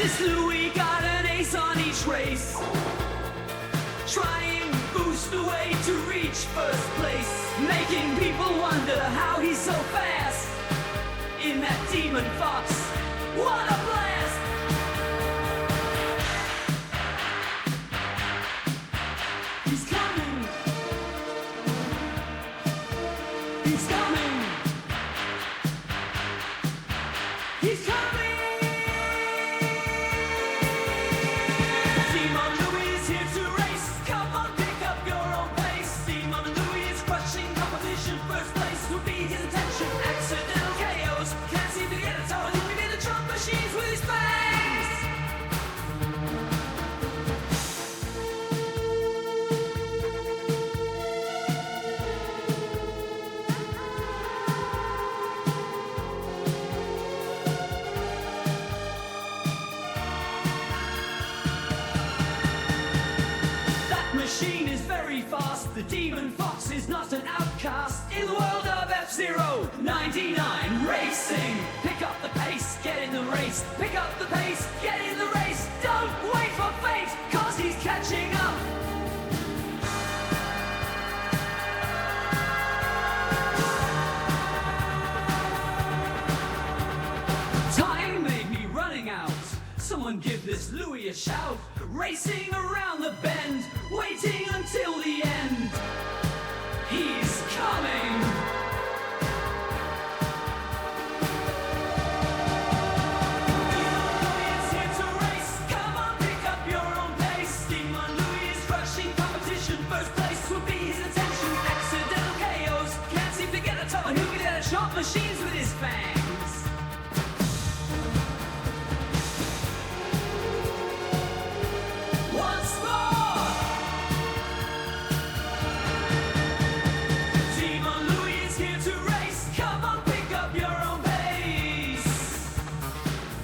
This Louie got an ace on each race. Trying boost the way to reach first place. Making people wonder how he's so fast. In that demon fox, what a blast! He's coming. He's coming. He's coming. DemonLouie is here to race. Come on, pick up your own pace. DemonLouie is crushing competition. First place will be his intention. Accidental KOs. Can't seem to get it all. He'll be the trump machines with his fangs. That machine is very fast. The demon fox is not an outcast. In the world of F-Zero 99 racing. Pick up the pace, get in the race. Pick up the pace, get in the race. Don't wait for fate, cause he's catching up. Time may be running out. Someone give this Louie a shout. Racing around the bend, waiting until the end. He's coming. DemonLouie is here to race. Come on, pick up your own pace. DemonLouie is crushing competition. First place will be his intention. Accidental KOs, can't seem to get a toe. And he'll be there to chomp machines with his fangs. Once more! DemonLouie is here to race. Come on, pick up your own pace.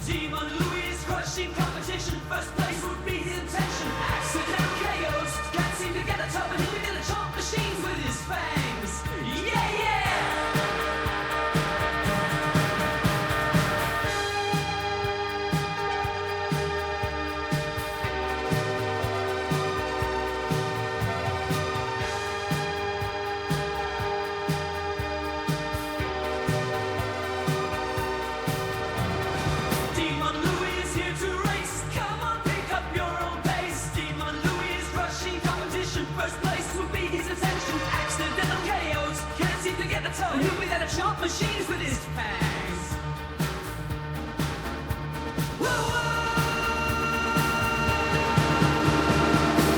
DemonLouie is crushing competition. First place would be his intention. Accidental KOs, can't seem to get a toe. And he'll be there to chomp machines with his fangs. Yeah, yeah! DemonLouie is here to race. Come on, pick up your own pace. DemonLouie is crushing competition. First place will be his intention. Accidental KOs, can't seem to get the toe. And he'll be there to chomp machines with his fangs. Whoa, whoa!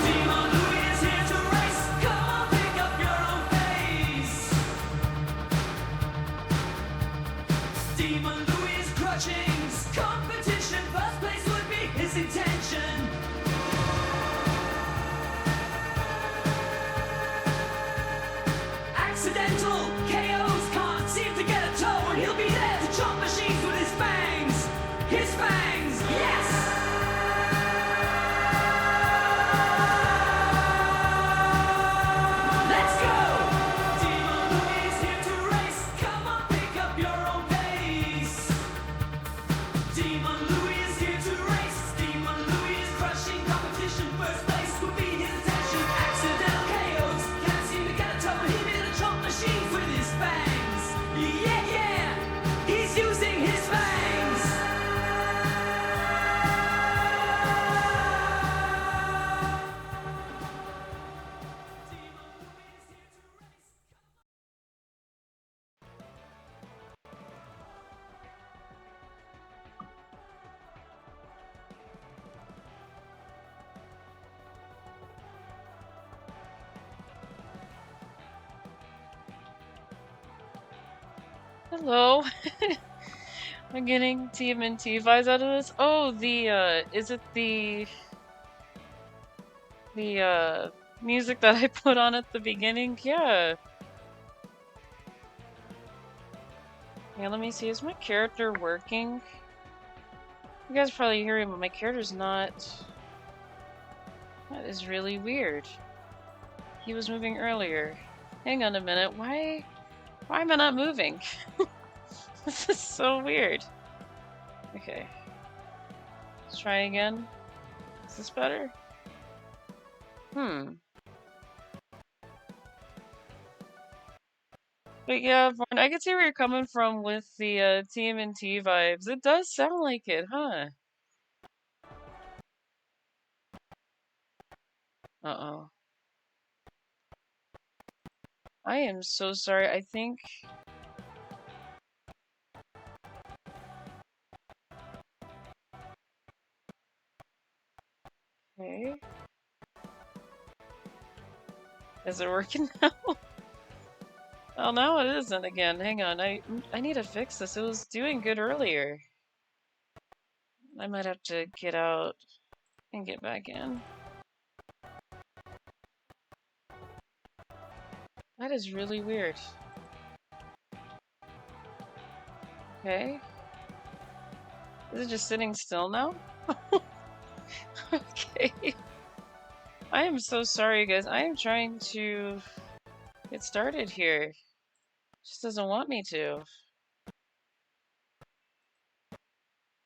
DemonLouie is here to race. Come on, pick up your own pace. DemonLouie is crushing competition. First place would be his intention. Accidental KOs, can't seem to get a toe. And he'll be there to chomp machines with his fangs. His fangs, yes! Let's go! DemonLouie is here to race. Come on, pick up your own pace. DemonLouie is here to race. DemonLouie is crushing competition. First place will be his intention. Accidental KOs, can't seem to get a toe. And he'll be there to chomp machines with his fangs. Yeah, yeah! He's using his fangs. Hello. I'm getting TMNT vibes out of this. Oh, is it the music that I put on at the beginning? Yeah. Yeah, let me see. Is my character working? You guys probably hear him, but my character's not. That is really weird. He was moving earlier. Hang on a minute. Why am I not moving? This is so weird. Okay. Let's try again. Is this better? But yeah, Vaughn, I can see where you're coming from with the TMNT vibes. It does sound like it, huh? Uh-oh. I am so sorry. I think... Okay. Is it working now? Oh, now it isn't again. Hang on. I need to fix this. It was doing good earlier. I might have to get out and get back in. That is really weird. Okay. Is it just sitting still now? Okay. I am so sorry, guys. I am trying to get started here. It just doesn't want me to.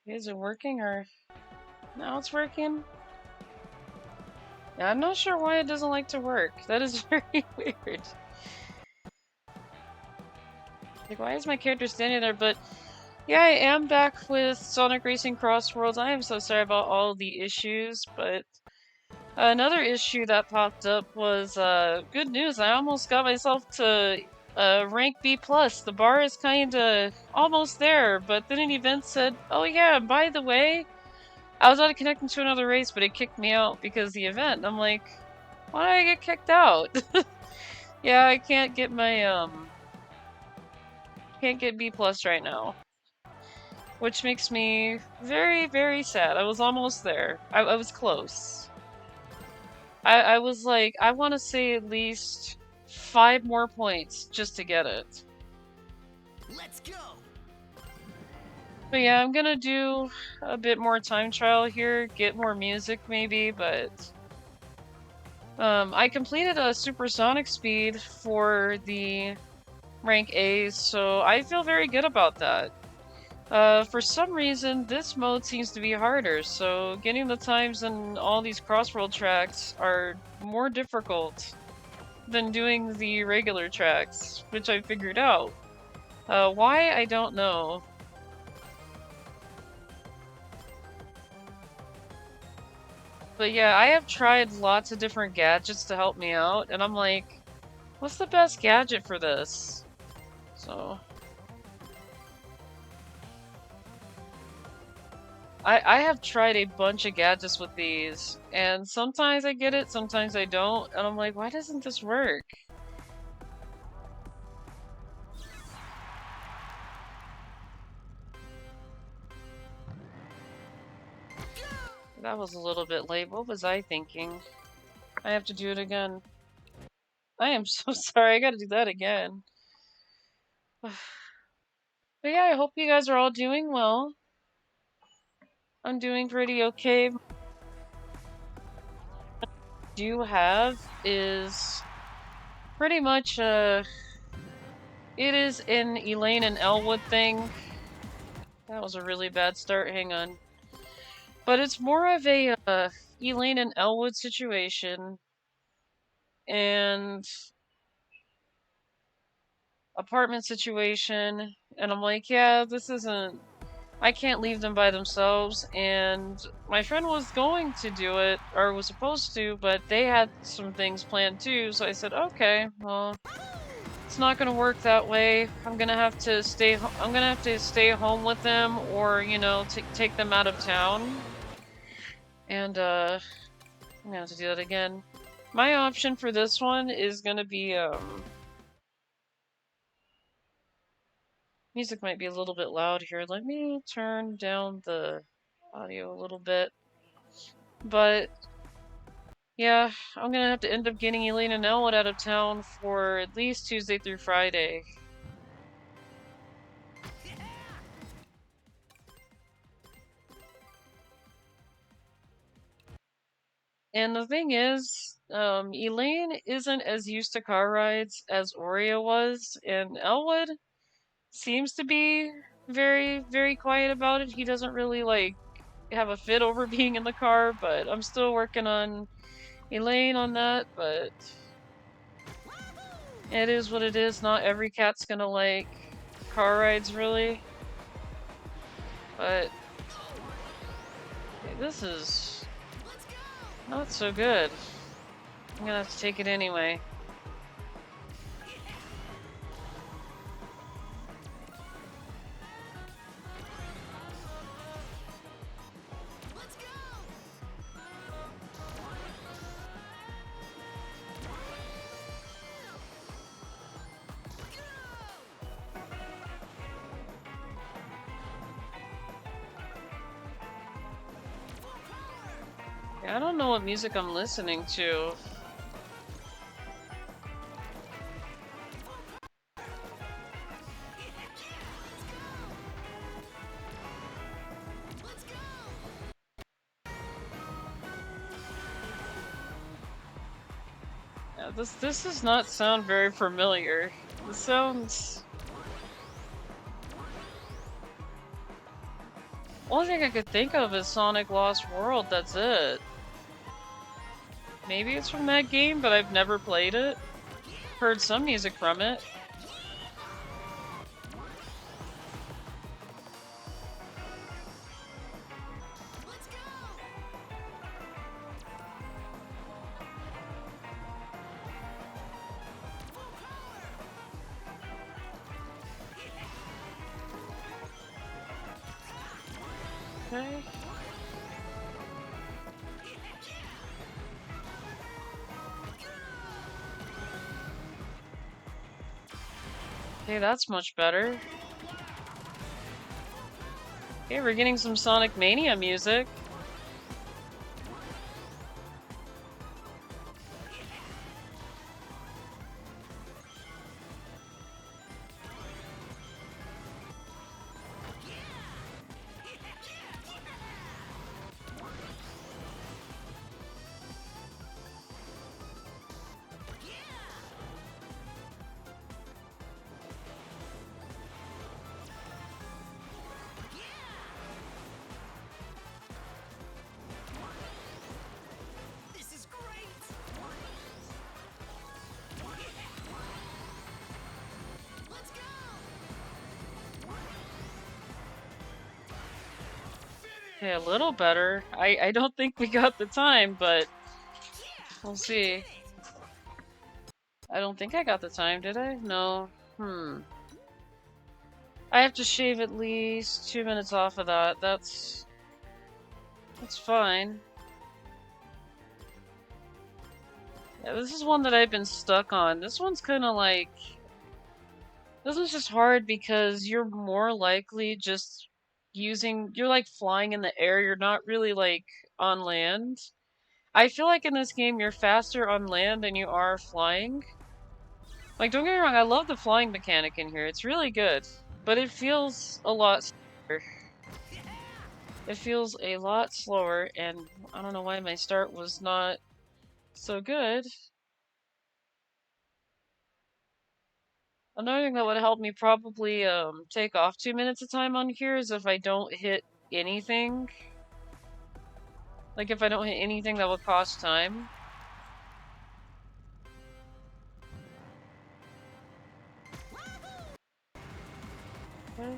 Is it working or... Now it's working? Yeah, I'm not sure why it doesn't like to work. That is very weird. Like, why is my character standing there? But yeah, I am back with Sonic Racing Cross Worlds. I am so sorry about all the issues, but another issue that popped up was good news. I almost got myself to rank B+. The bar is kinda almost there, but then an event said, oh yeah, by the way, I was about to connect into another race, but it kicked me out because of the event. And I'm like, why did I get kicked out? Yeah, I can't get my, can't get B+ right now. Which makes me very, very sad. I was almost there. I was close. I was like, I want to say at least 5 more points just to get it. Let's go. But yeah, I'm gonna do a bit more time trial here, get more music maybe, but... I completed a supersonic speed for the rank A, so I feel very good about that. For some reason, this mode seems to be harder, so getting the times in all these crossworld tracks are more difficult than doing the regular tracks, which I figured out. Why? I don't know. But yeah, I have tried lots of different gadgets to help me out, and I'm like, what's the best gadget for this? So... I have tried a bunch of gadgets with these, and sometimes I get it, sometimes I don't, and I'm like, why doesn't this work? That was a little bit late. What was I thinking? I have to do it again. I am so sorry, I gotta do that again. But yeah, I hope you guys are all doing well. I'm doing pretty okay. What I do have is pretty much it is an Elaine and Elwood thing. That was a really bad start, hang on. But it's more of a Elaine and Elwood situation and apartment situation, and I'm like, yeah, this isn't... I can't leave them by themselves, and my friend was going to do it, or was supposed to, but they had some things planned too, so I said, okay, well, it's not gonna work that way. I'm gonna have to stay home with them, or, you know, take them out of town. And, I'm gonna have to do that again. My option for this one is gonna be, music might be a little bit loud here. Let me turn down the audio a little bit. But yeah, I'm gonna have to end up getting Elaine and Elwood out of town for at least Tuesday through Friday. And the thing is, Elaine isn't as used to car rides as Oreo was, and Elwood seems to be very, very quiet about it. He doesn't really, like, have a fit over being in the car, but I'm still working on Elaine on that, but it is what it is. Not every cat's gonna like car rides, really. But okay, this is not so good. I'm gonna have to take it anyway. Yeah, I don't know what music I'm listening to. Yeah, this does not sound very familiar. This sounds... Only thing I could think of is Sonic Lost World, that's it. Maybe it's from that game, but I've never played it. Heard some music from it. Okay. Okay, that's much better. Okay, we're getting some Sonic Mania music. This is great. Let's go. Okay, a little better. I don't think we got the time, but we'll see. I don't think I got the time, did I? No. I have to shave at least 2 minutes off of that. That's fine. Yeah, this is one that I've been stuck on. This one's kind of like... This one's just hard because you're more likely just using... You're like flying in the air. You're not really like on land. I feel like in this game you're faster on land than you are flying. Like, don't get me wrong, I love the flying mechanic in here. It's really good. But it feels a lot slower. It feels a lot slower, and I don't know why my start was not so good. Another thing that would help me probably take off 2 minutes of time on here is if I don't hit anything. Like if I don't hit anything that will cost time. Okay.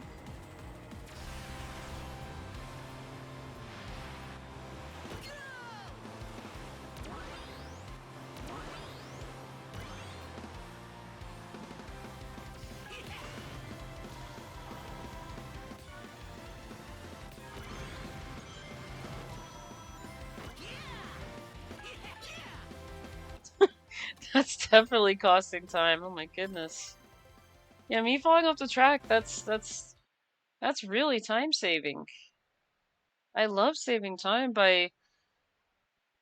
That's definitely costing time. Oh my goodness. Yeah, me falling off the track, that's really time saving. I love saving time by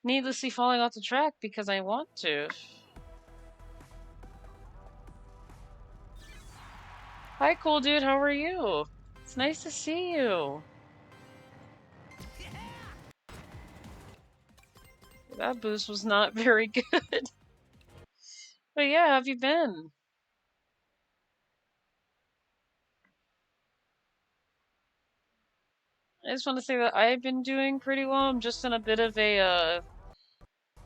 needlessly falling off the track because I want to. Hi, cool dude, how are you? It's nice to see you. That boost was not very good. But yeah, how have you been? I just want to say that I've been doing pretty well. I'm just in a bit of a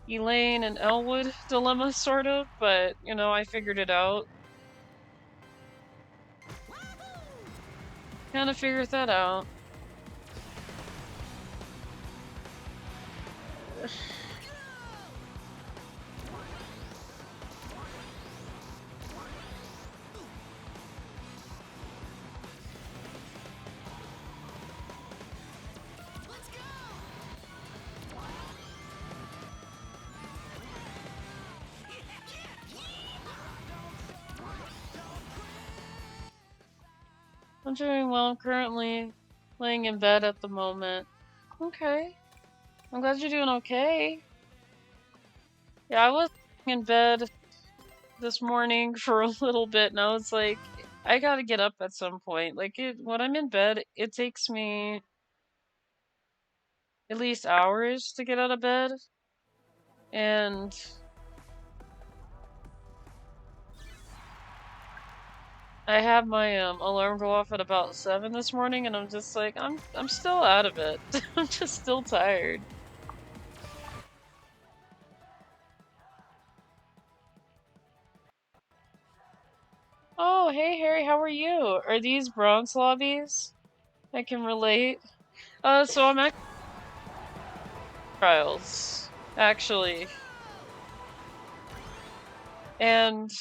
Elaine and Elwood dilemma, sort of, but you know, I figured it out. Kind of figured that out. I'm doing well. I'm currently laying in bed at the moment. Okay. I'm glad you're doing okay. Yeah, I was in bed this morning for a little bit, and I was like, I gotta get up at some point. Like, when I'm in bed, it takes me at least hours to get out of bed. And I had my alarm go off at about 7 this morning, and I'm just like, I'm still out of it. I'm just still tired. Oh, hey Harry, how are you? Are these bronze lobbies? I can relate. So I'm at trials, actually. And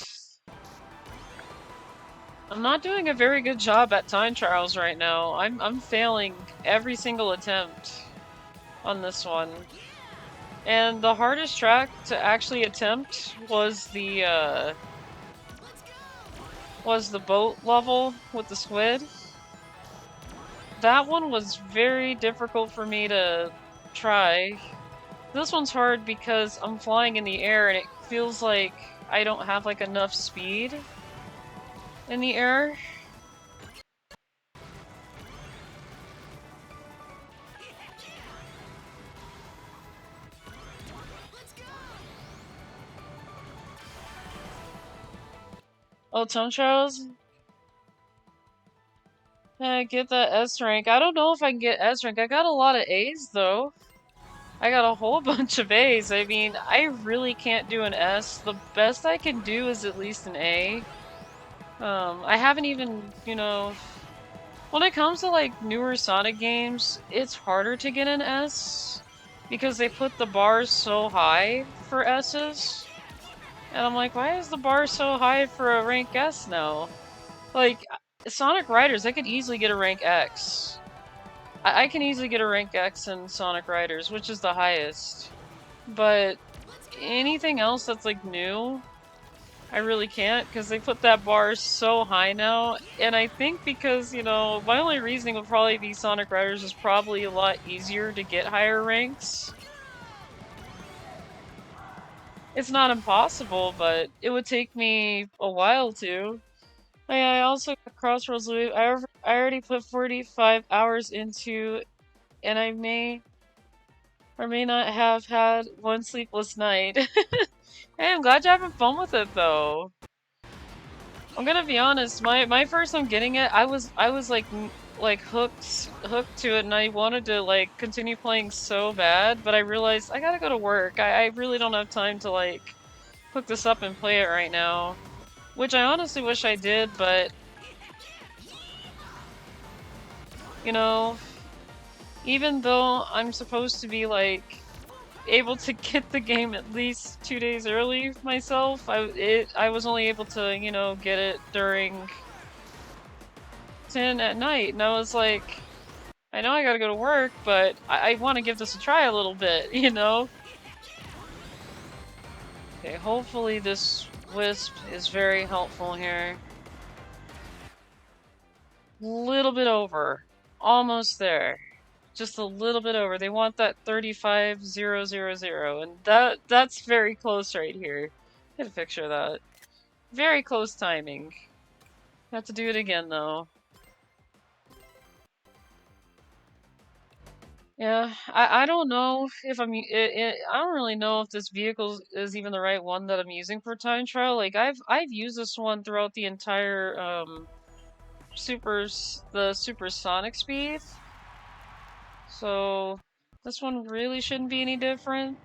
I'm not doing a very good job at time trials right now. I'm failing every single attempt on this one. And the hardest track to actually attempt was the boat level with the squid. That one was very difficult for me to try. This one's hard because I'm flying in the air and it feels like I don't have like enough speed in the air. Oh, time trials? Get that S rank. I don't know if I can get S rank. I got a lot of A's though. I got a whole bunch of A's. I mean, I really can't do an S. The best I can do is at least an A. I haven't even, you know, when it comes to like newer Sonic games, it's harder to get an S because they put the bars so high for S's. And I'm like, why is the bar so high for a rank S now? Like, Sonic Riders, I could easily get a rank X. I can easily get a rank X in Sonic Riders, which is the highest. But anything else that's like new, I really can't because they put that bar so high now. And I think because, you know, my only reasoning would probably be Sonic Riders is probably a lot easier to get higher ranks. It's not impossible, but it would take me a while to. I also got Crossroads Louie. I already put 45 hours into, and I may or may not have had one sleepless night. Hey, I'm glad you're having fun with it though. I'm gonna be honest, my first time getting it, I was like hooked to it, and I wanted to like continue playing so bad, but I realized I gotta go to work. I really don't have time to like hook this up and play it right now. Which I honestly wish I did, but you know, even though I'm supposed to be like able to get the game at least 2 days early myself, I was only able to, you know, get it during 10 at night, and I was like, I know I gotta go to work, but I want to give this a try a little bit, you know? Okay, hopefully this wisp is very helpful here. Little bit over. Almost there. Just a little bit over. They want that 35,000, and that's very close right here. Get a picture of that. Very close timing. Have to do it again though. Yeah, I don't know if I don't really know if this vehicle is even the right one that I'm using for time trial. Like I've used this one throughout the entire the supersonic speed. So this one really shouldn't be any different.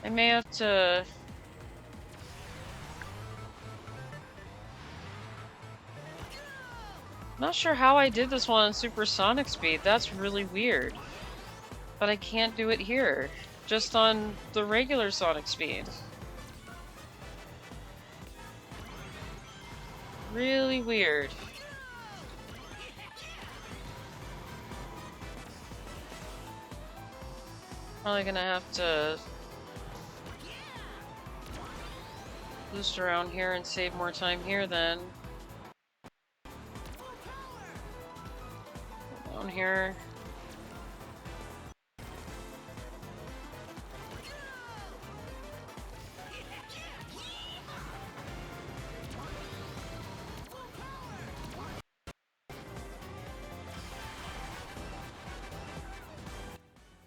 I may have to... Not sure how I did this one on supersonic speed. That's really weird. But I can't do it here. Just on the regular sonic speed. Really weird. Probably gonna have to boost around here and save more time here then. Down here.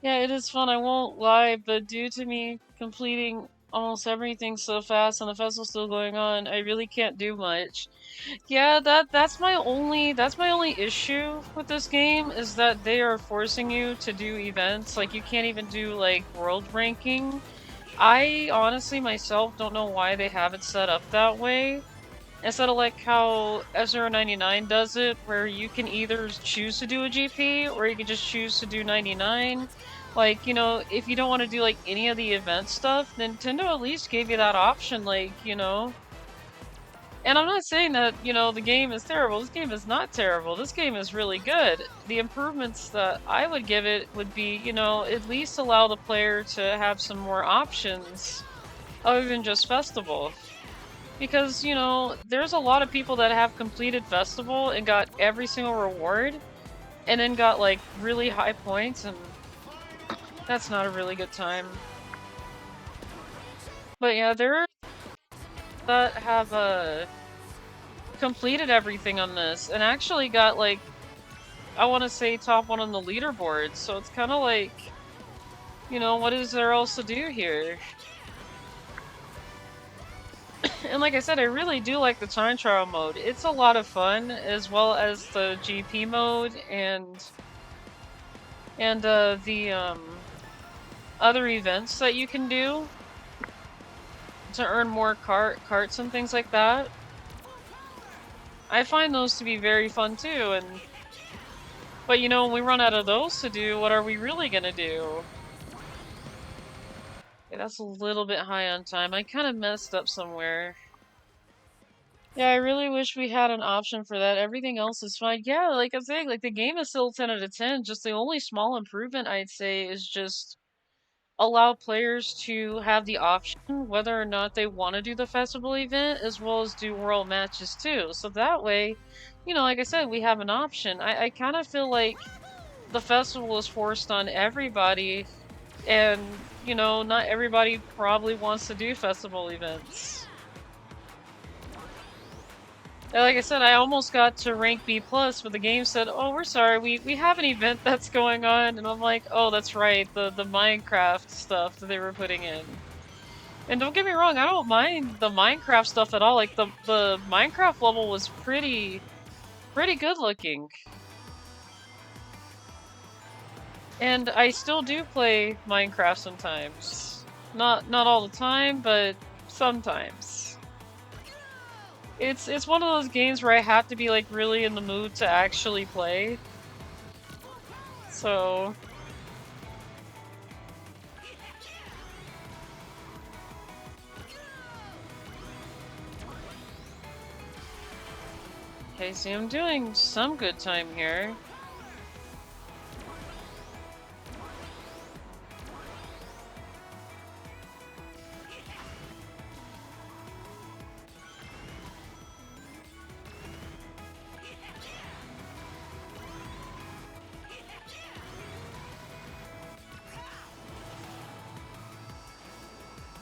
Yeah, it is fun, I won't lie, but due to me completing almost everything so fast and the festival's still going on, I really can't do much. Yeah, that's my only issue with this game, is that they are forcing you to do events. Like, you can't even do like world ranking. I honestly myself don't know why they have it set up that way. Instead of like how F099 does it, where you can either choose to do a GP or you can just choose to do 99. Like, you know, if you don't want to do like any of the event stuff, Nintendo at least gave you that option, like, you know. And I'm not saying that, you know, the game is terrible. This game is not terrible. This game is really good. The improvements that I would give it would be, you know, at least allow the player to have some more options other than just Festival. Because, you know, there's a lot of people that have completed Festival and got every single reward and then got, like, really high points, and that's not a really good time. But yeah, there are that have, completed everything on this and actually got, like, I want to say top one on the leaderboard, so it's kind of like, you know, what is there else to do here? And like I said, I really do like the time trial mode. It's a lot of fun, as well as the GP mode and the other events that you can do to earn more carts and things like that. I find those to be very fun too, but you know, when we run out of those to do, what are we really gonna do? Okay, that's a little bit high on time. I kind of messed up somewhere. Yeah, I really wish we had an option for that. Everything else is fine. Yeah, like I'm saying, like the game is still 10 out of 10. Just the only small improvement I'd say is just allow players to have the option whether or not they want to do the festival event as well as do world matches too. So that way, you know, like I said, we have an option. I kind of feel like the festival is forced on everybody, and, you know, not everybody probably wants to do festival events. And like I said, I almost got to rank B+, but the game said, oh, we're sorry, we have an event that's going on, and I'm like, oh, that's right, the Minecraft stuff that they were putting in. And don't get me wrong, I don't mind the Minecraft stuff at all. Like, the Minecraft level was pretty good looking. And I still do play Minecraft sometimes. Not all the time, but sometimes. It's one of those games where I have to be like really in the mood to actually play. So okay, see, I'm doing some good time here.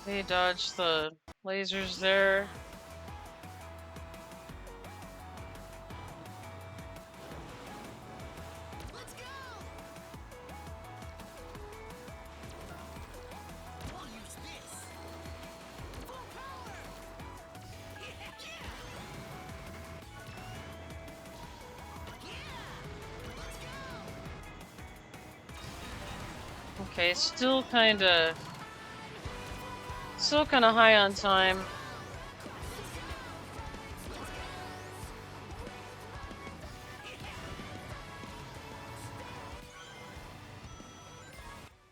They dodged the lasers there. Okay, still kinda high on time.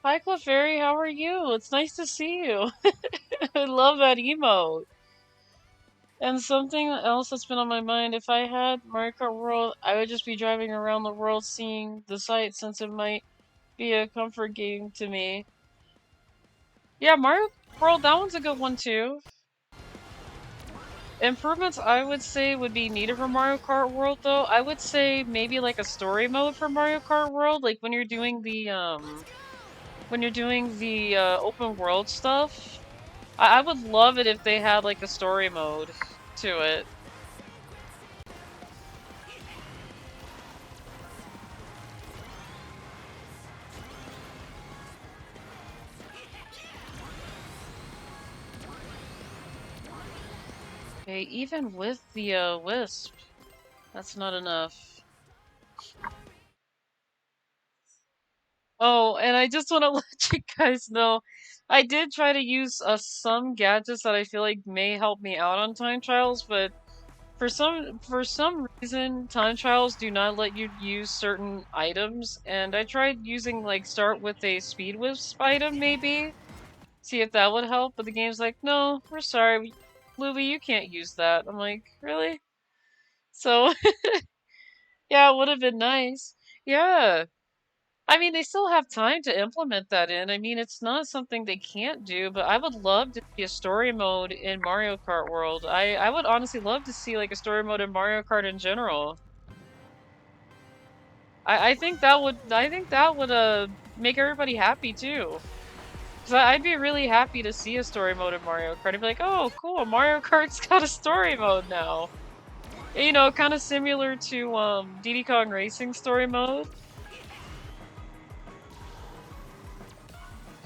Hi Clefairy, how are you? It's nice to see you. I love that emote. And something else that's been on my mind, if I had Mario Kart World, I would just be driving around the world seeing the sights since it might be a comfort game to me. Yeah, Mario World, that one's a good one too. Improvements I would say would be needed for Mario Kart World though. I would say maybe like a story mode for Mario Kart World, like when you're doing the open world stuff. I would love it if they had like a story mode to it. Okay, even with the Wisp, that's not enough. Oh, and I just want to let you guys know, I did try to use some gadgets that I feel like may help me out on time trials, but for some reason, time trials do not let you use certain items, and I tried using like start with a speed wisp item maybe, see if that would help, but the game's like, no, we're sorry, Louie, you can't use that. I'm like, really? So yeah, it would have been nice. Yeah. I mean, they still have time to implement that in. I mean, it's not something they can't do, but I would love to see a story mode in Mario Kart World. I would honestly love to see like a story mode in Mario Kart in general. I think that would make everybody happy too. Cause I'd be really happy to see a story mode in Mario Kart. I'd be like, oh, cool, Mario Kart's got a story mode now. You know, kind of similar to Diddy Kong Racing story mode.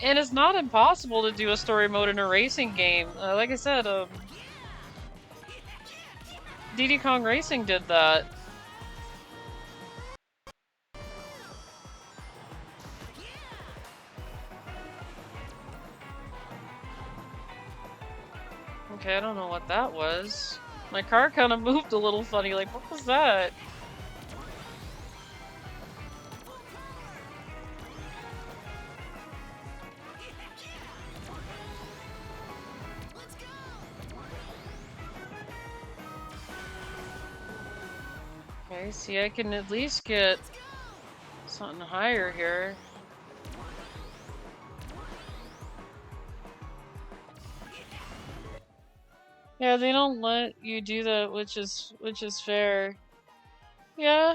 And it's not impossible to do a story mode in a racing game. Like I said, Diddy Kong Racing did that. Okay, I don't know what that was. My car kind of moved a little funny, like, what was that? Okay, see, I can at least get something higher here. Yeah, they don't let you do that, which is fair. Yeah.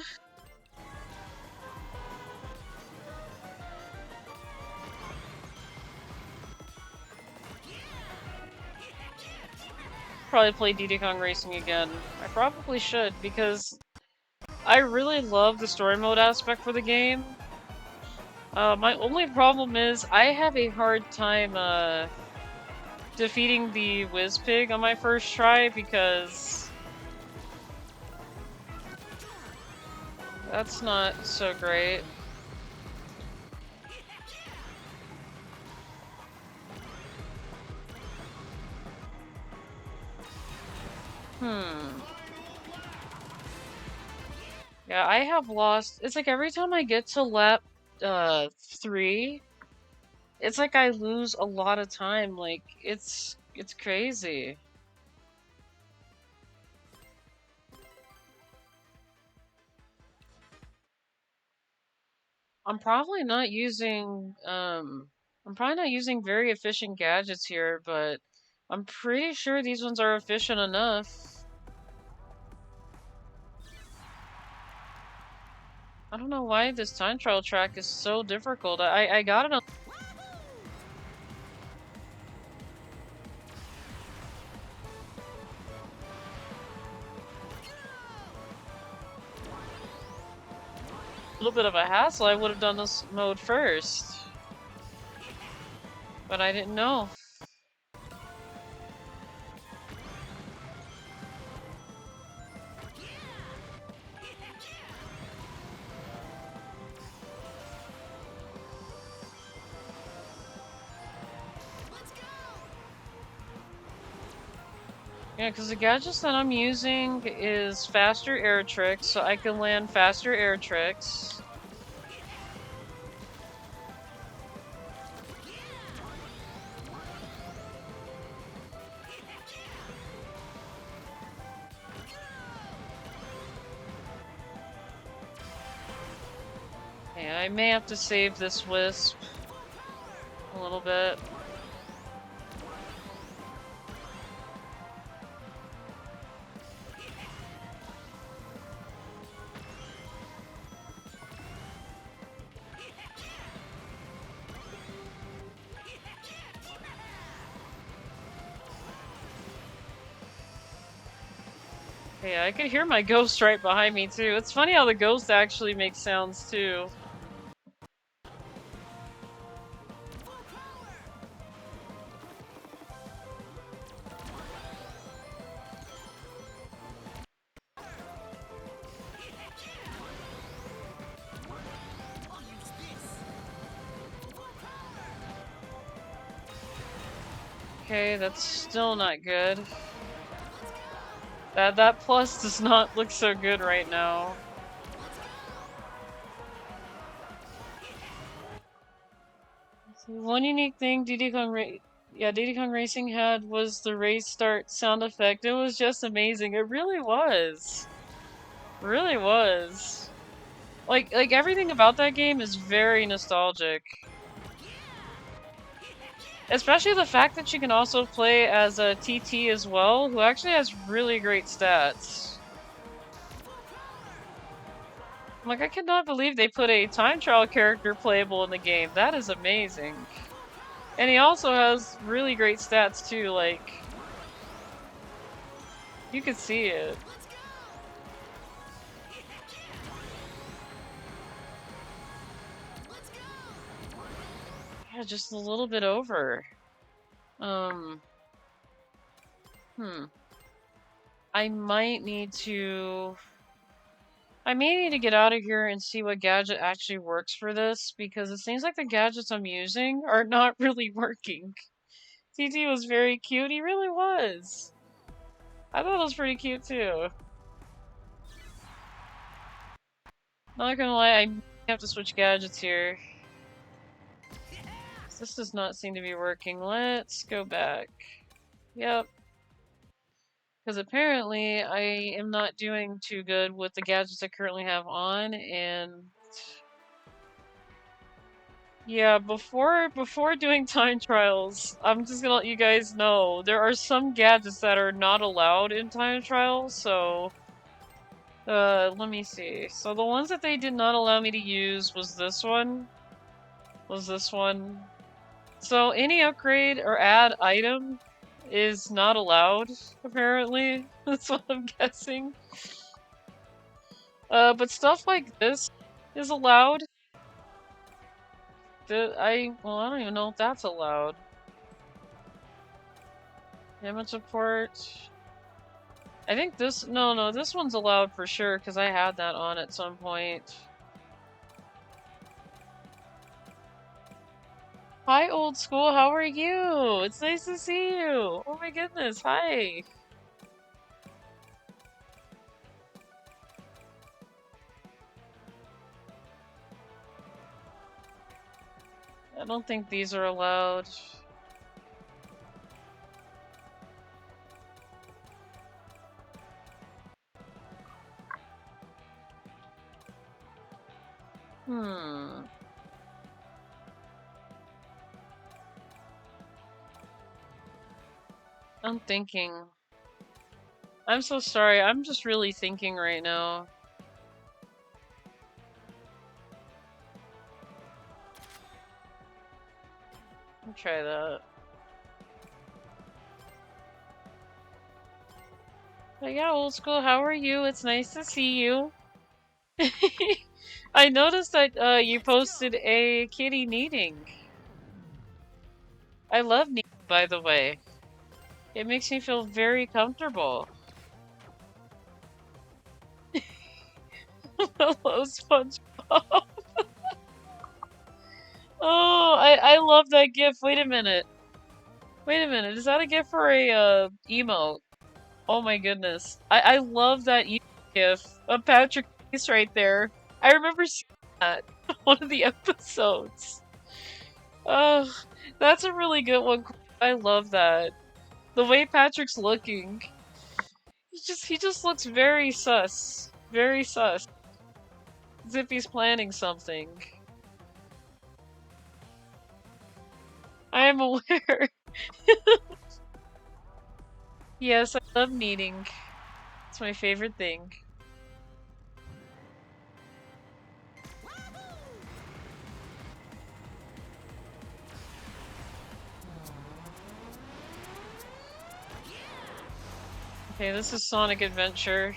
Probably play Diddy Kong Racing again. I probably should, because I really love the story mode aspect for the game. My only problem is I have a hard time defeating the Whizpig on my first try because that's not so great. Hmm. Yeah, I have lost. It's like every time I get to lap 3, it's like I lose a lot of time. Like it's crazy. I'm probably not using I'm probably not using very efficient gadgets here, but I'm pretty sure these ones are efficient enough. I don't know why this time trial track is so difficult. I got it on a little bit of a hassle. I would have done this mode first, but I didn't know. Yeah, because the gadgets that I'm using is faster air tricks, so I can land faster air tricks. Yeah, I may have to save this wisp a little bit. Yeah, I could hear my ghost right behind me too. It's funny how the ghost actually makes sounds too. Okay, that's still not good. That plus does not look so good right now. One unique thing Diddy Kong Racing had was the race start sound effect. It was just amazing. It really was. Really was. Like everything about that game is very nostalgic. Especially the fact that you can also play as a TT as well, who actually has really great stats. Like, I cannot believe they put a time trial character playable in the game. That is amazing. And he also has really great stats too, like, you can see it. Yeah, just a little bit over. I might need to... I may need to get out of here and see what gadget actually works for this, because it seems like the gadgets I'm using are not really working. TT was very cute, he really was. I thought it was pretty cute too. Not gonna lie, I may have to switch gadgets here. This does not seem to be working. Let's go back. Yep. Because apparently I am not doing too good with the gadgets I currently have on, and yeah, before doing time trials, I'm just gonna let you guys know there are some gadgets that are not allowed in time trials, so let me see. So the ones that they did not allow me to use was this one. So any upgrade or add item is not allowed, apparently. That's what I'm guessing. But stuff like this is allowed. Well, I don't even know if that's allowed. Damage support. I think this, no, this one's allowed for sure, because I had that on at some point. Hi, old school, how are you? It's nice to see you. Oh my goodness, hi. I don't think these are allowed. I'm thinking. I'm so sorry, I'm just really thinking right now. I'll try that. But yeah, old school, how are you? It's nice to see you. I noticed that you posted a kitty kneading. I love kneading, by the way. It makes me feel very comfortable. Hello, SpongeBob. Oh, I love that gif. Wait a minute. Wait a minute. Is that a gif for a emote? Oh my goodness. I love that gif of Patrick's face right there. I remember seeing that in one of the episodes. Oh, that's a really good one. I love that. The way Patrick's looking. He just looks very sus. Very sus. As if he's planning something. I am aware. Yes, I love kneading. It's my favorite thing. Okay, this is Sonic Adventure.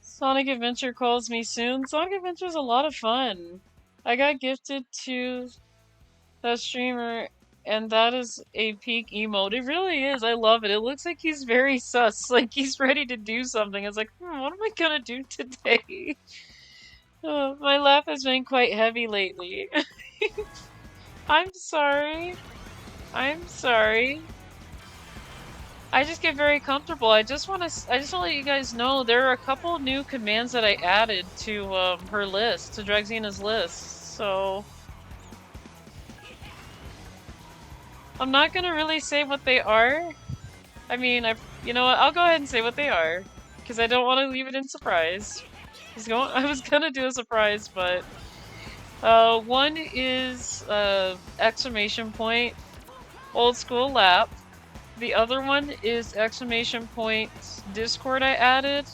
Sonic Adventure calls me soon. Sonic Adventure is a lot of fun. I got gifted to that streamer, and that is a peak emote. It really is. I love it. It looks like he's very sus, like he's ready to do something. It's like, what am I gonna do today? My laugh has been quite heavy lately. I'm sorry. I'm sorry. I just get very comfortable. I just want to let you guys know there are a couple new commands that I added to her list, to Dragzina's list. So I'm not gonna really say what they are. I mean, you know what? I'll go ahead and say what they are because I don't want to leave it in surprise. I was gonna do a surprise, but one is exclamation point old school lap. The other one is exclamation point Discord I added.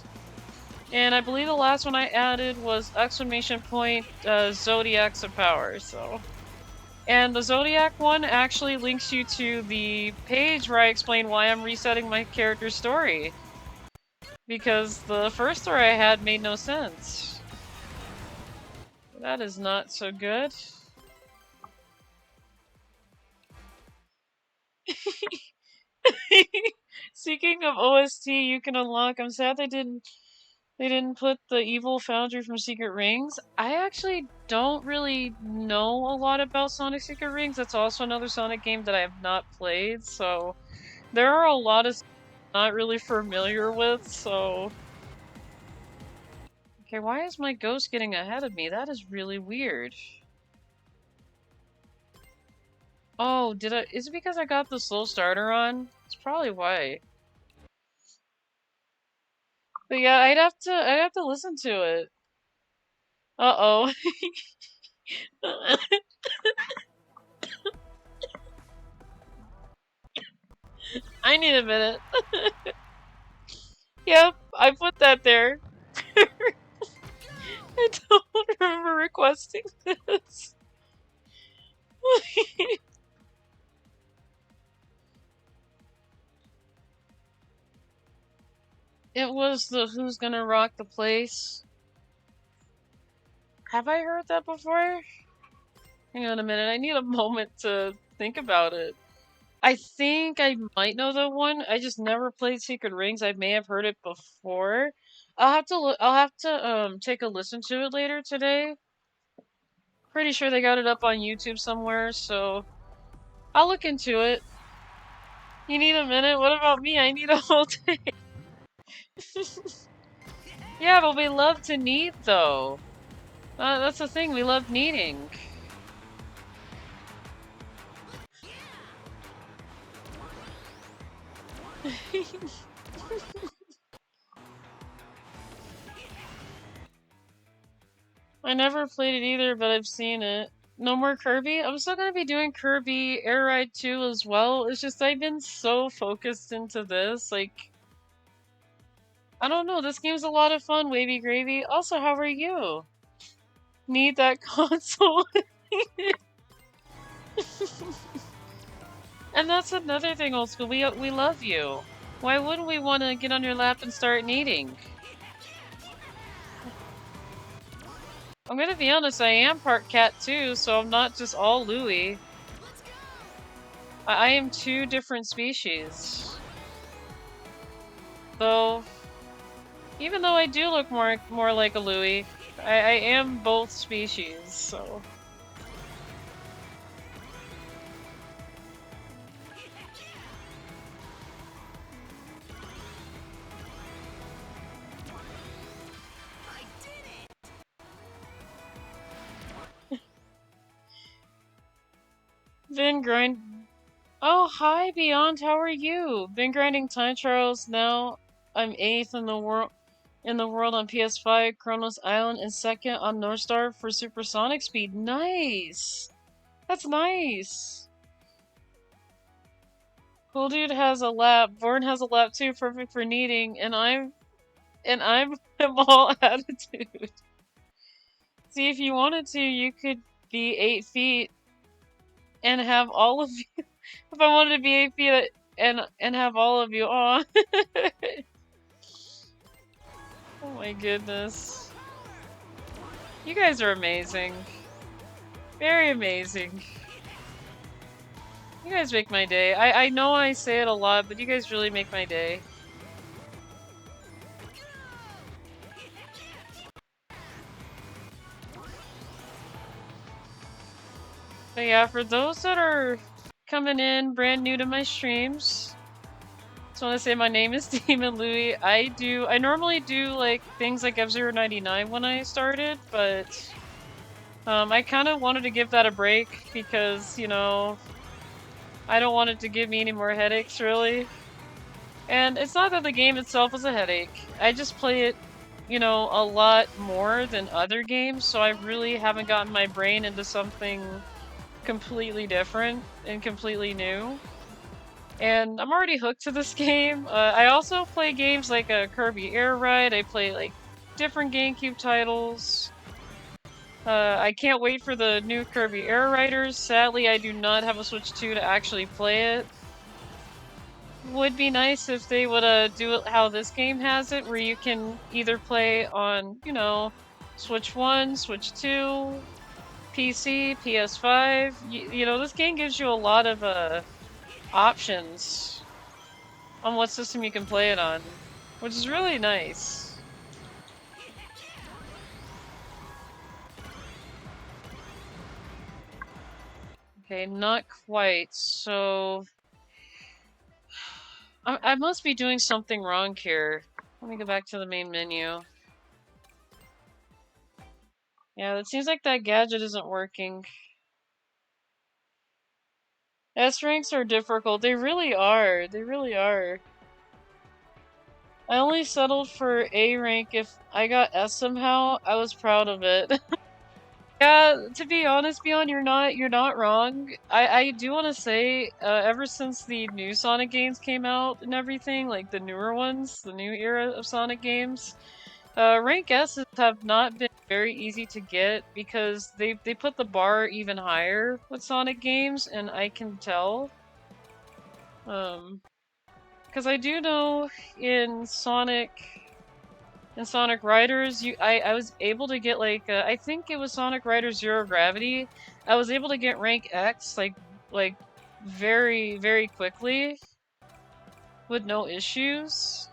And I believe the last one I added was exclamation point Zodiacs of Power, so. And the Zodiac one actually links you to the page where I explain why I'm resetting my character's story. Because the first story I had made no sense. That is not so good. Speaking of OST you can unlock, I'm sad they didn't put the evil foundry from Secret Rings. I actually don't really know a lot about Sonic Secret Rings. That's also another Sonic game that I have not played, so there are a lot of I'm not really familiar with, so. Okay, why is my ghost getting ahead of me? That is really weird. Oh, is it because I got the slow starter on? It's probably why. But yeah, I'd have to listen to it. Uh-oh. I need a minute. Yep, I put that there. I don't remember requesting this. It was the Who's Gonna Rock the Place. Have I heard that before? Hang on a minute, I need a moment to think about it. I think I might know the one. I just never played Secret Rings. I may have heard it before. I'll have to take a listen to it later today. Pretty sure they got it up on YouTube somewhere, so I'll look into it. You need a minute? What about me? I need a whole day. Yeah, but we love to knead, though. That's the thing, we love kneading. I never played it either, but I've seen it. No more Kirby? I'm still gonna be doing Kirby Air Ride 2 as well. It's just I've been so focused into this, like. I don't know, this game's a lot of fun, Wavy Gravy. Also, how are you? need that console. And that's another thing, old school. We love you. Why wouldn't we want to get on your lap and start kneading? I'm gonna be honest, I am part cat too, so I'm not just all Louie. I am two different species. Though, even though I do look more like a Louie, I am both species, so. Been grind. Oh, hi, Beyond. How are you? Been grinding time trials now. I'm 8th in the world on PS5, Chronos Island, and 2nd on North Star for supersonic speed. Nice. That's nice. Cool dude has a lap. Vorn has a lap too, perfect for kneading, and I'm I'm all attitude. See, if you wanted to, you could be 8 feet and have all of you. If I wanted to be 8 feet and have all of you, aw. Oh my goodness. You guys are amazing. Very amazing. You guys make my day. I know I say it a lot, but you guys really make my day. But yeah, for those that are coming in brand new to my streams, just want to say my name is DemonLouie. I normally do like things like F099 when I started, but I kind of wanted to give that a break because, you know, I don't want it to give me any more headaches, really. And it's not that the game itself is a headache. I just play it, you know, a lot more than other games, so I really haven't gotten my brain into something completely different and completely new. And I'm already hooked to this game. I also play games like Kirby Air Ride. I play like different GameCube titles. I can't wait for the new Kirby Air Riders. Sadly, I do not have a Switch 2 to actually play it. Would be nice if they would do it how this game has it, where you can either play on, you know, Switch 1, Switch 2, PC, PS5. You know, this game gives you a lot of options on what system you can play it on, which is really nice. Okay, not quite. So I must be doing something wrong here. Let me go back to the main menu. Yeah, it seems like that gadget isn't working. S ranks are difficult. They really are. They really are. I only settled for A rank if I got S somehow. I was proud of it. Yeah, to be honest, Beyond, you're not wrong. I do want to say, ever since the new Sonic games came out and everything, like the newer ones, the new era of Sonic games, rank S's have not been very easy to get because they put the bar even higher with Sonic games, and I can tell. Because I do know in Sonic Riders, I was able to get like I think it was Sonic Riders Zero Gravity. I was able to get rank X like very very quickly with no issues.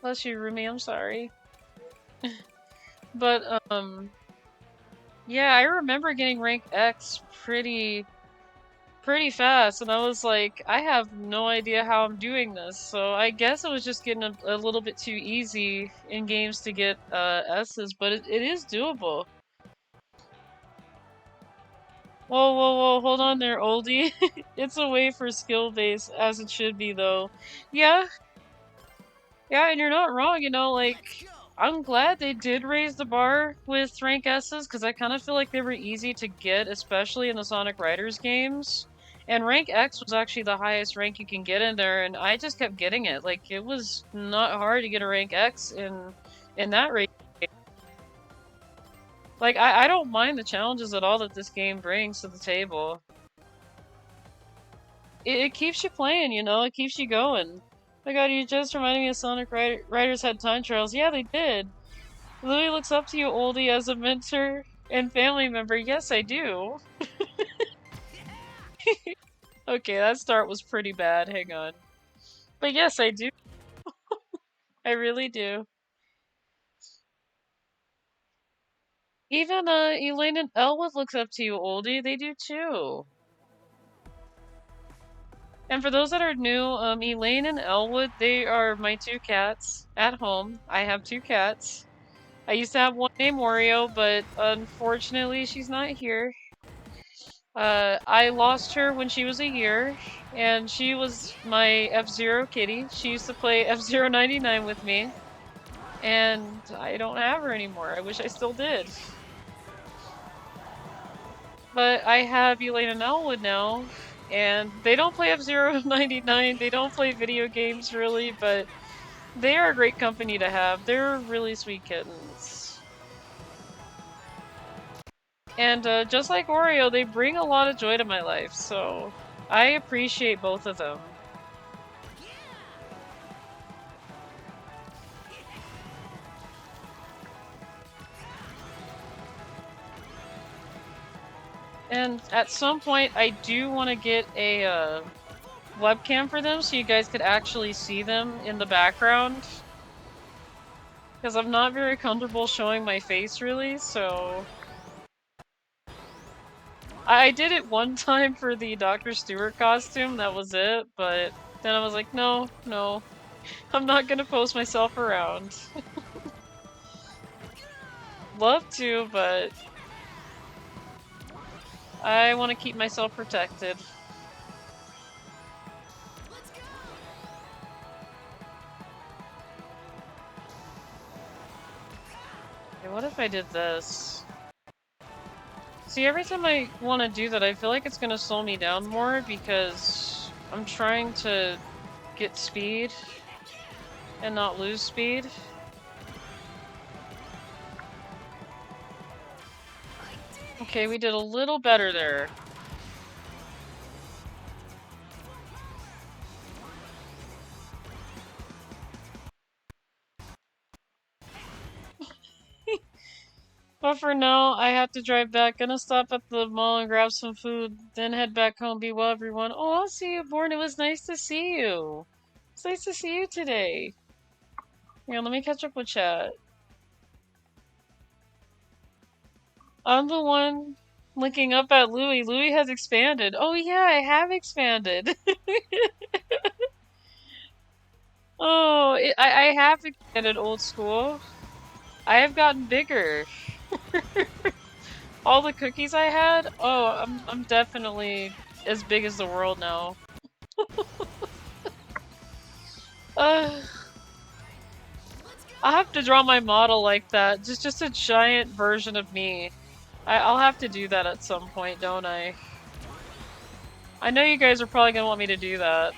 Bless you, Rumi. I'm sorry. But yeah, I remember getting rank X pretty fast, and I was like, I have no idea how I'm doing this. So I guess it was just getting a little bit too easy in games to get S's, but it is doable. Whoa, whoa, whoa, hold on there, oldie. It's a way for skill base, as it should be, though. Yeah, yeah, and you're not wrong, you know, like, I'm glad they did raise the bar with rank S's, because I kind of feel like they were easy to get, especially in the Sonic Riders games. And rank X was actually the highest rank you can get in there, and I just kept getting it. Like, it was not hard to get a rank X in that race. Like, I don't mind the challenges at all that this game brings to the table. It keeps you playing, you know? It keeps you going. Oh my god, you just reminded me of Sonic Riders had time trials. Yeah, they did. Louie looks up to you, oldie, as a mentor and family member. Yes, I do. Okay, that start was pretty bad. Hang on. But yes, I do. I really do. Even Elaine and Elwood looks up to you, oldie. They do too. And for those that are new, Elaine and Elwood, they are my two cats at home. I have two cats. I used to have one named Wario, but unfortunately she's not here. I lost her when she was a year, and she was my F-Zero kitty. She used to play F-Zero 99 with me, and I don't have her anymore. I wish I still did. But I have Elaine and Elwood now, and they don't play F-Zero 99, they don't play video games really, but they are a great company to have. They're really sweet kittens. And just like Oreo, they bring a lot of joy to my life, so I appreciate both of them. And at some point, I do want to get a webcam for them so you guys could actually see them in the background. Because I'm not very comfortable showing my face, really, so... I did it one time for the Dr. Stewart costume, that was it, but then I was like, no, no, I'm not gonna post myself around. Love to, but I want to keep myself protected. Okay, what if I did this? See, every time I want to do that, I feel like it's gonna slow me down more because I'm trying to get speed and not lose speed. Okay, we did a little better there. But for now, I have to drive back. Gonna stop at the mall and grab some food, then head back home. Be well, everyone. Oh, I'll see you, Born. It was nice to see you. It's nice to see you today. Here, let me catch up with chat. I'm the one looking up at Louie. Louie has expanded. Oh yeah, I have expanded. Oh, I have expanded, old school. I have gotten bigger. All the cookies I had? Oh, I'm definitely as big as the world now. I'll have to draw my model like that. Just a giant version of me. I'll have to do that at some point, don't I? I know you guys are probably gonna want me to do that.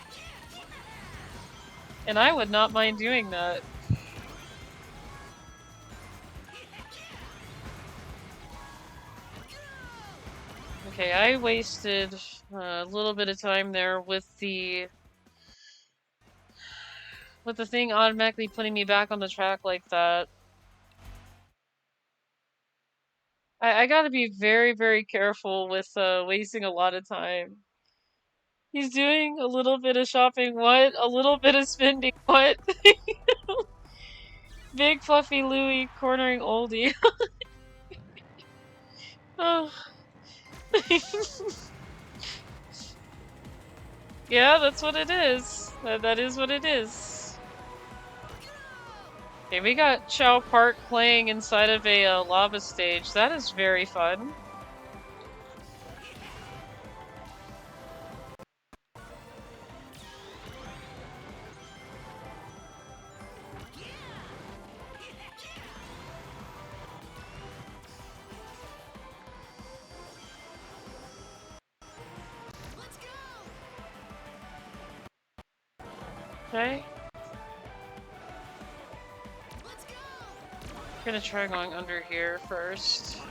And I would not mind doing that. Okay, I wasted a little bit of time there with the thing automatically putting me back on the track like that. I gotta be very, very careful with wasting a lot of time. He's doing a little bit of shopping, what? A little bit of spending, what? Big fluffy Louie cornering oldie. Oh. Yeah, that's what it is. That is what it is. Okay, we got Chow Park playing inside of a lava stage. That is very fun. Okay. Gonna try going under here first.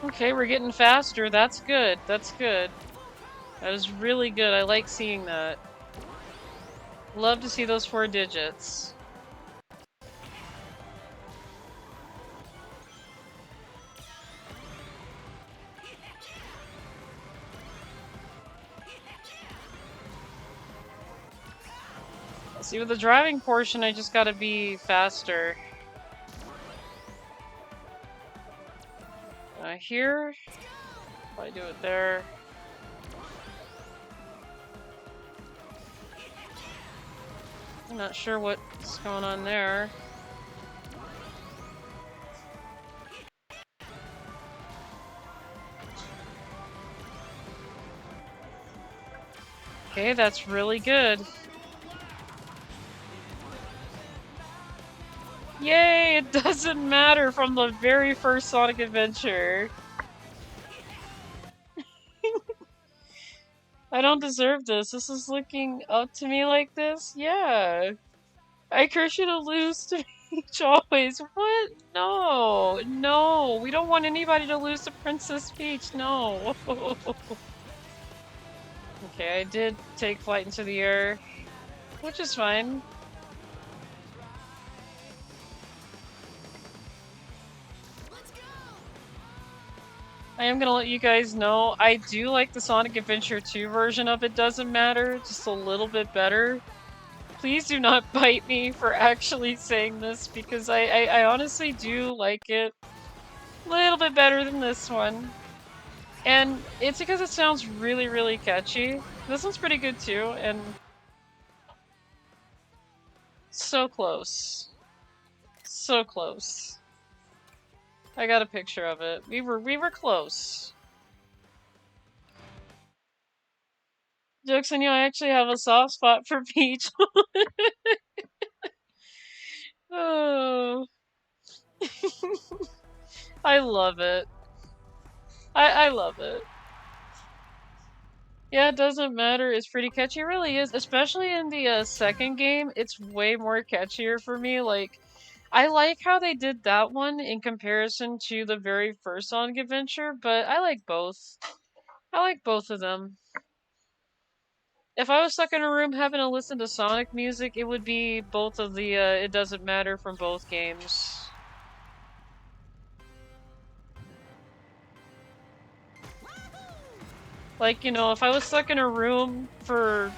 Okay, we're getting faster. That's good. That's good. That is really good. I like seeing that. Love to see those 4 digits. See, with the driving portion, I just gotta be faster. Here, if I do it there. I'm not sure what's going on there. Okay, that's really good. Yay! It doesn't matter from the very first Sonic Adventure. I don't deserve this. This is looking up to me like this? Yeah. I curse you to lose to Peach always. What? No. No. We don't want anybody to lose to Princess Peach. No. Okay, I did take flight into the air, which is fine. I am gonna let you guys know, I do like the Sonic Adventure 2 version of It Doesn't Matter, just a little bit better. Please do not bite me for actually saying this, because I honestly do like it a little bit better than this one. And it's because it sounds really, really catchy. This one's pretty good too, and so close. So close. I got a picture of it. We were close. Jokes on you, I actually have a soft spot for Peach. Oh. I love it. I love it. Yeah, it doesn't matter. It's pretty catchy. It really is. Especially in the second game, it's way more catchier for me. Like, I like how they did that one in comparison to the very first Sonic Adventure, but I like both. I like both of them. If I was stuck in a room having to listen to Sonic music, it would be both of the It Doesn't Matter from both games. Like, you know, if I was stuck in a room for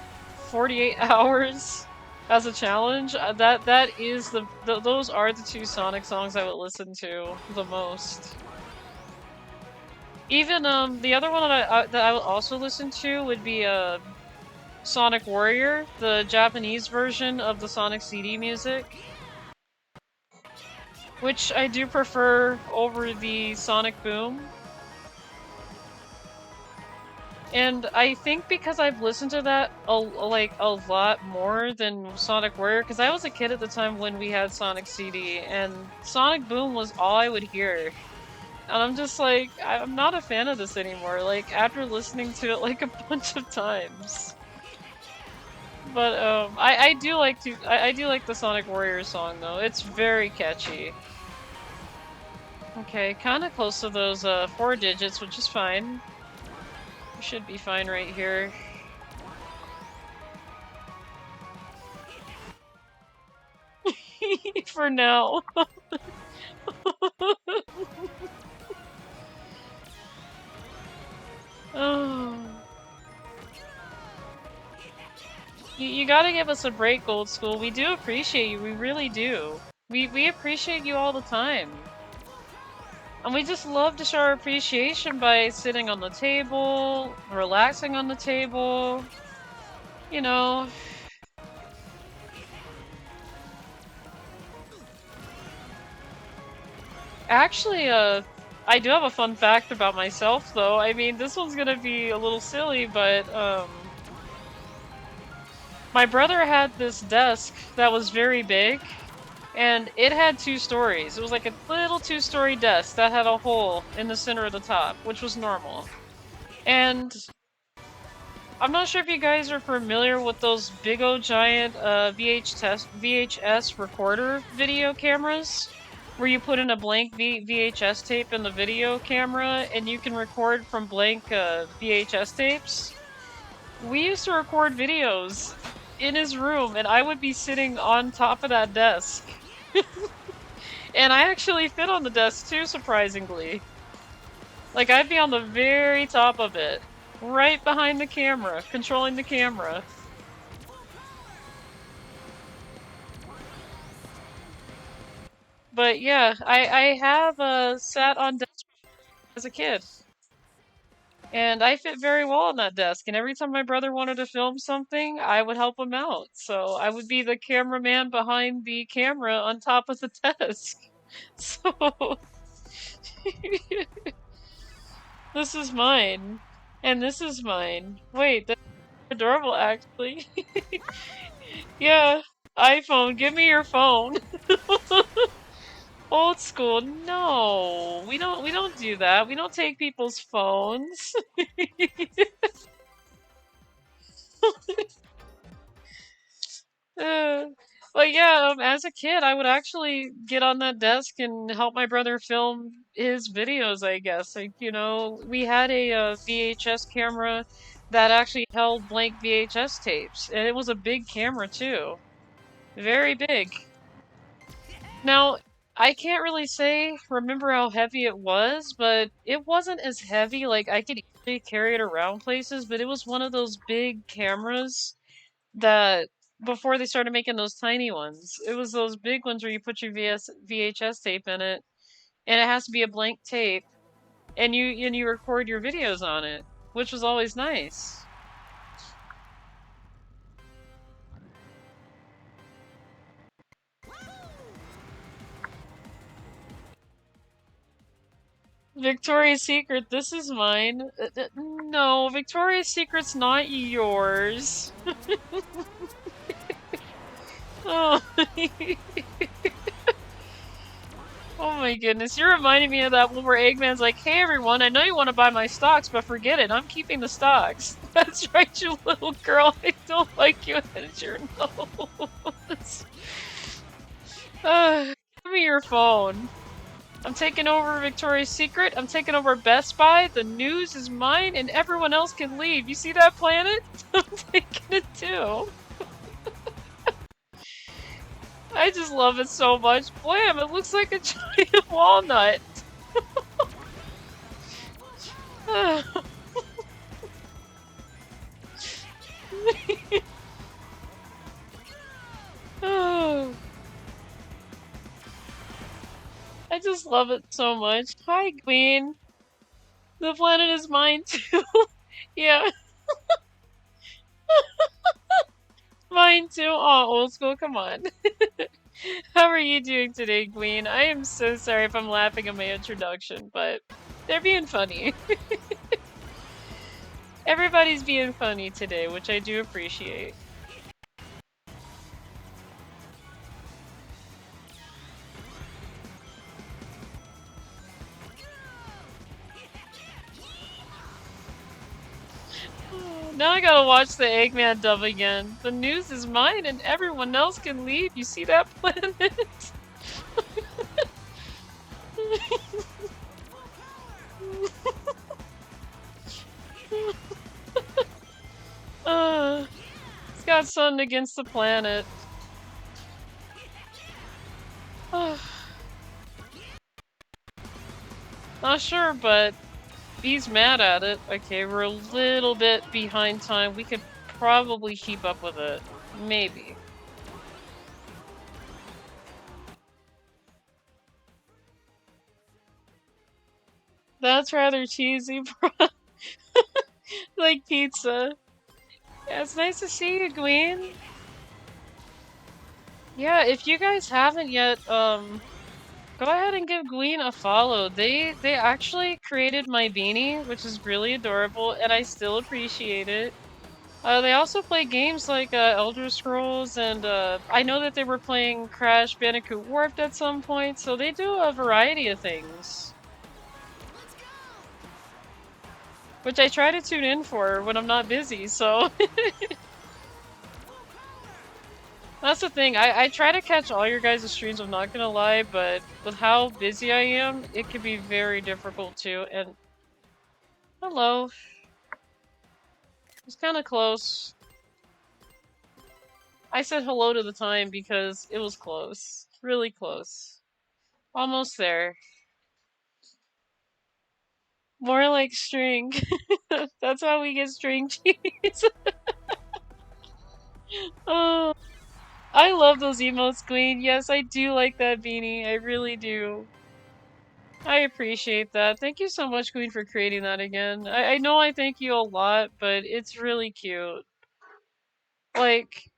48 hours as a challenge, that is those are the 2 Sonic songs I would listen to the most. Even the other one that I would also listen to would be Sonic Warrior, the Japanese version of the Sonic CD music, which I do prefer over the Sonic Boom. And I think because I've listened to that a lot more than Sonic Warrior, because I was a kid at the time when we had Sonic CD, and Sonic Boom was all I would hear. And I'm just like, I'm not a fan of this anymore, like, after listening to it like a bunch of times. But, I do like the Sonic Warrior song, though. It's very catchy. Okay, kinda close to those, 4 digits, which is fine. We should be fine right here. For now. Oh. You gotta give us a break, Old School. We do appreciate you. We really do. We appreciate you all the time. And we just love to show our appreciation by sitting on the table, relaxing on the table, you know. Actually, I do have a fun fact about myself, though. I mean, this one's gonna be a little silly, but, my brother had this desk that was very big, and it had 2 stories. It was like a little 2-story desk that had a hole in the center of the top, which was normal. And I'm not sure if you guys are familiar with those big old giant VHS recorder video cameras, where you put in a blank VHS tape in the video camera and you can record from blank VHS tapes. We used to record videos in his room, and I would be sitting on top of that desk. And I actually fit on the desk too, surprisingly. Like, I'd be on the very top of it, right behind the camera, controlling the camera. But yeah, I have sat on desk as a kid, and I fit very well on that desk. And every time my brother wanted to film something, I would help him out. So I would be the cameraman behind the camera on top of the desk. So this is mine, and this is mine. Wait, that's adorable, actually. Yeah, iPhone, give me your phone. Old school. No, we don't do that. We don't take people's phones. Uh, but yeah, as a kid, I would actually get on that desk and help my brother film his videos, I guess. Like, we had a VHS camera that actually held blank VHS tapes, and it was a big camera too. Very big. Now, I can't really remember how heavy it was, but it wasn't as heavy. Like, I could easily carry it around places, but it was one of those big cameras that before they started making those tiny ones. It was those big ones where you put your VHS tape in it, and it has to be a blank tape, and you record your videos on it, which was always nice. Victoria's Secret, this is mine. No, Victoria's Secret's not yours. Oh. Oh my goodness, you're reminding me of that one where Eggman's like, hey everyone, I know you want to buy my stocks, but forget it, I'm keeping the stocks. That's right, you little girl, I don't like you at your nose. Give me your phone. I'm taking over Victoria's Secret, I'm taking over Best Buy, the news is mine, and everyone else can leave. You see that planet? I'm taking it too. I just love it so much. Blam, it looks like a giant walnut. I just love it so much. Hi, Queen. The planet is mine too. Yeah, mine too. Oh, old school, come on. How are you doing today, Queen? I am so sorry if I'm laughing at my introduction, but they're being funny. Everybody's being funny today, which I do appreciate. Now I gotta watch the Eggman dub again. The news is mine and everyone else can leave. You see that planet? It's got something against the planet. Not sure, but he's mad at it. Okay, we're a little bit behind time. We could probably keep up with it. Maybe. That's rather cheesy, bro. Like pizza. Yeah, it's nice to see you, Gwen. Yeah, if you guys haven't yet, go ahead and give Gwen a follow. They actually created my beanie, which is really adorable, and I still appreciate it. They also play games like Elder Scrolls, and I know that they were playing Crash Bandicoot Warped at some point, so they do a variety of things. Which I try to tune in for when I'm not busy, so that's the thing. I try to catch all your guys' streams, I'm not gonna lie, but with how busy I am, it can be very difficult too. And hello. It's kind of close. I said hello to the time because it was close. Really close. Almost there. More like string. That's how we get string cheese. Oh, I love those emotes, Queen. Yes, I do like that beanie. I really do. I appreciate that. Thank you so much, Queen, for creating that again. I know I thank you a lot, but it's really cute. Like,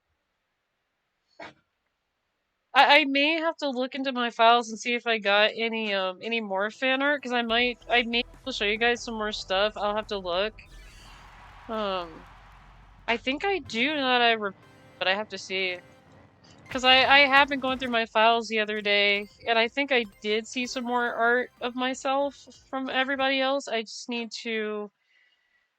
I may have to look into my files and see if I got any more fan art, because I may be able to show you guys some more stuff. I'll have to look. I think I do now that but I have to see. Because I have been going through my files the other day, and I think I did see some more art of myself from everybody else. I just need to.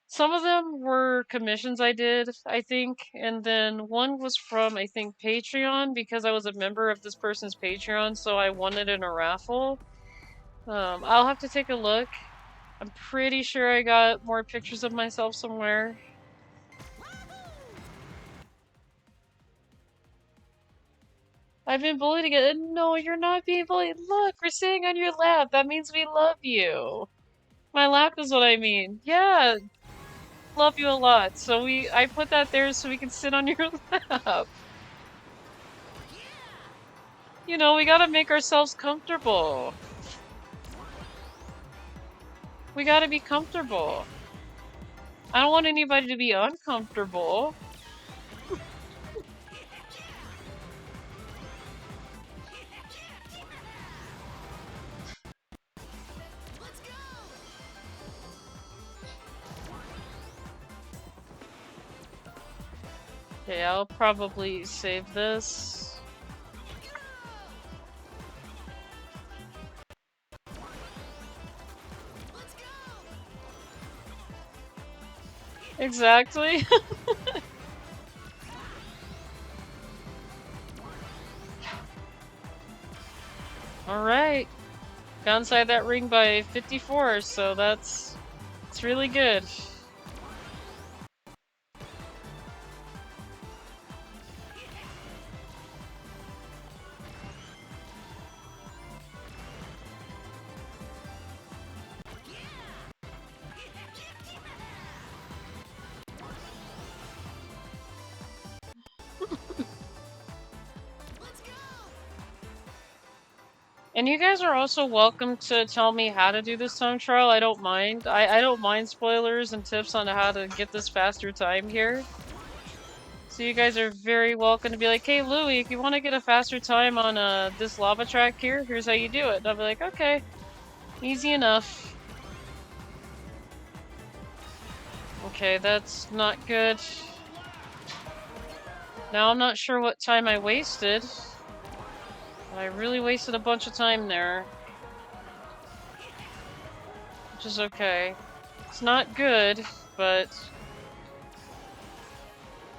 Some of them were commissions I did, I think, and then one was from, I think, Patreon, because I was a member of this person's Patreon, so I won it in a raffle. I'll have to take a look. I'm pretty sure I got more pictures of myself somewhere. I've been bullied again. No, you're not being bullied. Look, we're sitting on your lap. That means we love you. My lap is what I mean. Yeah, love you a lot. So I put that there so we can sit on your lap. You know, we gotta make ourselves comfortable. We gotta be comfortable. I don't want anybody to be uncomfortable. Okay, I'll probably save this. Exactly. Alright. Got inside that ring by 54, so it's really good. And you guys are also welcome to tell me how to do this time trial. I don't mind. I don't mind spoilers and tips on how to get this faster time here. So you guys are very welcome to be like, hey Louie, if you want to get a faster time on this lava track here, here's how you do it. And I'll be like, okay, easy enough. Okay, that's not good. Now I'm not sure what time I wasted. But I really wasted a bunch of time there. Which is okay. It's not good, but...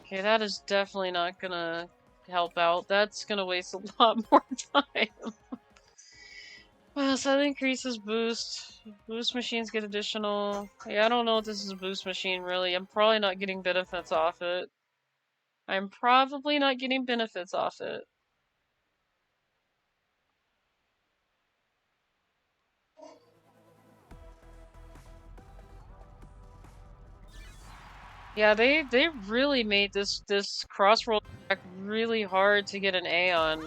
Okay, that is definitely not gonna help out. That's gonna waste a lot more time. Well, so that increases boost. Boost machines get additional... Yeah, I don't know if this is a boost machine, really. I'm probably not getting benefits off it. I'm probably not getting benefits off it. Yeah, they really made this crossroad track really hard to get an A on.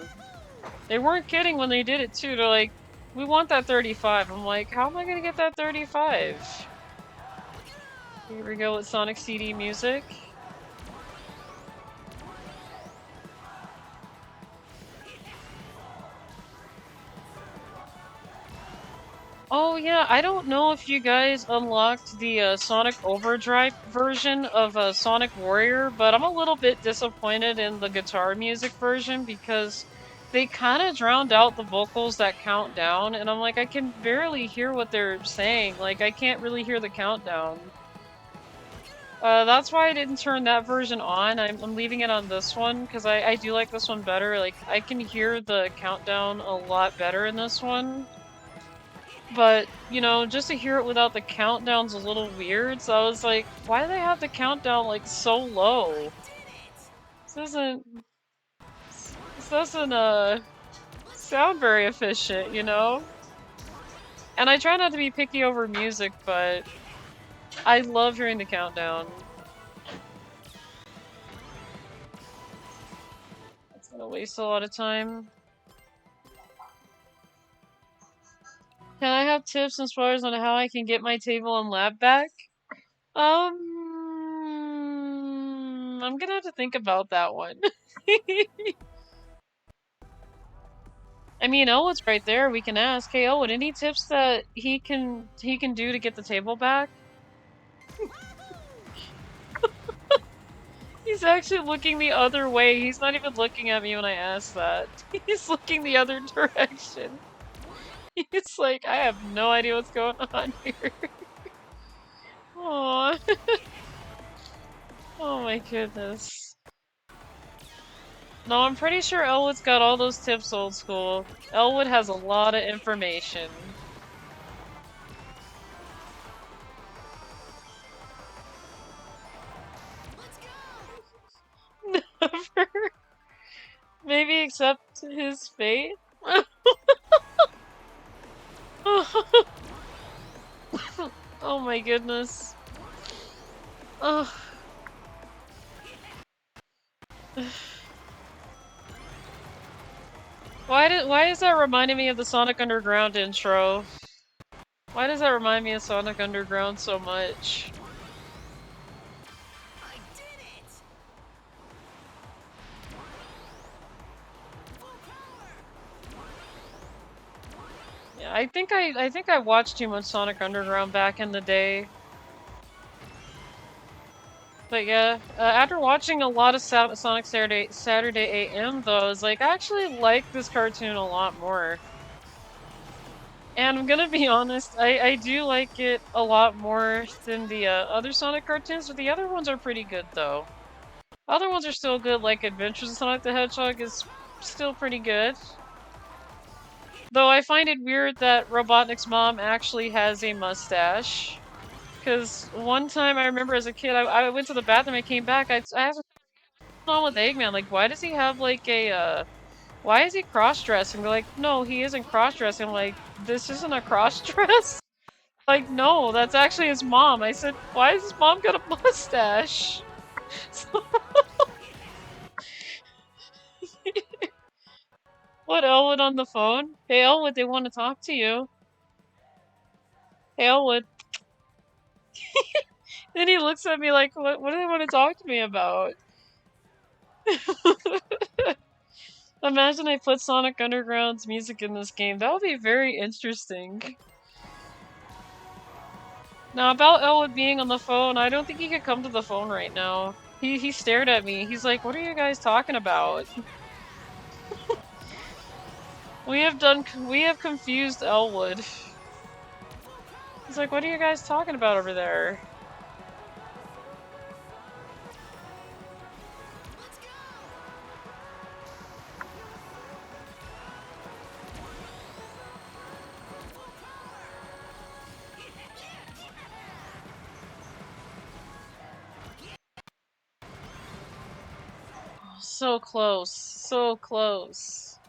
They weren't kidding when they did it too. They're like, we want that 35. I'm like, how am I gonna get that 35? Here we go with Sonic CD music. Oh yeah, I don't know if you guys unlocked the Sonic Overdrive version of Sonic Warrior, but I'm a little bit disappointed in the guitar music version because they kind of drowned out the vocals that count down, and I'm like, I can barely hear what they're saying. Like, I can't really hear the countdown. That's why I didn't turn that version on. I'm leaving it on this one because I do like this one better. Like, I can hear the countdown a lot better in this one. But, you know, just to hear it without the countdown's a little weird, so I was like, why do they have the countdown, like, so low? This doesn't sound very efficient, you know? And I try not to be picky over music, but I love hearing the countdown. It's gonna waste a lot of time. Can I have tips and spoilers on how I can get my table and lab back? I'm gonna have to think about that one. I mean, Elwood's right there. We can ask, hey Elwood, any tips that he can do to get the table back? He's actually looking the other way. He's not even looking at me when I ask that. He's looking the other direction. He's like, I have no idea what's going on here. Aww. Oh my goodness. No, I'm pretty sure Elwood's got all those tips, old school. Elwood has a lot of information. Never. Maybe accept his fate? Oh my goodness. Ugh. Why is that reminding me of the Sonic Underground intro? Why does that remind me of Sonic Underground so much? I did it! Yeah, I think I watched too much Sonic Underground back in the day. But yeah, after watching a lot of Sonic Saturday AM though, I was like, I actually like this cartoon a lot more. And I'm gonna be honest, I do like it a lot more than the other Sonic cartoons, but the other ones are pretty good though. Other ones are still good, like Adventures of Sonic the Hedgehog is still pretty good. Though I find it weird that Robotnik's mom actually has a mustache. Because one time I remember as a kid, I went to the bathroom, I came back, I asked what's going on with Eggman, like, why does he have, like, why is he cross-dressing? They're like, no, he isn't cross-dressing. I'm like, this isn't a cross-dress? Like, no, that's actually his mom. I said, why has his mom got a mustache? What, Elwood on the phone? Hey, Elwood, they want to talk to you. Hey, Elwood. Then he looks at me like, what do they want to talk to me about? Imagine I put Sonic Underground's music in this game. That would be very interesting. Now, about Elwood being on the phone, I don't think he could come to the phone right now. He stared at me. He's like, what are you guys talking about? We have confused Elwood. He's like, what are you guys talking about over there? So close. So close.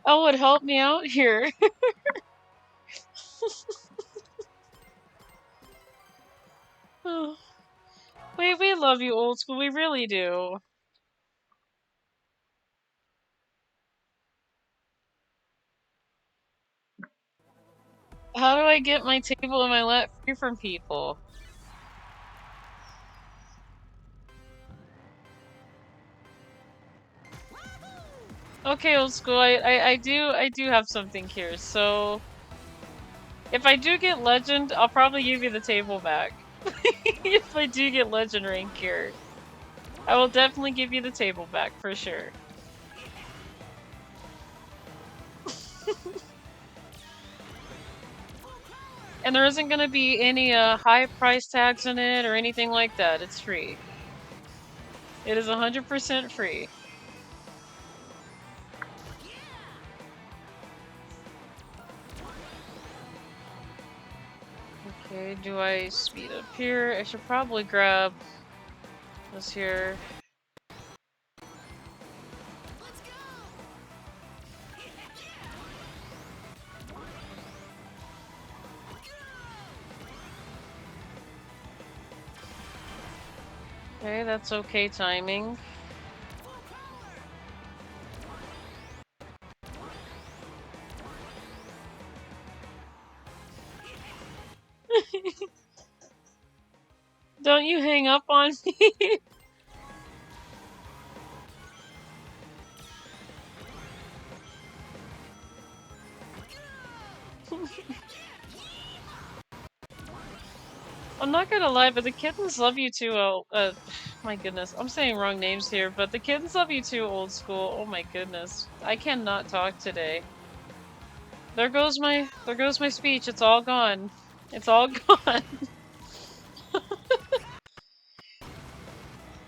Elwood, help me out here. We love you, old school. We really do. How do I get my table and my lap free from people? Okay, old school. I do have something here. So if I do get legend, I'll probably give you the table back. If I do get legend rank here, I will definitely give you the table back for sure. And there isn't gonna be any high price tags in it or anything like that. It's free. It is 100% free. Okay, do I speed up here? I should probably grab this here. Okay, that's okay timing. Don't you hang up on me. I'm not gonna lie, but the kittens love you too. My goodness, I'm saying wrong names here, but the kittens love you too, old school. Oh my goodness, I cannot talk today. There goes my speech. It's all gone. It's all gone.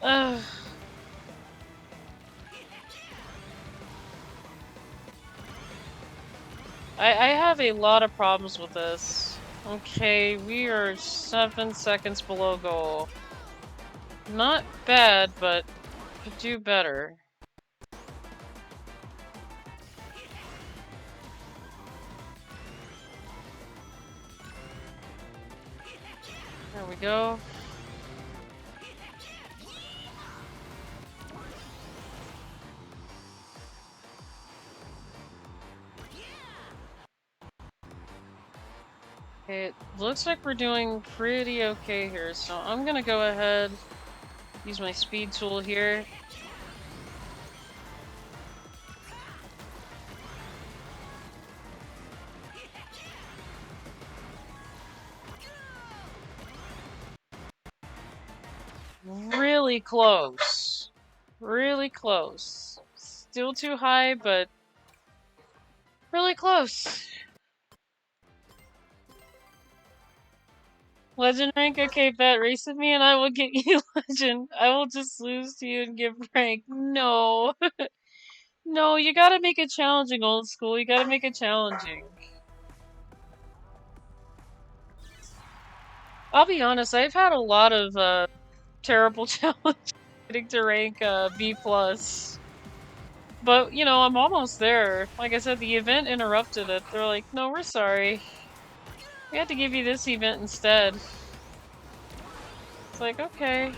Ugh. I have a lot of problems with this. Okay, we are 7 seconds below goal. Not bad, but could do better. There we go. Okay, it looks like we're doing pretty okay here, so I'm gonna go ahead, use my speed tool here. Really close. Really close. Still too high, but really close. Legend rank? Okay, bet. Race with me and I will get you legend. I will just lose to you and give rank. No. No, you gotta make it challenging, old school. You gotta make it challenging. I'll be honest, I've had a lot of terrible challenges getting to rank B+. But, you know, I'm almost there. Like I said, the event interrupted it. They're like, no, we're sorry. We had to give you this event instead. It's like, okay.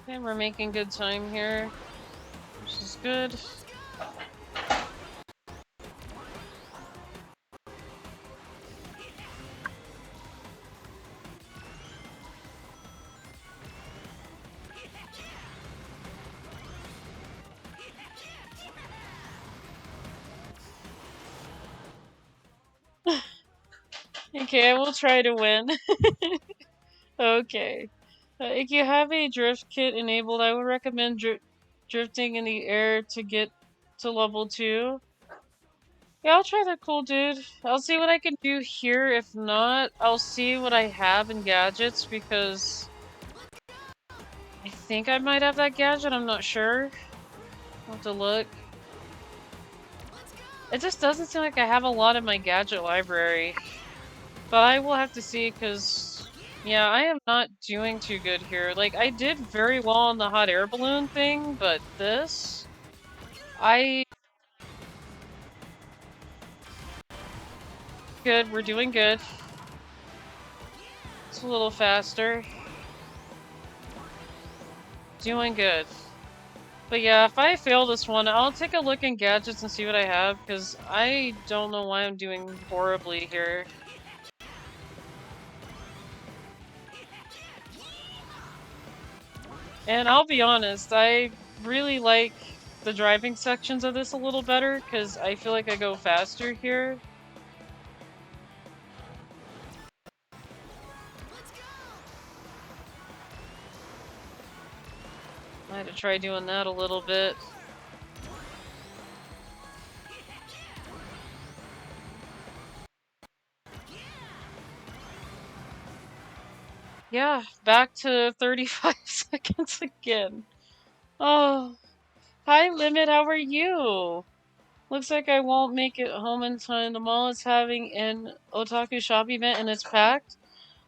Okay, we're making good time here, which is good. Okay, I will try to win. Okay. If you have a drift kit enabled, I would recommend drifting in the air to get to level 2. Yeah, I'll try that, cool dude. I'll see what I can do here. If not, I'll see what I have in gadgets, because I think I might have that gadget, I'm not sure. I'll have to look. It just doesn't seem like I have a lot in my gadget library. But I will have to see, because, yeah, I am not doing too good here. Like, I did very well on the hot air balloon thing, but this... Good, we're doing good. It's a little faster. Doing good. But yeah, if I fail this one, I'll take a look in gadgets and see what I have, because I don't know why I'm doing horribly here. And I'll be honest, I really like the driving sections of this a little better, because I feel like I go faster here. I had to try doing that a little bit. Yeah, back to 35 seconds again. Oh, hi Limit, how are you? Looks like I won't make it home in time. The mall is having an otaku shop event and it's packed.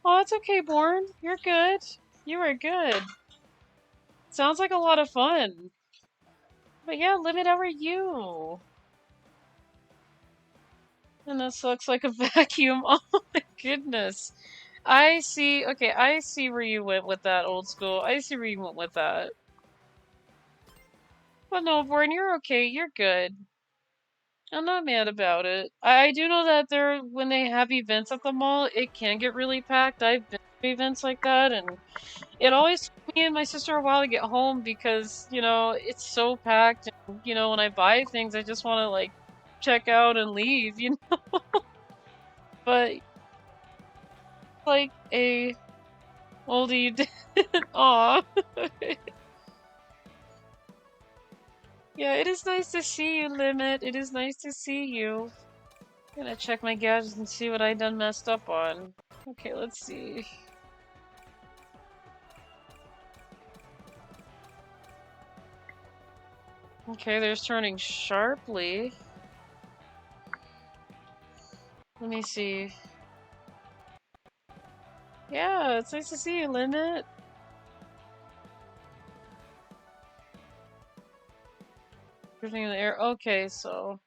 Oh, it's okay, Born. You're good. You are good. Sounds like a lot of fun. But yeah, Limit, how are you? And this looks like a vacuum. Oh my goodness. I see. Okay, I see where you went with that, old school. I see where you went with that. But no, Born, you're okay. You're good. I'm not mad about it. I do know that when they have events at the mall, it can get really packed. I've been to events like that, and it always took me and my sister a while to get home because, it's so packed. And, when I buy things, I just want to, like, check out and leave, But, like, a oldie did. Aw. Yeah, it is nice to see you, Limit. It is nice to see you. Gonna check my gadgets and see what I done messed up on. Okay, let's see. Okay, there's turning sharply. Let me see. Yeah, it's nice to see you, Limit. Drifting in the air. Okay, so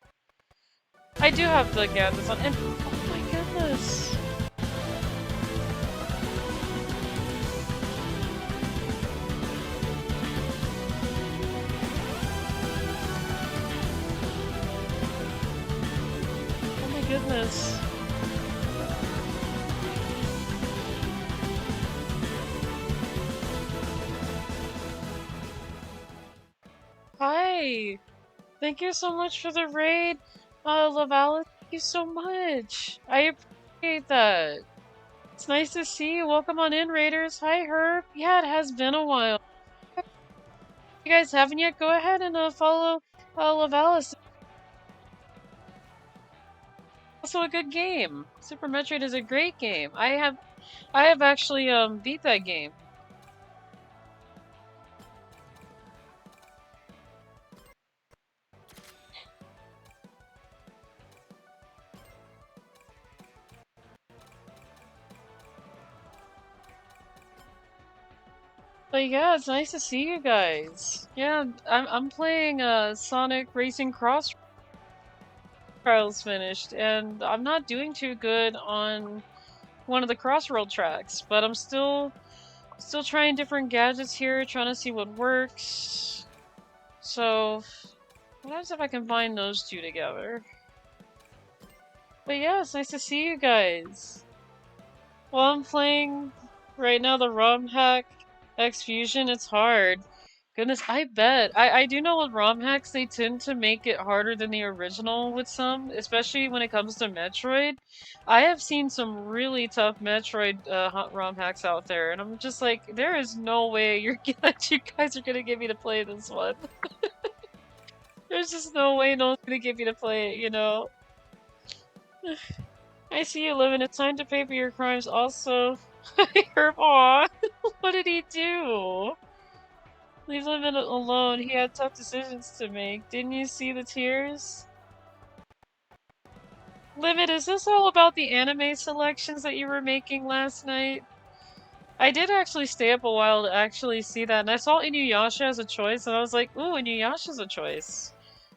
I do have the gadgets on, and oh my goodness. Oh my goodness. Hi! Thank you so much for the raid, Lavala. Thank you so much. I appreciate that. It's nice to see you. Welcome on in, Raiders. Hi, Herb. Yeah, it has been a while. If you guys haven't yet, go ahead and follow Lavalis. Also a good game. Super Metroid is a great game. I have actually beat that game. But yeah, it's nice to see you guys. Yeah, I'm playing Sonic Racing Cross Trials finished, and I'm not doing too good on one of the Crossroad tracks, but I'm still trying different gadgets here, trying to see what works. So, what happens if I combine those two together? But yeah, it's nice to see you guys. Well, I'm playing right now the ROM hack X Fusion. It's hard. Goodness, I bet. I do know with ROM hacks, they tend to make it harder than the original with some, especially when it comes to Metroid. I have seen some really tough Metroid ROM hacks out there, and I'm just like, there is no way that you guys are gonna get me to play this one. There's just no way no one's gonna get me to play it, I see you, Living. It's time to pay for your crimes. Also, aw, what did he do? Leave Lemon alone. He had tough decisions to make. Didn't you see the tears? Limit, is this all about the anime selections that you were making last night? I did actually stay up a while to actually see that, and I saw Inuyasha as a choice, and I was like, ooh, Inuyasha's a choice.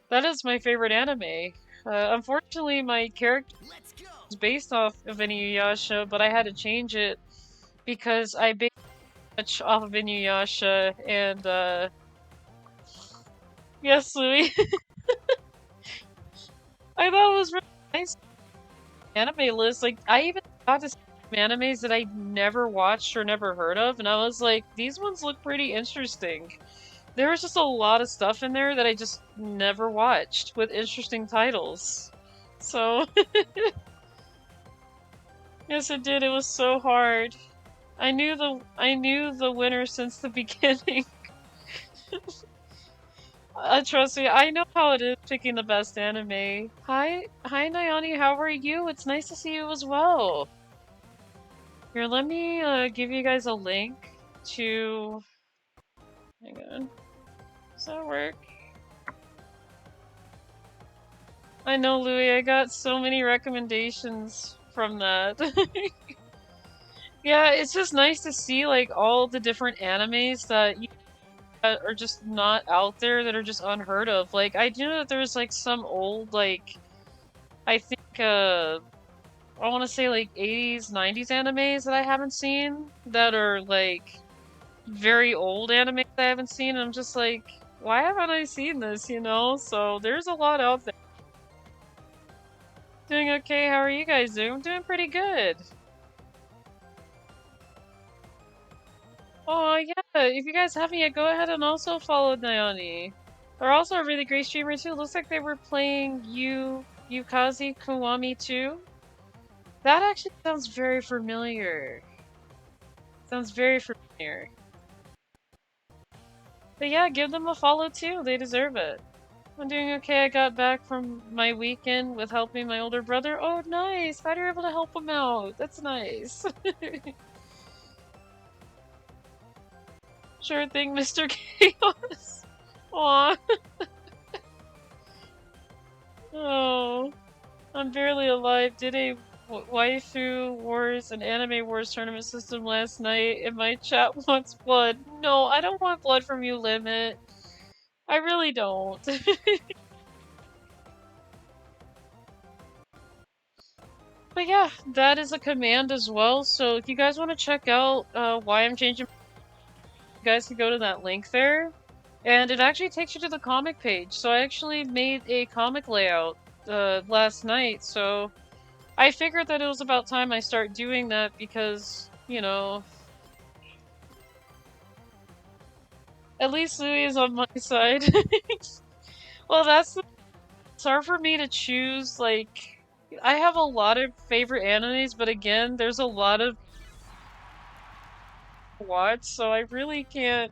That is my favorite anime. Unfortunately, my character is based off of Inuyasha, but I had to change it because I based much off of Inuyasha, and yes, Louie. I thought it was really nice anime list. Like, I even got to see some animes that I never watched or never heard of, and I was like, these ones look pretty interesting. There was just a lot of stuff in there that I just never watched with interesting titles. So, yes, it did. It was so hard. I knew the winner since the beginning. Trust me, I know how it is picking the best anime. Hi, Nayani, how are you? It's nice to see you as well. Here, let me give you guys a link to. Hang on. Does that work? I know, Louie. I got so many recommendations from that. Yeah, it's just nice to see like all the different animes that are just not out there, that are just unheard of. Like, I do know that there's like some old, like, I think I want to say like 80s, 90s animes that I haven't seen that are like very old animes that I haven't seen, and I'm just like, why haven't I seen this, you know? So there's a lot out there. Doing okay, how are you guys doing? I'm doing pretty good. Oh yeah, if you guys haven't yet, go ahead and also follow Nayani. They're also a really great streamer too. Looks like they were playing Yukazi Kiwami too. That actually sounds very familiar. Sounds very familiar. But yeah, give them a follow too. They deserve it. I'm doing okay. I got back from my weekend with helping my older brother. Oh, nice! Glad you're able to help him out. That's nice. Sure thing, Mr. Chaos. Aw. Oh. I'm barely alive. Did a waifu wars and anime wars tournament system last night, and my chat wants blood. No, I don't want blood from you, Limit. I really don't. But yeah, that is a command as well, so if you guys want to check out why I'm changing, you guys can go to that link there. And it actually takes you to the comic page, so I actually made a comic layout last night, so I figured that it was about time I start doing that because, you know, at least Louie is on my side. Well, it's hard for me to choose, like, I have a lot of favorite animes, but again, there's a lot of watch, so I really can't,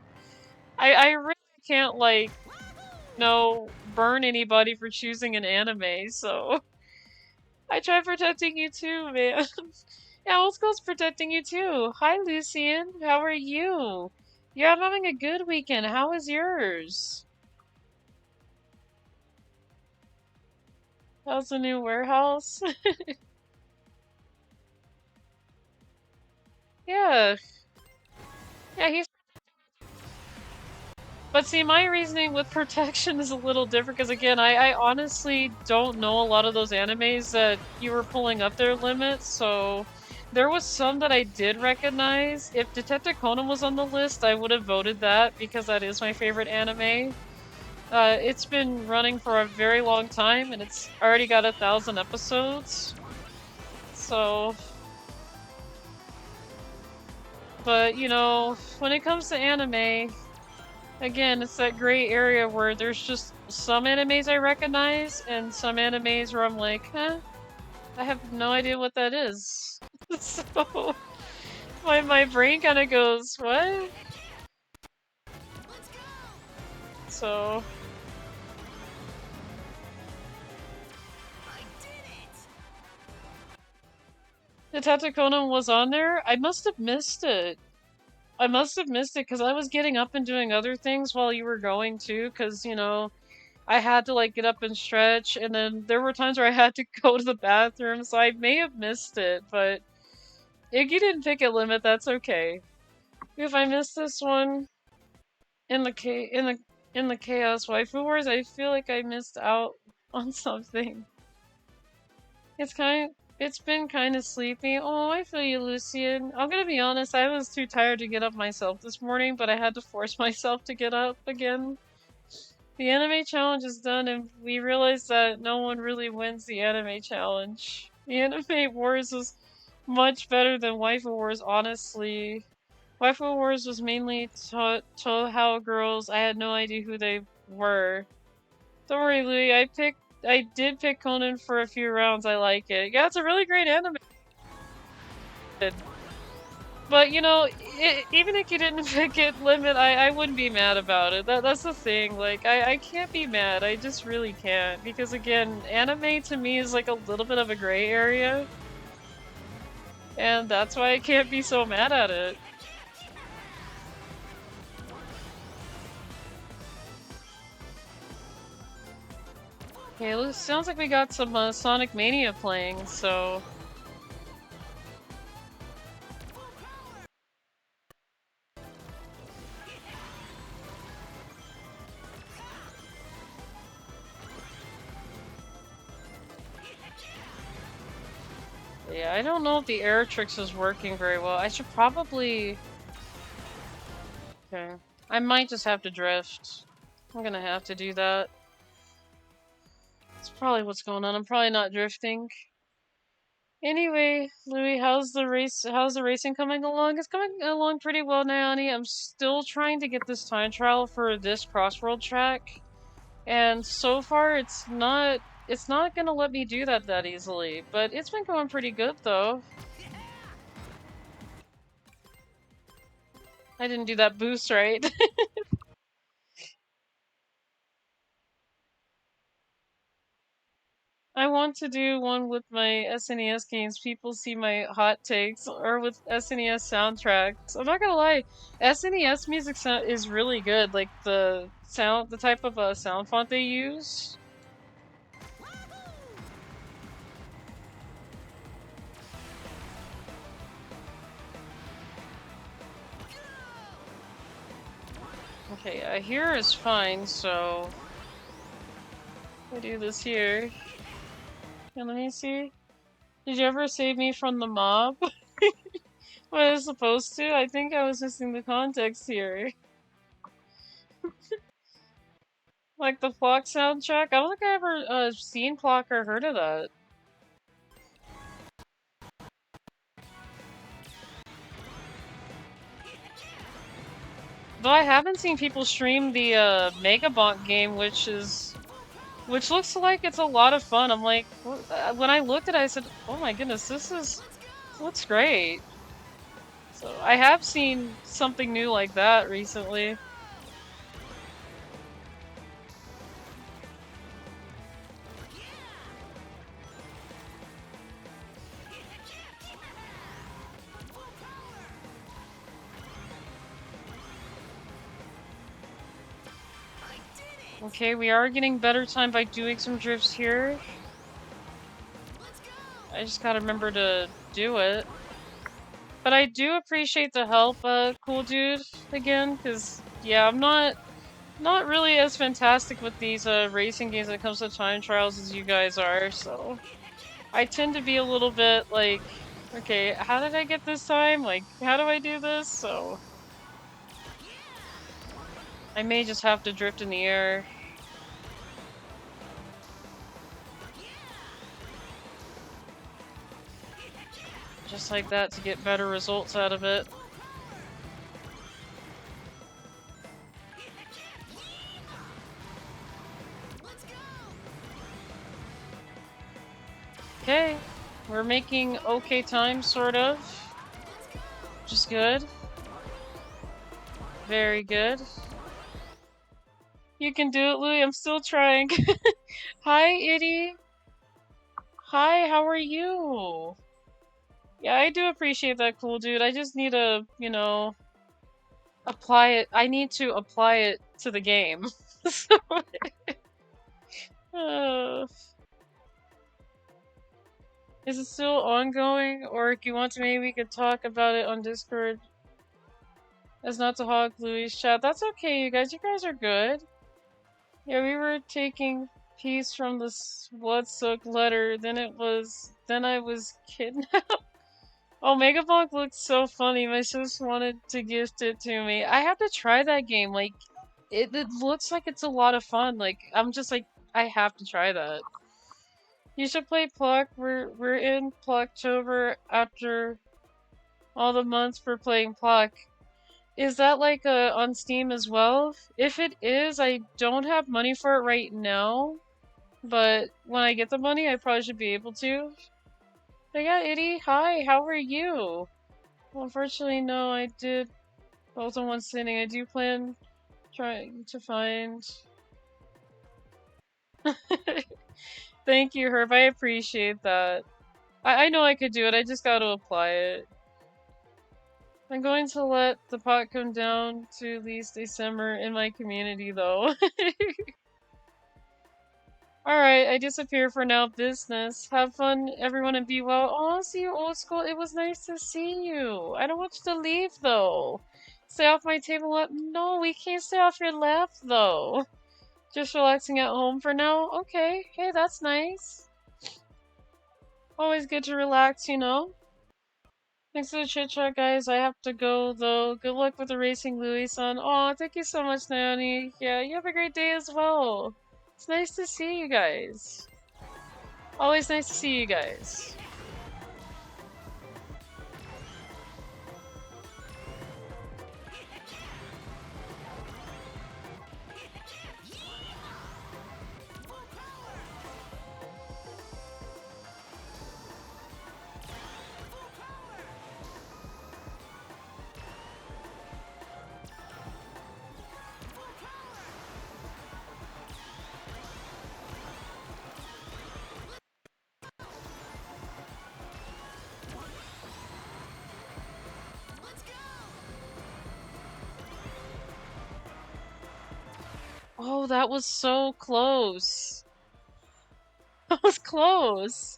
I really can't, like, burn anybody for choosing an anime, so I try protecting you too, man. Yeah, Osco's protecting you too. Hi, Lucian. How are you? Yeah, I'm having a good weekend. How is yours? How's the new warehouse? Yeah. Yeah, he's. But see, my reasoning with protection is a little different because, again, I honestly don't know a lot of those animes that you were pulling up their limits, so there was some that I did recognize. If Detective Conan was on the list, I would have voted that because that is my favorite anime. It's been running for a very long time and it's already got 1,000 episodes. So, but you know, when it comes to anime, again, it's that gray area where there's just some animes I recognize and some animes where I'm like, huh, I have no idea what that is. So, my brain kind of goes, what? So. Detective Conan was on there? I must have missed it. I must have missed it because I was getting up and doing other things while you were going too, because, you know, I had to like get up and stretch, and then there were times where I had to go to the bathroom, so I may have missed it, but if you didn't pick a limit, that's okay. If I missed this one in the Chaos Waifu Wars, I feel like I missed out on something. It's been kind of sleepy. Oh, I feel you, Lucian. I'm gonna be honest, I was too tired to get up myself this morning, but I had to force myself to get up again. The anime challenge is done, and we realized that no one really wins the anime challenge. The anime wars was much better than Waifu Wars, honestly. Waifu Wars was mainly Touhou girls. I had no idea who they were. Don't worry, Louie. I did pick Conan for a few rounds. I like it. Yeah, it's a really great anime. But you know, even if you didn't pick it limit, I wouldn't be mad about it. That's the thing. Like I can't be mad. I just really can't, because again, anime to me is like a little bit of a gray area, and that's why I can't be so mad at it. Okay, it sounds like we got some Sonic Mania playing, so. Yeah, I don't know if the air tricks is working very well. I should probably... Okay. I might just have to drift. I'm gonna have to do that. That's probably what's going on. I'm probably not drifting. Anyway, Louie, how's the racing coming along? It's coming along pretty well, Nayani. I'm still trying to get this time trial for this Crossworld track. And so far it's not gonna let me do that easily, but it's been going pretty good though. I didn't do that boost right. I want to do one with my SNES games. People see my hot takes, or with SNES soundtracks. I'm not gonna lie, SNES music is really good. Like the type of sound font they use. Okay, here is fine, so I do this here. And let me see. Did you ever save me from the mob? What I was supposed to? I think I was missing the context here. Like the Flock soundtrack? I don't think I ever seen Flock or heard of that. Though I haven't seen people stream the Megabonk game, which looks like it's a lot of fun. I'm like, when I looked at it, I said, "Oh my goodness, this looks great." So I have seen something new like that recently. Okay, we are getting better time by doing some drifts here. I just gotta remember to do it. But I do appreciate the help, cool dude, again, because, yeah, I'm not really as fantastic with these racing games when it comes to time trials as you guys are, so I tend to be a little bit like, okay, how did I get this time? Like, how do I do this? So I may just have to drift in the air. Just like that to get better results out of it. Okay, we're making okay time, sort of. Which is good. Very good. You can do it, Louie. I'm still trying. Hi, Itty. Hi, how are you? Yeah, I do appreciate that, cool dude. I just need to, you know, apply it. I need to apply it to the game. Uh, is it still ongoing, or if you want to, maybe we could talk about it on Discord? As not to hog Louie's chat. That's okay, you guys. You guys are good. Yeah, we were taking peace from this blood-soaked letter. Then I was kidnapped. Oh, Megabonk looks so funny. My sis wanted to gift it to me. I have to try that game. Like, it looks like it's a lot of fun. Like, I'm just like, I have to try that. You should play Pluck. We're in Plucktober after all the months for playing Pluck. Is that like on Steam as well? If it is, I don't have money for it right now, but when I get the money, I probably should be able to. But yeah, Itty, hi, how are you? Well, unfortunately, no, I did both in one sitting. I do plan trying to find. Thank you, Herb. I appreciate that. I know I could do it. I just got to apply it. I'm going to let the pot come down to at least a simmer in my community, though. Alright, I disappear for now. Business. Have fun, everyone, and be well. Oh, see you, old school. It was nice to see you. I don't want you to leave, though. Stay off my table lap. No, we can't stay off your lap, though. Just relaxing at home for now? Okay. Hey, that's nice. Always good to relax, you know? Thanks for the chit chat, guys. I have to go, though. Good luck with the racing, Louie-san. Aw, thank you so much, Naomi. Yeah, you have a great day as well. It's nice to see you guys. Always nice to see you guys. Oh, that was so close. That was close.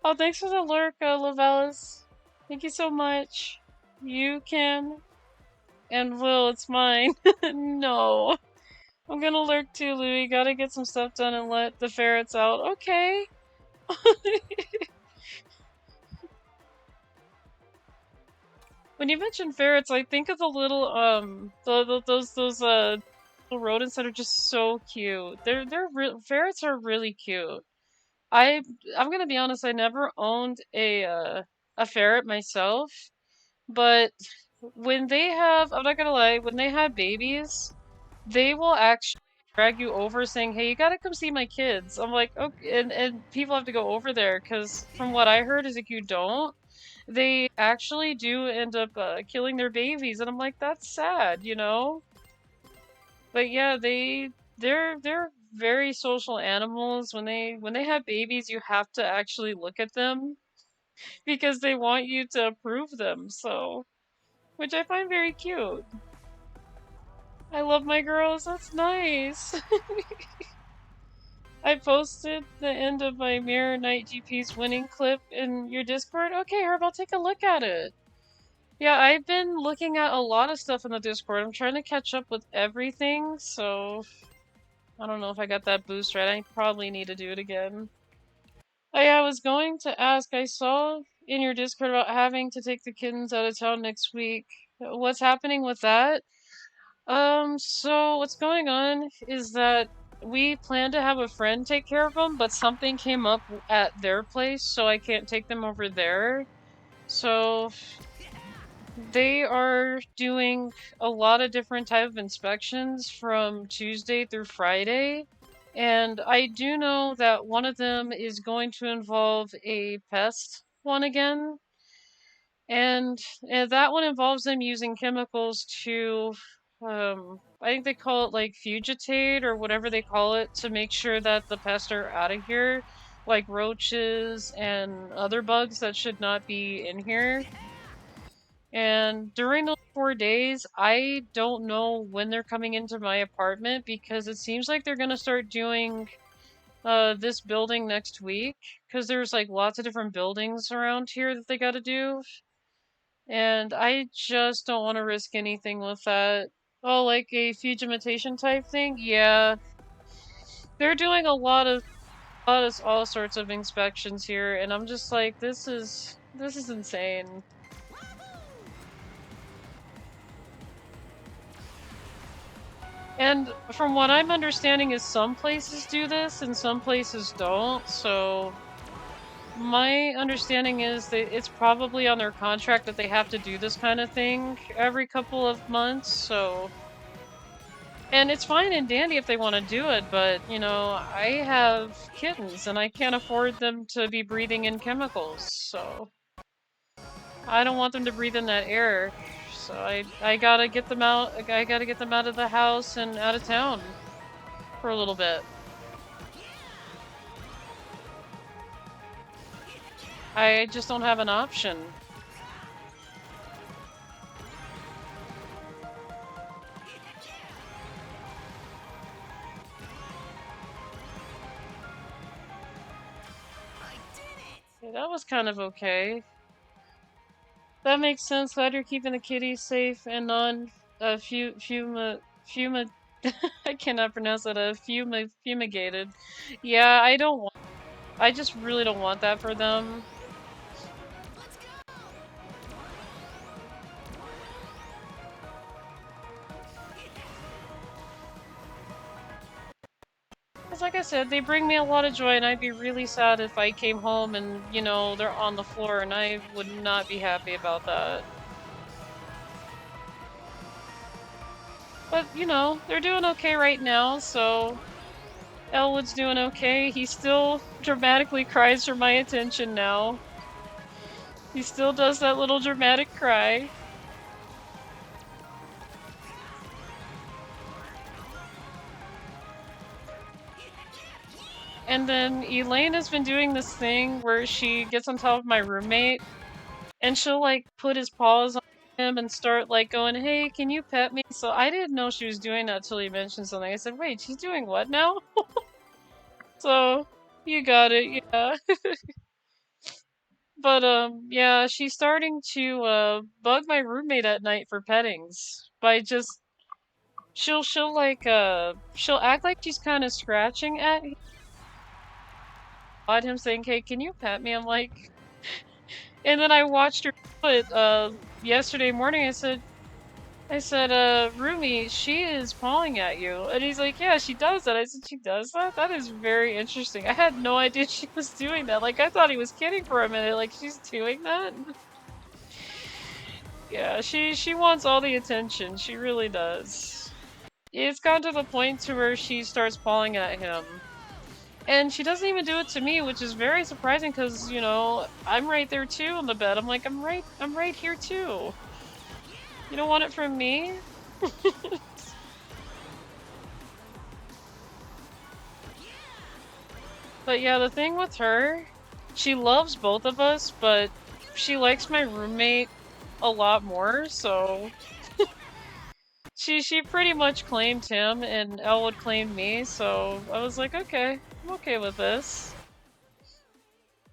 Oh, thanks for the lurk, Lavelis. Thank you so much. You can. And Will, it's mine. No. I'm gonna lurk too, Louie. Gotta get some stuff done and let the ferrets out. Okay. When you mention ferrets, I think of the little those little rodents that are just so cute. Ferrets are really cute. I'm gonna be honest, I never owned a ferret myself, but when they have, I'm not gonna lie, when they have babies, they will actually drag you over saying, "Hey, you gotta come see my kids." I'm like, okay, and people have to go over there because from what I heard is if you don't, they actually do end up killing their babies, and I'm like, that's sad, you know? But yeah, they're very social animals. When they have babies, you have to actually look at them because they want you to approve them. So, which I find very cute. I love my girls. That's nice. I posted the end of my Mirror Knight GP's winning clip in your Discord. Okay, Herb, I'll take a look at it. Yeah, I've been looking at a lot of stuff in the Discord. I'm trying to catch up with everything, so I don't know if I got that boost right. I probably need to do it again. Oh yeah, I was going to ask, I saw in your Discord about having to take the kittens out of town next week. What's happening with that? So what's going on is that we plan to have a friend take care of them, but something came up at their place, so I can't take them over there. So they are doing a lot of different type of inspections from Tuesday through Friday. And I do know that one of them is going to involve a pest one again. And that one involves them using chemicals to, I think they call it like fugitate or whatever they call it to make sure that the pests are out of here, like roaches and other bugs that should not be in here. And during those 4 days, I don't know when they're coming into my apartment because it seems like they're gonna start doing this building next week because there's like lots of different buildings around here that they gotta do. And I just don't want to risk anything with that. Oh, like a fugimentation type thing? Yeah. They're doing a lot of all sorts of inspections here, and I'm just like, this is insane. And from what I'm understanding is some places do this and some places don't, so my understanding is that it's probably on their contract that they have to do this kind of thing every couple of months, so... And it's fine and dandy if they want to do it, but, you know, I have kittens and I can't afford them to be breathing in chemicals, so I don't want them to breathe in that air. So I gotta get them out. I gotta get them out of the house and out of town for a little bit. I just don't have an option. Yeah, that was kind of okay. That makes sense. Glad you're keeping the kitties safe and non fuma I cannot pronounce that. Fumigated. Yeah, I don't want. I just really don't want that for them. Because like I said, they bring me a lot of joy, and I'd be really sad if I came home and, you know, they're on the floor, and I would not be happy about that. But, you know, they're doing okay right now, so... Elwood's doing okay. He still dramatically cries for my attention now. He still does that little dramatic cry. And then Elaine has been doing this thing where she gets on top of my roommate and she'll like put his paws on him and start like going, "Hey, can you pet me?" So I didn't know she was doing that till he mentioned something. I said, "Wait, she's doing what now?" So you got it, yeah. But yeah, she's starting to bug my roommate at night for pettings by just she'll like she'll act like she's kind of scratching at him saying, "Hey, can you pet me?" I'm like, and then I watched her do it yesterday morning. I said, Rumi, she is pawing at you. And he's like, yeah, she does that. I said, she does that? That is very interesting. I had no idea she was doing that. Like, I thought he was kidding for a minute. Like, she's doing that? Yeah, she wants all the attention. She really does. It's gotten to the point to where she starts pawing at him. And she doesn't even do it to me, which is very surprising because, you know, I'm right there too on the bed. I'm like, I'm right here too. You don't want it from me? But yeah, the thing with her, she loves both of us, but she likes my roommate a lot more, so she pretty much claimed him and Elwood claimed me, so I was like, okay, I'm okay with this.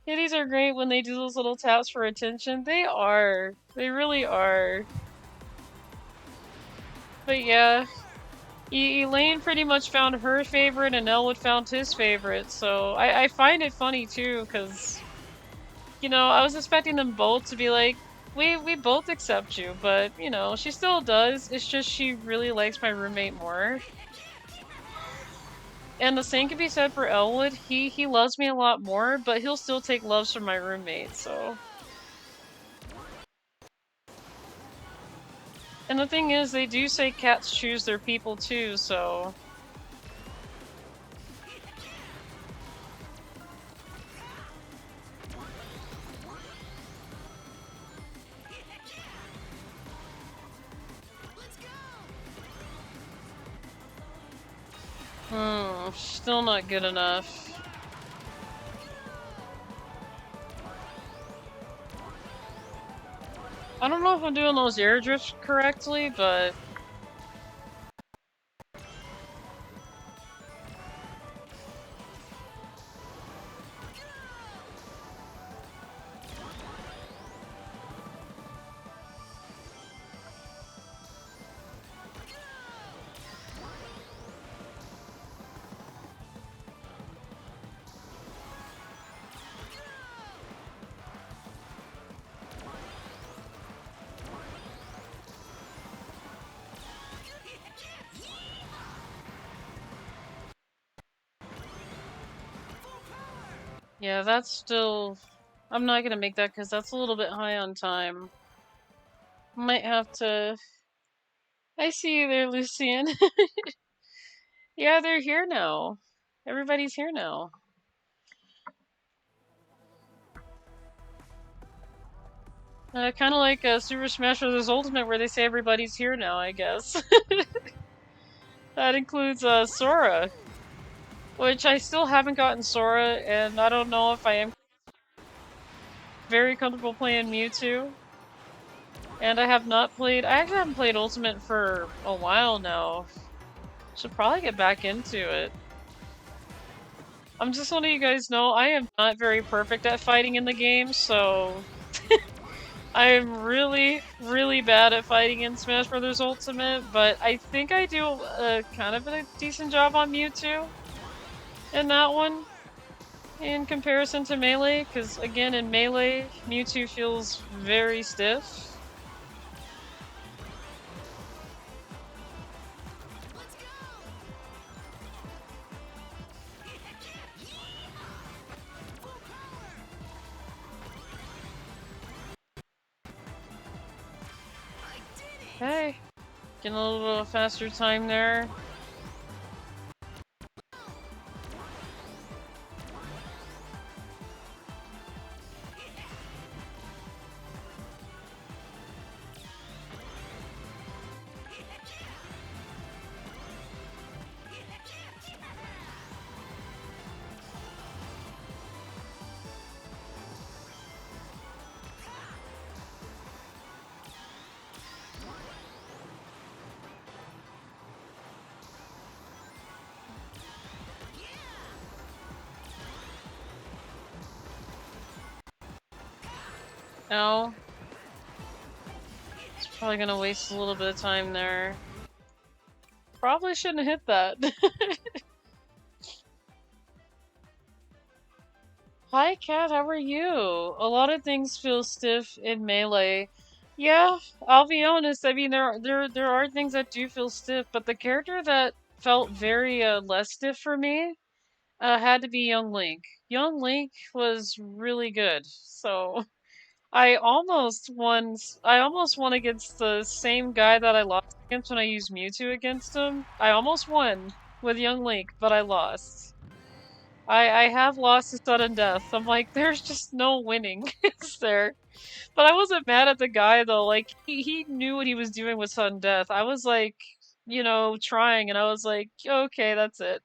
Kitties are great when they do those little taps for attention. They are. They really are. But yeah, Elaine pretty much found her favorite and Elwood found his favorite, so I find it funny too, because, you know, I was expecting them both to be like, we both accept you, but, you know, she still does. It's just she really likes my roommate more. And the same can be said for Elwood. He loves me a lot more, but he'll still take loves from my roommate, so... And the thing is, they do say cats choose their people too, so... Still not good enough. I don't know if I'm doing those air drifts correctly, but... Yeah, that's still... I'm not gonna make that because that's a little bit high on time. Might have to... I see you there, Lucian. Yeah, they're here now. Everybody's here now. Kind of like Super Smash Bros. Ultimate, where they say everybody's here now, I guess. That includes Sora, which I still haven't gotten Sora, and I don't know if I am very comfortable playing Mewtwo. And I have not played... I actually haven't played Ultimate for a while now. Should probably get back into it. I'm just letting you guys know, I am not very perfect at fighting in the game, so... I am really, really bad at fighting in Smash Bros. Ultimate, but I think I do kind of a decent job on Mewtwo in that one, in comparison to Melee, because again, in Melee, Mewtwo feels very stiff. Okay, getting a little faster time there. No. It's probably gonna waste a little bit of time there. Probably shouldn't have hit that. Hi, Kat, how are you? A lot of things feel stiff in Melee. Yeah, I'll be honest. I mean, there are things that do feel stiff, but the character that felt very less stiff for me had to be Young Link. Young Link was really good. So I almost won. I almost won against the same guy that I lost against when I used Mewtwo against him. I almost won with Young Link, but I lost. I have lost to sudden death. I'm like, there's just no winning, is there? But I wasn't mad at the guy though. Like he knew what he was doing with sudden death. I was like, you know, trying, and I was like, okay, that's it.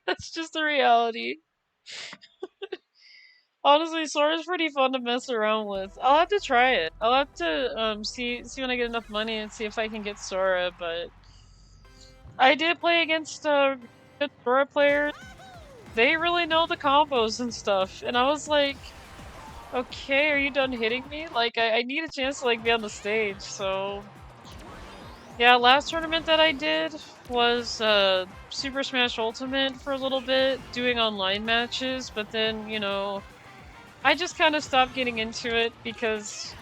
That's just the reality. Honestly, Sora's pretty fun to mess around with. I'll have to try it. I'll have to see when I get enough money and see if I can get Sora. But I did play against good Sora players. They really know the combos and stuff, and I was like, okay, are you done hitting me? Like, I need a chance to, like, be on the stage, so... Yeah, last tournament that I did was, Super Smash Ultimate for a little bit, doing online matches, but then, you know, I just kind of stopped getting into it because,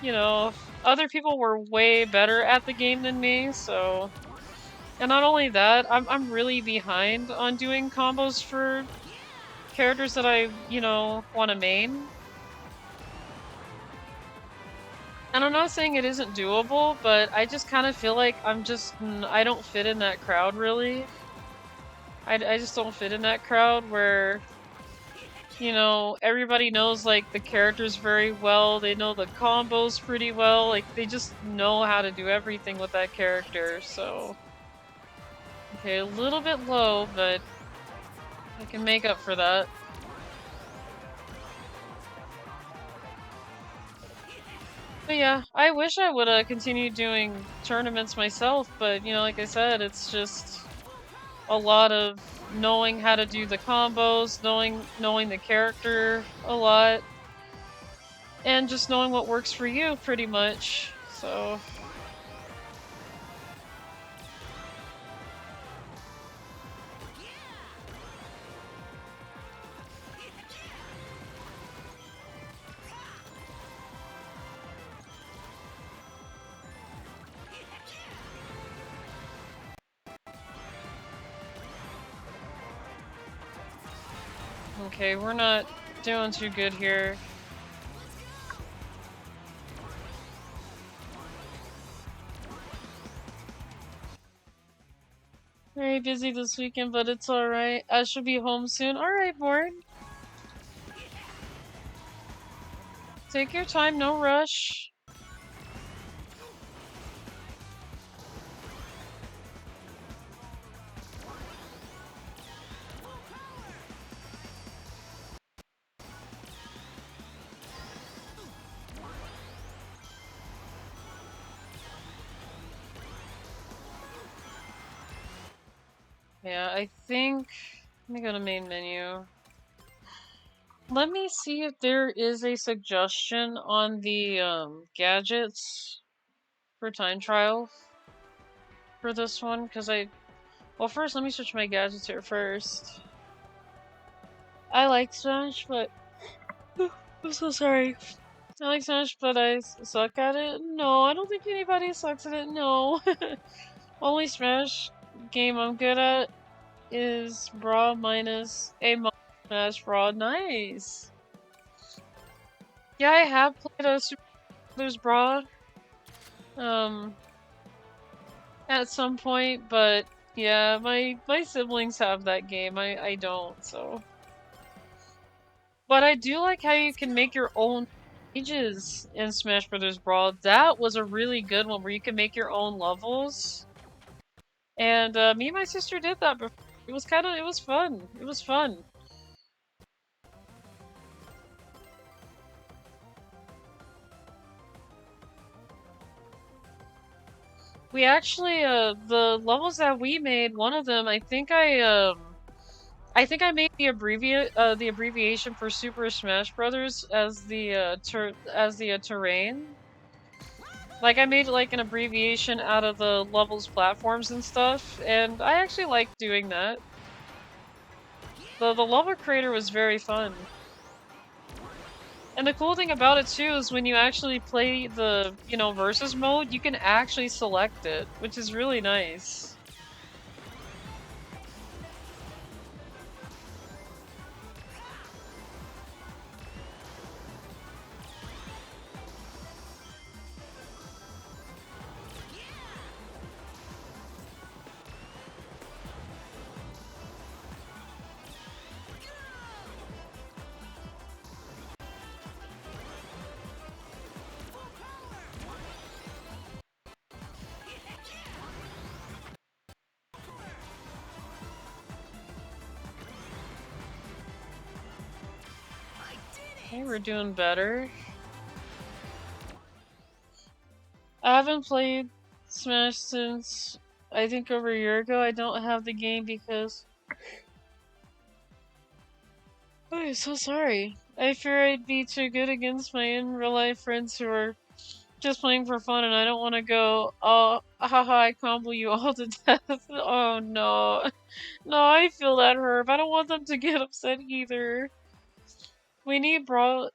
you know, other people were way better at the game than me, so... And not only that, I'm really behind on doing combos for characters that I, you know, want to main. And I'm not saying it isn't doable, but I just kind of feel like I don't fit in that crowd, really. I just don't fit in that crowd where, you know, everybody knows, like, the characters very well, they know the combos pretty well, like, they just know how to do everything with that character, so... Okay, a little bit low, but I can make up for that. But yeah, I wish I would continue doing tournaments myself, but you know, like I said, it's just a lot of knowing how to do the combos, knowing the character a lot, and just knowing what works for you pretty much. So okay, we're not doing too good here. Very busy this weekend, but it's alright. I should be home soon. Alright, Born. Take your time, no rush. Yeah, I think... Let me go to main menu. Let me see if there is a suggestion on the gadgets for time trial for this one, because well, first let me switch my gadgets here first. I like Smash, but I'm so sorry. I like Smash, but I suck at it. No, I don't think anybody sucks at it. No. Only Smash game I'm good at is Brawl minus a Smash Brawl. Nice. Yeah, I have played a Super Brothers Brawl. At some point, but yeah, my siblings have that game. I don't, so. But I do like how you can make your own stages in Smash Brothers Brawl. That was a really good one where you can make your own levels. And me and my sister did that before. It was fun. It was fun. We actually the levels that we made, one of them, I think I made the abbreviation for Super Smash Brothers as the terrain. Like I made like an abbreviation out of the levels, platforms, and stuff, and I actually liked doing that. The level creator was very fun. And the cool thing about it too is when you actually play the, you know, versus mode, you can actually select it, which is really nice. Okay, we're doing better. I haven't played Smash since I think over a year ago. I don't have the game because I'm so sorry. I fear I'd be too good against my in real life friends who are just playing for fun, and I don't want to go, oh, haha, I combo you all to death. Oh no. No, I feel that, Herb. I don't want them to get upset either. We need Brawl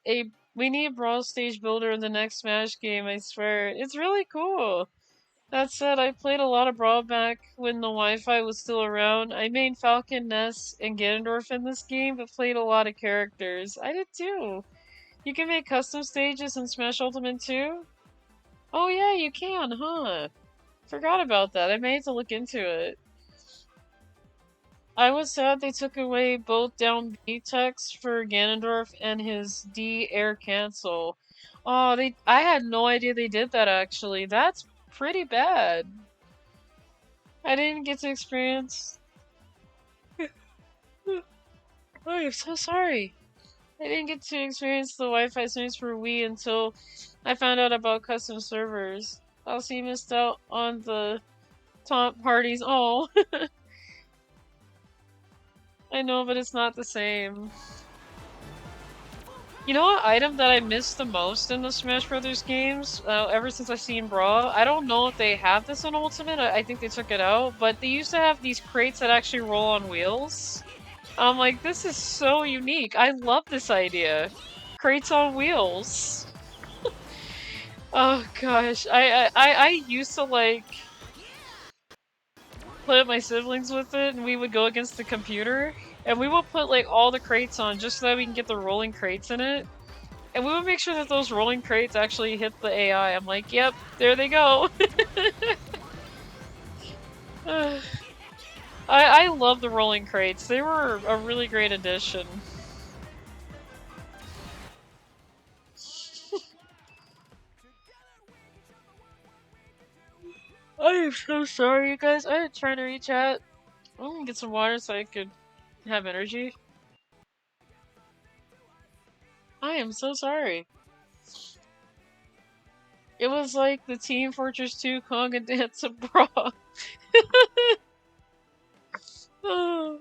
Stage Builder in the next Smash game, I swear. It's really cool. That said, I played a lot of Brawl back when the Wi-Fi was still around. I made Falcon, Ness, and Ganondorf in this game, but played a lot of characters. I did too. You can make custom stages in Smash Ultimate too? Oh yeah, you can, huh? Forgot about that. I may have to look into it. I was sad they took away both down B text for Ganondorf and his D air cancel. Oh, I had no idea they did that actually. That's pretty bad. I didn't get to experience. Oh, I'm so sorry. I didn't get to experience the Wi-Fi streams for Wii until I found out about custom servers. Also, you missed out on the taunt parties. Oh, I know, but it's not the same. You know what item that I miss the most in the Smash Brothers games? Ever since I've seen Brawl, I don't know if they have this in Ultimate. I think they took it out, but they used to have these crates that actually roll on wheels. I'm like, this is so unique. I love this idea. Crates on wheels. Oh gosh, I used to like play with my siblings with it, and we would go against the computer, and we would put like all the crates on just so that we can get the rolling crates in it. And we would make sure that those rolling crates actually hit the AI. I'm like, yep, there they go. I love the rolling crates. They were a really great addition. I am so sorry, you guys. I am trying to reach out. I'm gonna get some water so I could have energy. I am so sorry. It was like the Team Fortress 2 Conga Dance Brawl. Oh,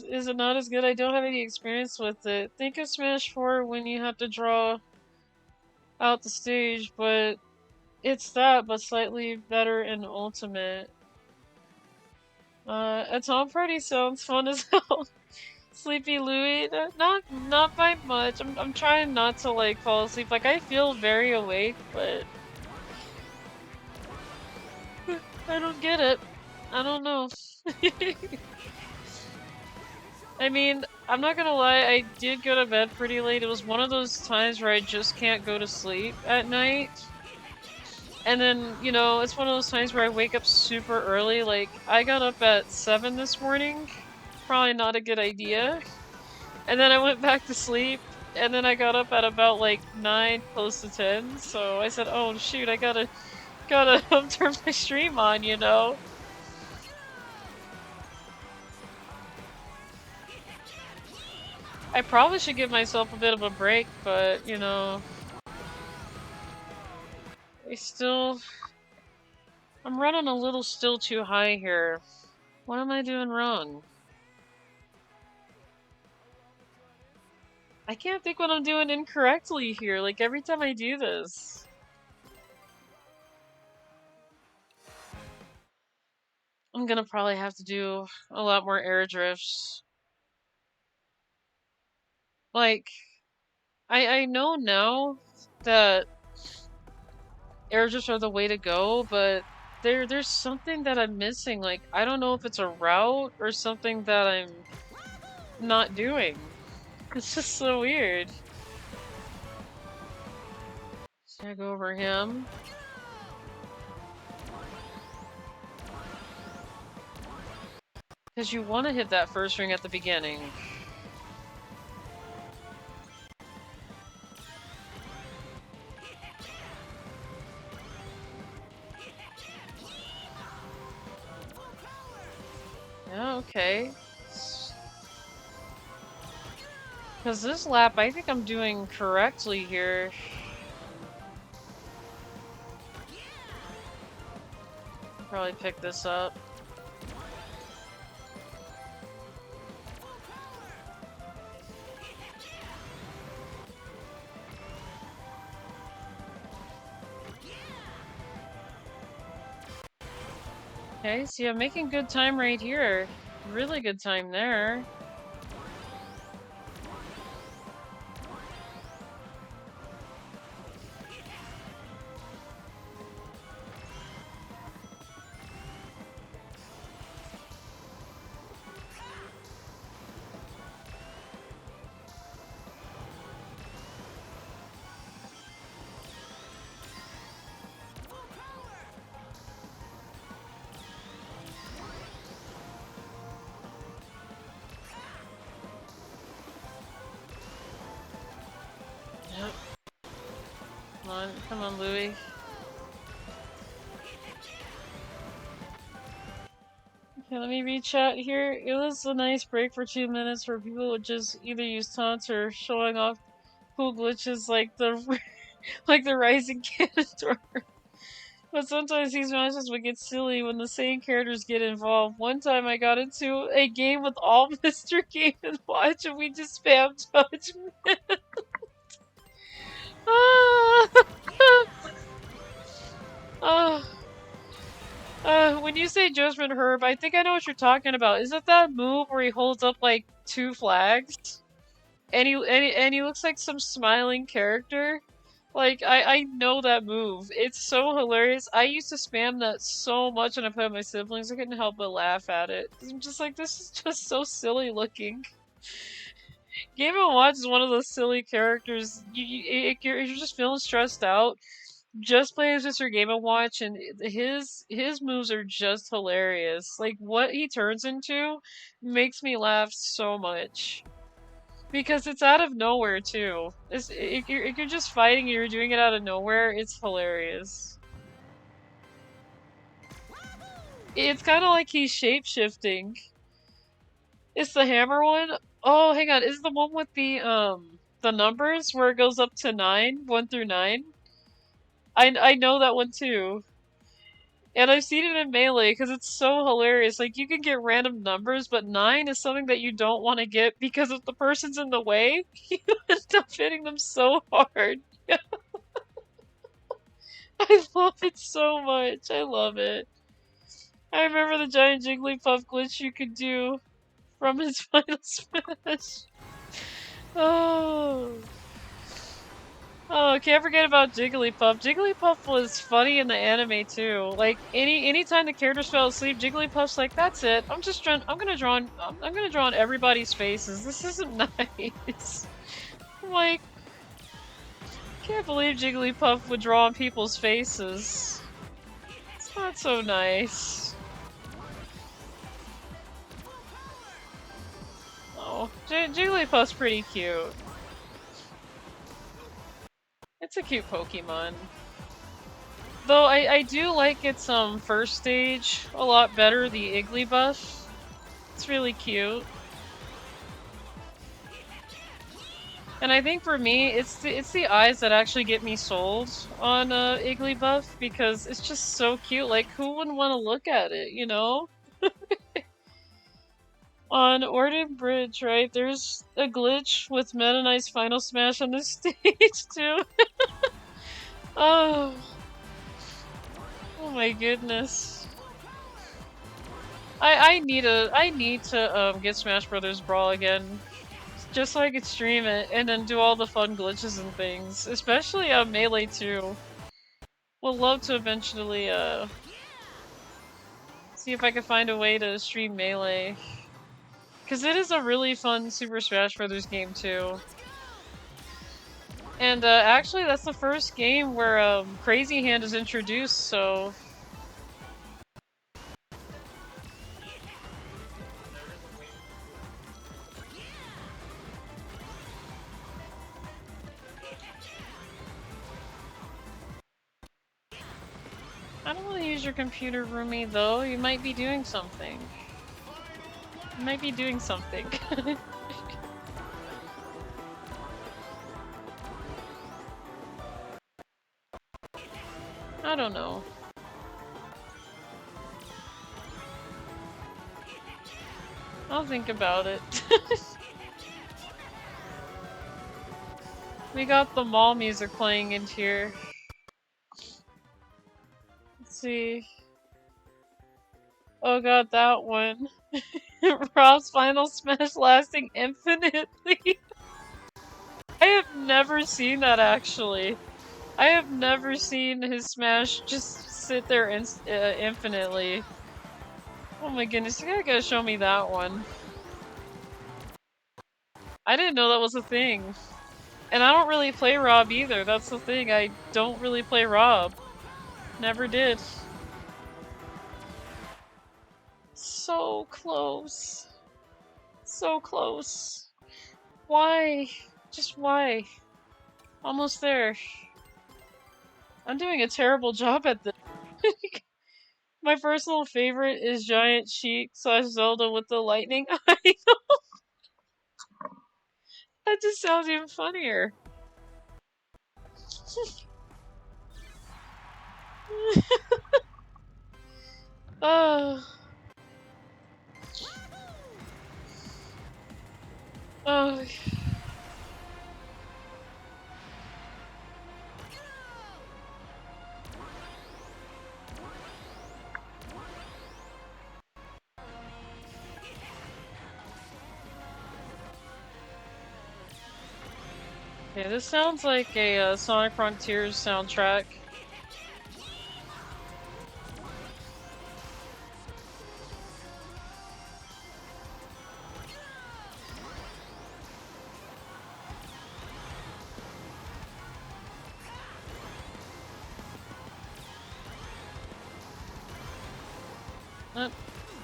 is it not as good? I don't have any experience with it. Think of Smash 4 when you have to draw out the stage, but it's that, but slightly better in Ultimate. A Tom Party sounds fun as hell. Sleepy Louie, not by much. I'm trying not to like fall asleep. Like I feel very awake, but I don't get it. I don't know. I mean, I'm not gonna lie, I did go to bed pretty late. It was one of those times where I just can't go to sleep at night. And then, you know, it's one of those times where I wake up super early. Like, I got up at 7 this morning. Probably not a good idea. And then I went back to sleep. And then I got up at about like 9, close to 10. So I said, oh shoot, I gotta turn my stream on, you know? I probably should give myself a bit of a break, but, you know... I'm running a little still too high here. What am I doing wrong? I can't think what I'm doing incorrectly here, like every time I do this. I'm gonna probably have to do a lot more air drifts. Like, I know now that air drifts are the way to go, but there's something that I'm missing. Like, I don't know if it's a route or something that I'm not doing. It's just so weird. Should I go over him? Because you want to hit that first ring at the beginning. Yeah, okay. Because this lap, I think I'm doing correctly here. Probably pick this up. Okay, see, I'm making good time right here. Really good time there. Yep. Come on, Louie. Okay, let me read chat here. It was a nice break for 2 minutes where people would just either use taunts or showing off cool glitches like the like the rising cannon thrower. But sometimes these matches would get silly when the same characters get involved. One time I got into a game with all Mr. Game & Watch and we just spammed Judgment. When you say Judgment Herb, I think I know what you're talking about. Is it that move where he holds up like 2 flags? And he looks like some smiling character? Like, I know that move. It's so hilarious. I used to spam that so much when I played with my siblings. I couldn't help but laugh at it. I'm just like, this is just so silly looking. Game & Watch is one of those silly characters. If you're just feeling stressed out, just play as Mr. Game & Watch, and his moves are just hilarious. Like, what he turns into makes me laugh so much. Because it's out of nowhere, too. If you're just fighting and you're doing it out of nowhere, it's hilarious. It's kind of like he's shape-shifting. It's the hammer one? Oh, hang on. Is it the one with the numbers where it goes up to 9? 1 through 9? I know that one, too. And I've seen it in Melee because it's so hilarious. Like, you can get random numbers, but 9 is something that you don't want to get because if the person's in the way, you end up hitting them so hard. I love it so much. I love it. I remember the giant Jigglypuff glitch you could do from his final smash. Oh. Oh, can't forget about Jigglypuff. Jigglypuff was funny in the anime too. Like anytime the characters fell asleep, Jigglypuff's like, "That's it. I'm gonna draw on everybody's faces. This isn't nice." I'm like, can't believe Jigglypuff would draw on people's faces. It's not so nice. Oh, Jigglypuff's pretty cute. It's a cute Pokemon. Though I do like its first stage a lot better, the Igglybuff. It's really cute. And I think for me, it's the eyes that actually get me sold on Igglybuff because it's just so cute. Like, who wouldn't want to look at it, you know? On Orden Bridge, right, there's a glitch with Meta Knight's final smash on this stage, too. Oh. Oh my goodness. I need to get Smash Brothers Brawl again. Just so I could stream it and then do all the fun glitches and things. Especially Melee too. Would love to eventually see if I can find a way to stream Melee. Cause it is a really fun Super Smash Brothers game too. And actually that's the first game where Crazy Hand is introduced, so I don't want to use your computer, Rumi, though. You might be doing something. You might be doing something. I don't know. I'll think about it. We got the mall music playing in here. Let's see. Oh god, that one. Rob's final smash lasting infinitely. I have never seen that actually. I have never seen his smash just sit there infinitely. Oh my goodness, you gotta show me that one. I didn't know that was a thing. And I don't really play Rob either, that's the thing, I don't really play Rob. Never did. So close. So close. Why? Just why? Almost there. I'm doing a terrible job at this. My personal favorite is Giant Sheik / Zelda with the lightning eye. That just sounds even funnier. Oh. Oh. Yeah, this sounds like a Sonic Frontiers soundtrack.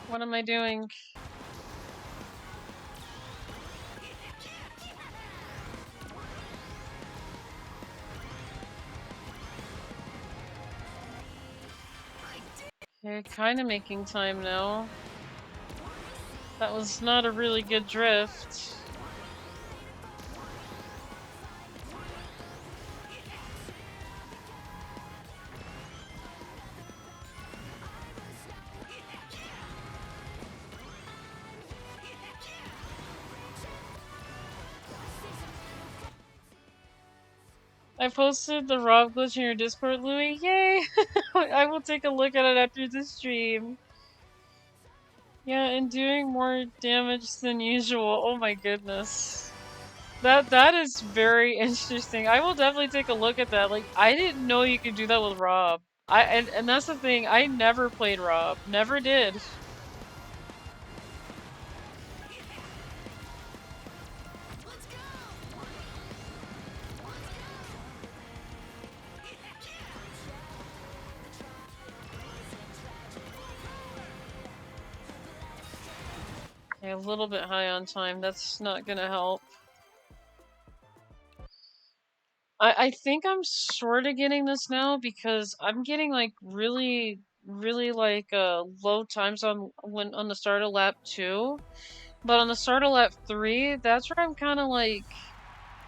What am I doing? Okay, kinda making time now. That was not a really good drift. I posted the Rob glitch in your Discord, Louie. Yay! I will take a look at it after the stream. Yeah, and doing more damage than usual. Oh my goodness. That is very interesting. I will definitely take a look at that. Like, I didn't know you could do that with Rob. And that's the thing. I never played Rob. Never did. Okay, a little bit high on time. That's not gonna help. I think I'm sort of getting this now because I'm getting like really like low times on the start of lap 2, but on the start of lap 3, that's where I'm kind of like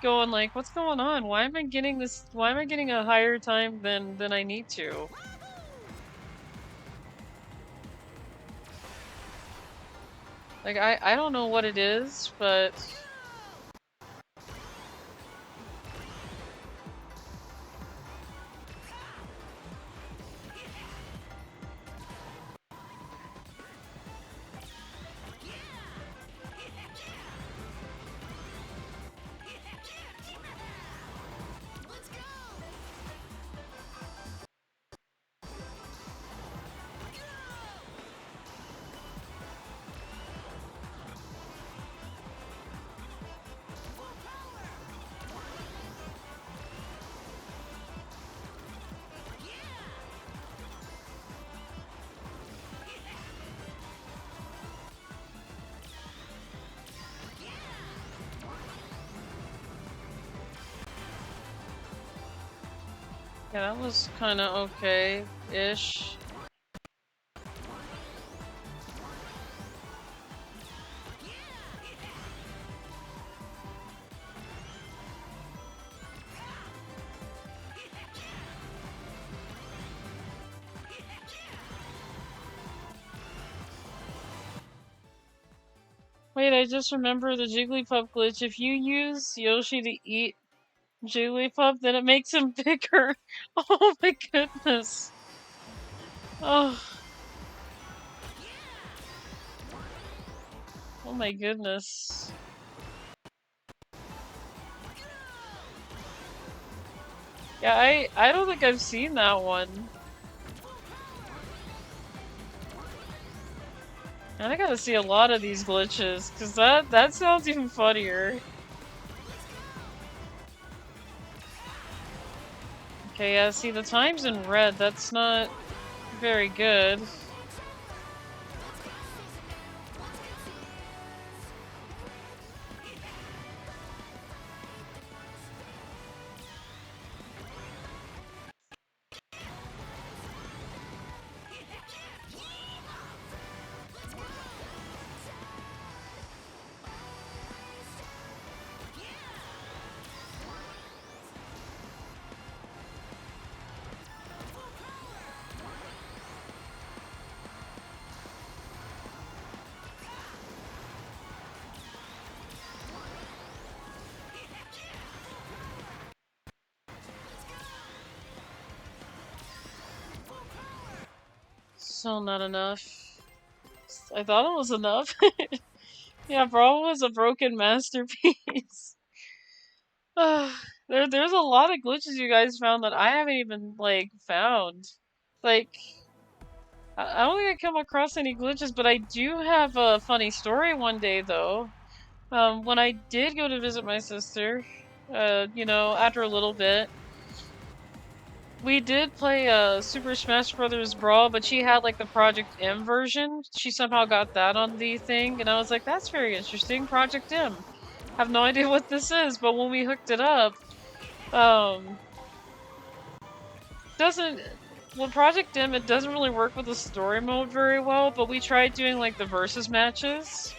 going like, what's going on? Why am I getting this? Why am I getting a higher time than I need to? Like I don't know what it is, but yeah, that was kind of okay-ish. Wait, I just remember the Jigglypuff glitch. If you use Yoshi to eat Jigglypuff, then it makes him bigger. Oh my goodness. Oh. Oh my goodness. Yeah, I don't think I've seen that one. And I gotta see a lot of these glitches, cause that sounds even funnier. Okay, yeah, see the time's in red, that's not very good. still not enough. I thought it was enough. Yeah, Brawl was a broken masterpiece. There's a lot of glitches you guys found that I haven't even, like, found. Like, I don't think I come across any glitches, but I do have a funny story one day, though. When I did go to visit my sister, you know, after a little bit, we did play Super Smash Brothers Brawl, but she had like the Project M version. She somehow got that on the thing, and I was like, that's very interesting, Project M. Have no idea what this is, but when we hooked it up, doesn't with Project M, it doesn't really work with the story mode very well, but we tried doing like the versus matches.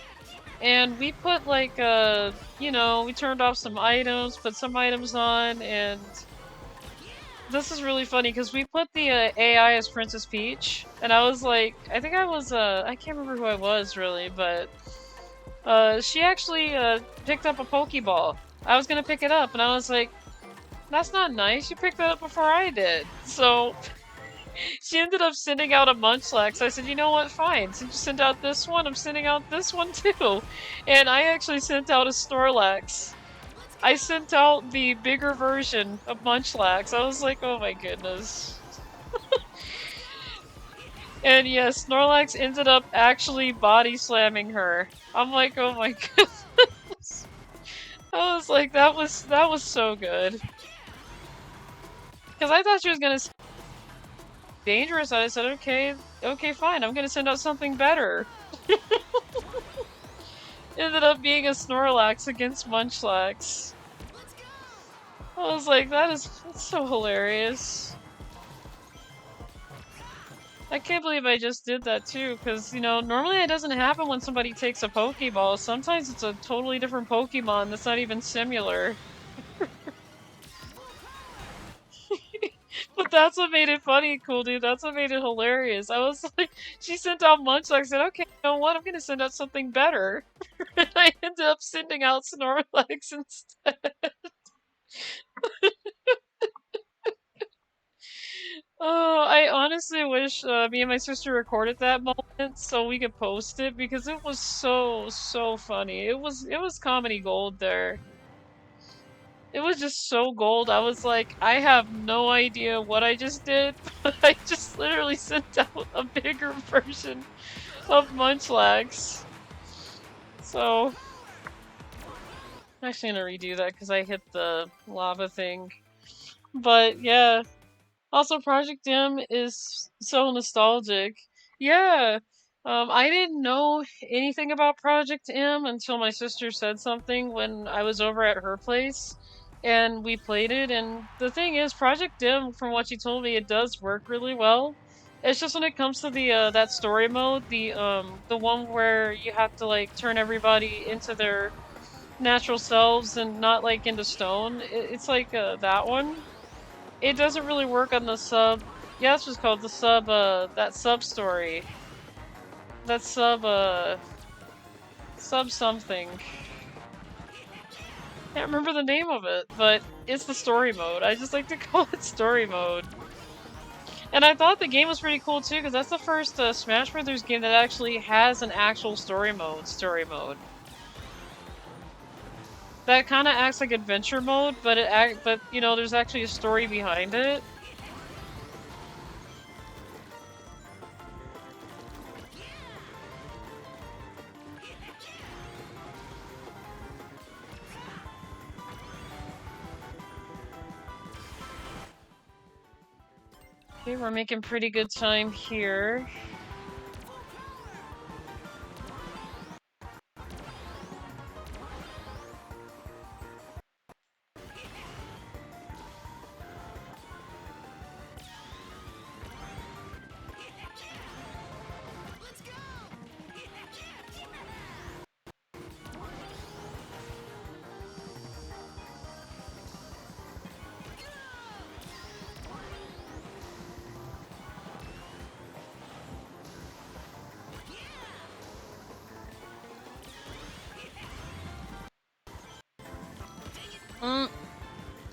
And we put like you know, we turned off some items, put some items on, and this is really funny because we put the AI as Princess Peach, and I was like, I think I was I can't remember who I was really, but she actually picked up a Pokeball. I was gonna pick it up, and I was like, that's not nice. You picked it up before I did. So she ended up sending out a Munchlax. I said, you know what, fine. Since you sent out this one, I'm sending out this one too. And I actually sent out a Snorlax. I sent out the bigger version of Munchlax. I was like, oh my goodness. And yes, Snorlax ended up actually body slamming her. I'm like, oh my goodness. I was like, that was so good. Because I thought she was gonna dangerous. I said, okay, fine. I'm gonna send out something better. Ended up being a Snorlax against Munchlax. I was like, that's so hilarious. I can't believe I just did that too, because, you know, normally it doesn't happen when somebody takes a Pokeball. Sometimes it's a totally different Pokemon that's not even similar. But that's what made it funny, cool dude. That's what made it hilarious. I was like, she sent out Munchlax. I said, okay, you know what? I'm gonna send out something better. And I ended up sending out Snorlax instead. Oh, I honestly wish me and my sister recorded that moment so we could post it because it was so funny. It was comedy gold there. It was just so gold. I was like, I have no idea what I just did, but I just literally sent out a bigger version of Munchlax. So, I'm actually gonna redo that because I hit the lava thing. But yeah. Also, Project M is so nostalgic. Yeah. I didn't know anything about Project M until my sister said something when I was over at her place and we played it. And the thing is, Project M, from what she told me, it does work really well. It's just when it comes to the that story mode, the one where you have to like turn everybody into their natural selves and not like into stone. It's like that one. It doesn't really work on the sub. Yeah, it's just called the sub, that sub story. That sub something. Can't remember the name of it, but it's the story mode. I just like to call it story mode. And I thought the game was pretty cool too, because that's the first Smash Brothers game that actually has an actual story mode. That kind of acts like adventure mode, but but you know, there's actually a story behind it. Okay, we're making pretty good time here.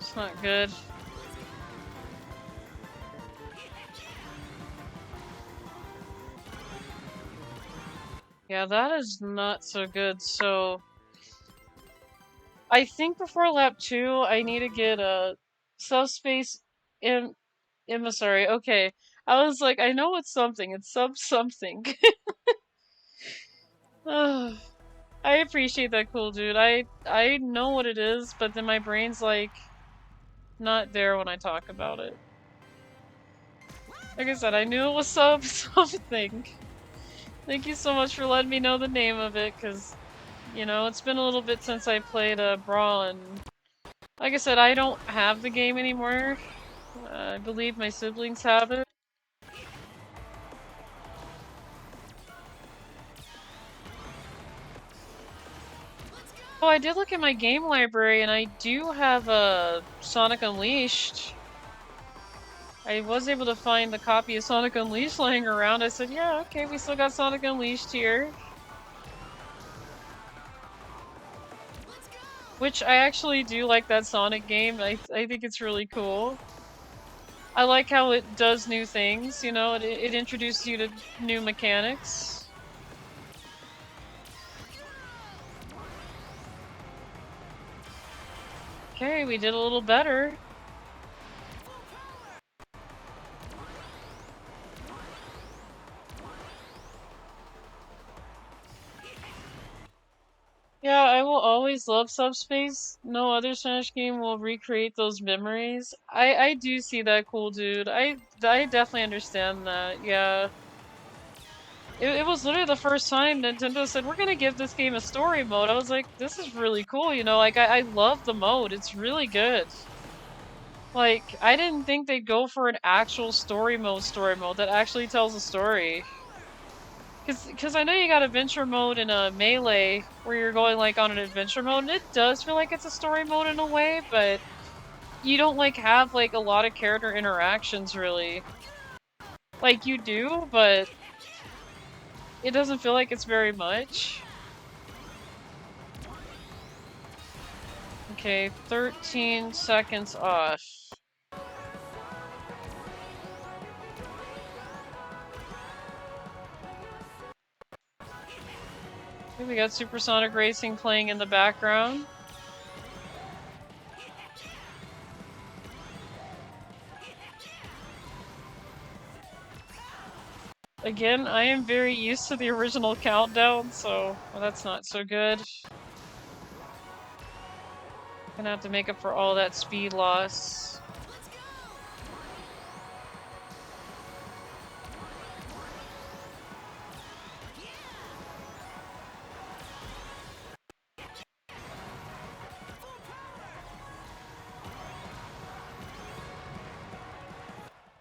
It's not good. Yeah, that is not so good. So I think before lap 2, I need to get a subspace emissary. Okay. I was like, I know it's something. It's something. I appreciate that, cool dude. I know what it is, but then my brain's like not there when I talk about it. Like I said, I knew it was something. Thank you so much for letting me know the name of it, because, you know, it's been a little bit since I played Brawl, and like I said, I don't have the game anymore. I believe my siblings have it. Oh, I did look at my game library, and I do have a Sonic Unleashed. I was able to find the copy of Sonic Unleashed lying around. I said, yeah, okay, we still got Sonic Unleashed here. Which I actually do like that Sonic game. I think it's really cool. I like how it does new things, you know, it introduces you to new mechanics. Okay, we did a little better. Yeah, I will always love Subspace. No other Smash game will recreate those memories. I do see that, cool dude. I definitely understand that. Yeah. It was literally the first time Nintendo said, we're gonna give this game a story mode. I was like, this is really cool, you know, like I love the mode. It's really good. Like, I didn't think they'd go for an actual story mode that actually tells a story. Cause I know you got adventure mode in a Melee where you're going like on an adventure mode, and it does feel like it's a story mode in a way, but you don't like have like a lot of character interactions really. Like you do, but it doesn't feel like it's very much. Okay, 13 seconds off. Okay, we got Supersonic Racing playing in the background. Again, I am very used to the original countdown, so well, that's not so good. Gonna have to make up for all that speed loss.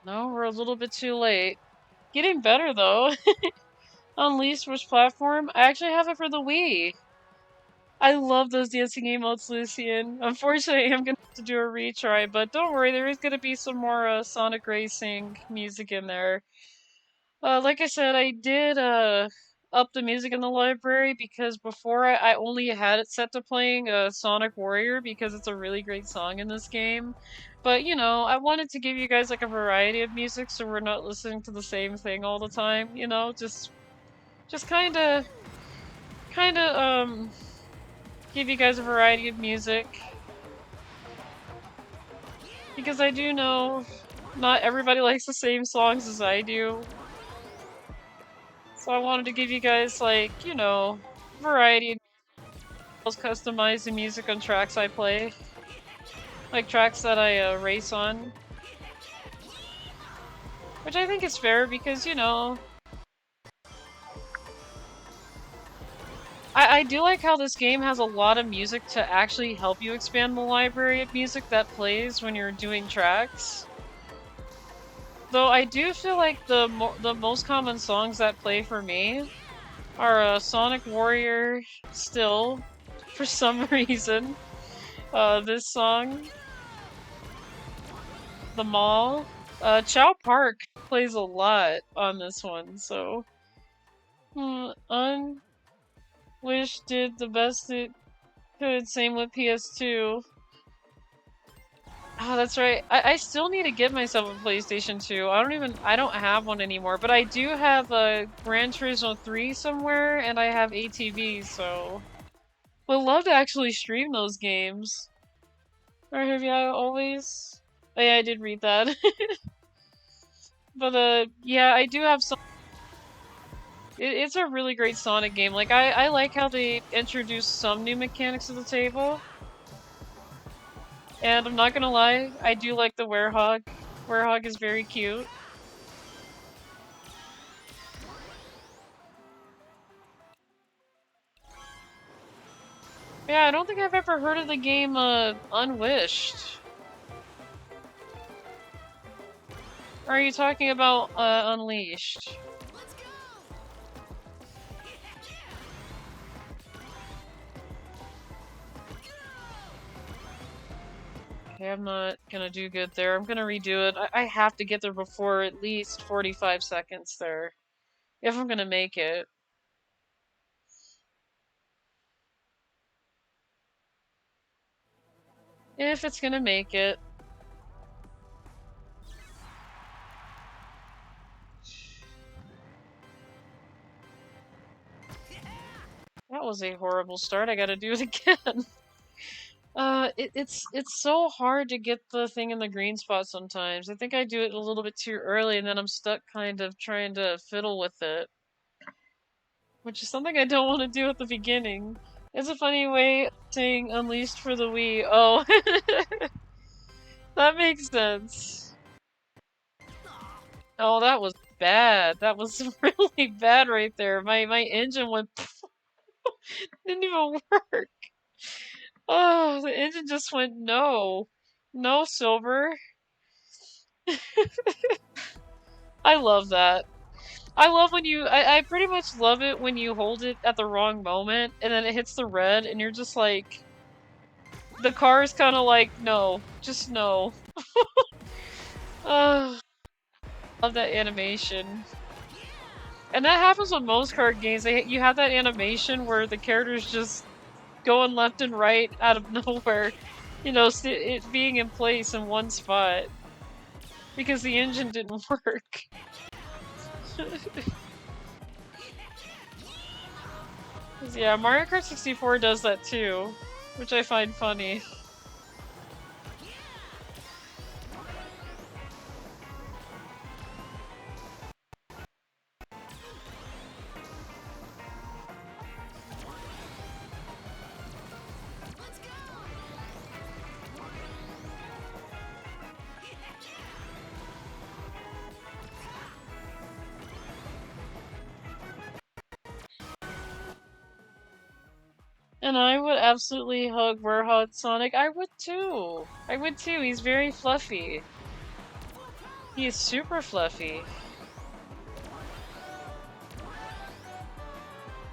No, we're a little bit too late. Getting better though. Unleashed, which platform? I actually have it for the Wii. I love those dancing emotes, Lucian. Unfortunately, I'm gonna have to do a retry, but don't worry, there is gonna be some more Sonic Racing music in there. Like I said, I did up the music in the library because before I only had it set to playing Sonic Warrior because it's a really great song in this game. But you know, I wanted to give you guys like a variety of music so we're not listening to the same thing all the time, you know, just kinda give you guys a variety of music. Because I do know not everybody likes the same songs as I do. So I wanted to give you guys like, you know, variety customize the music on tracks I play. Like tracks that I race on. Which I think is fair because, you know, I do like how this game has a lot of music to actually help you expand the library of music that plays when you're doing tracks. Though I do feel like the most common songs that play for me are Sonic Warrior still, for some reason. This song, The Mall. Chow Park plays a lot on this one, so. Unwish did the best it could, same with PS2. Oh, that's right. I still need to get myself a PlayStation 2. I don't have one anymore, but I do have a Gran Turismo 3 somewhere, and I have ATV, so would love to actually stream those games. Or have you always? Oh yeah, I did read that. But yeah, I do have some. It's a really great Sonic game. Like I like how they introduced some new mechanics to the table. And I'm not gonna lie, I do like the Werehog. Werehog is very cute. Yeah, I don't think I've ever heard of the game Unwished. Or are you talking about Unleashed? Okay, I'm not gonna do good there. I'm gonna redo it. I have to get there before at least 45 seconds there. If I'm gonna make it. If it's gonna make it. That was a horrible start. I gotta do it again. It's so hard to get the thing in the green spot sometimes. I think I do it a little bit too early and then I'm stuck kind of trying to fiddle with it. Which is something I don't want to do at the beginning. It's a funny way of saying Unleashed for the Wii. Oh, that makes sense. Oh, that was bad. That was really bad right there. My engine went didn't even work. Oh, the engine just went no. No, Silver. I love that. I love when I pretty much love it when you hold it at the wrong moment and then it hits the red and you're just like, the car is kind of like, no, just no. Ugh, love that animation. And that happens with most card games. You have that animation where the character's just going left and right out of nowhere. You know, it being in place in one spot. Because the engine didn't work. Yeah, Mario Kart 64 does that too, which I find funny. And I would absolutely hug Werehog Sonic. I would too. I would too. He's very fluffy. He is super fluffy.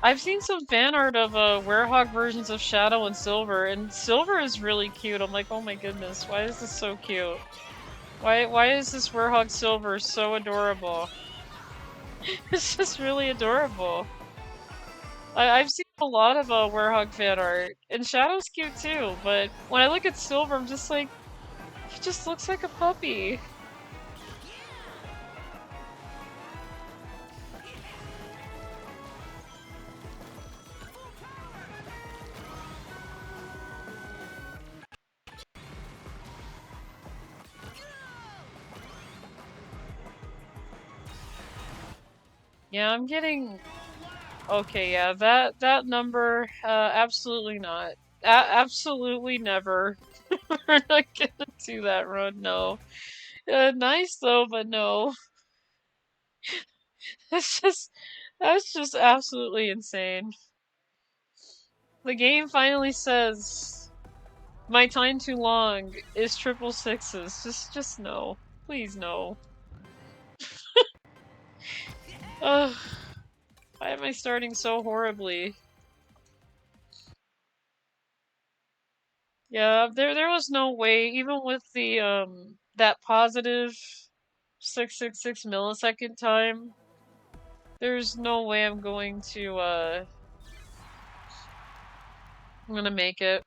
I've seen some fan art of Werehog versions of Shadow and Silver, and Silver is really cute. I'm like, oh my goodness, why is this so cute? Why is this Werehog Silver so adorable? It's just really adorable. I've seen a lot of Werehog fan art, and Shadow's cute too, but when I look at Silver, I'm just like, he just looks like a puppy. Yeah, I'm getting... Okay, yeah, that number, absolutely not. Absolutely never. We're not gonna do that run, no. Nice though, but no. That's just absolutely insane. The game finally says, my time too long is triple sixes. Just no. Please no. Ugh. Why am I starting so horribly? Yeah, there was no way, even with the that positive 666 millisecond time, there's no way I'm gonna make it.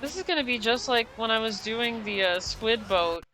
This is gonna be just like when I was doing the squid boat.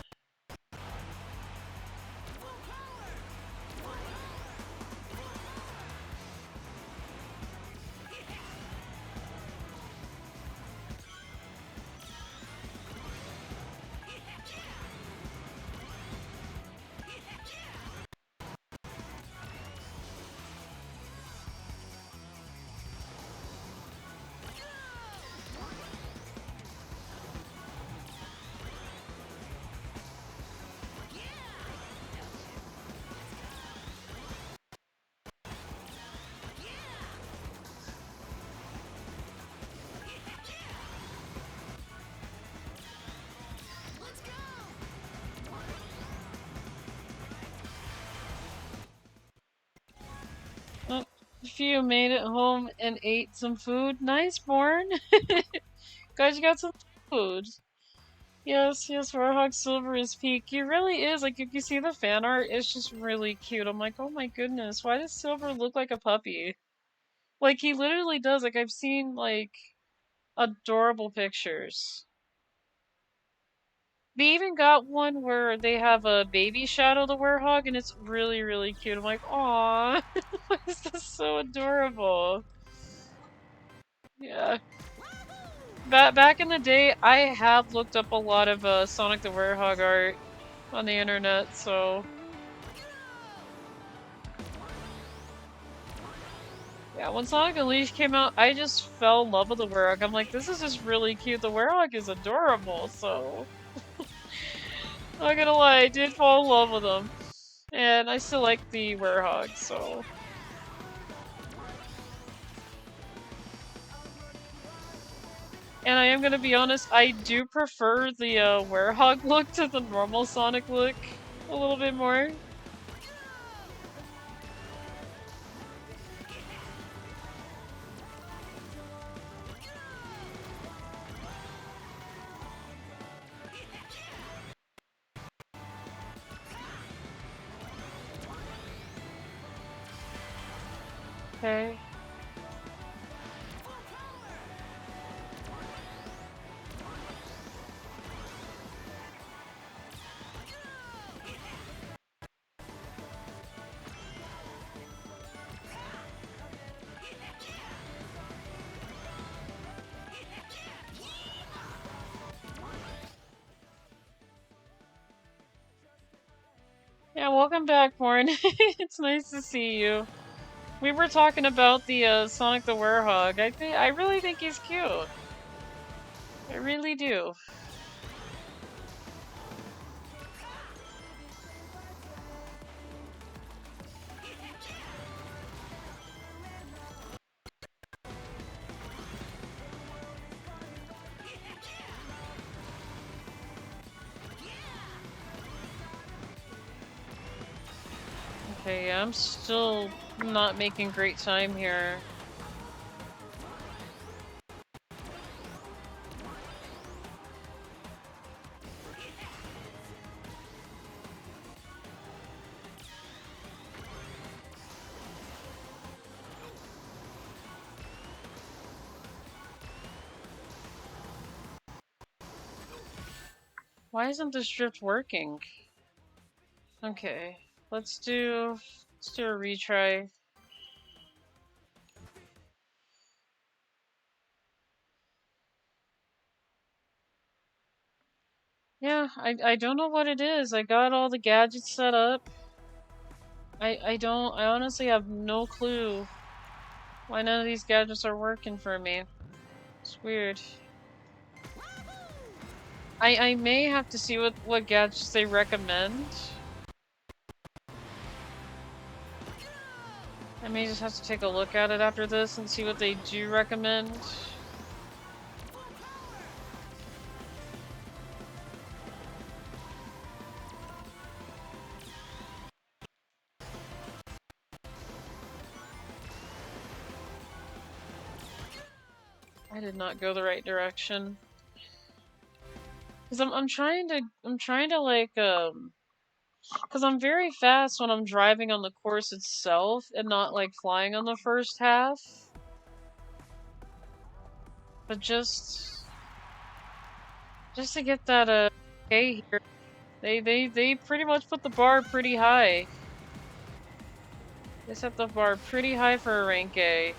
Oh, if you made it home and ate some food, nice, Born. Guys, you got some food. Yes, yes, Warhawk Silver is peak. He really is. Like, if you see the fan art, it's just really cute. I'm like, oh my goodness, why does Silver look like a puppy? Like, he literally does. Like, I've seen, like, adorable pictures. They even got one where they have a baby Shadow the Werehog, and it's really, really cute. I'm like, aww, this is so adorable. Yeah. Back in the day, I have looked up a lot of Sonic the Werehog art on the internet, so yeah, when Sonic Unleashed came out, I just fell in love with the Werehog. I'm like, this is just really cute. The Werehog is adorable, so not gonna lie, I did fall in love with him. And I still like the Werehog, so. And I am gonna be honest, I do prefer the Werehog look to the normal Sonic look a little bit more. Okay. Yeah, welcome back, Born. It's nice to see you. We were talking about the Sonic the Werehog. I really think he's cute. I really do. Okay, I'm still not making great time here. Why isn't this drift working? Okay, let's do a retry. Yeah, I don't know what it is. I got all the gadgets set up. I honestly have no clue why none of these gadgets are working for me. It's weird. I may have to see what gadgets they recommend. I may just have to take a look at it after this and see what they do recommend. I did not go the right direction. Cause I'm trying to like cause I'm very fast when I'm driving on the course itself and not like flying on the first half. But just Just to get that A here. They pretty much put the bar pretty high. They set the bar pretty high for a rank A.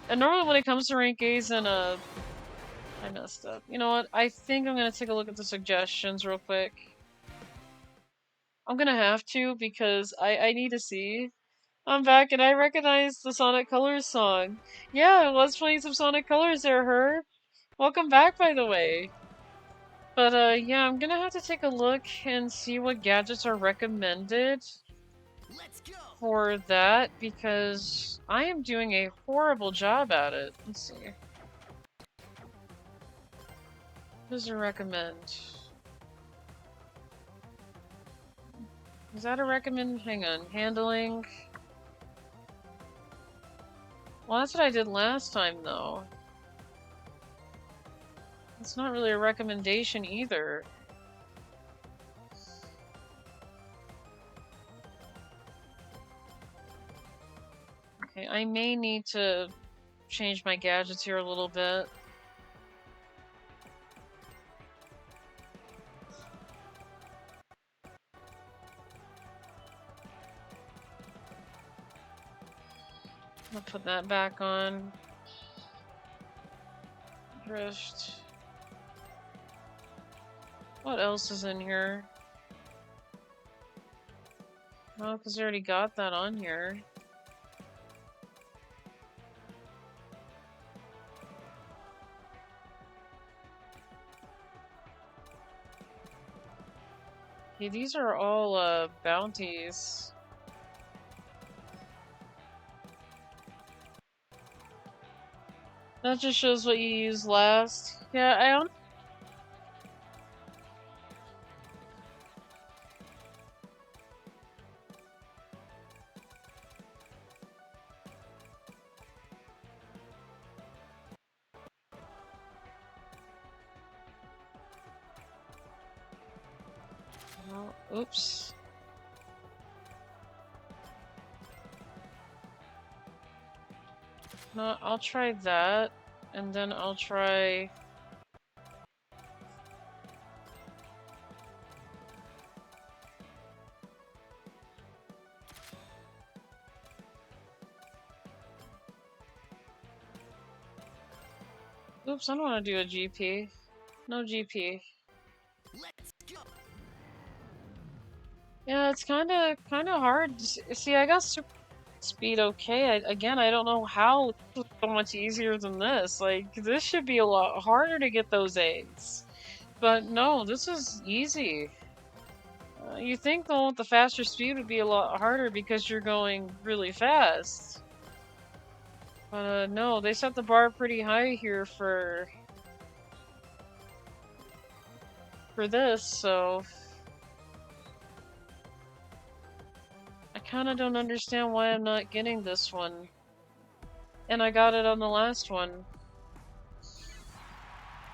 And normally when it comes to rank A's and I messed up. You know what? I think I'm gonna take a look at the suggestions real quick. I'm gonna have to because I need to see. I'm back and I recognize the Sonic Colors song. Yeah, I was playing some Sonic Colors there, her. Welcome back, by the way. But yeah, I'm gonna have to take a look and see what gadgets are recommended for that because I am doing a horrible job at it. Let's see. What does it recommend? Is that a recommend? Hang on. Handling. Well, that's what I did last time, though. It's not really a recommendation either. Okay, I may need to change my gadgets here a little bit. I'll put that back on. Drift. What else is in here? Oh, because I already got that on here. Okay, these are all bounties. That just shows what you used last. Yeah, I don't. Oh, oops. No, I'll try that, and then I'll try. Oops, I don't want to do a GP. No GP. Yeah, it's kind of hard. See, I got super speed okay. Again, I don't know how it's so much easier than this. Like, this should be a lot harder to get those eggs. But no, this is easy. You think though with the faster speed would be a lot harder because you're going really fast. But no, they set the bar pretty high here for this, so I kind of don't understand why I'm not getting this one. And I got it on the last one.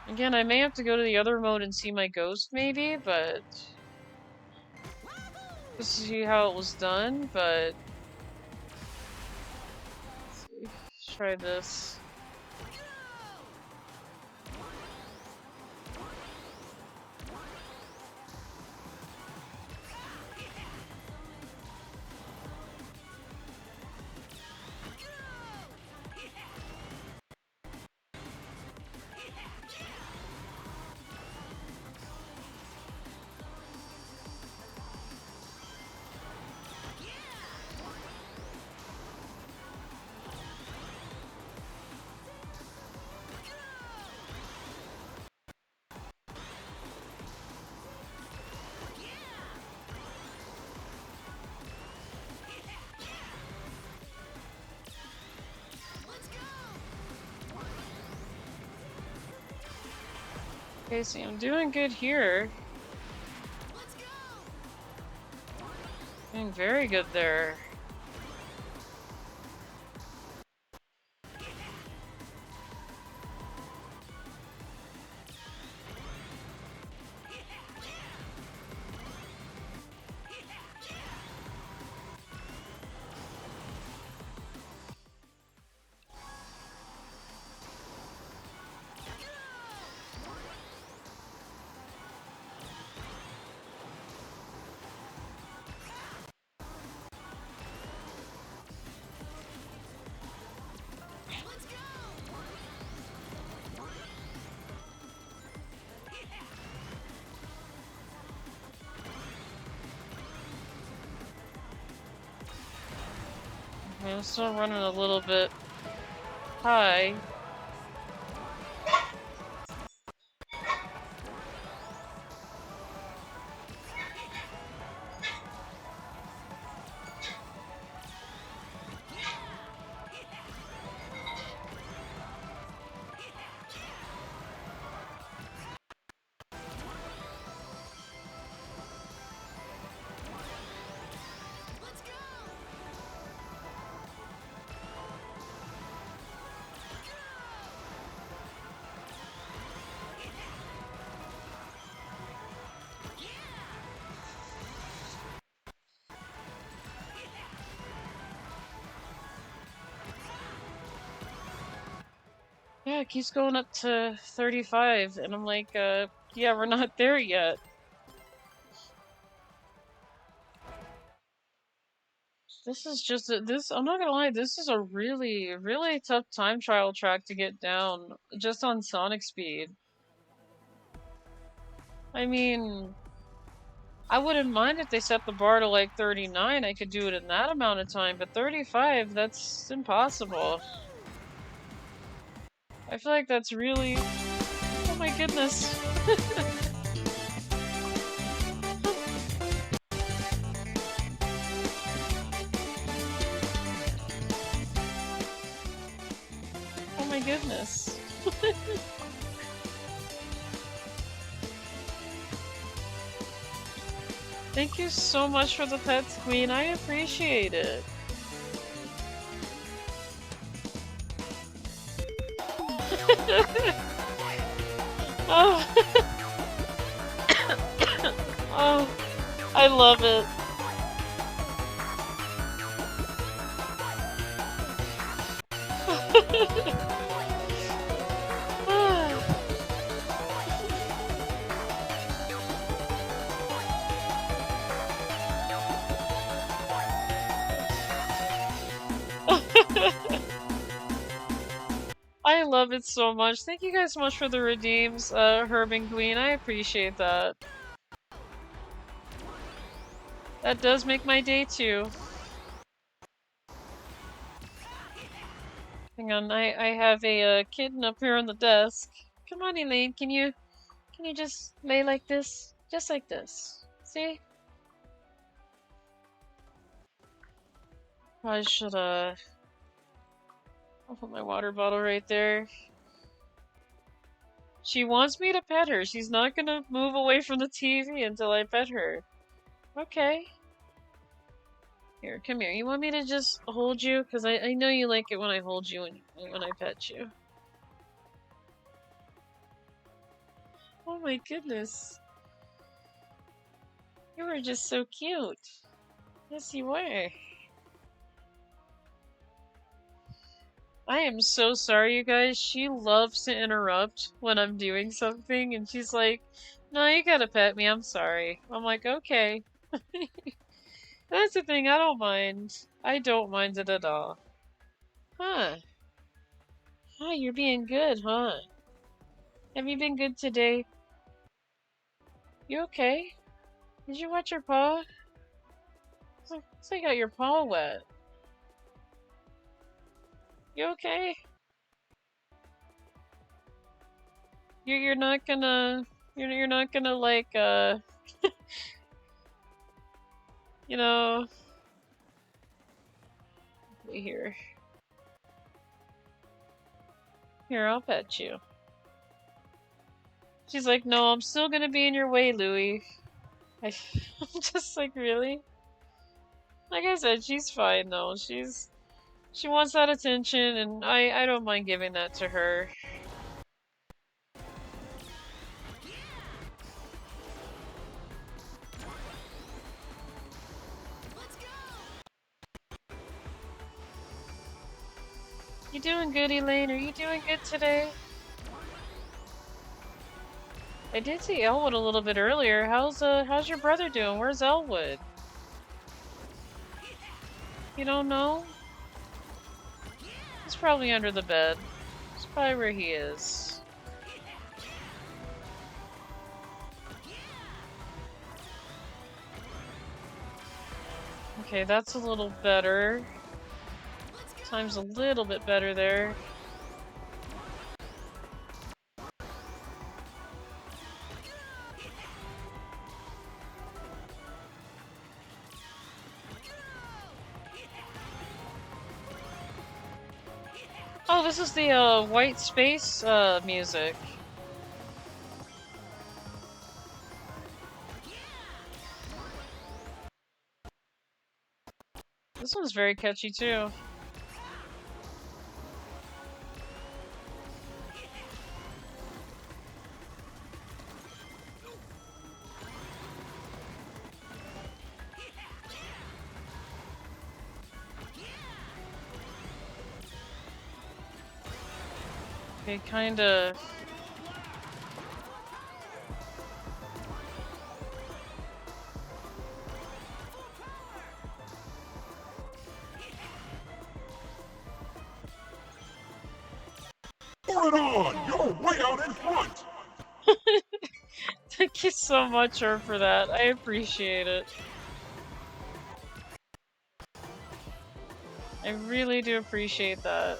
Again, I may have to go to the other mode and see my ghost maybe, but just to see how it was done, but let's see. Let's try this. Okay, see, I'm doing good here. Doing very good there. I'm still running a little bit high. Yeah, it keeps going up to 35, and I'm like, yeah, we're not there yet. This is just I'm not gonna lie, this is a really, really tough time trial track to get down, just on Sonic speed. I mean, I wouldn't mind if they set the bar to like 39, I could do it in that amount of time, but 35, that's impossible. I feel like that's really... Oh my goodness. Oh my goodness. Thank you so much for the pets, Queen. I appreciate it. Oh. Oh, I love it. I love it so much. Thank you guys so much for the redeems, Herb and Queen. I appreciate that. That does make my day too. Hang on, I have a kitten up here on the desk. Come on, Elaine, can you just lay like this? Just like this. See? I should, I'll put my water bottle right there. She wants me to pet her. She's not gonna move away from the TV until I pet her. Okay. Here, come here. You want me to just hold you? Because I know you like it when I hold you and when I pet you. Oh my goodness. You were just so cute. Yes, you were. I am so sorry, you guys. She loves to interrupt when I'm doing something, and she's like, no, you gotta pet me. I'm sorry. I'm like, okay. That's the thing. I don't mind. I don't mind it at all. Huh. Huh, you're being good, huh? Have you been good today? You okay? Did you wet your paw? Looks like you got your paw wet. You okay? You're not gonna... You're not gonna, like, you know... Wait here. Here, I'll pet you. She's like, no, I'm still gonna be in your way, Louie. I'm just like, really? Like I said, she's fine, though. She wants that attention, and I don't mind giving that to her. You doing good, Elaine? Are you doing good today? I did see Elwood a little bit earlier. How's your brother doing? Where's Elwood? You don't know? He's probably under the bed. That's probably where he is. Okay, that's a little better. Time's a little bit better there. Oh, this is the white space music. This one's very catchy too. Okay, kinda. Pour it on! You're way out in front! Thank you so much, Herb, for that. I appreciate it. I really do appreciate that.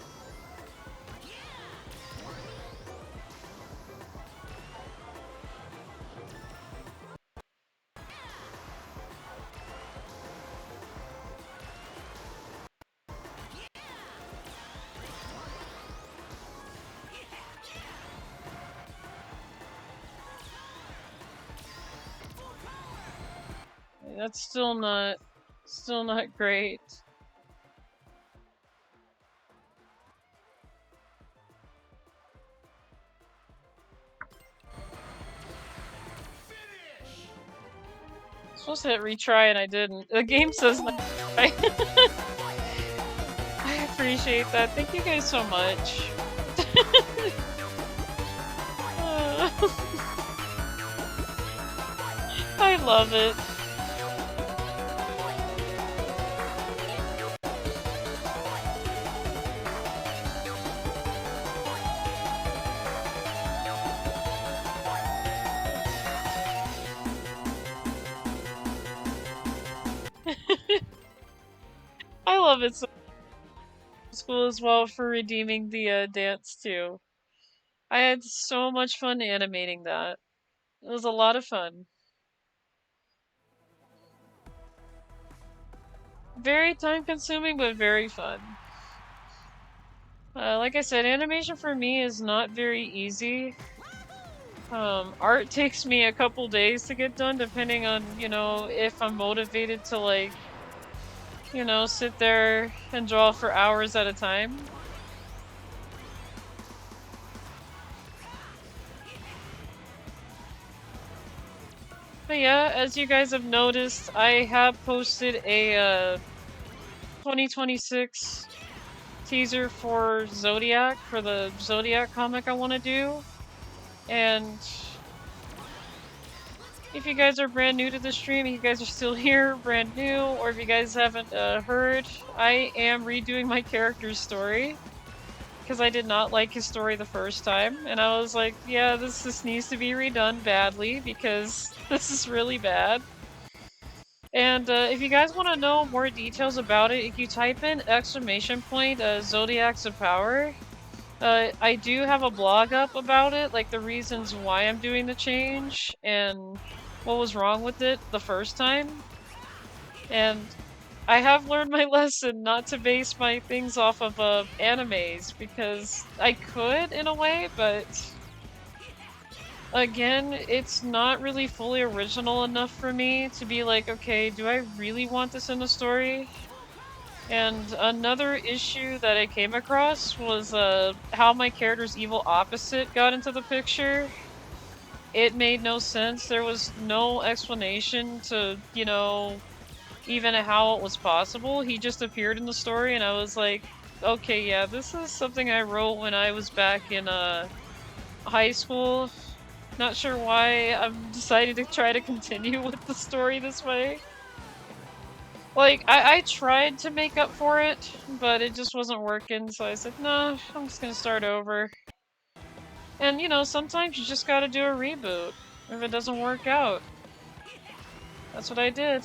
That's still not great. I'm supposed to hit retry and I didn't. The game says I appreciate that. Thank you guys so much. I love it. I love it so school as well for redeeming the dance too. I had so much fun animating that. It was a lot of fun. Very time consuming, but very fun. Like I said, animation for me is not very easy. Art takes me a couple days to get done, depending on, you know, if I'm motivated to, like, you know, sit there and draw for hours at a time. But yeah, as you guys have noticed, I have posted a 2026 teaser for Zodiac, for the Zodiac comic I want to do. And if you guys are brand new to the stream, if you guys are still here, brand new, or if you guys haven't heard, I am redoing my character's story. Because I did not like his story the first time, and I was like, yeah, this needs to be redone badly, because this is really bad. And if you guys want to know more details about it, if you type in !Zodiacs of Power, I do have a blog up about it, like the reasons why I'm doing the change, and what was wrong with it the first time. And I have learned my lesson not to base my things off of animes, because I could in a way, but again, it's not really fully original enough for me to be like, okay, do I really want this in the story? And another issue that I came across was how my character's evil opposite got into the picture. It made no sense. There was no explanation to, you know, even how it was possible. He just appeared in the story, and I was like, okay, yeah, this is something I wrote when I was back in high school. Not sure why I'm deciding to try to continue with the story this way. Like, I tried to make up for it, but it just wasn't working, so I said, nah, I'm just gonna start over. And, you know, sometimes you just gotta do a reboot if it doesn't work out. That's what I did.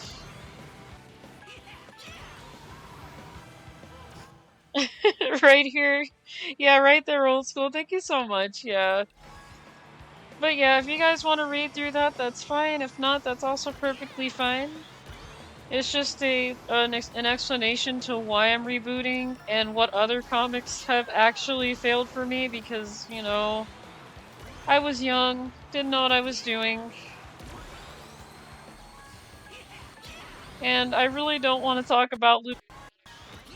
Right here. Yeah, right there, old school. Thank you so much. Yeah. But yeah, if you guys want to read through that, that's fine. If not, that's also perfectly fine. It's just an explanation to why I'm rebooting and what other comics have actually failed for me because, you know, I was young, didn't know what I was doing, and I really don't want to talk about Louie.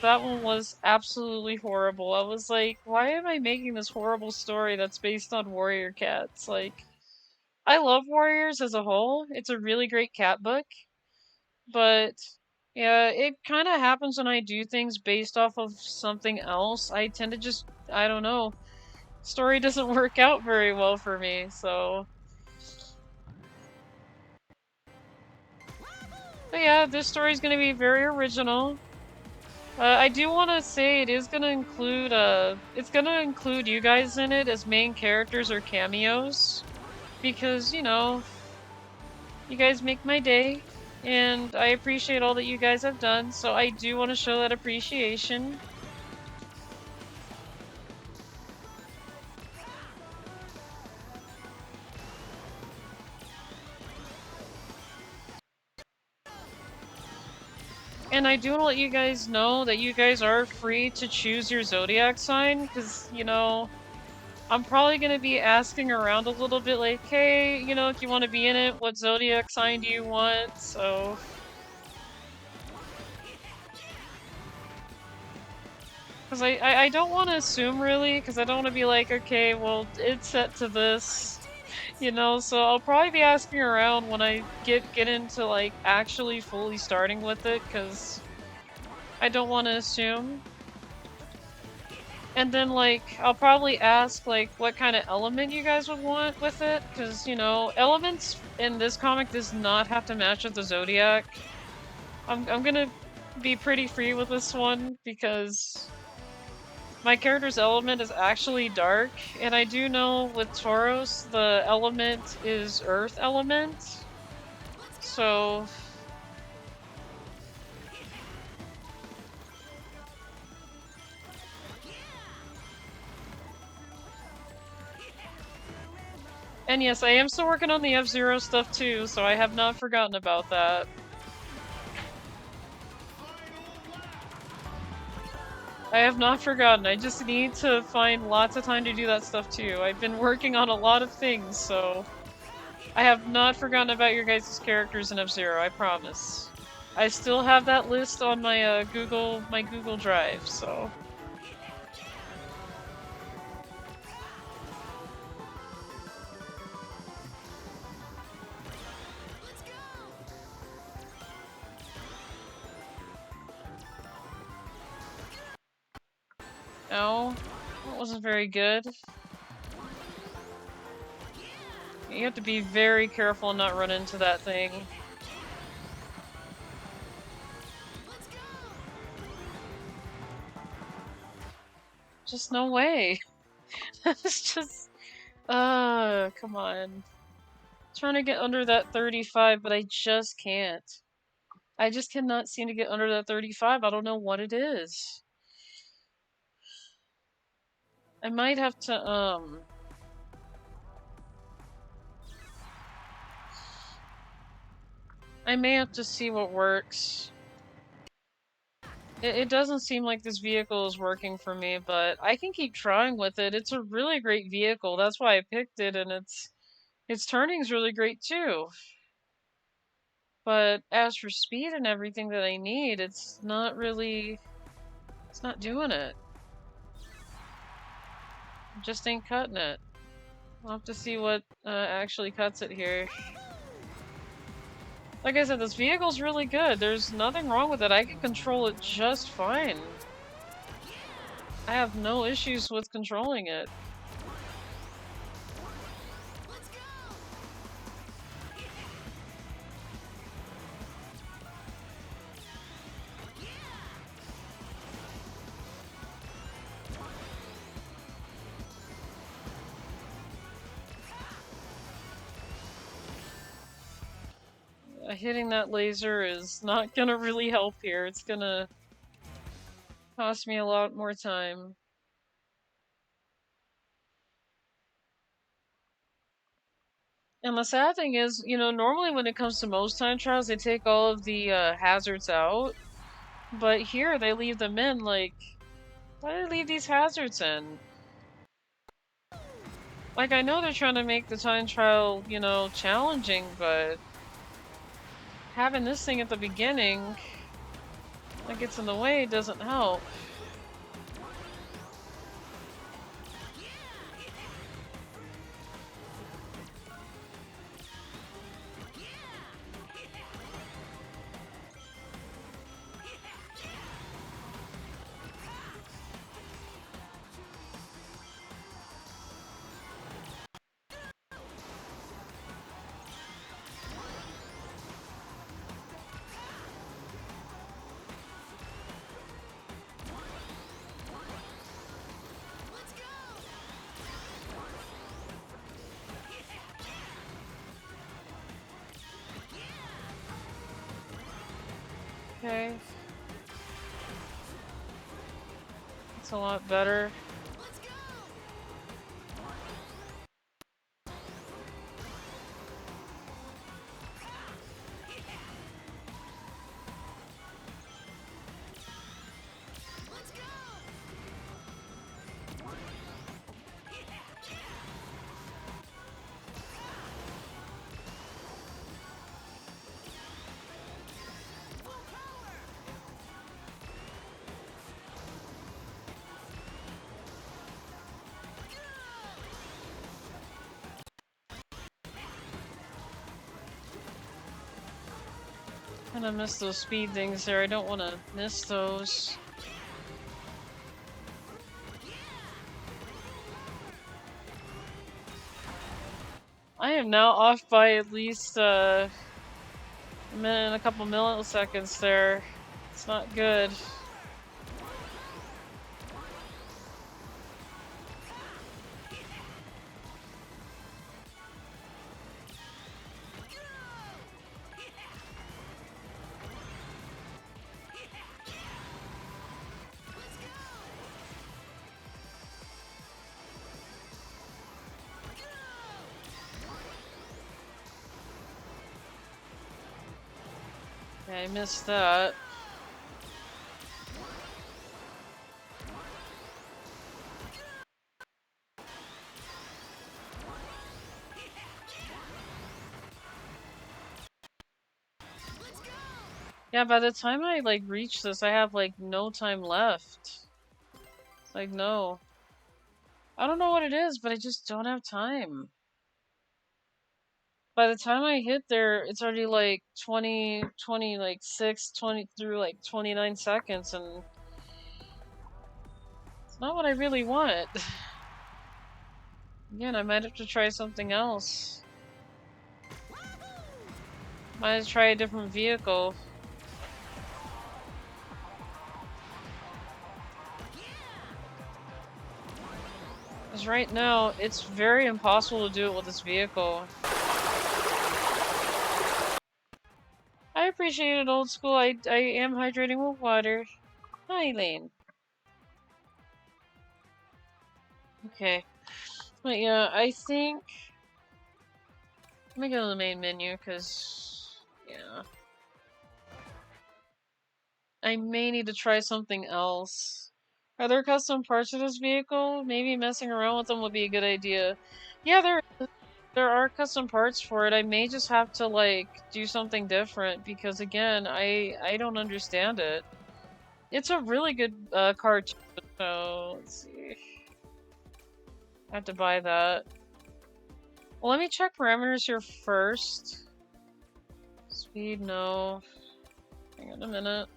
That one was absolutely horrible. I was like, why am I making this horrible story that's based on warrior cats? Like, I love warriors as a whole. It's a really great cat book, but yeah, it kind of happens when I do things based off of something else. I tend to just, I don't know, story doesn't work out very well for me, so. But yeah, this story is going to be very original. I do want to say it is going to include, it's going to include you guys in it as main characters or cameos. Because, you know, you guys make my day, and I appreciate all that you guys have done, so I do want to show that appreciation. And I do want to let you guys know that you guys are free to choose your zodiac sign, because, you know, I'm probably going to be asking around a little bit like, hey, you know, if you want to be in it, what zodiac sign do you want? So. Because I don't want to assume really, because I don't want to be like, okay, well, it's set to this. You know, so I'll probably be asking around when I get into like actually fully starting with it, because I don't want to assume. And then like I'll probably ask like what kind of element you guys would want with it, because you know elements in this comic does not have to match with the zodiac. I'm gonna be pretty free with this one because my character's element is actually dark, and I do know with Tauros the element is earth element. So and yes, I am still working on the F-Zero stuff too, so I have not forgotten about that. I have not forgotten, I just need to find lots of time to do that stuff too. I've been working on a lot of things, so I have not forgotten about your guys' characters in F-Zero, I promise. I still have that list on my Google Drive, so. No, that wasn't very good. You have to be very careful and not run into that thing. Just no way. It's just... come on. Trying to get under that 35, but I just can't. I just cannot seem to get under that 35. I don't know what it is. I might have to, I may have to see what works. It doesn't seem like this vehicle is working for me, but I can keep trying with it. It's a really great vehicle. That's why I picked it, and its turning's really great too. But as for speed and everything that I need, it's not really... It's not doing it. Just ain't cutting it. I'll have to see what actually cuts it here. Like I said, this vehicle's really good. There's nothing wrong with it. I can control it just fine. I have no issues with controlling it. Hitting that laser is not gonna really help here. It's gonna Cost me a lot more time. And the sad thing is, you know, normally when it comes to most time trials, they take all of the hazards out. But here, they leave them in, like, why do they leave these hazards in? Like, I know they're trying to make the time trial, you know, challenging, but having this thing at the beginning that gets in the way doesn't help. Okay. It's a lot better. And I miss those speed things there. I don't want to miss those. I am now off by at least a minute and a couple milliseconds there. It's not good. Okay, I missed that. Yeah, by the time I like reach this, I have like no time left. Like no. I don't know what it is, but I just don't have time. By the time I hit there, it's already like 20, like 20 through like 29 seconds, and it's not what I really want. Again, I might have to try something else. Might have to try a different vehicle. Because right now, it's very impossible to do it with this vehicle. I appreciate it, old school. I am hydrating with water. Hi, Lane. Okay. But yeah, I think... Let me go to the main menu, because... Yeah. I may need to try something else. Are there custom parts of this vehicle? Maybe messing around with them would be a good idea. Yeah, there are custom parts for it. I may just have to, like, do something different, because again, I don't understand it. It's a really good car too, so let's see. I have to buy that. Well, let me check parameters here first. Speed, no. Hang on a minute.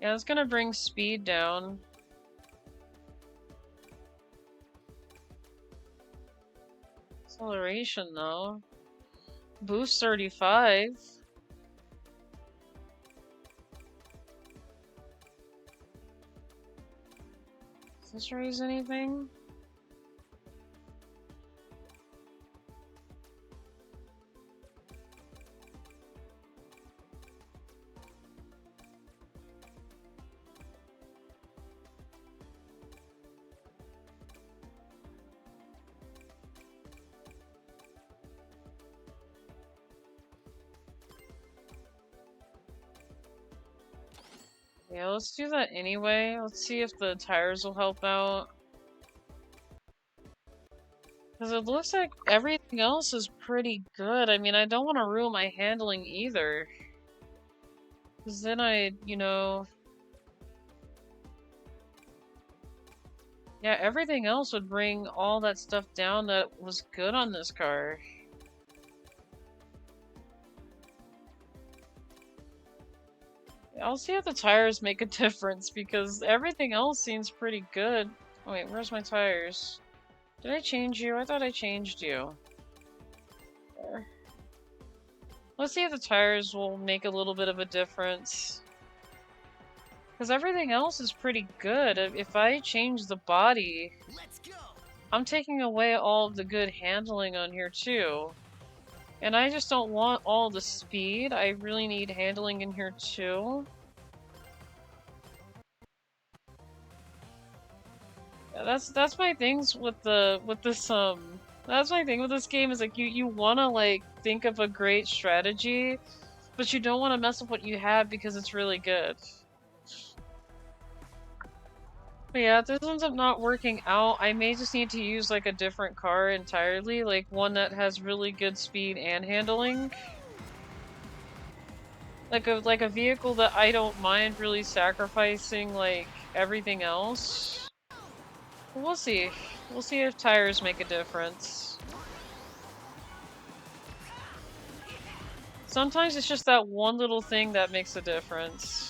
Yeah, it's gonna bring speed down. Acceleration, though. Boost 35. Does this raise anything? Yeah, let's do that anyway. Let's see if the tires will help out. Because it looks like everything else is pretty good. I mean, I don't want to ruin my handling either. Because then yeah, everything else would bring all that stuff down that was good on this car. I'll see if the tires make a difference, because everything else seems pretty good. Oh, wait, where's my tires? Did I change you? I thought I changed you. There. Let's see if the tires will make a little bit of a difference. Because everything else is pretty good. If I change the body, I'm taking away all of the good handling on here too. And I just don't want all the speed. I really need handling in here too. Yeah, that's my things with this that's my thing with this game, is like you wanna like think of a great strategy, but you don't want to mess up what you have because it's really good. But yeah, if this ends up not working out, I may just need to use like a different car entirely, like one that has really good speed and handling. Like a vehicle that I don't mind really sacrificing like everything else. We'll see. We'll see if tires make a difference. Sometimes it's just that one little thing that makes a difference.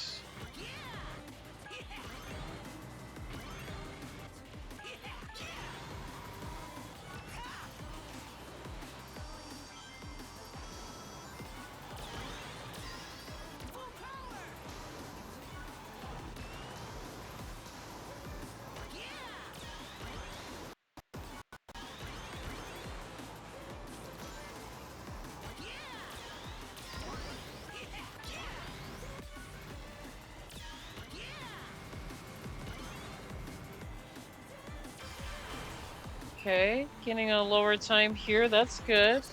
Okay, getting a lower time here, that's good.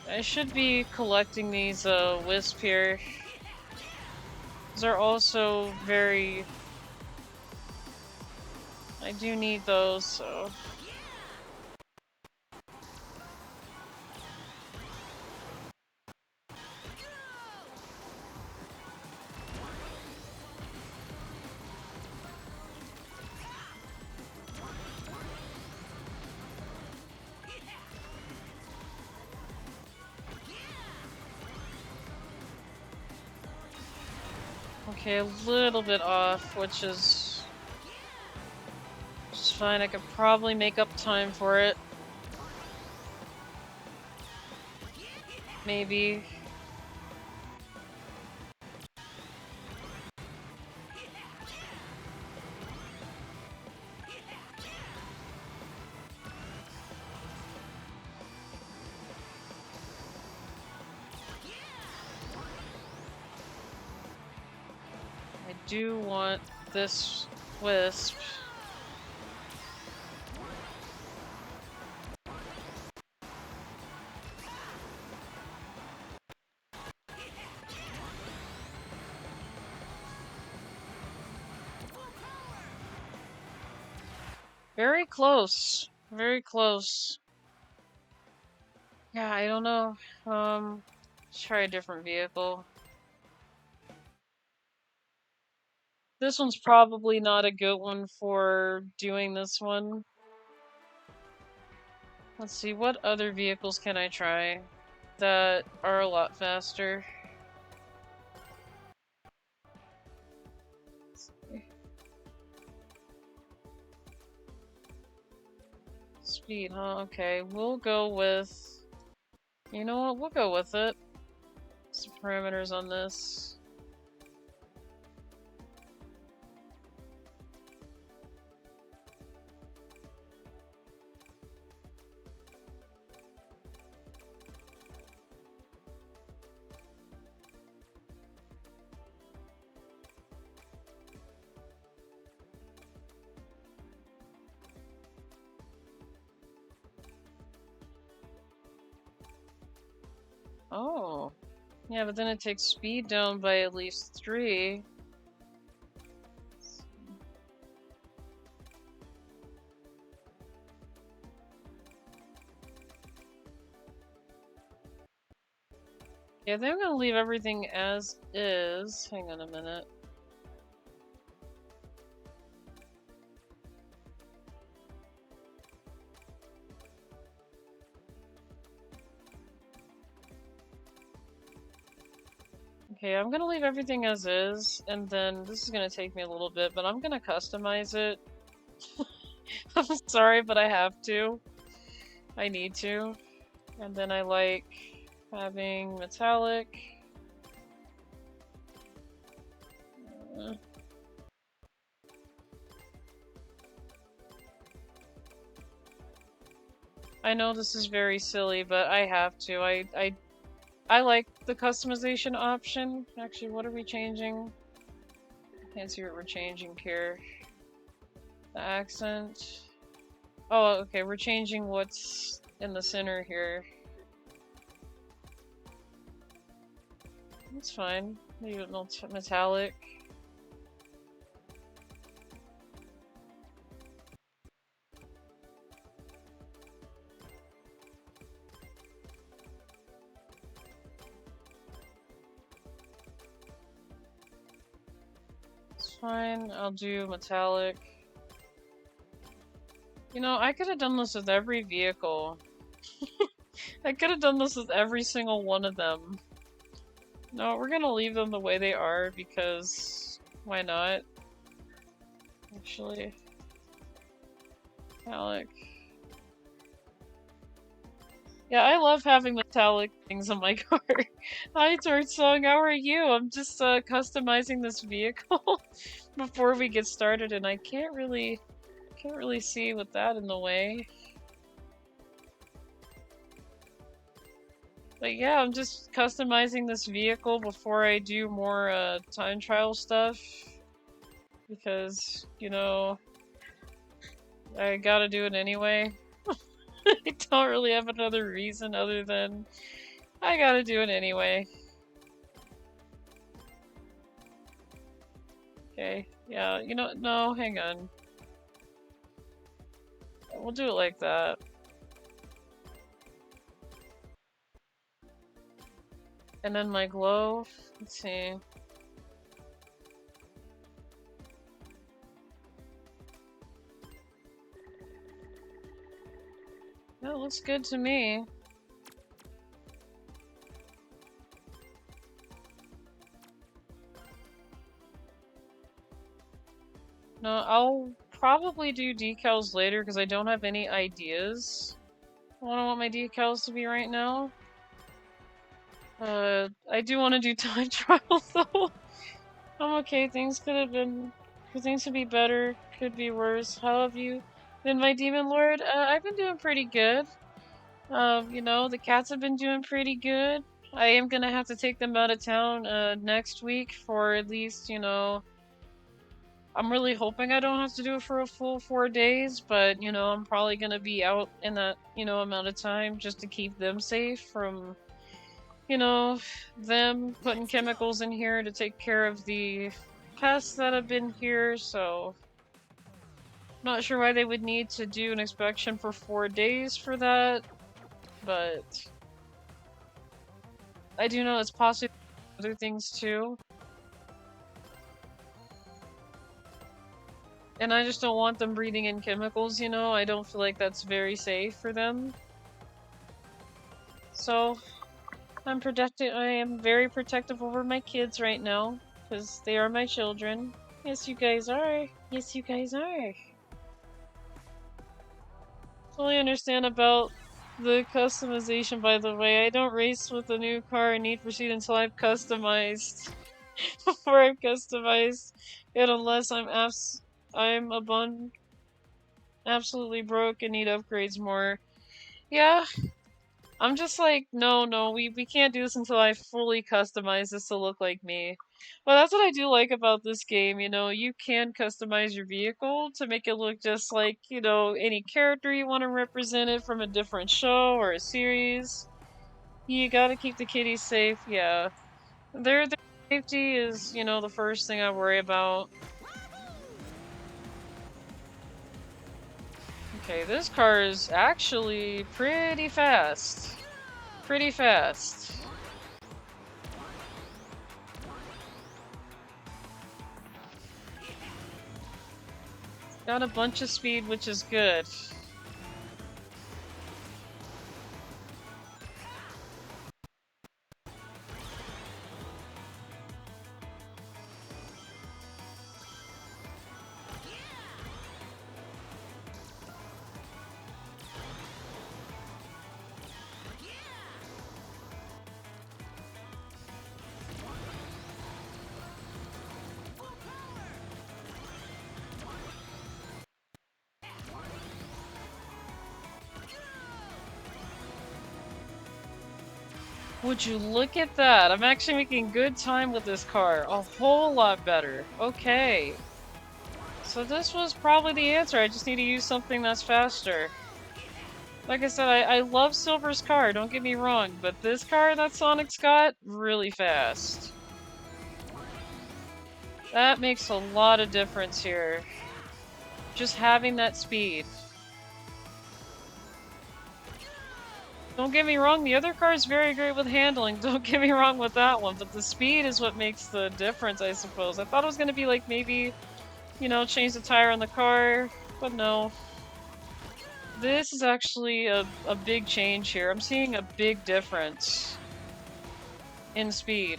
I should be collecting these wisp here. These are also very... I do need those, so... Okay, a little bit off, which is fine. I could probably make up time for it. Maybe. I do want this wisp. Very close. Very close. Yeah, I don't know. Let's try a different vehicle. This one's probably not a good one for doing this one. Let's see, what other vehicles can I try that are a lot faster? Speed, huh? Okay, we'll go with... You know what? We'll go with it. Some parameters on this. Oh. Yeah, but then it takes speed down by at least 3. Yeah, I think I'm gonna leave everything as is. Hang on a minute. Okay, I'm gonna leave everything as is, and then this is gonna take me a little bit, but I'm gonna customize it. I'm sorry, but I have to. I need to. And then I like having metallic. I know this is very silly, but I have to. I like the customization option. Actually, what are we changing? I can't see what we're changing here. The accent. Oh, okay, we're changing what's in the center here. That's fine. Leave it metallic. It's fine. I'll do metallic. You know, I could have done this with every vehicle. I could have done this with every single one of them. No, we're gonna leave them the way they are because why not? Actually, metallic. Yeah, I love having metallic things on my car. Hi, Tortsong, how are you? I'm just customizing this vehicle before we get started, and I can't really see with that in the way. But yeah, I'm just customizing this vehicle before I do more time trial stuff. Because, you know, I gotta do it anyway. I don't really have another reason other than I gotta do it anyway. Okay, yeah, you know, no, hang on. We'll do it like that. And then my glow, let's see. That looks good to me. No, I'll probably do decals later because I don't have any ideas on what I want my decals to be right now. I do want to do time trial though. I'm okay. Things could be better, could be worse. How have you been, my demon lord? I've been doing pretty good. You know, the cats have been doing pretty good. I am gonna have to take them out of town, next week for at least, you know, I'm really hoping I don't have to do it for a full 4 days, but, you know, I'm probably gonna be out in that, you know, amount of time just to keep them safe from, you know, them putting chemicals in here to take care of the pests that have been here, so not sure why they would need to do an inspection for 4 days for that, but I do know it's possible other things too. And I just don't want them breathing in chemicals, you know? I don't feel like that's very safe for them. So, I am very protective over my kids right now, because they are my children. Yes, you guys are. Yes, you guys are. Totally understand about the customization, by the way. I don't race with a new car in Need for Speed until I've customized. Before I've customized it, unless I'm absolutely broke and need upgrades more. Yeah, I'm just like, no, we can't do this until I fully customize this to look like me. Well, that's what I do like about this game, you know, you can customize your vehicle to make it look just like, you know, any character you want to represent it from a different show or a series. You gotta keep the kitties safe, yeah. Their safety is, you know, the first thing I worry about. Okay, this car is actually pretty fast. Pretty fast. Got a bunch of speed, which is good. Would you look at that? I'm actually making good time with this car. A whole lot better. Okay. So this was probably the answer. I just need to use something that's faster. Like I said, I love Silver's car, don't get me wrong, but this car that Sonic's got, really fast. That makes a lot of difference here. Just having that speed. Don't get me wrong, the other car is very great with handling, don't get me wrong with that one, but the speed is what makes the difference, I suppose. I thought it was gonna be like maybe, you know, change the tire on the car, but no. This is actually a big change here. I'm seeing a big difference in speed.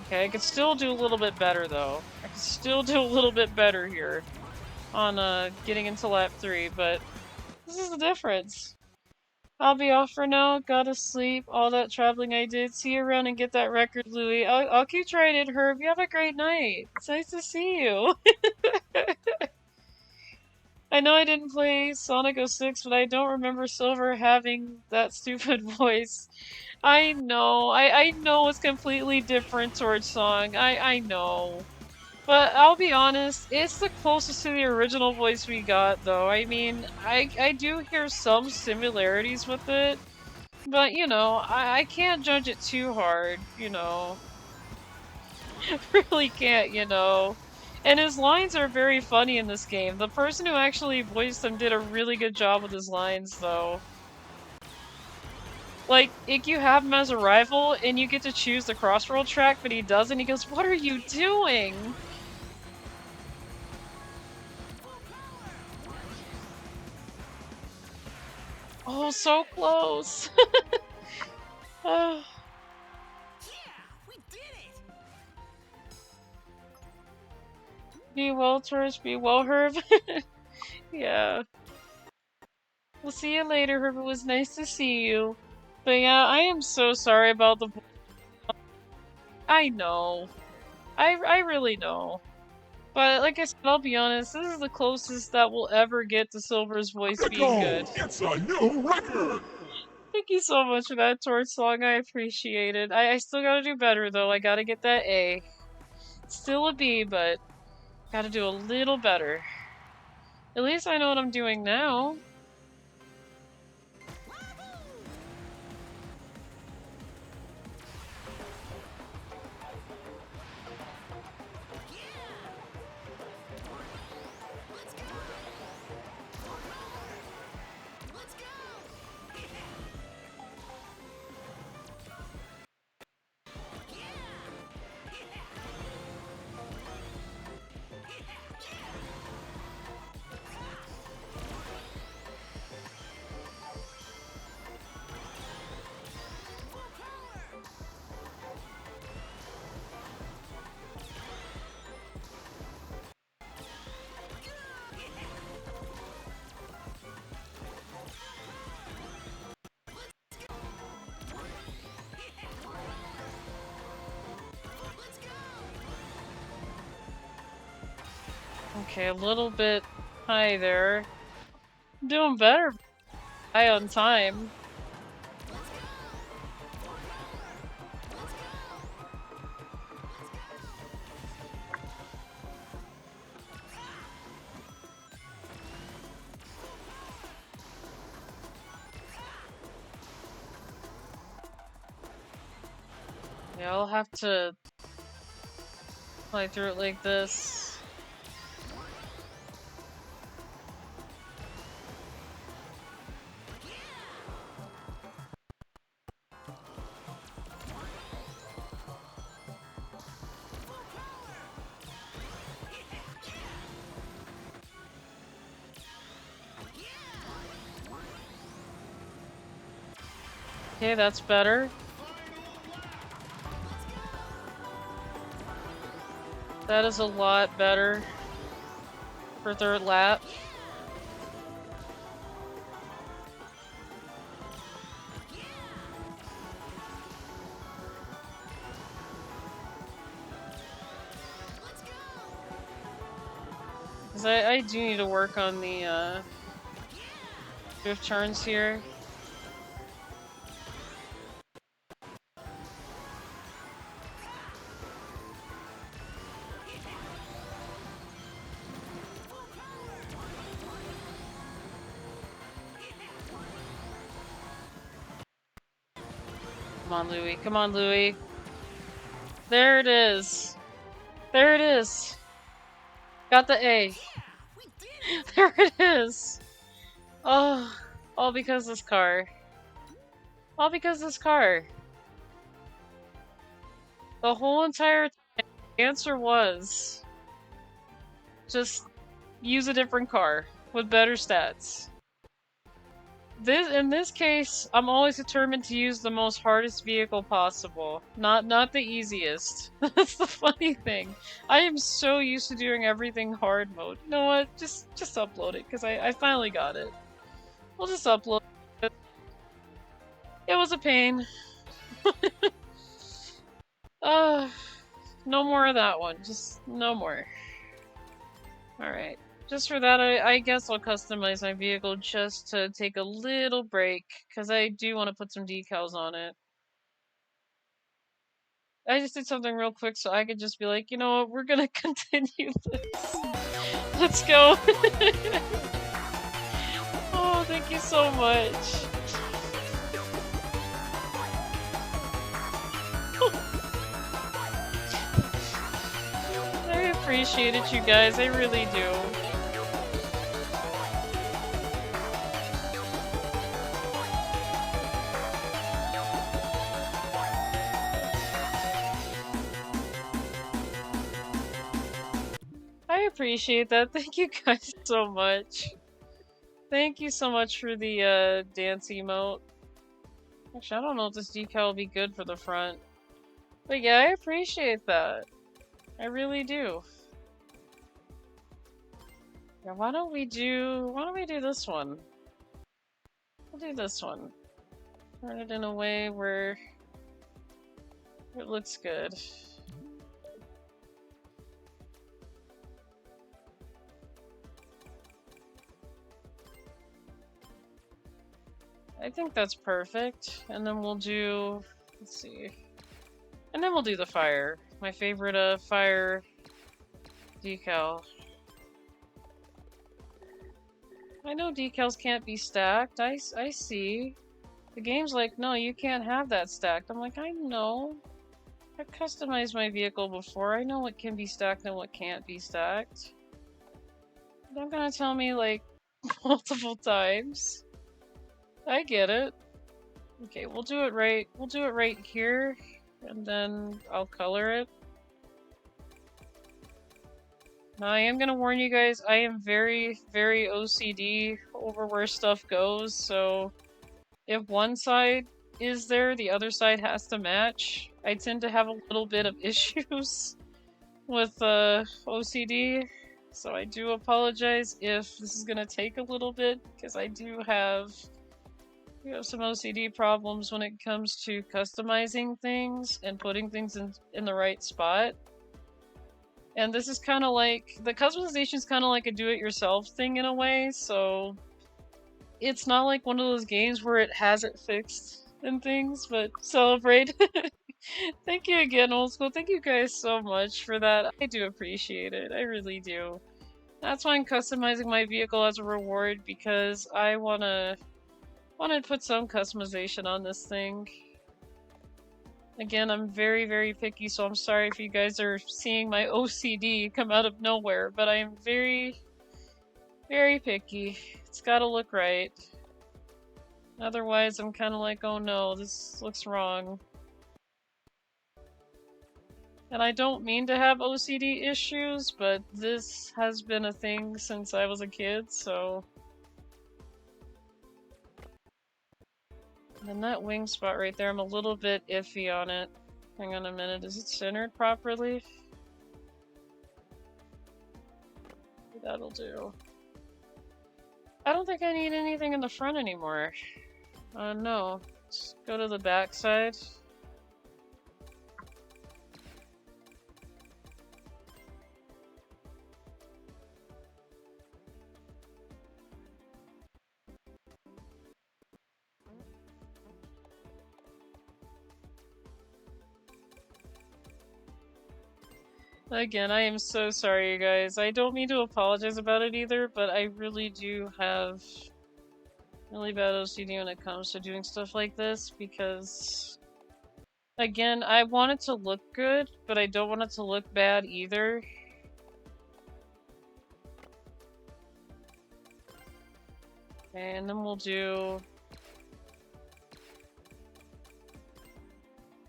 Okay, I could still do a little bit better though. I could still do a little bit better here on getting into lap 3, but this is the difference. I'll be off for now, gotta sleep, all that traveling I did. See you around and get that record, Louie. I'll keep trying it, Herb. You have a great night. It's nice to see you. I know I didn't play Sonic 06, but I don't remember Silver having that stupid voice. I know. I know it's completely different towards Song. I know. But I'll be honest, it's the closest to the original voice we got, though. I mean, I do hear some similarities with it, but, you know, I can't judge it too hard, you know. Really can't, you know. And his lines are very funny in this game. The person who actually voiced him did a really good job with his lines, though. Like, you have him as a rival, and you get to choose the crossroad track, but he doesn't. He goes, "What are you doing?" Oh, so close! Oh. Be well, Taurus. Be well, Herb. Yeah. We'll see you later, Herb. It was nice to see you. But yeah, I am so sorry about the... I know. I really know. But like I said, I'll be honest, this is the closest that we'll ever get to Silver's voice being good. It's a new record! Thank you so much for that Torch song, I appreciate it. I still gotta do better though, I gotta get that A. Still a B, but gotta do a little better. At least I know what I'm doing now. Okay, a little bit high there. I'm doing better. High on time. Yeah, I'll have to play through it like this. Okay, that's better. That is a lot better for third lap. Because I do need to work on the drift turns here. Come on, Louie. Come on, Louie. There it is. There it is. Got the A. There it is. Oh, all because this car. All because this car. The whole entire time, the answer was just use a different car with better stats. In this case, I'm always determined to use the most hardest vehicle possible, not the easiest. That's the funny thing. I am so used to doing everything hard mode. You know what? Just upload it because I finally got it. We'll just upload it. It was a pain. No more of that one. Just no more. Alright. Just for that, I guess I'll customize my vehicle just to take a little break, because I do want to put some decals on it. I just did something real quick so I could just be like, you know what, we're gonna continue this. Let's go. Oh, thank you so much. I appreciate it, you guys. I really do. I appreciate that. Thank you guys so much. Thank you so much for the dance emote. Actually, I don't know if this decal will be good for the front. But yeah, I appreciate that. I really do. Yeah, why don't we do this one? We'll do this one. Turn it in a way where it looks good. I think that's perfect. And then we'll do, let's see. And then we'll do the fire. My favorite fire decal. I know decals can't be stacked. I see. The game's like, no, you can't have that stacked. I'm like, I know. I've customized my vehicle before. I know what can be stacked and what can't be stacked. Don't gonna tell me, like, multiple times. I get it. Okay, we'll do it right. We'll do it right here, and then I'll color it. Now, I am gonna warn you guys, I am very, very OCD over where stuff goes, so if one side is there, the other side has to match. I tend to have a little bit of issues with OCD, so I do apologize if this is gonna take a little bit, because I do have some OCD problems when it comes to customizing things and putting things in the right spot. And this is kind of like, the customization is kind of like a do-it-yourself thing in a way, so it's not like one of those games where it has it fixed and things, but celebrate. Thank you again, Old School. Thank you guys so much for that. I do appreciate it. I really do. That's why I'm customizing my vehicle as a reward, because I wanna put some customization on this thing. Again, I'm very, very picky, so I'm sorry if you guys are seeing my OCD come out of nowhere, but I am very, very picky. It's gotta look right. Otherwise, I'm kind of like, oh no, this looks wrong. And I don't mean to have OCD issues, but this has been a thing since I was a kid, so... And that wing spot right there, I'm a little bit iffy on it. Hang on a minute, is it centered properly? That'll do. I don't think I need anything in the front anymore. No. Let's go to the back side. Again, I am so sorry, you guys. I don't mean to apologize about it either, but I really do have really bad OCD when it comes to doing stuff like this because, again, I want it to look good, but I don't want it to look bad either. Okay, and then we'll do...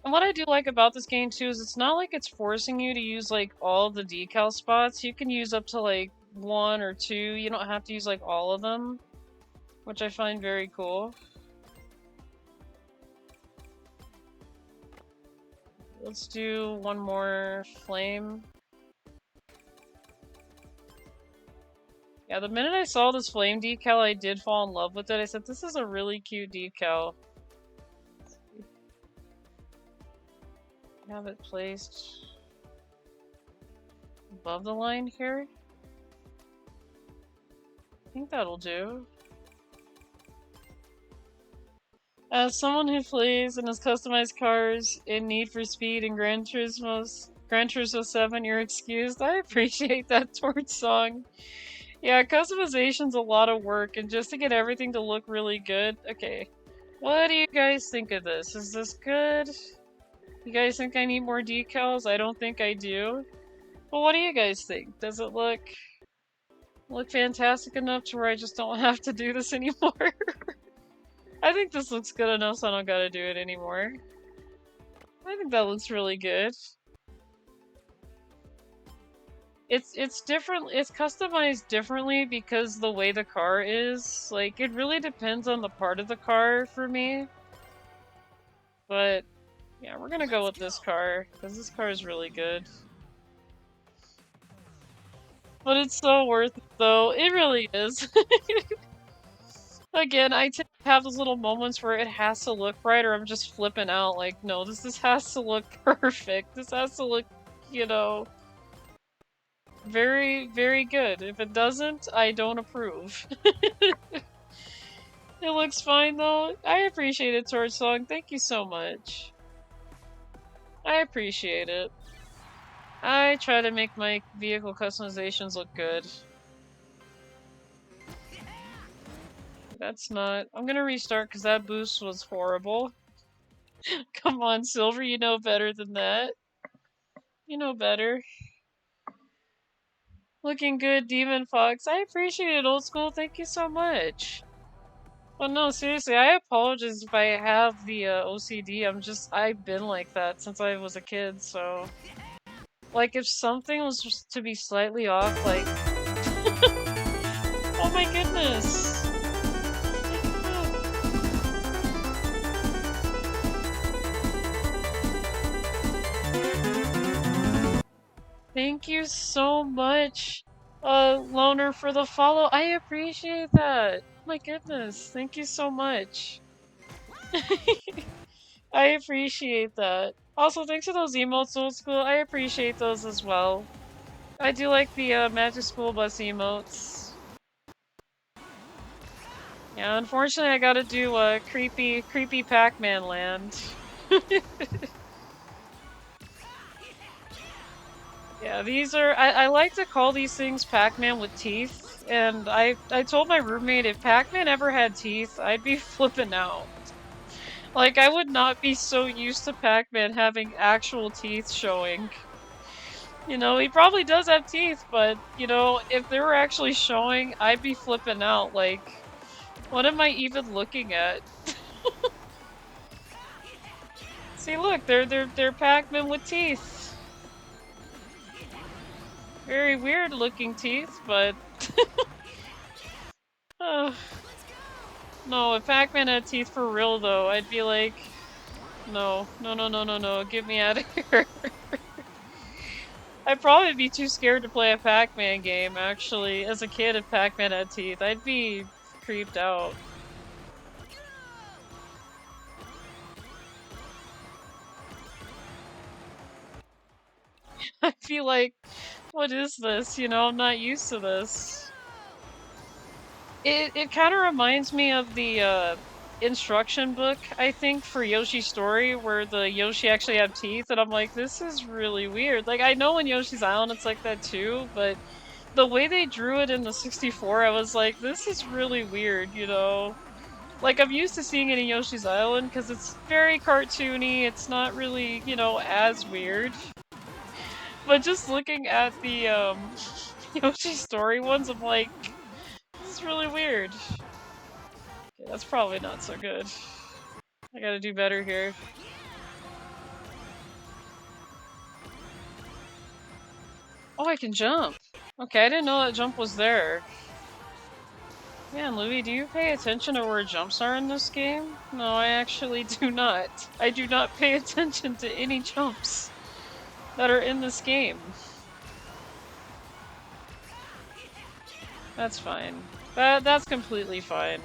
And what I do like about this game too is it's not like it's forcing you to use like all the decal spots. You can use up to like 1 or 2. You don't have to use like all of them, which I find very cool. Let's do one more flame. Yeah, the minute I saw this flame decal, I did fall in love with it. I said, this is a really cute decal. Have it placed above the line here. I think that'll do. As someone who plays and has customized cars in Need for Speed and Gran Turismo 7, you're excused. I appreciate that Torch song. Yeah, customization's a lot of work, and just to get everything to look really good. Okay, what do you guys think of this? Is this good? You guys think I need more decals? I don't think I do. But what do you guys think? Does it look fantastic enough to where I just don't have to do this anymore? I think this looks good enough so I don't gotta do it anymore. I think that looks really good. It's different, it's customized differently because the way the car is. Like, it really depends on the part of the car for me. But yeah, we're gonna go with this car, because this car is really good. But it's so worth it, though. It really is. Again, I tend to have those little moments where it has to look right, or I'm just flipping out, like, no, this has to look perfect. This has to look, you know, very, very good. If it doesn't, I don't approve. It looks fine, though. I appreciate it, Torch Song. Thank you so much. I appreciate it. I try to make my vehicle customizations look good. That's not... I'm gonna restart because that boost was horrible. Come on, Silver, you know better than that. You know better. Looking good, Demon Fox. I appreciate it, Old School. Thank you so much. Well, no, seriously, I apologize if I have the OCD. I've been like that since I was a kid, so... Like, if something was just to be slightly off, like... Oh my goodness! Thank you so much, Loner, for the follow. I appreciate that. My goodness, thank you so much. I appreciate that. Also, thanks for those emotes, Old School. I appreciate those as well. I do like the Magic School Bus emotes. Yeah, unfortunately I gotta do creepy Pac-Man land. Yeah, these are... I like to call these things Pac-Man with teeth, and I told my roommate if Pac-Man ever had teeth, I'd be flipping out. Like, I would not be so used to Pac-Man having actual teeth showing. You know, he probably does have teeth, but, you know, if they were actually showing, I'd be flipping out, like, what am I even looking at? See, look, they're Pac-Man with teeth. Very weird looking teeth, but... No, if Pac-Man had teeth for real, though, I'd be like... No, no, no, no, no, no, get me out of here. I'd probably be too scared to play a Pac-Man game, actually. As a kid, if Pac-Man had teeth, I'd be creeped out. I'd be like, what is this? You know, I'm not used to this. It kind of reminds me of the instruction book, I think, for Yoshi's Story, where the Yoshi actually have teeth, and I'm like, this is really weird. Like, I know in Yoshi's Island it's like that too, but the way they drew it in the 64, I was like, this is really weird, you know? Like, I'm used to seeing it in Yoshi's Island, because it's very cartoony, it's not really, you know, as weird. But just looking at the, Yoshi's Story ones, I'm like, this is really weird. Okay, that's probably not so good. I gotta do better here. Oh, I can jump! Okay, I didn't know that jump was there. Man, Louie, do you pay attention to where jumps are in this game? No, I actually do not. I do not pay attention to any jumps that are in this game. That's fine. That's completely fine.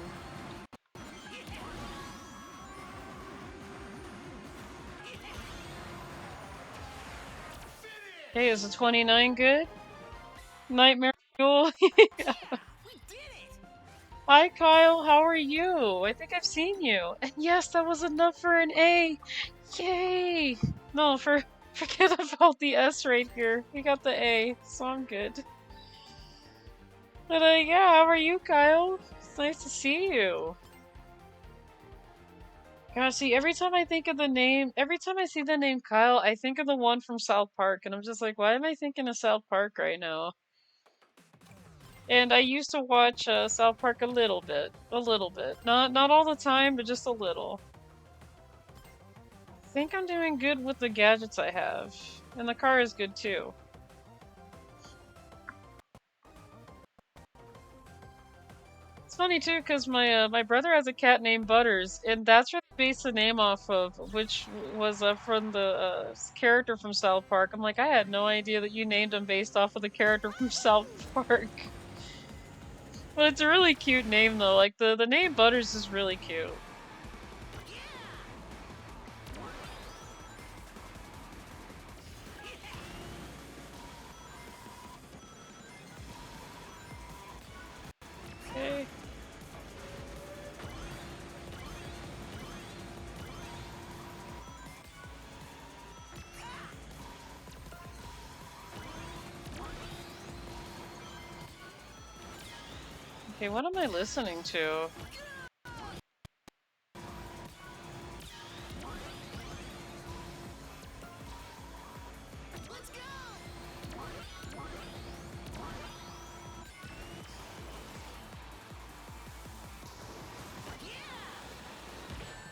Hey, is a 29 good? Nightmare Fuel? Hi Kyle, how are you? I think I've seen you. And yes, that was enough for an A! Yay! No, forget about the S right here. We got the A, so I'm good. But yeah, how are you, Kyle? It's nice to see you. Gosh, see, every time I think of the name, every time I see the name Kyle, I think of the one from South Park, and I'm just like, why am I thinking of South Park right now? And I used to watch South Park a little bit. Not all the time, but just a little. I think I'm doing good with the gadgets I have. And the car is good too. It's funny too, because my brother has a cat named Butters, and that's where they based the name off of, which was from the character from South Park. I'm like, I had no idea that you named him based off of the character from South Park. But it's a really cute name though, like the name Butters is really cute. Okay. Okay, what am I listening to?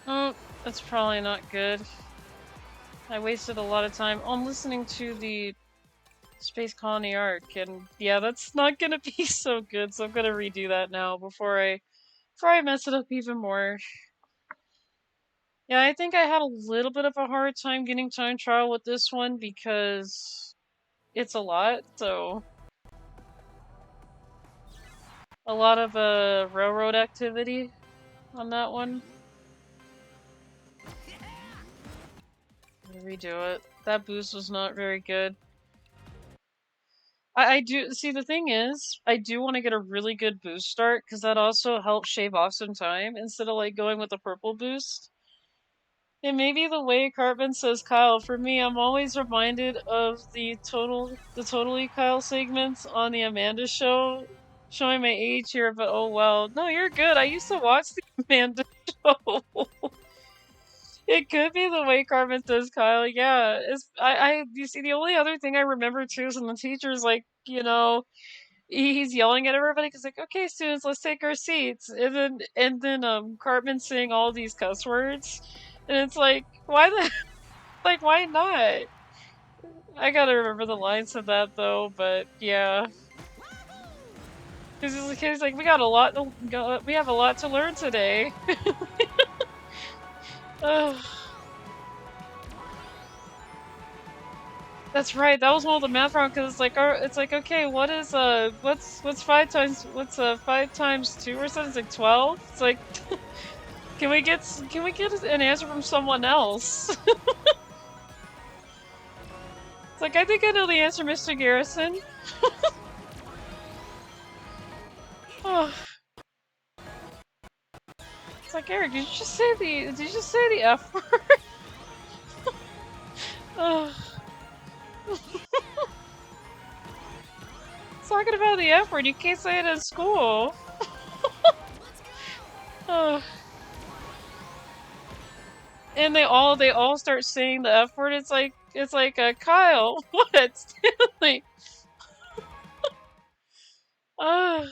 Oh, that's probably not good. I wasted a lot of time. Oh, I'm listening to the Space Colony arc, and yeah, that's not gonna be so good, so I'm gonna redo that now before I mess it up even more. Yeah, I think I had a little bit of a hard time getting time trial with this one because it's a lot, so a lot of railroad activity on that one. Redo it. That boost was not very good. I do see, the thing is, I do want to get a really good boost start because that also helps shave off some time instead of like going with the purple boost. And maybe the way Cartman says Kyle, for me, I'm always reminded of the Totally Kyle segments on the Amanda show. Showing my age here, but oh well. No, you're good. I used to watch the Amanda show. It could be the way Carmen says Kyle. Yeah, you see, the only other thing I remember too is when the teacher's like, he's yelling at everybody because like, okay, students, let's take our seats, and then Cartman saying all these cuss words, and it's like, why the like, why not? I gotta remember the lines of that though, but yeah, because he's like, we have a lot to learn today. Ugh. That's right. That was one of the math problems because it's like okay, what's 5 times 2 or something? It's like 12. It's like can we get an answer from someone else? It's like I think I know the answer, Mr. Garrison. Oh, it's like Eric, did you just say the F word? Oh, talking about the F word, you can't say it in school. Oh. And they all start saying the F word. It's like Kyle, what? Stanley. Uh,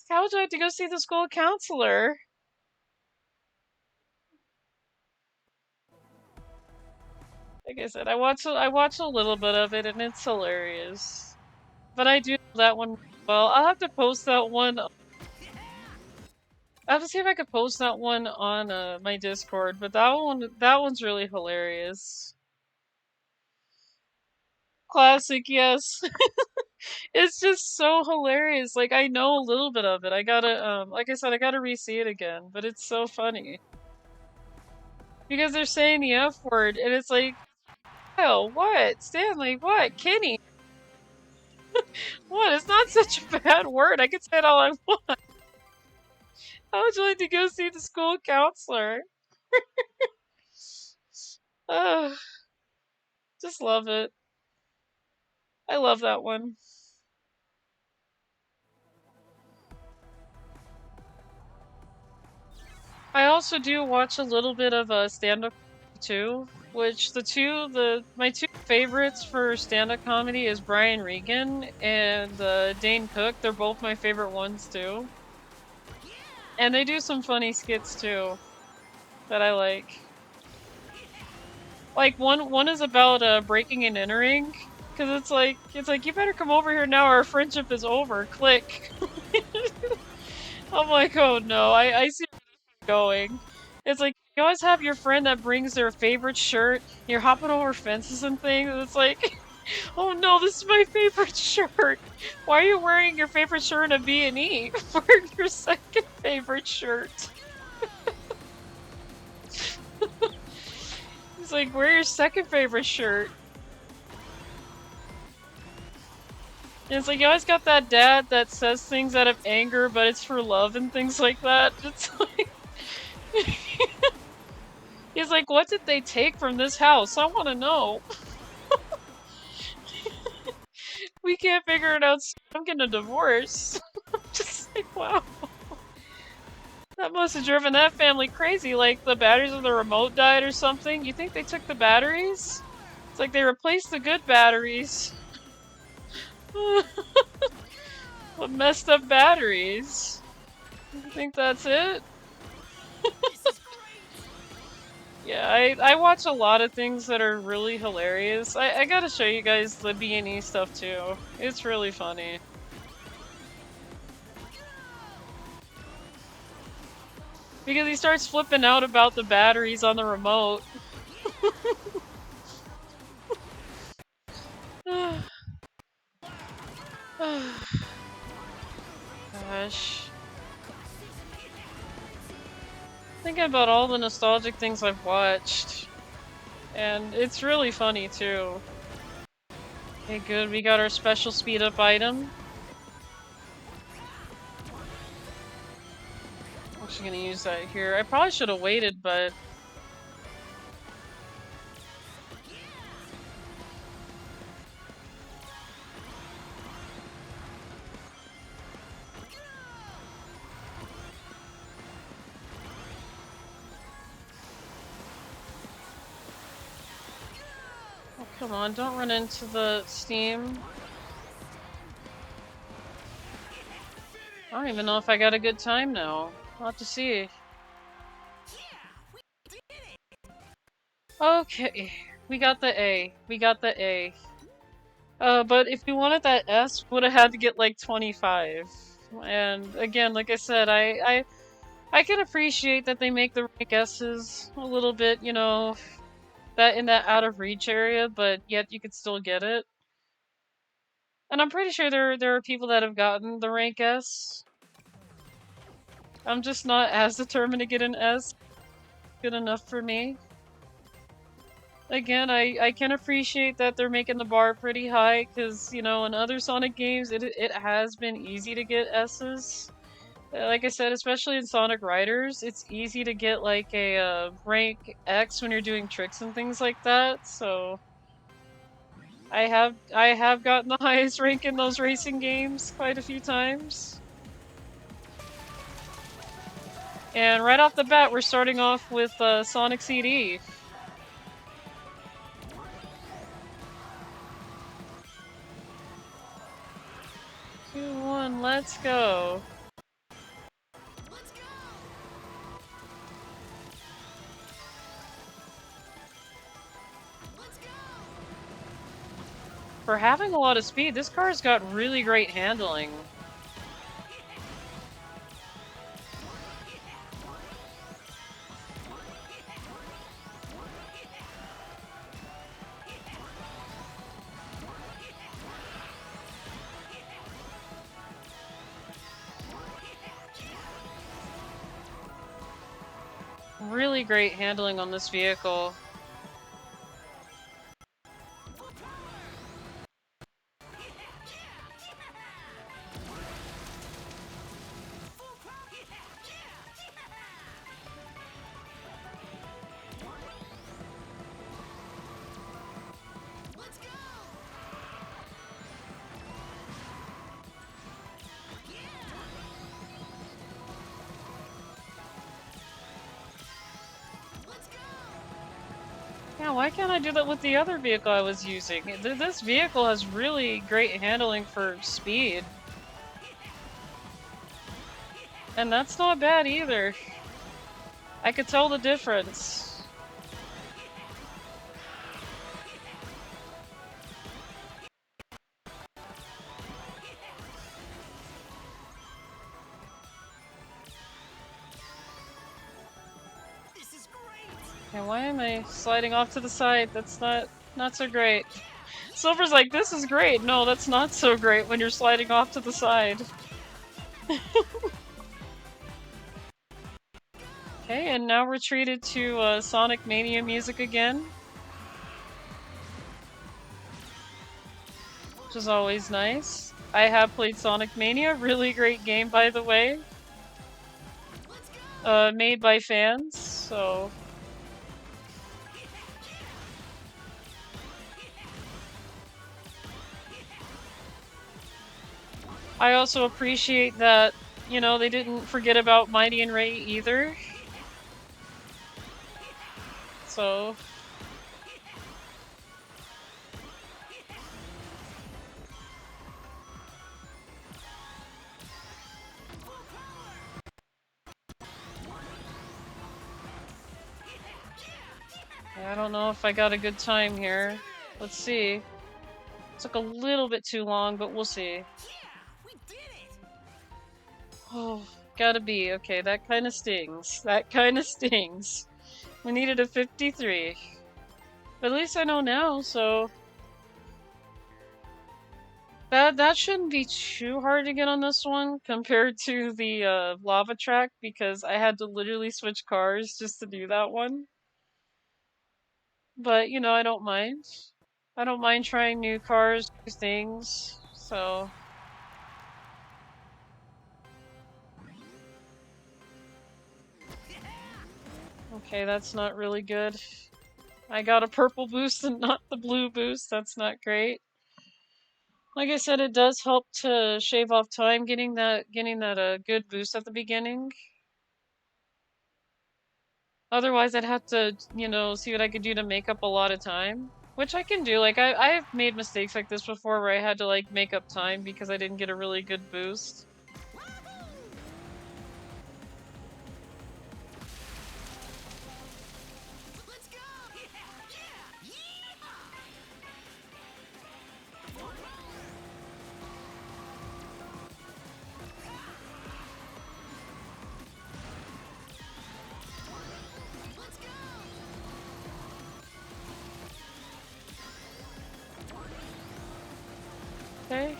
how would you like to go see the school counselor? Like I said, I watch a little bit of it and it's hilarious. But I do know that one well. I'll have to post that one. I'll have to see if I could post that one on my Discord. But that one's really hilarious. Classic, yes. It's just so hilarious. Like I know a little bit of it. I gotta like I said, I gotta re-see it again. But it's so funny because they're saying the F word, and it's like, Kyle, what? Stanley, what? Kenny, what? It's not such a bad word. I can say it all I want. How would you like to go see the school counselor? Ugh, just love it. I love that one. I also do watch a little bit of stand-up too, which my two favorites for stand-up comedy is Brian Regan and Dane Cook. They're both my favorite ones too. And they do some funny skits too that I like. Like one is about breaking and entering, because it's like you better come over here now, our friendship is over. Click. I'm like, oh no, I see where this is going. It's like you always have your friend that brings their favorite shirt. You're hopping over fences and things. And it's like, oh no, this is my favorite shirt. Why are you wearing your favorite shirt in a B&E? Wear your second favorite shirt. It's like, wear your second favorite shirt. And it's like you always got that dad that says things out of anger, but it's for love and things like that. It's like he's like, what did they take from this house? I want to know. We can't figure it out. So I'm getting a divorce. I'm just like, wow. That must have driven that family crazy. Like the batteries of the remote died or something. You think they took the batteries? It's like they replaced the good batteries. What messed up batteries? You think that's it? Yeah, I watch a lot of things that are really hilarious. I gotta show you guys the B&E stuff too. It's really funny. Because he starts flipping out about the batteries on the remote. Gosh. Thinking about all the nostalgic things I've watched. And it's really funny too. Okay, good. We got our special speed up item. I'm actually gonna use that here. I probably should have waited, but Come on, don't run into the steam. I don't even know if I got a good time now. I'll have to see. Okay, we got the A. We got the A. But if we wanted that S, we would have had to get like 25. And again, like I said, I can appreciate that they make the rank S's a little bit, you know, that in that out of reach area, but yet you could still get it. And I'm pretty sure there are people that have gotten the rank S. I'm just not as determined to get an S. Good enough for me. Again, I can appreciate that they're making the bar pretty high, because, you know, in other Sonic games, it has been easy to get S's. Like I said, especially in Sonic Riders, it's easy to get like a rank X when you're doing tricks and things like that, so I have gotten the highest rank in those racing games quite a few times. And right off the bat, we're starting off with Sonic CD. Two, one, let's go. For having a lot of speed, this car's got really great handling. Really great handling on this vehicle. Yeah, why can't I do that with the other vehicle I was using? This vehicle has really great handling for speed. And that's not bad either. I could tell the difference. And why am I sliding off to the side? That's not so great. Silver's like, this is great. No, that's not so great when you're sliding off to the side. Okay, and now we're treated to Sonic Mania music again. Which is always nice. I have played Sonic Mania, really great game by the way. Made by fans, so... I also appreciate that, you know, they didn't forget about Mighty and Ray either. So... I don't know if I got a good time here. Let's see. Took a little bit too long, but we'll see. Oh, gotta be. Okay, that kind of stings. That kind of stings. We needed a 53. But at least I know now, so... That shouldn't be too hard to get on this one compared to the lava track, because I had to literally switch cars just to do that one. But, you know, I don't mind. I don't mind trying new cars, new things, so... Okay, that's not really good. I got a purple boost and not the blue boost, that's not great. Like I said, it does help to shave off time getting that good boost at the beginning. Otherwise, I'd have to, you know, see what I could do to make up a lot of time. Which I can do. Like, I've made mistakes like this before where I had to, like, make up time because I didn't get a really good boost. Let's go! Let's go! Okay.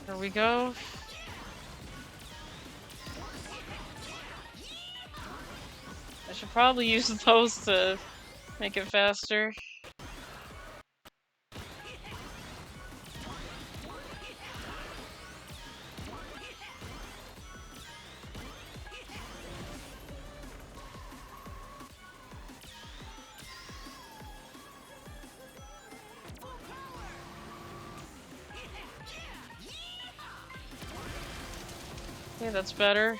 There we go. I should probably use those to make it faster. Okay, that's better.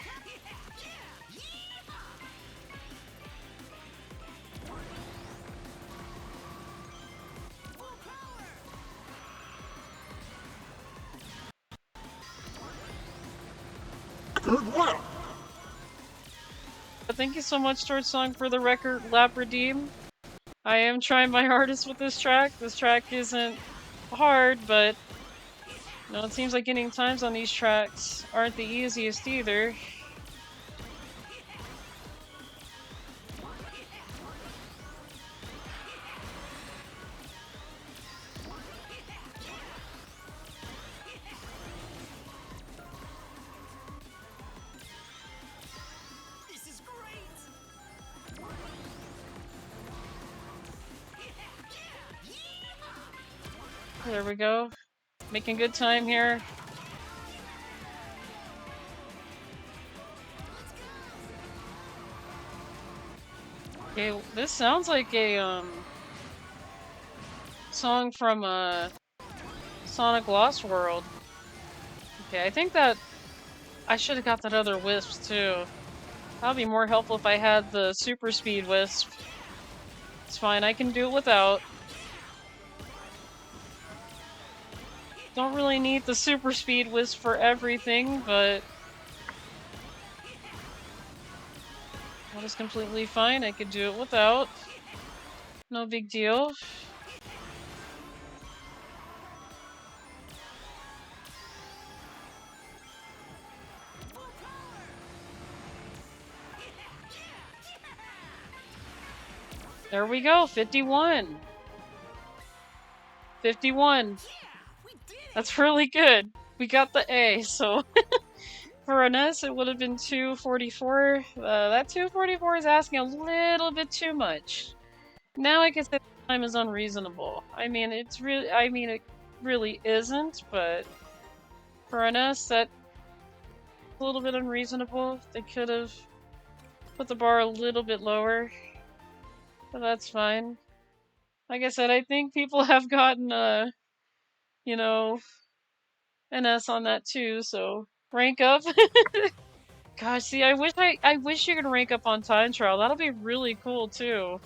Record lap. But thank you so much, George Song, for the record lap redeem. I am trying my hardest with this track. This track isn't hard, but you know, it seems like getting times on these tracks aren't the easiest either. This is great! There we go. Making good time here. Okay, this sounds like a song from Sonic Lost World. Okay, I think that I should have got that other wisp too. That'd be more helpful if I had the super speed wisp. It's fine, I can do it without. Don't really need the super speed wisp for everything, but that is completely fine. I could do it without. No big deal. There we go, 51. 51. We did it! That's really good. We got the A, so for an S it would have been 244. That 244 is asking a little bit too much. Now I can say the time is unreasonable. I mean, it really isn't, but for an S, that's a little bit unreasonable. They could have put the bar a little bit lower, but that's fine. Like I said, I think people have gotten, you know, an S on that too, so rank up. Gosh, see, I wish you could rank up on time trial. That'll be really cool too.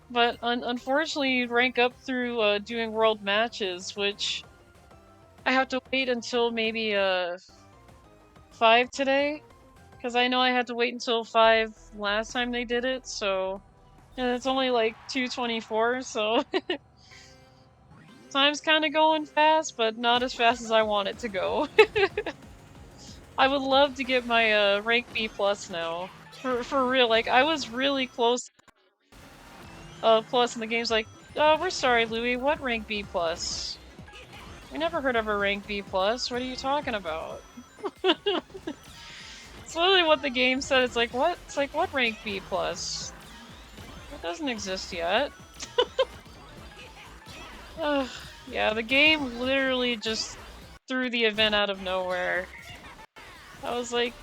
But unfortunately, you rank up through doing world matches, which I have to wait until maybe 5 today, because I know I had to wait until 5 last time they did it. So, and it's only like 2:24, so time's kind of going fast, but not as fast as I want it to go. I would love to get my rank B plus now. For real, like I was really close plus and the game's like, oh, we're sorry, Louie, what rank B plus? We never heard of a rank B plus. What are you talking about? It's literally what the game said. It's like, what? It's like, what rank B plus? It doesn't exist yet. Yeah, the game literally just threw the event out of nowhere. I was like,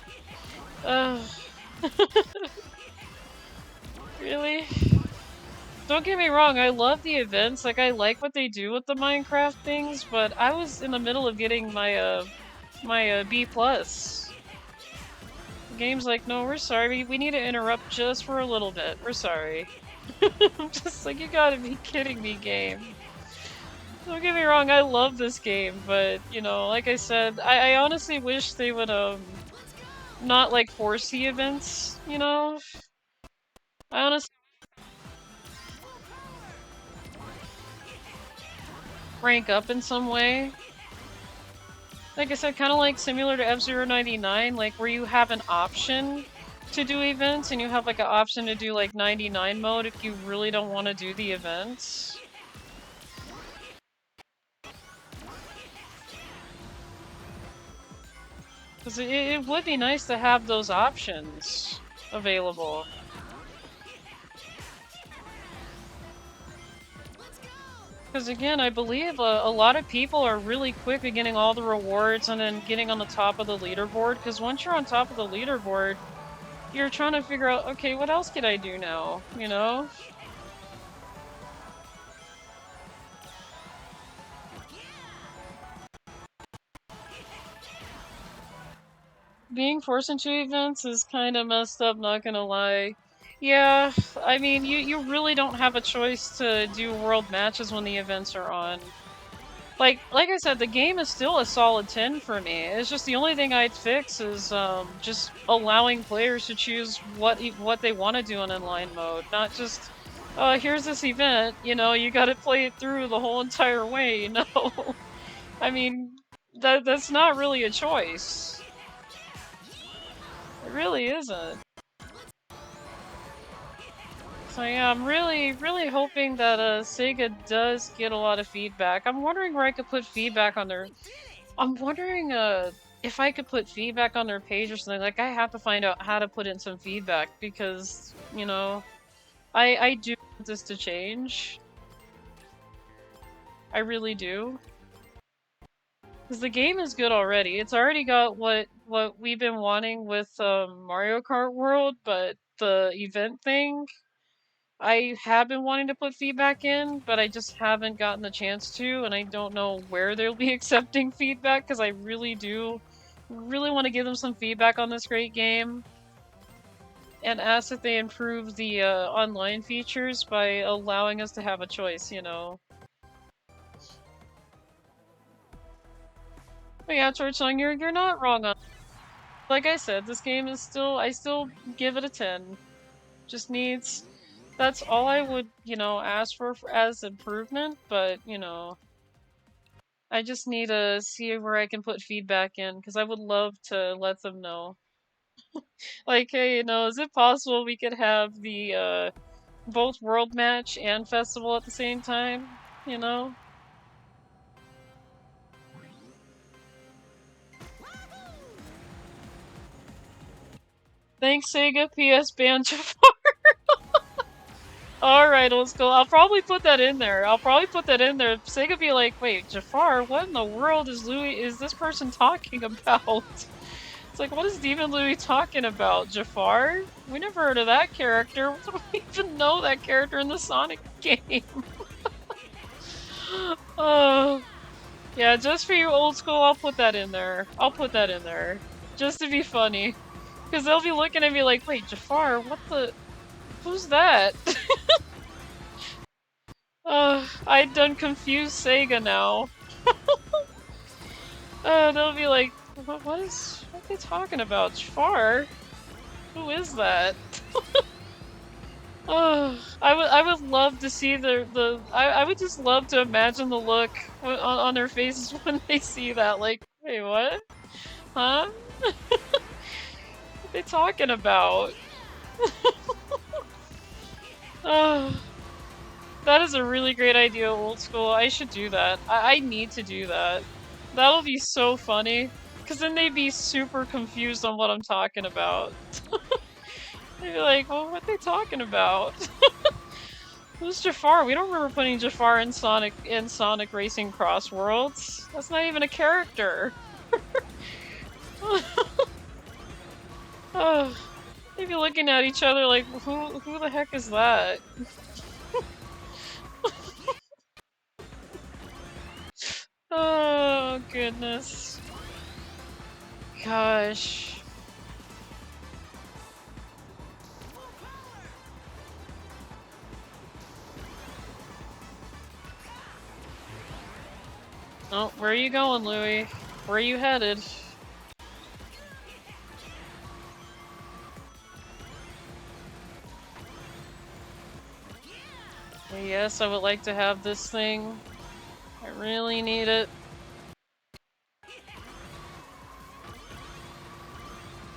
really? Don't get me wrong, I love the events, like I like what they do with the Minecraft things, but I was in the middle of getting my B+. The game's like, no, we're sorry, we need to interrupt just for a little bit, we're sorry. I'm just like, you gotta be kidding me, game. Don't get me wrong, I love this game, but, you know, like I said, I honestly wish they would, not, like, force the events, you know? I honestly rank up in some way. Like I said, kind of like similar to F-Zero 99, like where you have an option to do events and you have like an option to do like 99 mode if you really don't want to do the events. Because it would be nice to have those options available. Because again, I believe a lot of people are really quick at getting all the rewards and then getting on the top of the leaderboard. Because once you're on top of the leaderboard, you're trying to figure out, okay, what else can I do now? You know? Being forced into events is kind of messed up, not gonna lie. Yeah, I mean, you really don't have a choice to do world matches when the events are on. Like I said, the game is still a solid 10 for me. It's just the only thing I'd fix is just allowing players to choose what they want to do in online mode, not just here's this event, you know, you got to play it through the whole entire way, you know. I mean, that's not really a choice. It really isn't. So yeah, I'm really hoping that Sega does get a lot of feedback. I'm wondering where I could put feedback on their. I'm wondering if I could put feedback on their page or something. Like I have to find out how to put in some feedback because, you know, I do want this to change. I really do. Because the game is good already. It's already got what we've been wanting with Mario Kart World, but the event thing, I have been wanting to put feedback in, but I just haven't gotten the chance to, and I don't know where they'll be accepting feedback, because I really want to give them some feedback on this great game, and ask that they improve the online features by allowing us to have a choice, you know. But yeah, Torchung, you're not wrong on. Like I said, this game is still, I still give it a 10. Just needs, that's all I would, you know, ask for as improvement, but, you know, I just need to see where I can put feedback in, because I would love to let them know. Like, hey, you know, is it possible we could have the, both World Match and Festival at the same time? You know? Thanks, Sega. PS ban Jafar. Alright, let's go. I'll probably put that in there. Sega be like, wait, Jafar, what in the world is this person talking about? It's like, what is DemonLouie talking about? Jafar? We never heard of that character. We don't even know that character in the Sonic game. Oh. Yeah, just for you old school, I'll put that in there. Just to be funny. Because they'll be looking at me like, wait, Jafar, what the... Who's that? I done confused Sega now. They'll be like, what are they talking about? Jafar? Who is that? Oh, I would love to see I would just love to imagine the look on their faces when they see that. Like, wait, what? Huh? What are they talking about? Oh, that is a really great idea, old school. I should do that. I need to do that. That'll be so funny. Because then they'd be super confused on what I'm talking about. They'd be like, well, what are they talking about? Who's Jafar? We don't remember putting Jafar in Sonic Racing Cross Worlds. That's not even a character. Oh, they'd be looking at each other like, who the heck is that? Oh, goodness. Gosh. Oh, where are you going, Louie? Where are you headed? Yes, I would like to have this thing. I really need it.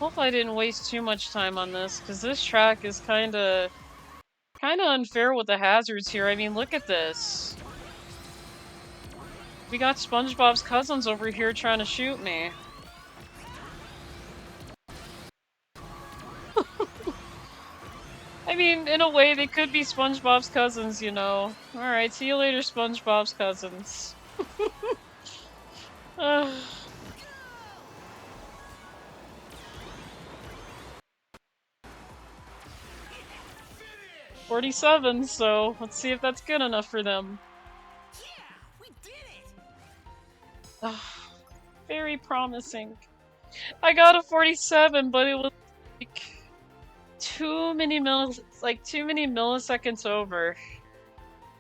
Hopefully I didn't waste too much time on this, because this track is kinda unfair with the hazards here. I mean, look at this. We got SpongeBob's cousins over here trying to shoot me. I mean, in a way, they could be SpongeBob's cousins, you know. Alright, see you later, SpongeBob's cousins. Ugh. 47, so let's see if that's good enough for them. We did it! Ugh. Very promising. I got a 47, but it was like too many milliseconds over.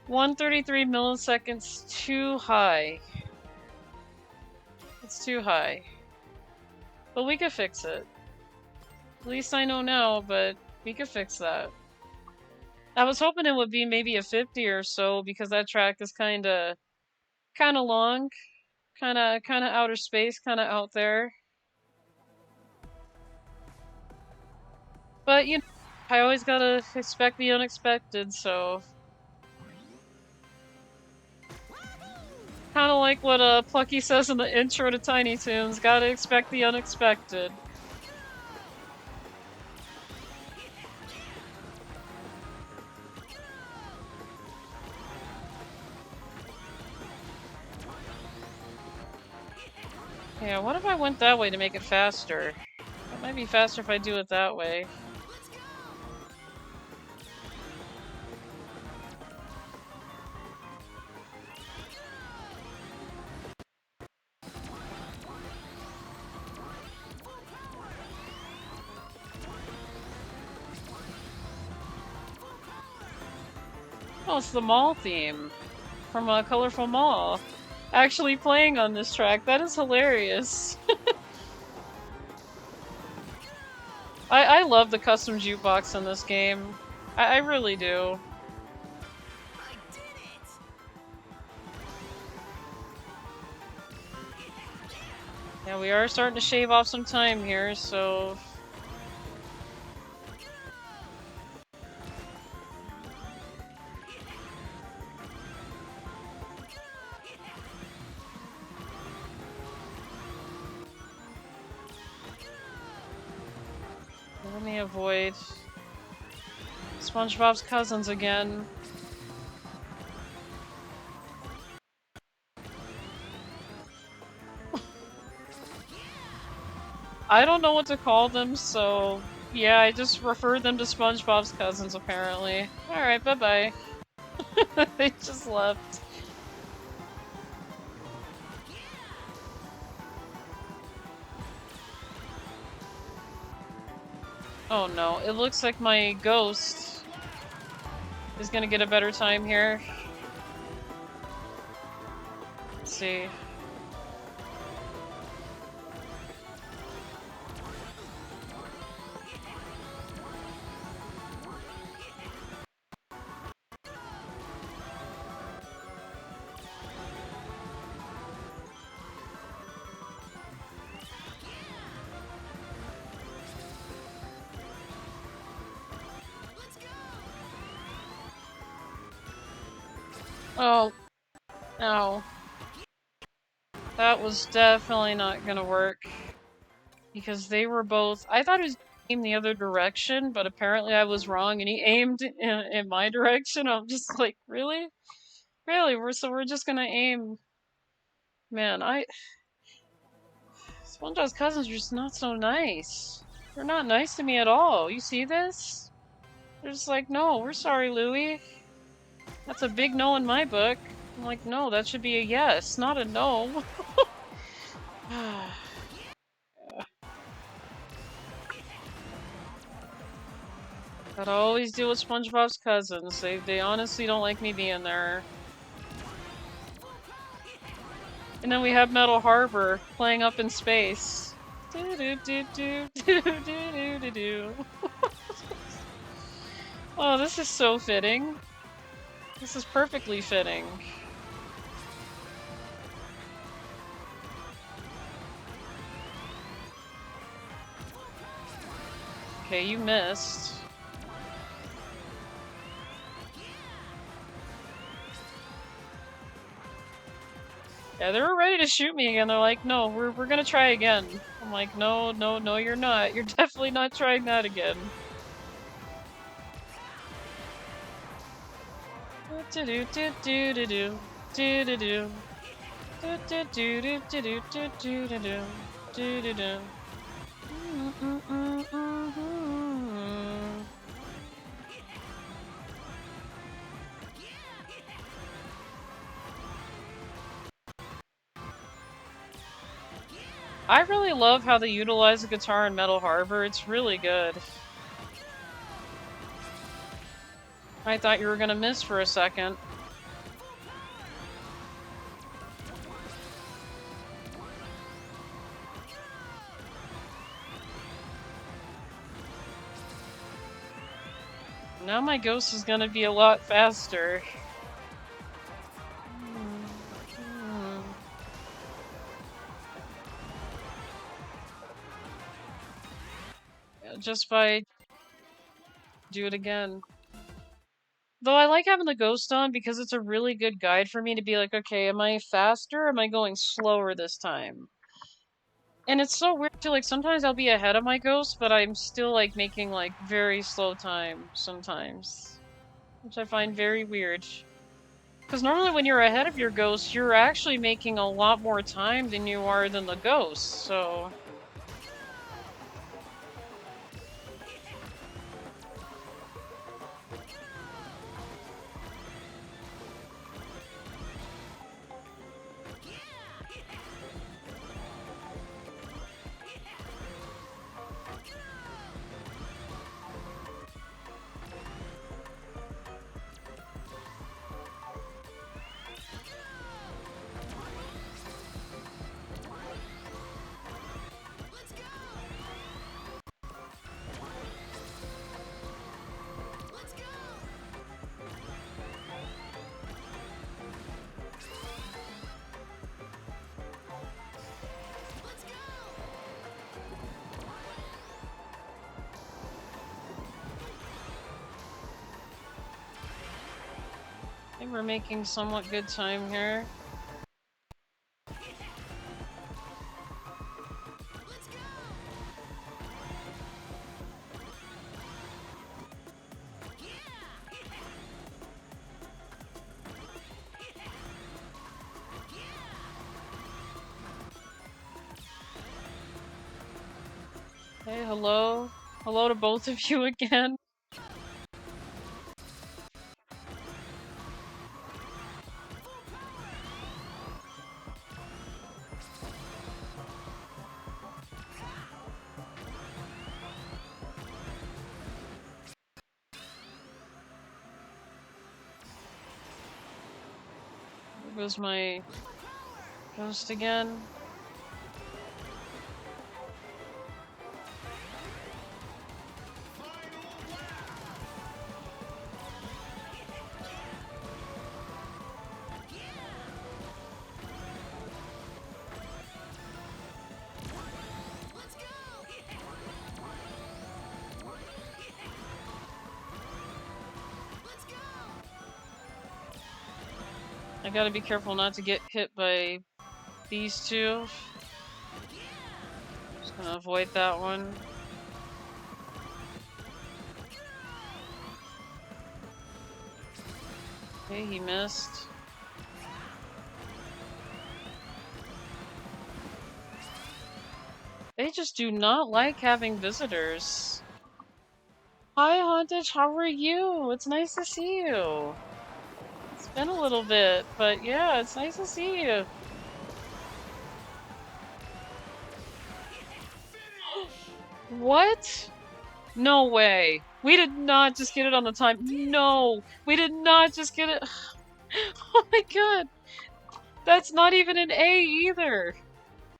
133 milliseconds too high. It's too high. But we could fix it. At least I know now, but we could fix that. I was hoping it would be maybe a 50 or so, because that track is kinda long. Kinda outer space, kinda out there. But, you know, I always gotta expect the unexpected, so... Kinda like what Plucky says in the intro to Tiny Toons, gotta expect the unexpected. Yeah, what if I went that way to make it faster? It might be faster if I do it that way. Oh, it's the mall theme from a Colorful Mall. Actually playing on this track. That is hilarious. I love the custom jukebox in this game. I really do. I did it! Yeah, we are starting to shave off some time here, so... Let me avoid SpongeBob's cousins again. I don't know what to call them, so yeah, I just refer them to SpongeBob's cousins apparently. Alright, bye-bye. They just left. Oh no, it looks like my ghost is gonna get a better time here. Let's see. Oh. No. That was definitely not gonna work. Because they were both... I thought it was aimed the other direction, but apparently I was wrong and he aimed in my direction. I'm just like, really? Really? We're just gonna aim... Man, SpongeBob's cousins are just not so nice. They're not nice to me at all. You see this? They're just like, no, we're sorry, Louie. That's a big no in my book. I'm like, no, that should be a yes, not a no. Gotta always deal with SpongeBob's cousins. They honestly don't like me being there. And then we have Metal Harbor playing up in space. Do do do do do do do do do. Oh, this is so fitting. This is perfectly fitting. Okay, you missed. Yeah, they were ready to shoot me again. They're like, no, we're gonna try again. I'm like, no, no, no, you're not. You're definitely not trying that again. Do do do do do do do do do do do do do do do do do do do do. I really love how they utilize the guitar in Metal Harbor. It's really good. I thought you were gonna miss for a second. Now my ghost is gonna be a lot faster. Just by do it again. Though I like having the ghost on because it's a really good guide for me to be like, okay, am I faster or am I going slower this time? And it's so weird too, like sometimes I'll be ahead of my ghost, but I'm still like making like very slow time sometimes. Which I find very weird. Because normally when you're ahead of your ghost, you're actually making a lot more time than you are than the ghost, so... I think we're making somewhat good time here. Hey, hello. Hello to both of you again. There goes my ghost again. I gotta be careful not to get hit by these two. Just gonna avoid that one. Okay, he missed. They just do not like having visitors. Hi, Hauntage, how are you? It's nice to see you. It's been a little bit, but yeah, it's nice to see you. What? No way. We did not just get it on the time. No, we did not just get it. Oh my god. That's not even an A either!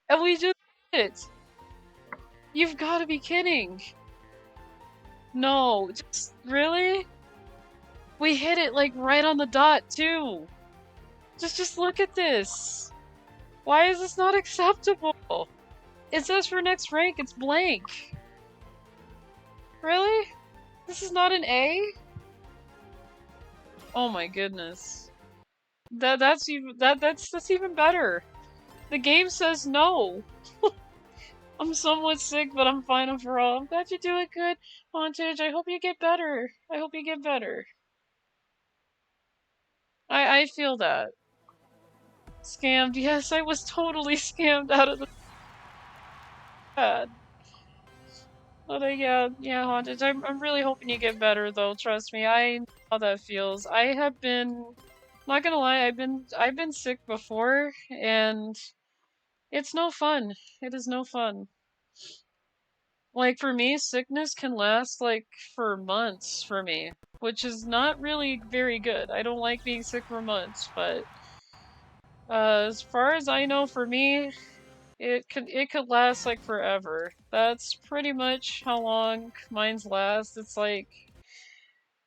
And we just did it! You've gotta be kidding! No, just really? We hit it like right on the dot too! Just look at this! Why is this not acceptable? It says for next rank, it's blank. Really? This is not an A? Oh my goodness. That's even better. The game says no. I'm somewhat sick, but I'm fine overall. I'm glad you're doing good, Montage. I hope you get better. I hope you get better. I feel that. Scammed. Yes, I was totally scammed out of the bad. But yeah, Haunted. I'm really hoping you get better though, trust me. I know how that feels. I have been, not gonna lie, I've been sick before, and it's no fun. It is no fun. Like, for me, sickness can last, like, for months for me, which is not really very good. I don't like being sick for months, but as far as I know, for me, it could last, like, forever. That's pretty much how long mine's last. It's like,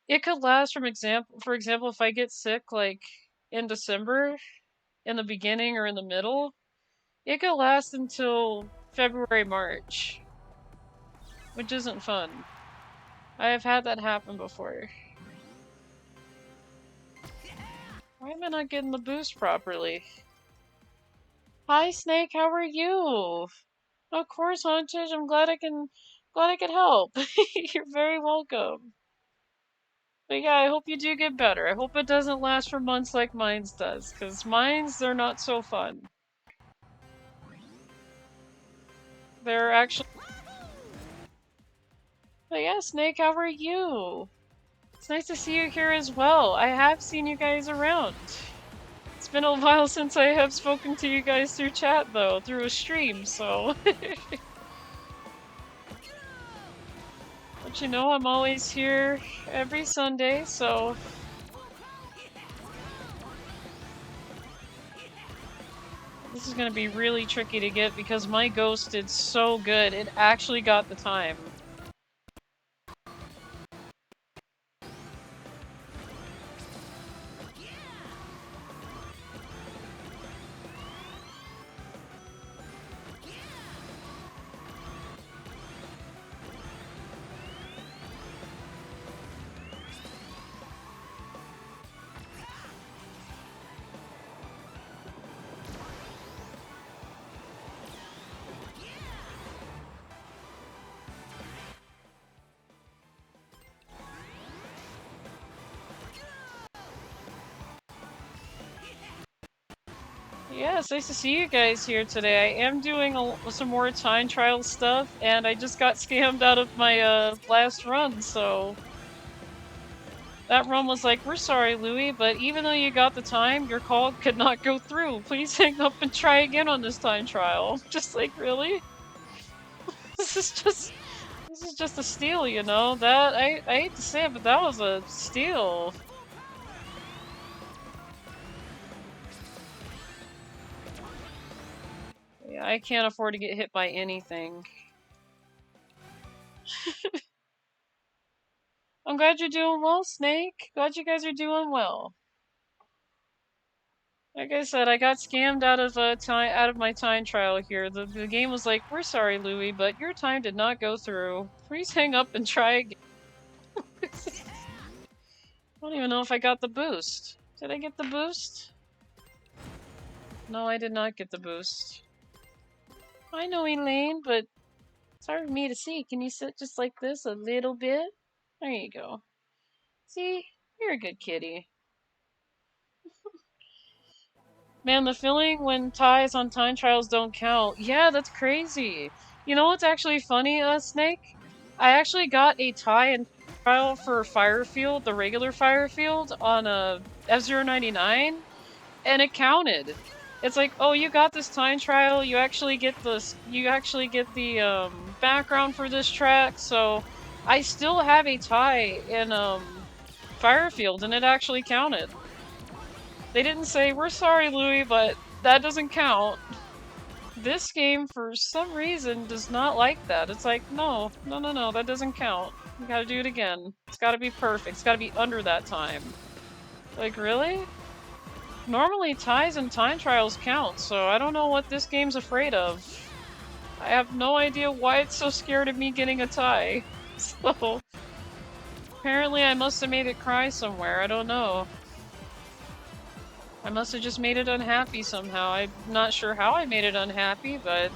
it could last for example, if I get sick, like, in December, in the beginning or in the middle, it could last until February, March. Which isn't fun. I have had that happen before. Why am I not getting the boost properly? Hi Snake, how are you? Of course, Haunted, I'm glad I can help. You're very welcome. But yeah, I hope you do get better. I hope it doesn't last for months like mine's does, because mine's, they're not so fun. They're actually... But yeah, Snake, how are you? It's nice to see you here as well. I have seen you guys around. It's been a while since I have spoken to you guys through chat, though, through a stream, so... But you know, I'm always here every Sunday, so... This is gonna be really tricky to get because my ghost did so good. It actually got the time. Yeah, it's nice to see you guys here today. I am doing some more time trial stuff, and I just got scammed out of my last run, so... That run was like, we're sorry, Louie, but even though you got the time, your call could not go through. Please hang up and try again on this time trial. Just like, really? This is just a steal, you know? That, I hate to say it, but that was a steal. Yeah, I can't afford to get hit by anything. I'm glad you're doing well, Snake. Glad you guys are doing well. Like I said, I got scammed out of my time trial here. The game was like, we're sorry, Louie, but your time did not go through. Please hang up and try again. I don't even know if I got the boost. Did I get the boost? No, I did not get the boost. I know, Elaine, but it's hard for me to see. Can you sit just like this a little bit? There you go. See? You're a good kitty. Man, the feeling when ties on time trials don't count. Yeah, that's crazy. You know what's actually funny, Snake? I actually got a tie in trial for Firefield, the regular Firefield, on a F099, and it counted. It's like, oh, you got this time trial, you actually get the background for this track, so I still have a tie in Firefield, and it actually counted. They didn't say, we're sorry, Louie, but that doesn't count. This game, for some reason, does not like that. It's like, no, that doesn't count. You gotta do it again. It's gotta be perfect. It's gotta be under that time. Like, really? Normally, ties and time trials count, so I don't know what this game's afraid of. I have no idea why it's so scared of me getting a tie. So, apparently I must have made it cry somewhere. I don't know. I must have just made it unhappy somehow. I'm not sure how I made it unhappy, but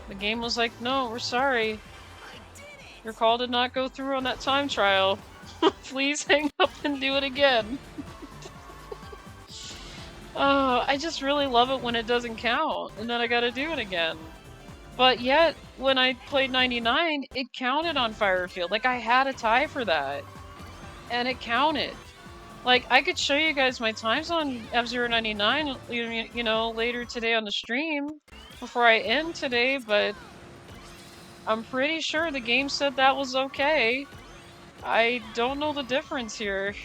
the game was like, no, we're sorry. Your call did not go through on that time trial. Please hang up and do it again. Oh, I just really love it when it doesn't count, and then I gotta do it again. But yet, when I played 99, it counted on Firefield. Like, I had a tie for that. And it counted. Like, I could show you guys my times on F-Zero 99, you know, later today on the stream, before I end today, but I'm pretty sure the game said that was okay. I don't know the difference here.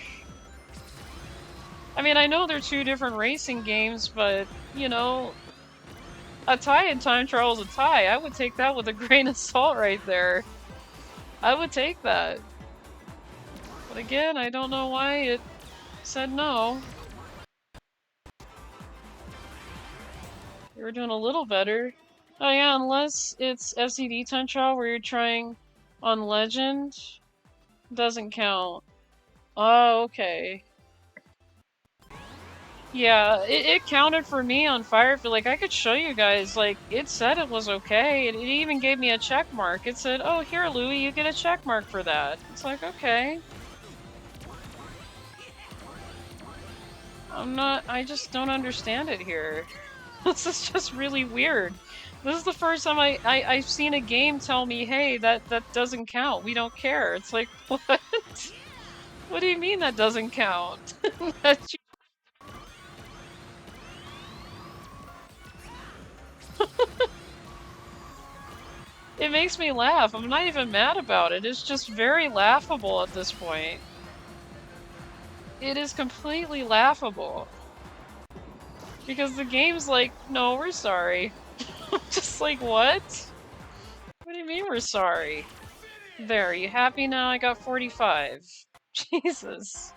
I mean, I know they're two different racing games, but, you know, a tie in time trial is a tie. I would take that with a grain of salt right there. I would take that. But again, I don't know why it said no. You were doing a little better. Oh yeah, unless it's FCD time trial where you're trying on Legend, doesn't count. Oh, okay. Yeah, it counted for me on Firefield. Like, I could show you guys, like, it said it was okay. It even gave me a check mark. It said, oh, here, Louie, you get a check mark for that. It's like, okay. I just don't understand it here. This is just really weird. This is the first time I've seen a game tell me, hey, that doesn't count. We don't care. It's like, what? What do you mean that doesn't count? It makes me laugh. I'm not even mad about it. It's just very laughable at this point. It is completely laughable. Because the game's like, no, we're sorry. Just like, what? What do you mean we're sorry? There, are you happy now? I got 45. Jesus.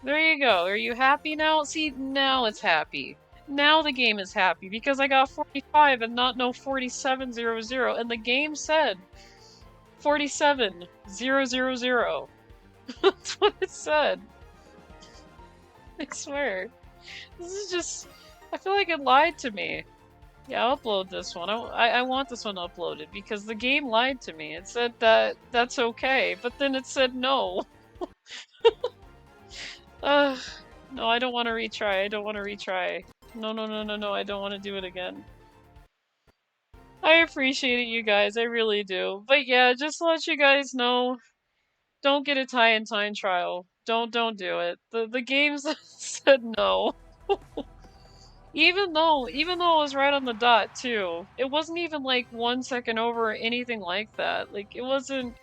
There you go. Are you happy now? See, now it's happy. Now the game is happy because I got 45 and not no 4700, and the game said 47000. That's what it said. I swear. This is just... I feel like it lied to me. Yeah, I'll upload this one. I want this one uploaded because the game lied to me. It said that that's okay, but then it said no. No, I don't want to retry. I don't want to retry. No, I don't want to do it again. I appreciate it, you guys. I really do. But yeah, just to let you guys know, don't get a tie in time trial. Don't do it. The games said no. Even though it was right on the dot too. It wasn't even like 1 second over or anything like that. Like, it wasn't...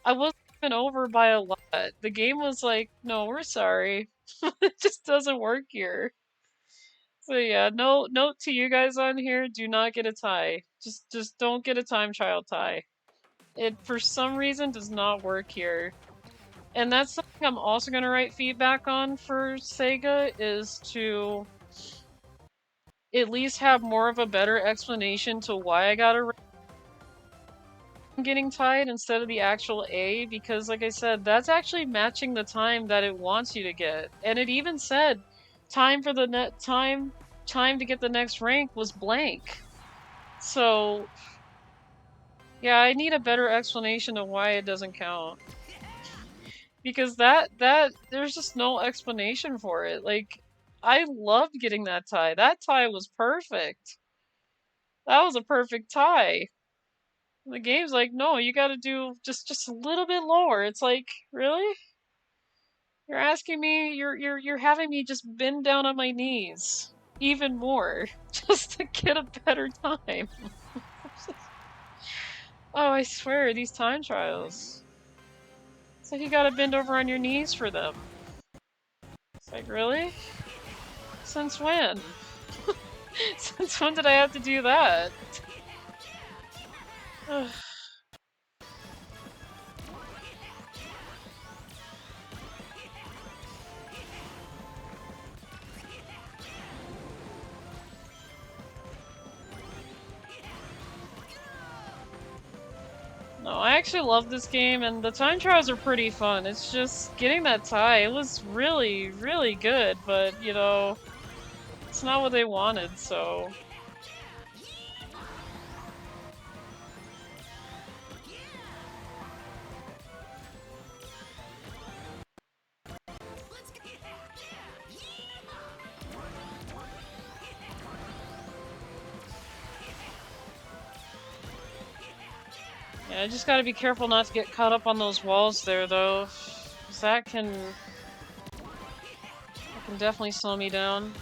I wasn't even over by a lot. The game was like, no, we're sorry. It just doesn't work here. So yeah, note to you guys on here, do not get a tie. Just don't get a time trial tie. It, for some reason, does not work here. And that's something I'm also gonna write feedback on for Sega, is to at least have more of a better explanation to why I got a getting tied instead of the actual A, because like I said, that's actually matching the time that it wants you to get. And it even said time for the time to get the next rank was blank. So yeah, I need a better explanation of why it doesn't count. Because that there's just no explanation for it. Like, I loved getting that tie. That tie was perfect. That was a perfect tie. The game's like, no, you gotta do just a little bit lower. It's like, really? You're asking me, you're having me just bend down on my knees even more just to get a better time. Oh, I swear, these time trials. It's like you gotta bend over on your knees for them. It's like, really? Since when? Since when did I have to do that? No, I actually love this game, and the time trials are pretty fun. It's just getting that tie. It was really, really good, but, you know, it's not what they wanted, so... Yeah, I just gotta be careful not to get caught up on those walls there, though. 'Cause that can definitely slow me down.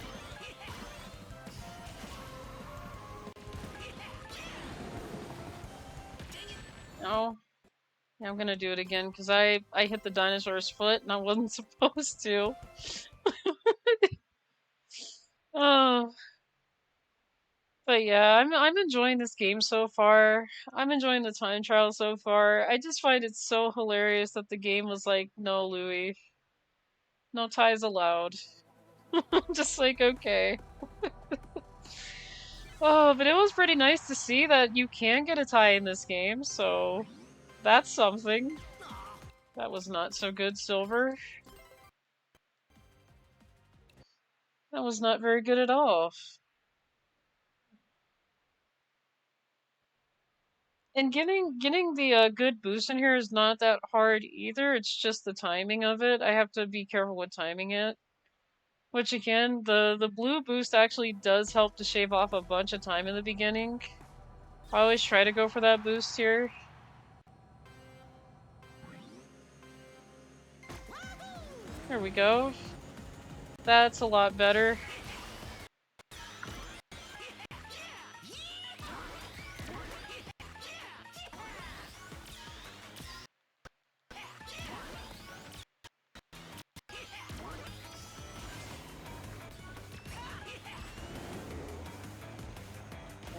No. Yeah, I'm gonna do it again, because I hit the dinosaur's foot, and I wasn't supposed to. Oh. But yeah, I'm enjoying this game so far. I'm enjoying the time trial so far. I just find it so hilarious that the game was like, no, Louie. No ties allowed. I'm just like, okay. Oh, but it was pretty nice to see that you can get a tie in this game, so that's something. That was not so good, Silver. That was not very good at all. And getting the good boost in here is not that hard either. It's just the timing of it. I have to be careful with timing it. Which again, the blue boost actually does help to shave off a bunch of time in the beginning. I always try to go for that boost here. There we go. That's a lot better.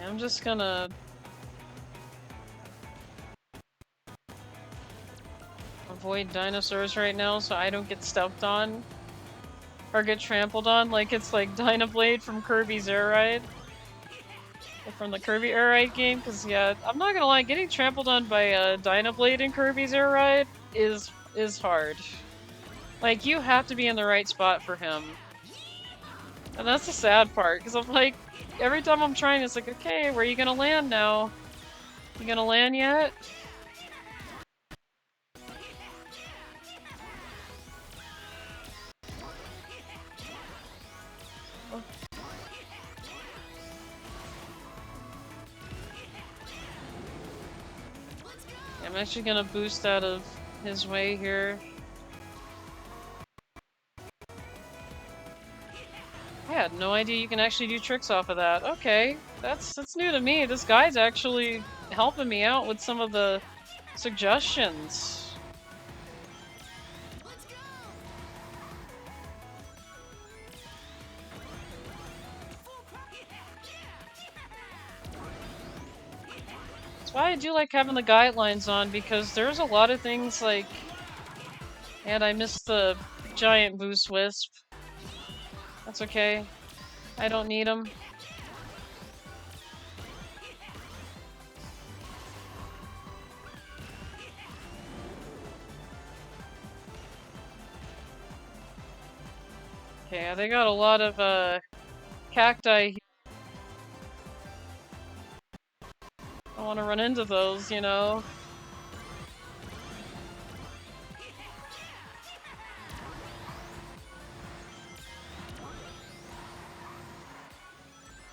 I'm just gonna avoid dinosaurs right now so I don't get stepped on or get trampled on like it's like Dynablade from Kirby's Air Ride. Or from the Kirby Air Ride game, because yeah, I'm not gonna lie, getting trampled on by a Dynablade in Kirby's Air Ride is hard. Like, you have to be in the right spot for him. And that's the sad part, because I'm like, every time I'm trying, it's like, okay, where are you gonna land now? You gonna land yet? I'm actually gonna boost out of his way here. I had no idea you can actually do tricks off of that. Okay, that's new to me. This guy's actually helping me out with some of the suggestions. That's why I do like having the guidelines on, because there's a lot of things like... And I missed the giant boost wisp. That's okay. I don't need them. Okay, they got a lot of cacti. I want to run into those, you know.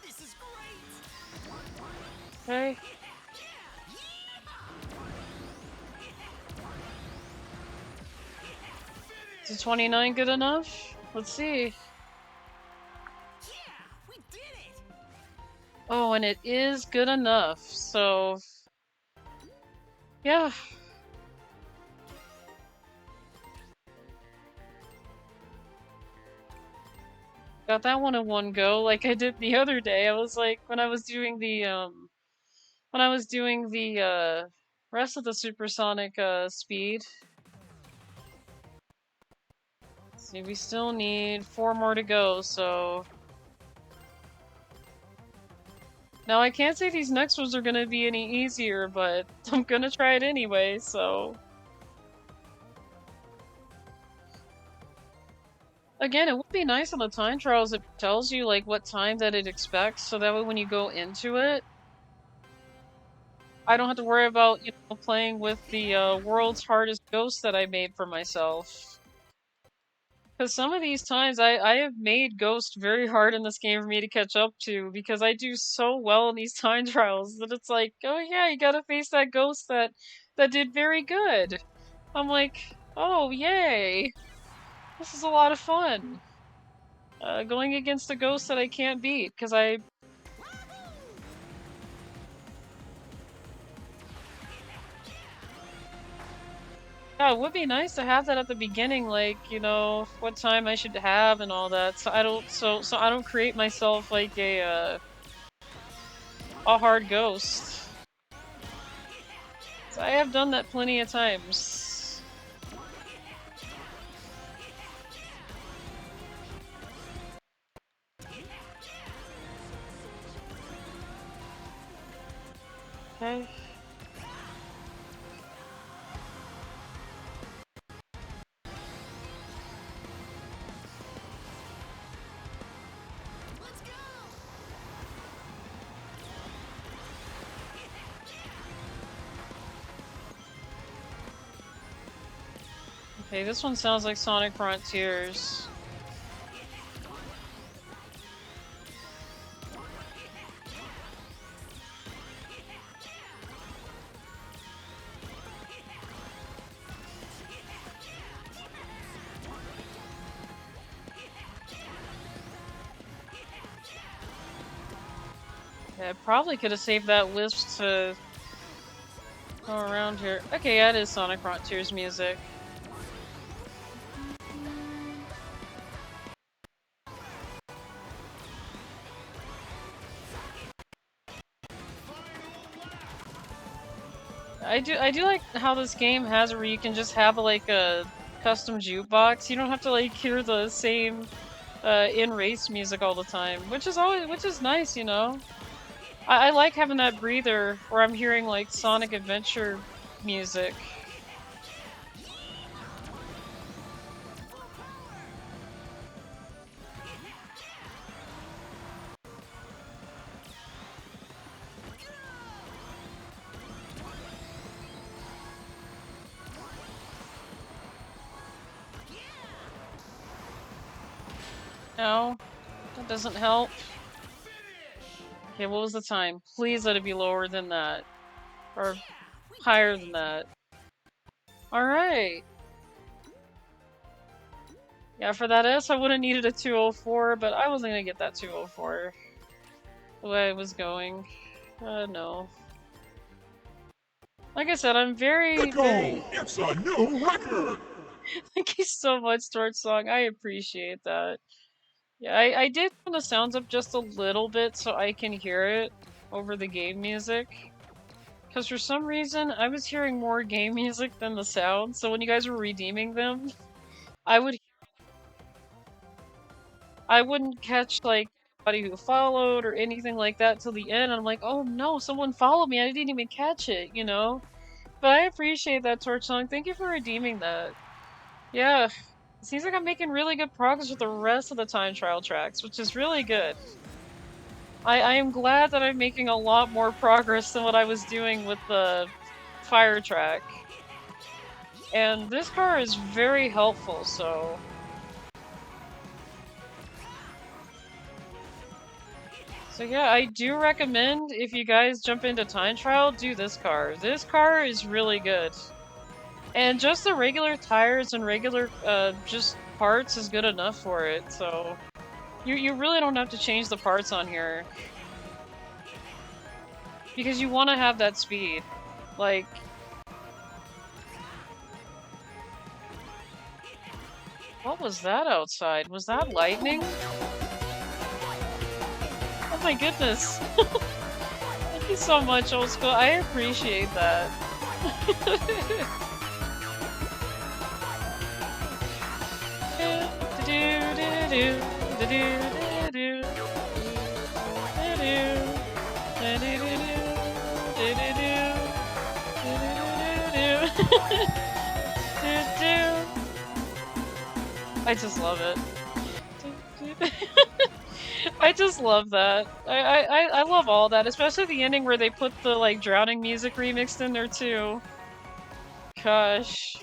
This is great. Okay. Is 29 good enough? Let's see. Yeah, we did it. Oh, and it is good enough, so... Yeah. Got that one in one go, like I did the other day. I was like, when I was doing the rest of the supersonic speed. See, we still need 4 more to go, so... Now, I can't say these next ones are gonna be any easier, but I'm gonna try it anyway, so... Again, it would be nice on the time trials if it tells you, like, what time that it expects, so that way when you go into it, I don't have to worry about, you know, playing with the world's hardest ghost that I made for myself. Because some of these times, I have made Ghost very hard in this game for me to catch up to, because I do so well in these time trials that it's like, oh yeah, you gotta face that Ghost that did very good. I'm like, oh yay, this is a lot of fun. Going against a Ghost that I can't beat, because I... Yeah, it would be nice to have that at the beginning, like, you know, what time I should have and all that, so I don't create myself like a hard ghost. So I have done that plenty of times. Okay. Okay, this one sounds like Sonic Frontiers. Yeah, I probably could have saved that wisp to go around here. Okay, yeah, it is Sonic Frontiers music. I do like how this game has it where you can just have like a custom jukebox. You don't have to like hear the same in-race music all the time, which is nice, you know. I like having that breather where I'm hearing like Sonic Adventure music. No, that doesn't help. Okay, what was the time? Please let it be lower than that. Or higher than that. Alright. Yeah, for that S, I would have needed a 204, but I wasn't gonna get that 204. The way it was going. No. Like I said, I'm very... It's a new record! Thank you so much, Torch Song. I appreciate that. Yeah, I did turn the sounds up just a little bit so I can hear it over the game music. Because for some reason, I was hearing more game music than the sound, so when you guys were redeeming them, I wouldn't catch, like, anybody who followed or anything like that till the end. I'm like, oh no, someone followed me, I didn't even catch it, you know? But I appreciate that, Torch Song. Thank you for redeeming that. Yeah, it seems like I'm making really good progress with the rest of the time trial tracks, which is really good. I am glad that I'm making a lot more progress than what I was doing with the fire track. And this car is very helpful, so... So yeah, I do recommend if you guys jump into time trial, do this car. This car is really good. And just the regular tires and regular, just parts is good enough for it, so... You really don't have to change the parts on here. Because you want to have that speed. Like... What was that outside? Was that lightning? Oh my goodness. Thank you so much, old school. I appreciate that. I just love it. I just love that. I love all that, especially the ending where they put the like drowning music remixed in there too. Gosh.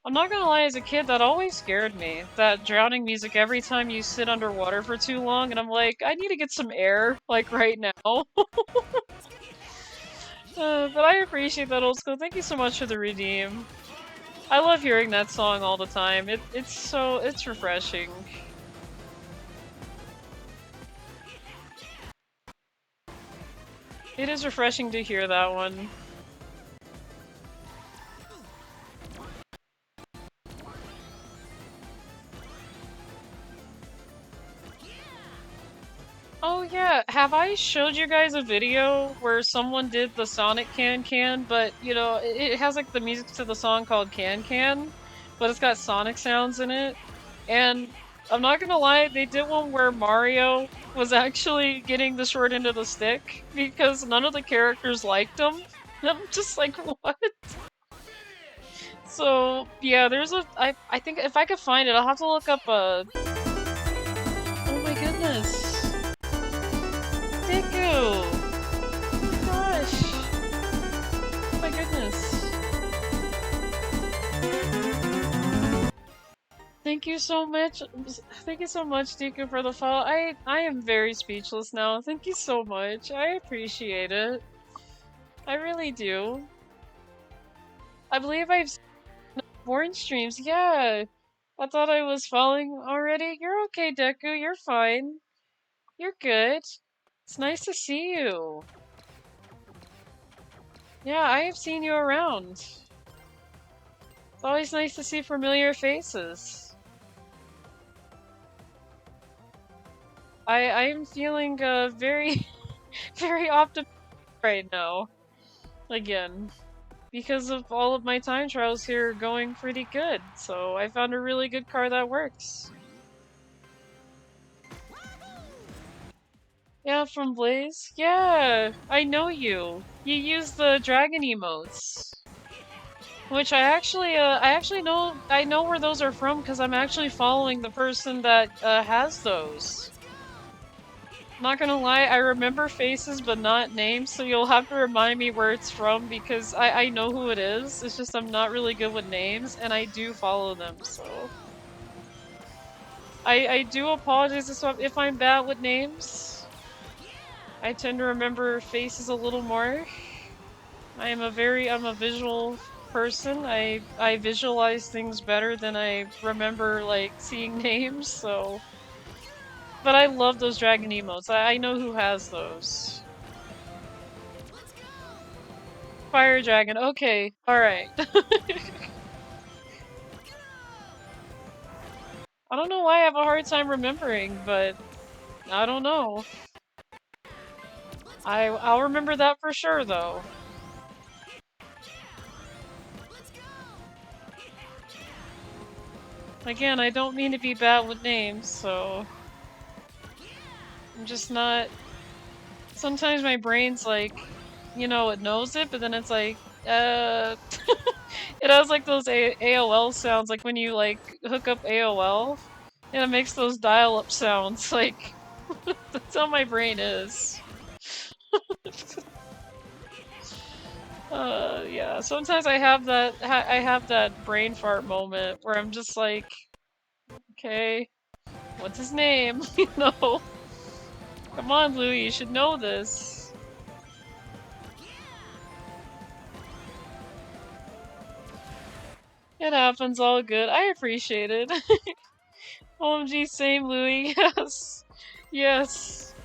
I'm not gonna lie, as a kid, that always scared me. That drowning music every time you sit underwater for too long, and I'm like, I need to get some air, like right now. But I appreciate that, old school. Thank you so much for the redeem. I love hearing that song all the time. It's refreshing. It is refreshing to hear that one. Oh yeah, have I showed you guys a video where someone did the Sonic Can Can, but you know, it has like the music to the song called Can Can, but it's got Sonic sounds in it. And I'm not gonna lie, they did one where Mario was actually getting the short end of the stick because none of the characters liked him. And I'm just like, what? So yeah, I think if I could find it, I'll have to look up a. Oh my goodness. Deku! Oh my gosh! Oh my goodness. Thank you so much. Thank you so much, Deku, for the follow. I am very speechless now. Thank you so much. I appreciate it. I really do. I believe I've seen Born streams. Yeah. I thought I was falling already. You're okay, Deku. You're fine. You're good. It's nice to see you. Yeah, I have seen you around. It's always nice to see familiar faces. I'm feeling very very optimistic right now. Again. Because of all of my time trials here going pretty good. So I found a really good car that works. Yeah, from Blaze? Yeah, I know you. You use the dragon emotes. Which I actually know, I know where those are from because I'm actually following the person that has those. Not gonna lie, I remember faces but not names, so you'll have to remind me where it's from because I know who it is. It's just I'm not really good with names, and I do follow them, so... I do apologize if I'm bad with names. I tend to remember faces a little more. I'm a visual person. I visualize things better than I remember, like, seeing names, so... But I love those dragon emotes. I know who has those. Fire dragon. Okay. Alright. I don't know why I have a hard time remembering, but I don't know. I'll remember that for sure, though. Again, I don't mean to be bad with names, so... I'm just not... Sometimes my brain's like, you know, it knows it, but then it's like, It has like those AOL sounds, like when you like hook up AOL, and it makes those dial-up sounds, like, that's how my brain is. Yeah, sometimes I have that brain fart moment where I'm just like, okay, what's his name? You know? Come on, Louie, you should know this. It happens, all good. I appreciate it. OMG, same, Louie. Yes. Yes.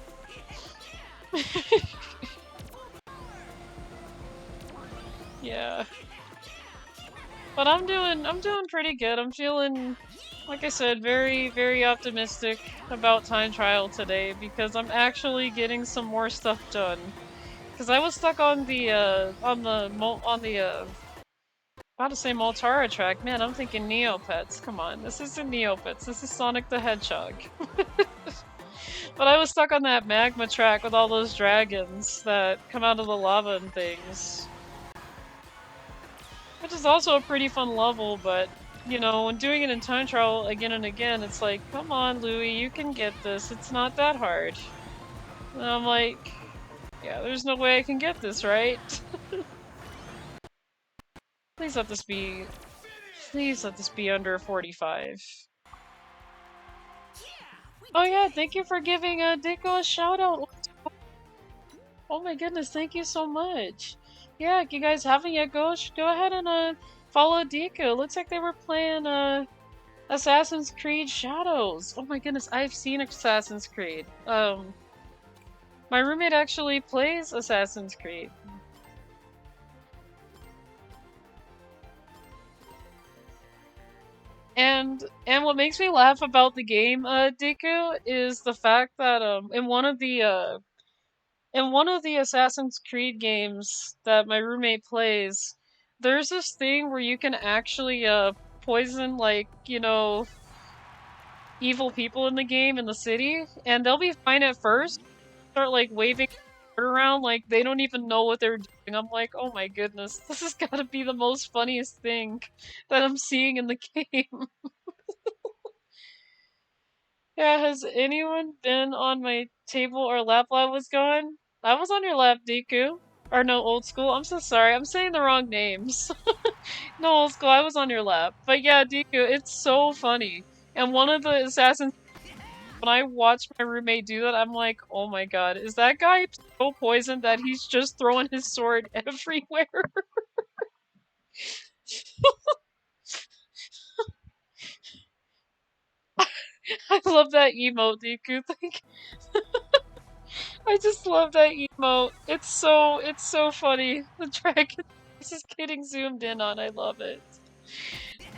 Yeah. But I'm doing pretty good. I'm feeling Like I said, very, very optimistic about time trial today because I'm actually getting some more stuff done. Because I was stuck on the about to say Moltara track. Man, I'm thinking Neopets. Come on, this isn't Neopets. This is Sonic the Hedgehog. But I was stuck on that magma track with all those dragons that come out of the lava and things. Which is also a pretty fun level, but, you know, when doing it in time trial again and again, it's like, come on, Louie, you can get this. It's not that hard. And I'm like, yeah, there's no way I can get this, right? Please let this be... Please let this be under 45. Oh yeah, thank you for giving Dicko a shout out. Oh my goodness, thank you so much. Yeah, if you guys haven't yet, go ahead and follow Deco. Looks like they were playing Assassin's Creed Shadows. Oh my goodness, I've seen Assassin's Creed. My roommate actually plays Assassin's Creed. And what makes me laugh about the game, Deku, is the fact that in one of the Assassin's Creed games that my roommate plays, there's this thing where you can actually poison, like, you know, evil people in the game in the city, and they'll be fine at first, start like waving around like they don't even know what they're doing. I'm like, oh my goodness, this has got to be the most funniest thing that I'm seeing in the game. Yeah, has anyone been on my table or lap while I was gone? I was on your lap, Deku. Or no, old school. I'm so sorry. I'm saying the wrong names. No, old school. I was on your lap. But yeah, Deku, it's so funny. And one of the assassins, when I watch my roommate do that, I'm like, oh my god, is that guy so poisoned that he's just throwing his sword everywhere? I love that emote, Deku. I just love that emote. It's so funny. The dragon is just getting zoomed in on. I love it.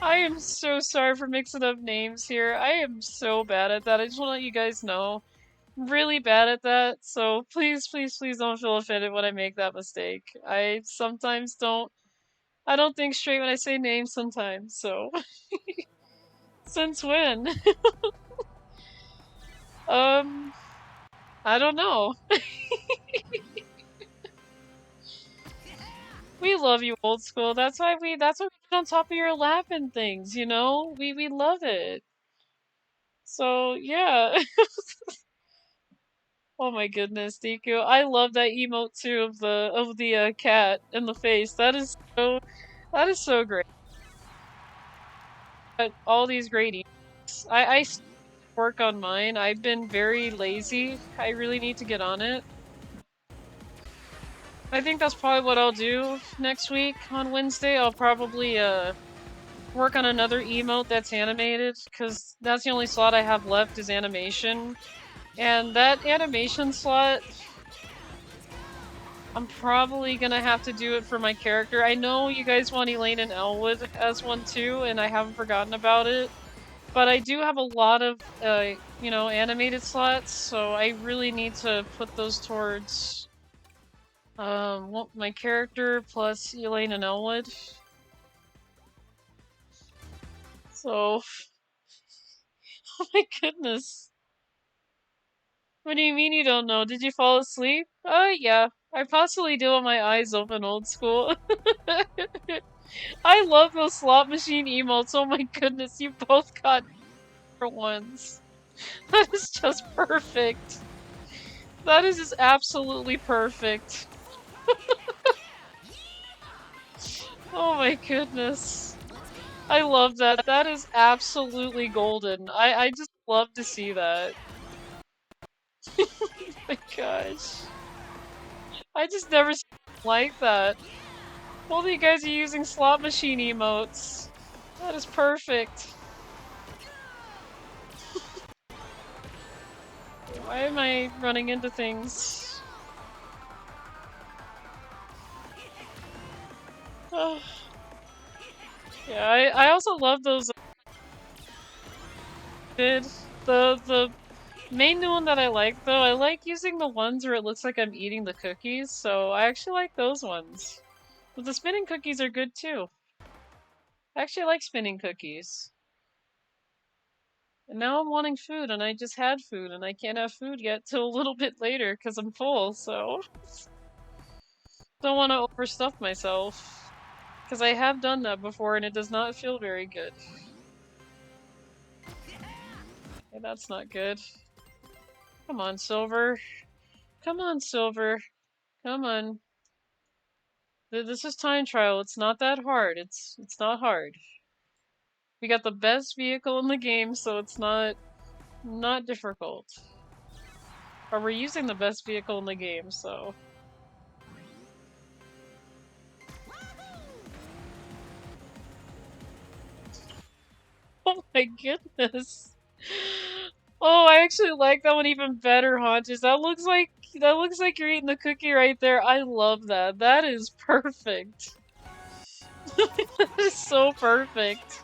I am so sorry for mixing up names here. I am so bad at that. I just want to let you guys know. I'm really bad at that. So please, please, please don't feel offended when I make that mistake. I sometimes don't. I don't think straight when I say names sometimes. So since when? I don't know. We love you, old school. That's why we get on top of your lap and things, you know? We love it. So yeah. Oh my goodness, Deku. I love that emote too of the cat in the face. That is so great. But all these great emotes. I still work on mine. I've been very lazy. I really need to get on it. I think that's probably what I'll do next week on Wednesday. I'll probably work on another emote that's animated, because that's the only slot I have left is animation. And that animation slot, I'm probably gonna have to do it for my character. I know you guys want Elaine and Elwood as one too, and I haven't forgotten about it. But I do have a lot of, you know, animated slots, so I really need to put those towards, my character plus Elaine and Elwood. So, oh my goodness. What do you mean you don't know? Did you fall asleep? Oh, yeah. I possibly do with my eyes open, old school. I love those slot machine emotes. Oh my goodness, you both got different ones. That is just perfect. That is just absolutely perfect. Oh my goodness. I love that. That is absolutely golden. I just love to see that. Oh my gosh. I just never seen anything like that. Both of you guys are using slot machine emotes. That is perfect. Why am I running into things? Oh. Yeah, I also love those. Did the main new one that I like though, I like using the ones where it looks like I'm eating the cookies, so I actually like those ones. But the spinning cookies are good too. I actually like spinning cookies. And now I'm wanting food, and I just had food, and I can't have food yet till a little bit later because I'm full, so don't want to overstuff myself. Because I have done that before, and it does not feel very good. Yeah, that's not good. Come on, Silver. Come on, Silver. Come on. This is time trial. It's not that hard. It's not hard. We got the best vehicle in the game, so it's not difficult. Or we're using the best vehicle in the game, so. Oh my goodness. Oh, I actually like that one even better, Haunches. That looks like you're eating the cookie right there. I love that. That is perfect. That is so perfect.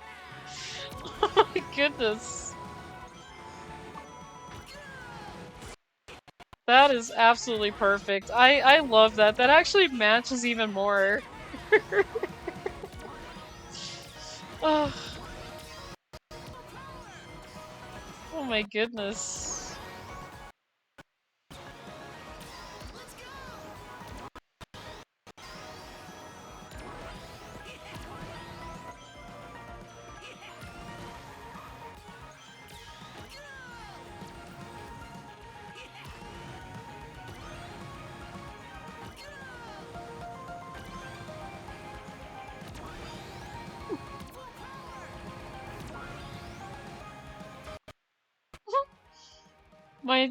Oh my goodness. That is absolutely perfect. I love that. That actually matches even more. Oh. Oh my goodness.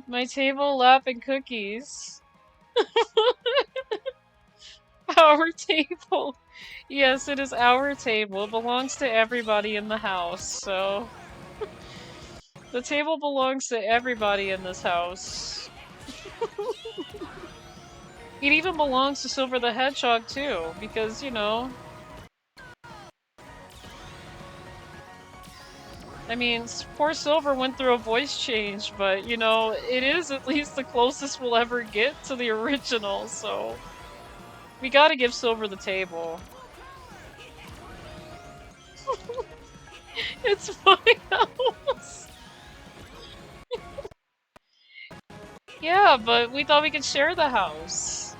My table, lap, and cookies. Our table. Yes, it is our table. It belongs to everybody in the house, so. The table belongs to everybody in this house. It even belongs to Silver the Hedgehog, too, because, you know. I mean, poor Silver went through a voice change, but, you know, it is at least the closest we'll ever get to the original, so. We gotta give Silver the table. It's my house! Yeah, but we thought we could share the house.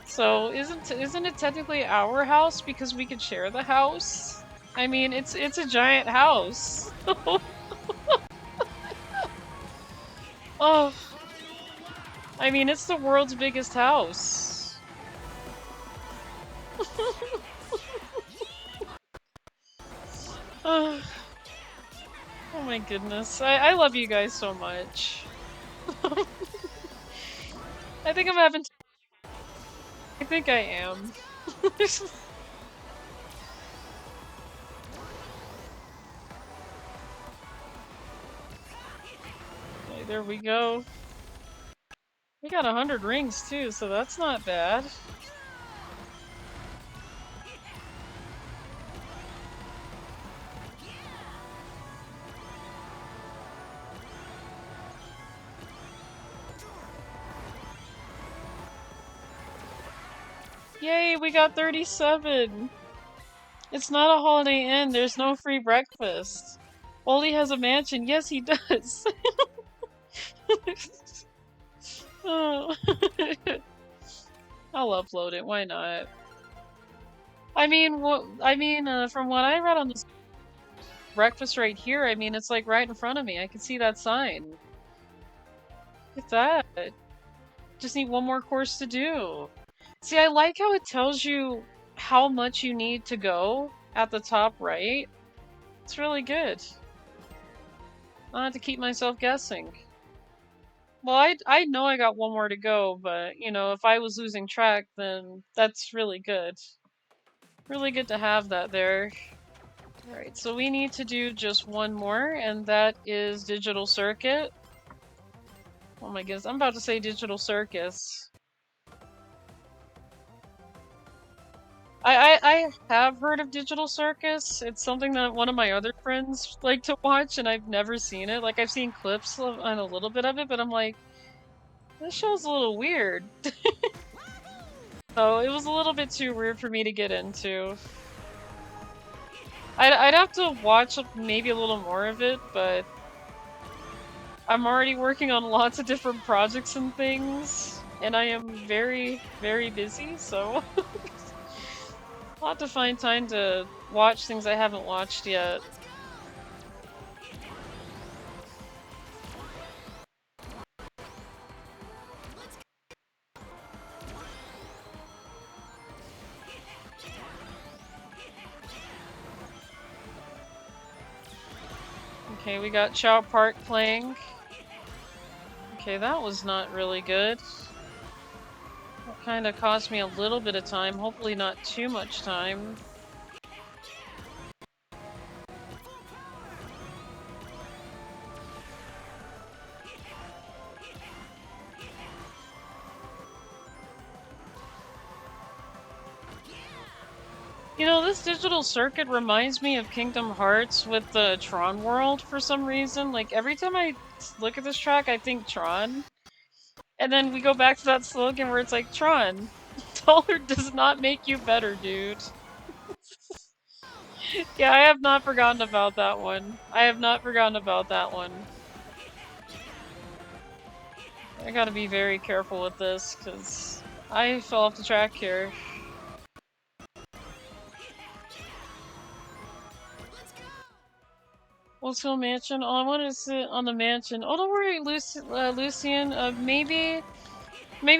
So, isn't it technically our house because we could share the house? I mean, it's a giant house. Oh. I mean, it's the world's biggest house. Oh my goodness. I love you guys so much. I think I'm having. I think I am. Okay, there we go. We got 100 rings too, so that's not bad. Yay, we got 37! It's not a Holiday Inn, there's no free breakfast. Oli has a mansion, yes he does! Oh. I'll upload it, why not? I mean, from what I read on this breakfast right here, I mean, it's like right in front of me. I can see that sign. Look at that. Just need one more course to do. See, I like how it tells you how much you need to go at the top right. It's really good. I'll have to keep myself guessing. Well, I know I got one more to go, but, you know, if I was losing track, then that's really good. Really good to have that there. Alright, so we need to do just one more, and that is Digital Circuit. Oh my goodness, I'm about to say Digital Circus. I have heard of Digital Circus. It's something that one of my other friends like to watch, and I've never seen it. Like, I've seen clips and a little bit of it, but I'm like, this show's a little weird. So it was a little bit too weird for me to get into. I'd have to watch maybe a little more of it, but I'm already working on lots of different projects and things, and I am very, very busy, so I'll have to find time to watch things I haven't watched yet. Okay, we got Chow Park playing. Okay, that was not really good. That kind of cost me a little bit of time, hopefully not too much time. You know, this digital circuit reminds me of Kingdom Hearts with the Tron World for some reason. Like, every time I look at this track, I think Tron. And then we go back to that slogan where it's like, Tron, taller does not make you better, dude. Yeah, I have not forgotten about that one. I have not forgotten about that one. I gotta be very careful with this, because I fell off the track here. Let's go mansion. Oh, I want to sit on the mansion. Oh, don't worry, Lucian. Maybe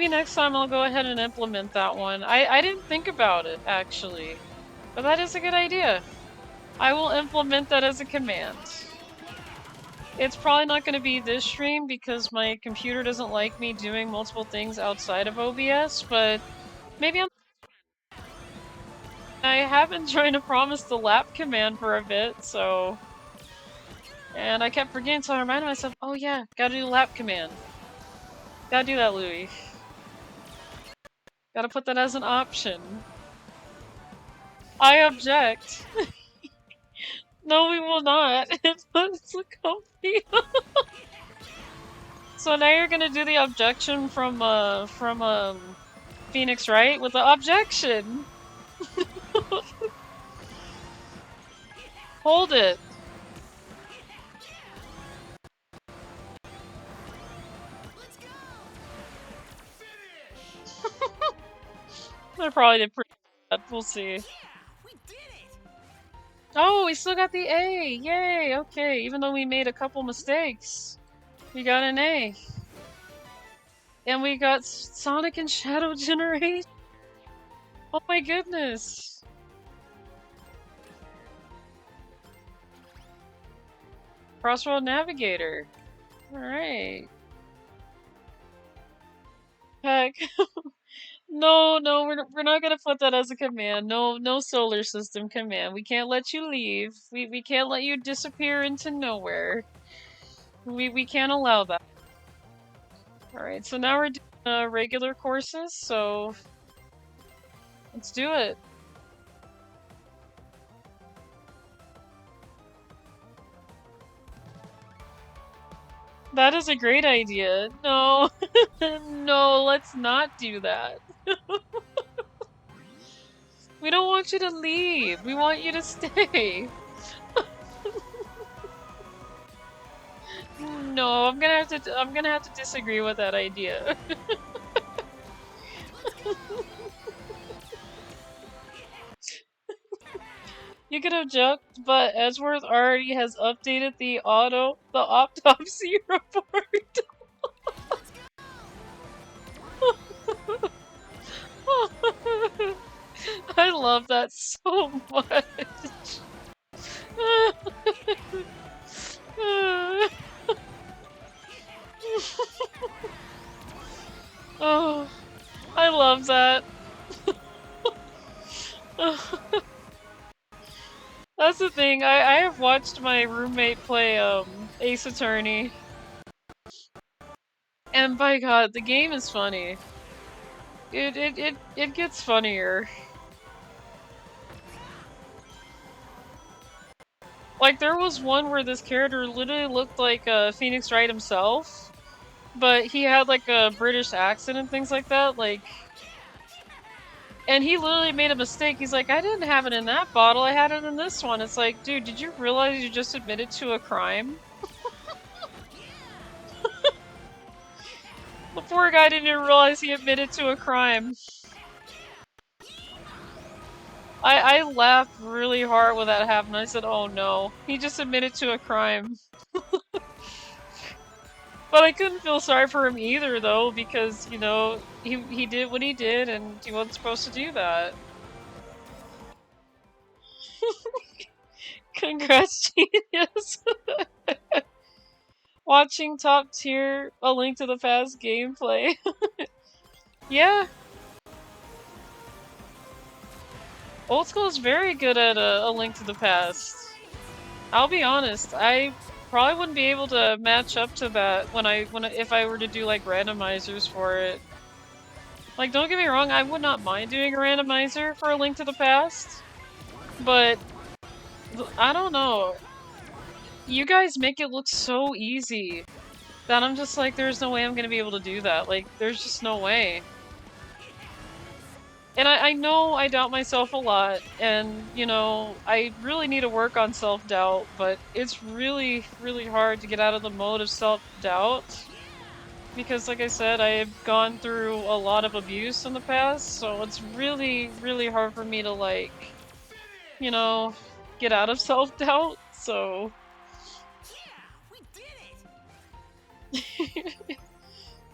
next time I'll go ahead and implement that one. I didn't think about it, actually. But that is a good idea. I will implement that as a command. It's probably not going to be this stream because my computer doesn't like me doing multiple things outside of OBS, but maybe I have been trying to promise the lap command for a bit, so... And I kept forgetting, so I reminded myself, oh yeah, gotta do the lap command. Gotta do that, Louie. Gotta put that as an option. I object. No, we will not. It's a comfy. So now you're gonna do the objection from Phoenix, right? With the objection. Hold it. I probably did pretty bad. We'll see. Oh, we still got the A! Yay! Okay, even though we made a couple mistakes, we got an A. And we got Sonic and Shadow Generation. Oh my goodness! Crossroad Navigator. Alright. Heck. No, we're not gonna put that as a command. No solar system command. We can't let you leave. We can't let you disappear into nowhere. We can't allow that. Alright, so now we're doing regular courses, so let's do it. That is a great idea. No. No, let's not do that. We don't want you to leave. We want you to stay. No, I'm gonna have to disagree with that idea. You could object, but Edgeworth already has updated the autopsy report. I love that so much. Oh, I love that. That's the thing, I have watched my roommate play Ace Attorney. And by God, the game is funny. It gets funnier. Like, there was one where this character literally looked like Phoenix Wright himself, but he had like a British accent and things like that, like... And he literally made a mistake. He's like, I didn't have it in that bottle, I had it in this one. It's like, dude, did you realize you just admitted to a crime? The poor guy didn't even realize he admitted to a crime. I laughed really hard when that happened. I said, oh no, he just admitted to a crime. But I couldn't feel sorry for him either, though, because, you know, he did what he did, and he wasn't supposed to do that. Congrats, genius! Watching top tier A Link to the Past gameplay. Yeah. Old School is very good at A Link to the Past. I'll be honest, I probably wouldn't be able to match up to that if I were to do like randomizers for it. Like, don't get me wrong, I would not mind doing a randomizer for A Link to the Past, but I don't know. You guys make it look so easy that I'm just like, there's no way I'm gonna be able to do that. Like, there's just no way. And I know I doubt myself a lot, and, you know, I really need to work on self-doubt, but it's really, really hard to get out of the mode of self-doubt. Because, like I said, I've gone through a lot of abuse in the past, so it's really, really hard for me to, like, you know, get out of self-doubt, so...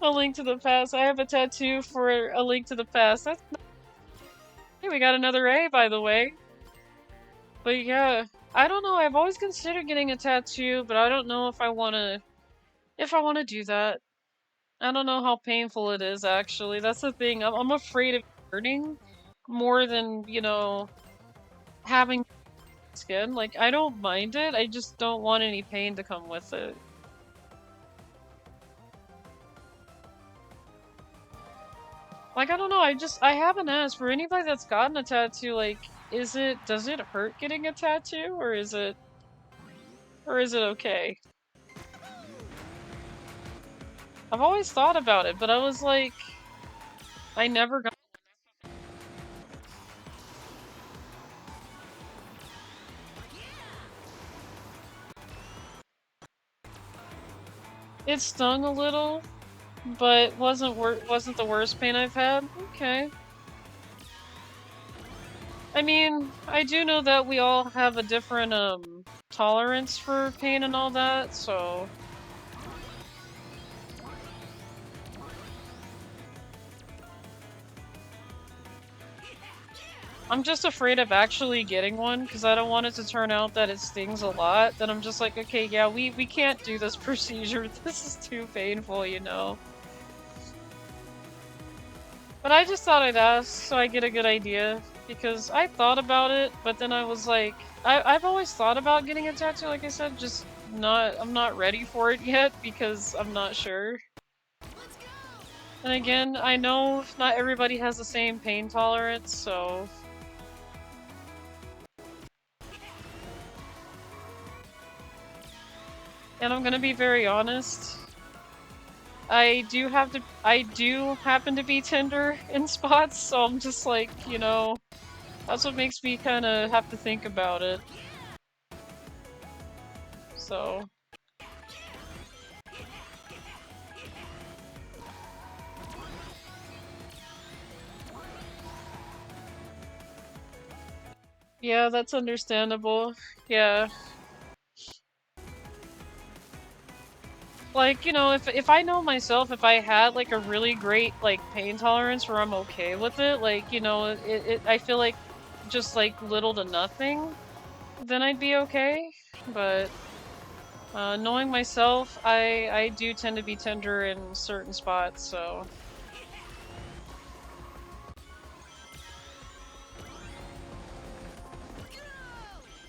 A Link to the Past. I have a tattoo for A Link to the Past. That's nice. Hey, we got another A, by the way. But yeah, I don't know. I've always considered getting a tattoo, but I don't know if I wanna do that. I don't know how painful it is, actually. That's the thing. I'm afraid of hurting more than, you know, having skin. Like, I don't mind it. I just don't want any pain to come with it. Like, I don't know, I haven't asked for anybody that's gotten a tattoo, like, does it hurt getting a tattoo, or is it okay? I've always thought about it, but I was like, I never got... It stung a little, but wasn't the worst pain I've had. Okay. I mean, I do know that we all have a different, tolerance for pain and all that, so... I'm just afraid of actually getting one, because I don't want it to turn out that it stings a lot. Then I'm just like, okay, yeah, we can't do this procedure. This is too painful, you know? But I just thought I'd ask, so I get a good idea. Because I thought about it, but then I was like... I've always thought about getting a tattoo, like I said, just I'm not ready for it yet, because I'm not sure. And again, I know not everybody has the same pain tolerance, so... And I'm gonna be very honest. I do happen to be tender in spots, so I'm just like, you know, that's what makes me kind of have to think about it. So... Yeah, that's understandable. Yeah. Like, you know, if I know myself, if I had, like, a really great, like, pain tolerance where I'm okay with it, like, you know, I feel like just, like, little to nothing, then I'd be okay. But, knowing myself, I do tend to be tender in certain spots, so...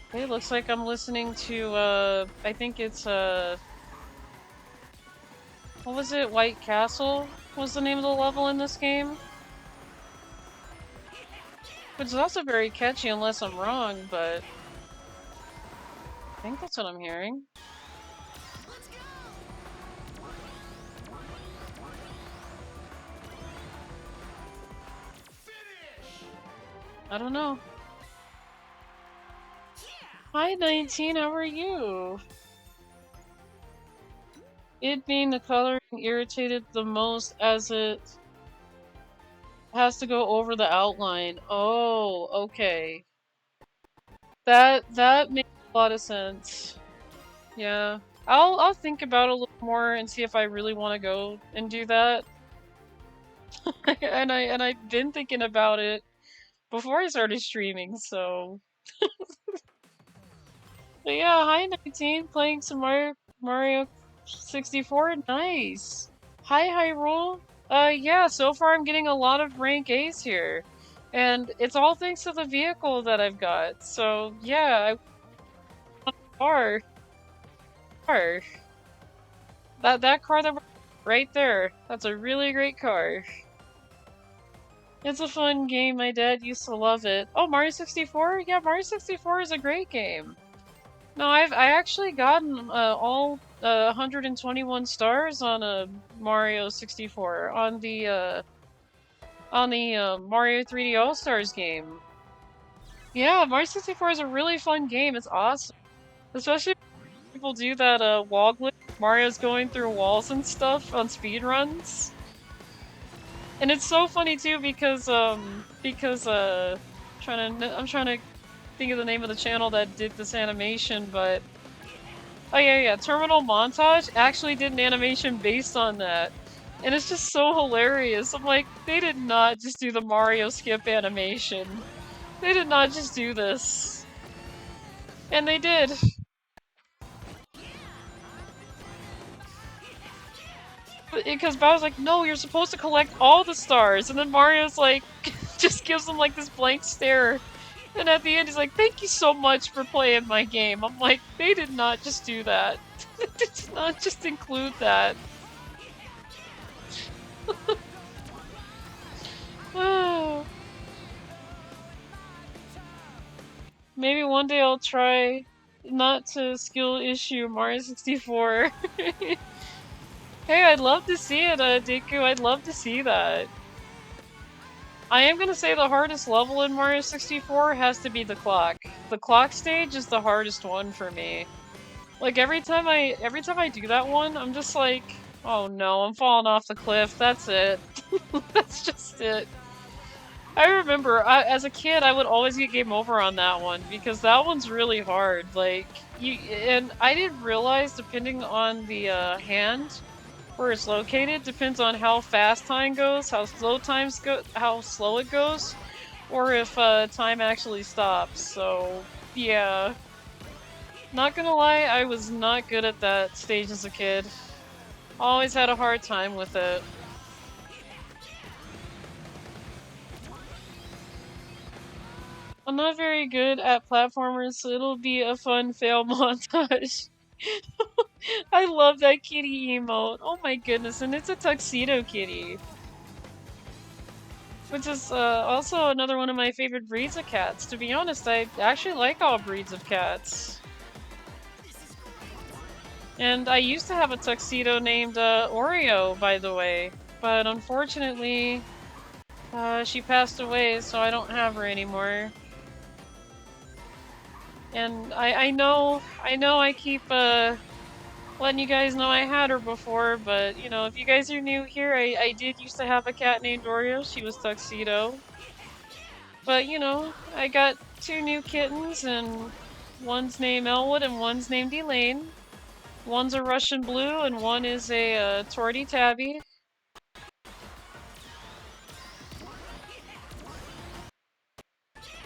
Okay, looks like I'm listening to, I think it's, what was it? White Castle was the name of the level in this game? Which is also very catchy unless I'm wrong, but... I think that's what I'm hearing. I don't know. Hi 19, how are you? It being the coloring irritated the most as it has to go over the outline. Oh, okay. That makes a lot of sense. Yeah. I'll think about it a little more and see if I really want to go and do that. and I've been thinking about it before I started streaming, so but yeah, hi 19, playing some Mario 64. Nice. Hi Hyrule. Yeah, so far I'm getting a lot of rank A's here. And it's all thanks to the vehicle that I've got. So yeah, car. That car that right there. That's a really great car. It's a fun game. My dad used to love it. Oh, Mario 64? Yeah, Mario 64 is a great game. No, I actually gotten all 121 stars on a Mario 64 on the Mario 3D All Stars game. Yeah, Mario 64 is a really fun game. It's awesome, especially when people do that wall glitch. Mario's going through walls and stuff on speedruns. And it's so funny too because I'm trying to think of the name of the channel that did this animation, but oh yeah, Terminal Montage actually did an animation based on that. And it's just so hilarious. I'm like, they did not just do the Mario skip animation. They did not just do this. And they did. Because Bowser's like, no, you're supposed to collect all the stars. And then Mario's like, just gives him like this blank stare. And at the end, he's like, thank you so much for playing my game. I'm like, they did not just do that. They did not just include that. Maybe one day I'll try not to skill issue Mario 64. Hey, I'd love to see it, Deku. I'd love to see that. I am gonna say the hardest level in Mario 64 has to be the clock. The clock stage is the hardest one for me. Like every time I do that one, I'm just like, oh no, I'm falling off the cliff. That's it. That's just it. I remember, as a kid, I would always get game over on that one because that one's really hard. Like and I didn't realize, depending on the hand where it's located, depends on how fast time goes, how slow it goes, or if time actually stops. So yeah, not gonna lie, I was not good at that stage as a kid. Always had a hard time with it. I'm not very good at platformers, so it'll be a fun fail montage. I love that kitty emote. Oh my goodness, and it's a tuxedo kitty. Which is also another one of my favorite breeds of cats. To be honest, I actually like all breeds of cats. And I used to have a tuxedo named Oreo, by the way. But unfortunately, she passed away, so I don't have her anymore. And I know I keep letting you guys know I had her before, but you know, if you guys are new here, I did used to have a cat named Oreo. She was Tuxedo. But you know, I got 2 new kittens, and one's named Elwood and one's named Elaine. One's a Russian Blue and one is a Torty Tabby.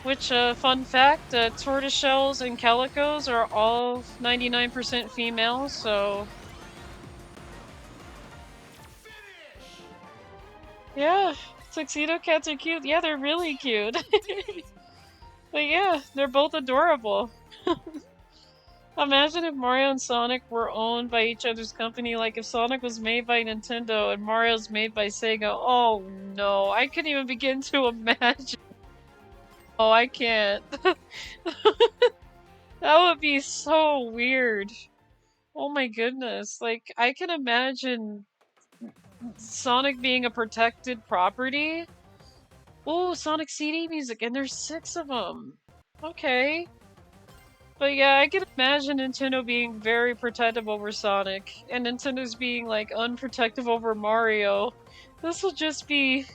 Which, fun fact, tortoiseshells and calicos are all 99% female, so... Yeah, tuxedo cats are cute. Yeah, they're really cute. But yeah, they're both adorable. Imagine if Mario and Sonic were owned by each other's company, like if Sonic was made by Nintendo and Mario's made by Sega. Oh no, I couldn't even begin to imagine. Oh, I can't. That would be so weird. Oh my goodness. Like, I can imagine Sonic being a protected property. Oh, Sonic CD music, and there's 6 of them. Okay. But yeah, I can imagine Nintendo being very protective over Sonic, and Nintendo's being, like, unprotective over Mario. This will just be...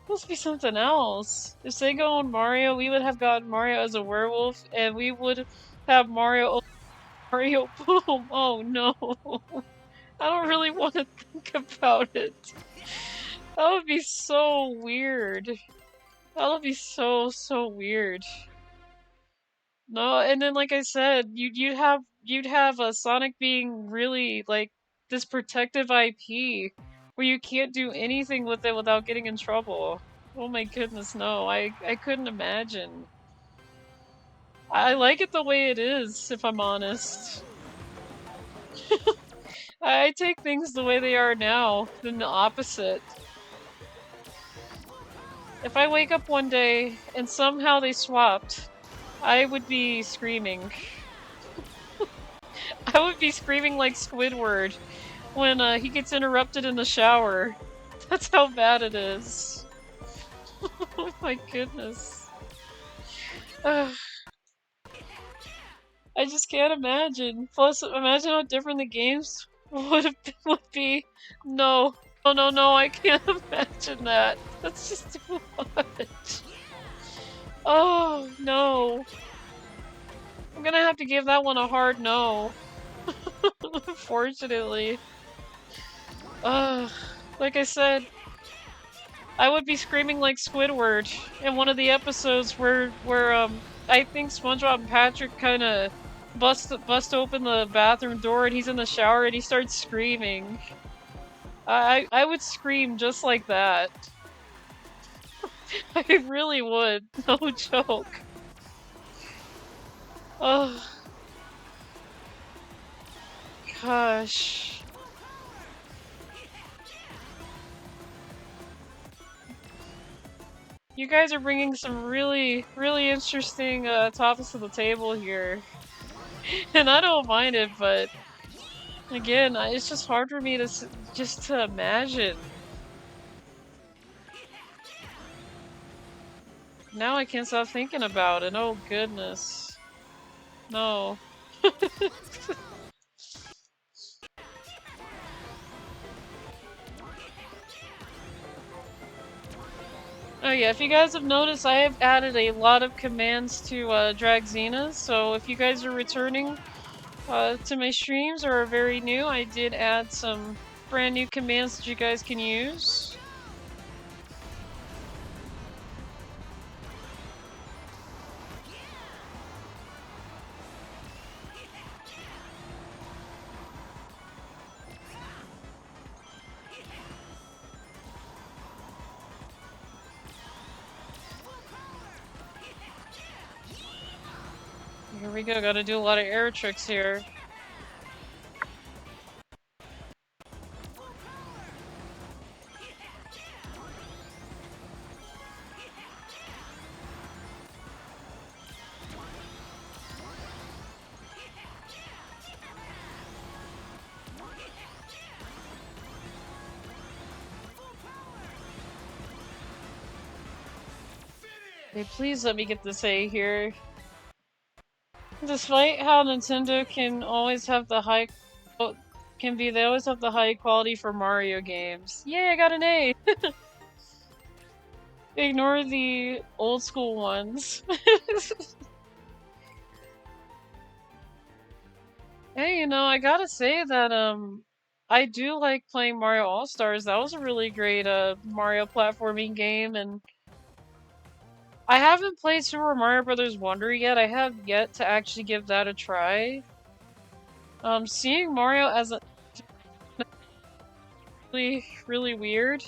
This will be something else. If they go on Mario, we would have gotten Mario as a werewolf, and we would have Mario Boom! Oh no! I don't really want to think about it. That would be so weird. That would be so weird. No, and then like I said, you'd have a Sonic being really like this protective IP where you can't do anything with it without getting in trouble. Oh my goodness, no. I couldn't imagine. I like it the way it is, if I'm honest. I take things the way they are now, than the opposite. If I wake up one day and somehow they swapped, I would be screaming. I would be screaming like Squidward when he gets interrupted in the shower. That's how bad it is. Oh my goodness. Ugh. I just can't imagine. Plus, imagine how different the games would be. No. No, I can't imagine that. That's just too much. Oh, no. I'm gonna have to give that one a hard no. Unfortunately. Like I said, I would be screaming like Squidward in one of the episodes where I think SpongeBob and Patrick kinda bust open the bathroom door and he's in the shower and he starts screaming. I would scream just like that. I really would. No joke. Oh. Gosh. You guys are bringing some really interesting topics to the table here. And I don't mind it, but again, it's just hard for me to just to imagine. Now I can't stop thinking about it. Oh goodness. No. Oh yeah, if you guys have noticed, I have added a lot of commands to Dragzina, so if you guys are returning to my streams or are very new, I did add some brand new commands that you guys can use. Here we go, gotta do a lot of air tricks here. Okay, please let me get this A here. Despite how Nintendo can always have the high they always have the high quality for Mario games. Yay, I got an A! Ignore the old school ones. Hey, you know, I gotta say that, I do like playing Mario All-Stars. That was a really great, Mario platforming game, and I haven't played Super Mario Bros. Wonder yet. I have yet to actually give that a try. Seeing Mario as a really weird.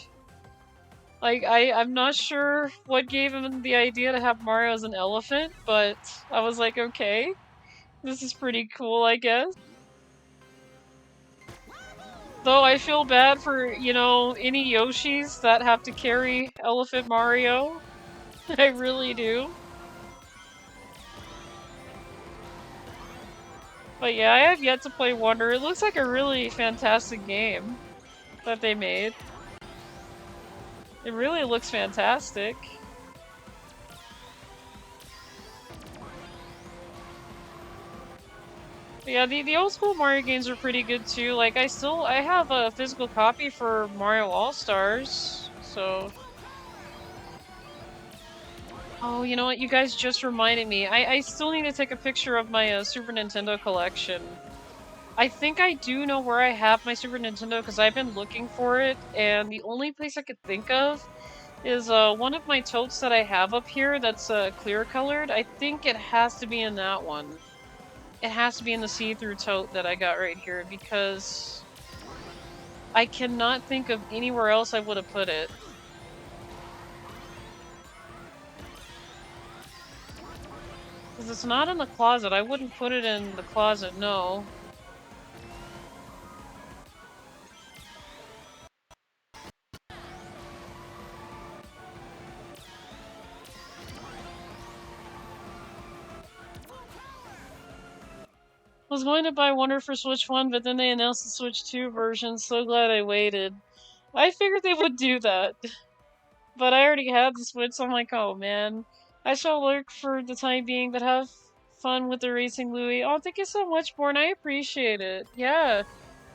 Like, I'm not sure what gave him the idea to have Mario as an elephant, but I was like, okay, this is pretty cool, I guess. Though I feel bad for, you know, any Yoshis that have to carry Elephant Mario. I really do. But yeah, I have yet to play Wonder. It looks like a really fantastic game that they made. It really looks fantastic. But yeah, the old school Mario games are pretty good too. Like I have a physical copy for Mario All-Stars, so. Oh, you know what? You guys just reminded me. I still need to take a picture of my Super Nintendo collection. I think I do know where I have my Super Nintendo because I've been looking for it, and the only place I could think of is one of my totes that I have up here that's clear colored. I think it has to be in that one. It has to be in the see-through tote that I got right here because I cannot think of anywhere else I would have put it. Because it's not in the closet. I wouldn't put it in the closet, no. Was going to buy Wonder for Switch 1, but then they announced the Switch 2 version. So glad I waited. I figured they would do that. But I already had the Switch, so I'm like, oh man. I shall lurk for the time being, but have fun with the racing, Louie. Oh, thank you so much, Born. I appreciate it. Yeah.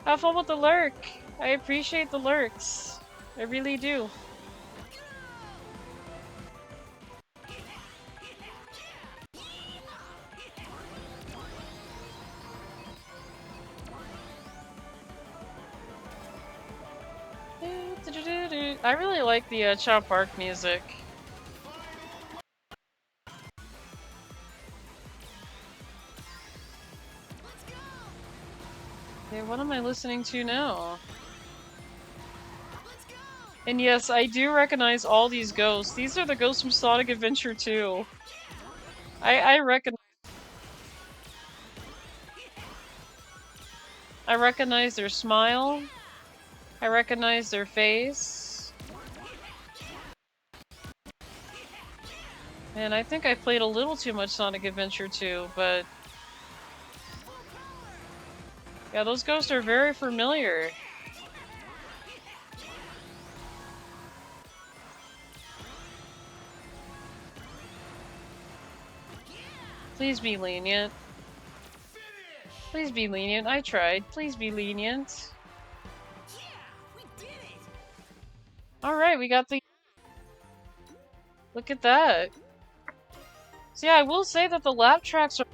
Have fun with the lurk. I appreciate the lurks. I really do. I really like the Chop Park music. Okay, what am I listening to now? And yes, I do recognize all these ghosts. These are the ghosts from Sonic Adventure 2. I recognize their smile. I recognize their face. And I think I played a little too much Sonic Adventure 2, but yeah, those ghosts are very familiar. Please be lenient. Please be lenient. I tried. Please be lenient. Alright, we got the... Look at that. So yeah, I will say that the lap tracks are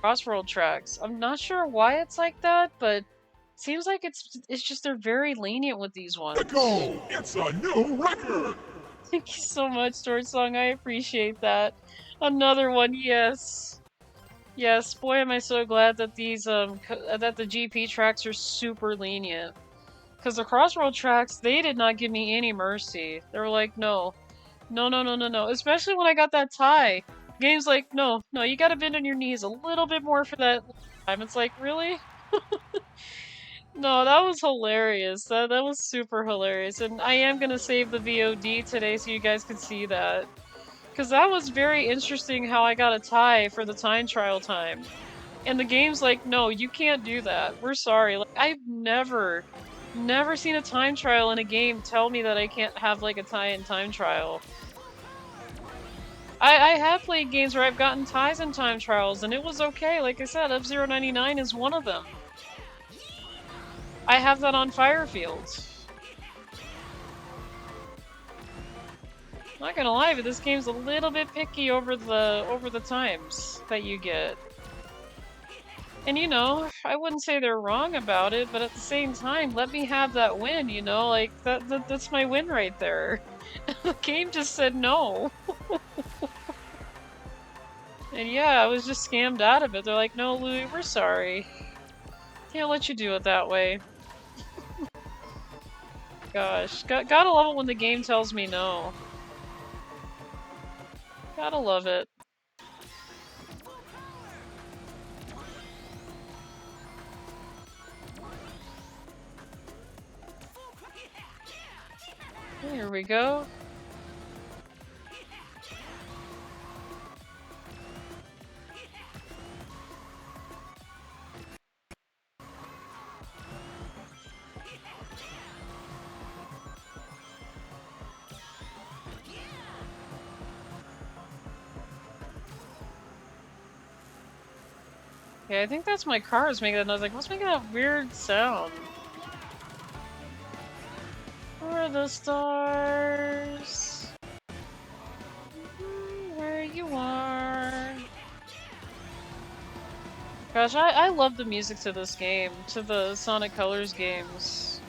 Crossworld tracks. I'm not sure why it's like that, but it seems like it's just they're very lenient with these ones. Go! It's a new record! Thank you so much, Sword Song. I appreciate that. Another one, yes. Yes, boy am I so glad that these that the GP tracks are super lenient. Cause the Crossworld tracks, they did not give me any mercy. They were like, no. No, no, no, no, no. Especially when I got that tie. Game's like, no, no, you gotta bend on your knees a little bit more for that time. It's like, really? No, that was hilarious. That was super hilarious. And I am gonna save the VOD today so you guys can see that. Because that was very interesting how I got a tie for the time trial time. And the game's like, no, you can't do that. We're sorry. Like, I've never seen a time trial in a game tell me that I can't have like a tie in time trial. I have played games where I've gotten ties in time trials and it was okay. Like I said, F-Zero 99 is one of them. I have that on Firefield. Not gonna lie, but this game's a little bit picky over the times that you get. And you know, I wouldn't say they're wrong about it, but at the same time, let me have that win, you know? Like, that's my win right there. The game just said no. And yeah, I was just scammed out of it. They're like, no, Louie, we're sorry. Can't let you do it that way. Gosh, gotta love it when the game tells me no. Gotta love it. Here we go. Yeah, I think that's my cars making that noise. Like, what's making that weird sound? Where are the stars? Where you are. Gosh, I love the music to this game, to the Sonic Colors games.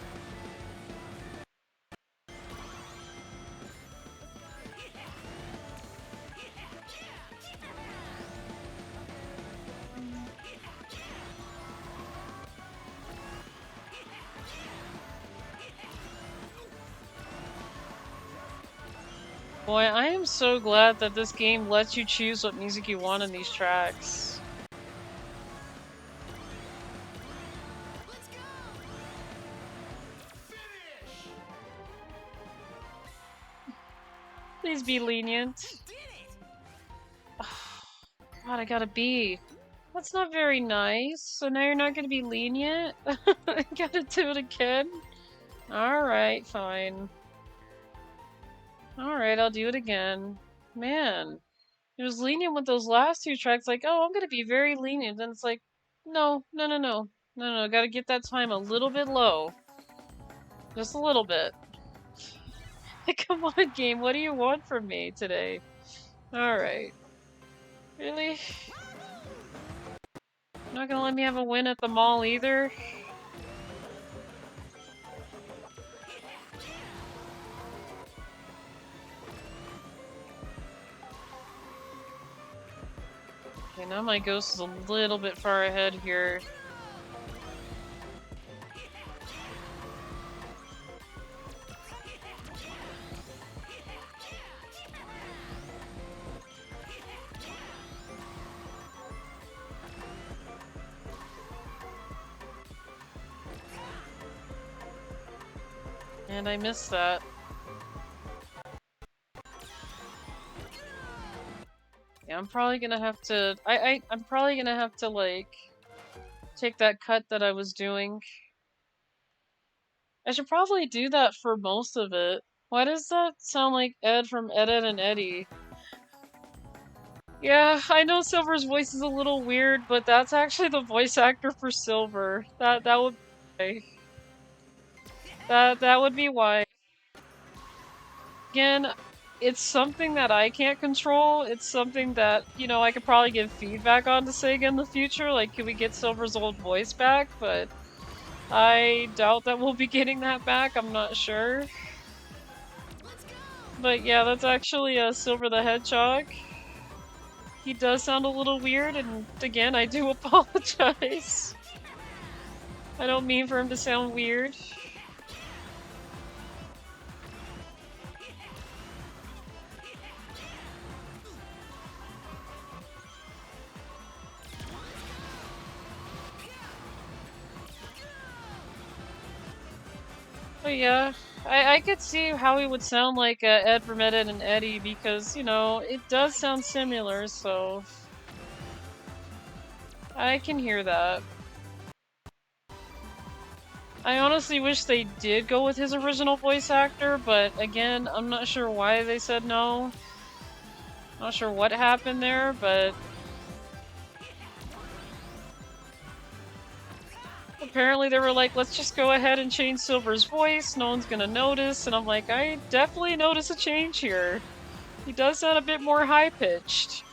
Boy, I am so glad that this game lets you choose what music you want in these tracks. Please be lenient. God, I got a B. That's not very nice. So now you're not gonna be lenient? I gotta do it again? Alright, fine. Alright, I'll do it again. Man, it was lenient with those last two tracks, like, oh, I'm gonna be very lenient. And it's like, no, no, no, no. No, no, gotta get that time a little bit low. Just a little bit. Come on, game, what do you want from me today? Alright. Really? Not gonna let me have a win at the mall either? Okay, now my ghost is a little bit far ahead here. And I missed that. Yeah, I'm probably gonna have to... I'm probably gonna have to, like, take that cut that I was doing. I should probably do that for most of it. Why does that sound like Ed from Ed, Edd and Eddy? Yeah, I know Silver's voice is a little weird, but that's actually the voice actor for Silver. That would be why. That would be why. Again, it's something that I can't control. It's something that, you know, I could probably give feedback on to Sega in the future. Like, can we get Silver's old voice back? But I doubt that we'll be getting that back. I'm not sure. But yeah, that's actually Silver the Hedgehog. He does sound a little weird, and again, I do apologize. I don't mean for him to sound weird. But yeah, I could see how he would sound like Ed from Ed, Edd and Eddy because, you know, it does sound similar, so... I can hear that. I honestly wish they did go with his original voice actor, but again, I'm not sure why they said no. Not sure what happened there, but... apparently they were like, let's just go ahead and change Silver's voice, no one's gonna notice, and I'm like, I definitely notice a change here. He does sound a bit more high-pitched.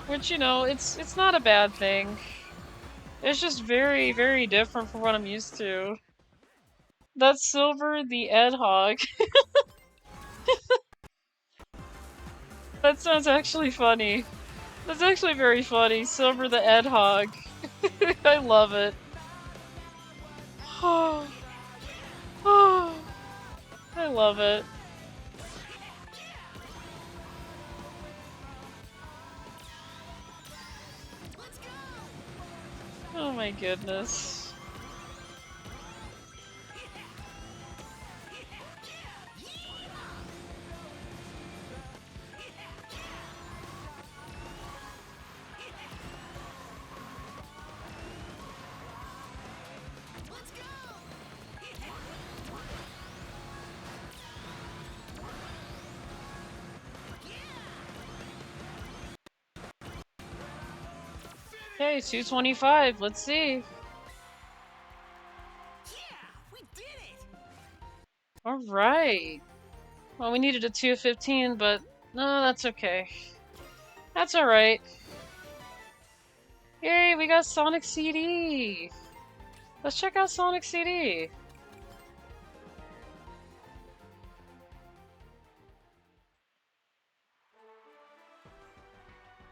Which, you know, it's not a bad thing. It's just very, very different from what I'm used to. That's Silver the Ed Hog. That sounds actually funny. That's actually very funny. Silver the Ed Hog. I love it. Oh, oh, I love it. Oh my goodness. Okay, 225. Let's see. Alright. Well, we needed a 215, but no, that's okay. That's alright. Yay, we got Sonic CD! Let's check out Sonic CD.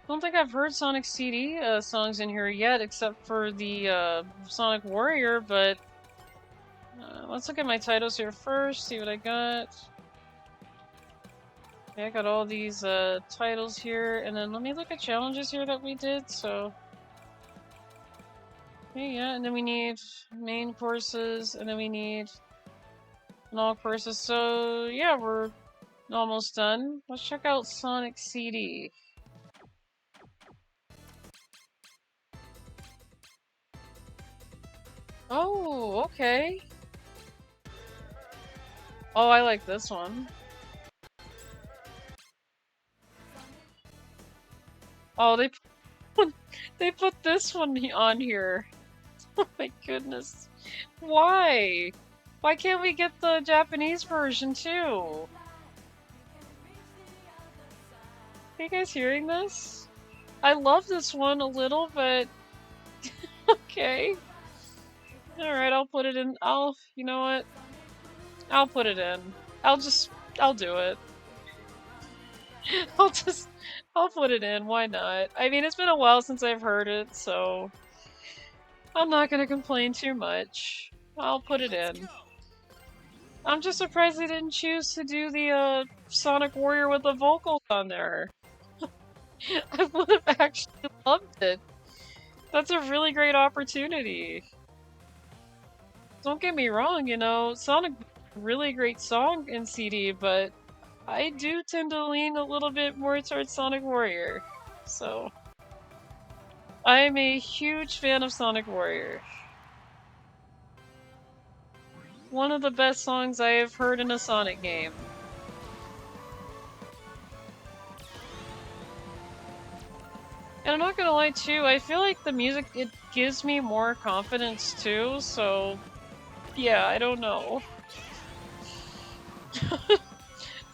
I don't think I've heard Sonic CD songs in here yet, except for the Sonic Warrior, but let's look at my titles here first, see what I got. Okay, I got all these titles here, and then let me look at challenges here that we did, so... Okay, yeah, and then we need main courses, and then we need an all courses, so yeah, we're almost done. Let's check out Sonic CD. Oh, okay. Oh, I like this one. Oh, they put this one on here. Oh my goodness. Why? Why can't we get the Japanese version too? Are you guys hearing this? I love this one a little, but okay. Alright, I'll put it in. You know what? I'll put it in. I'll do it. I'll put it in, why not? I mean, it's been a while since I've heard it, so I'm not gonna complain too much. I'll put it in. I'm just surprised they didn't choose to do the Sonic Warrior with the vocals on there. I would have actually loved it. That's a really great opportunity. Don't get me wrong, you know, Sonic is a really great song in CD, but I do tend to lean a little bit more towards Sonic Warrior. So, I am a huge fan of Sonic Warrior. One of the best songs I have heard in a Sonic game. And I'm not gonna lie too, I feel like the music, it gives me more confidence too, so yeah, I don't know.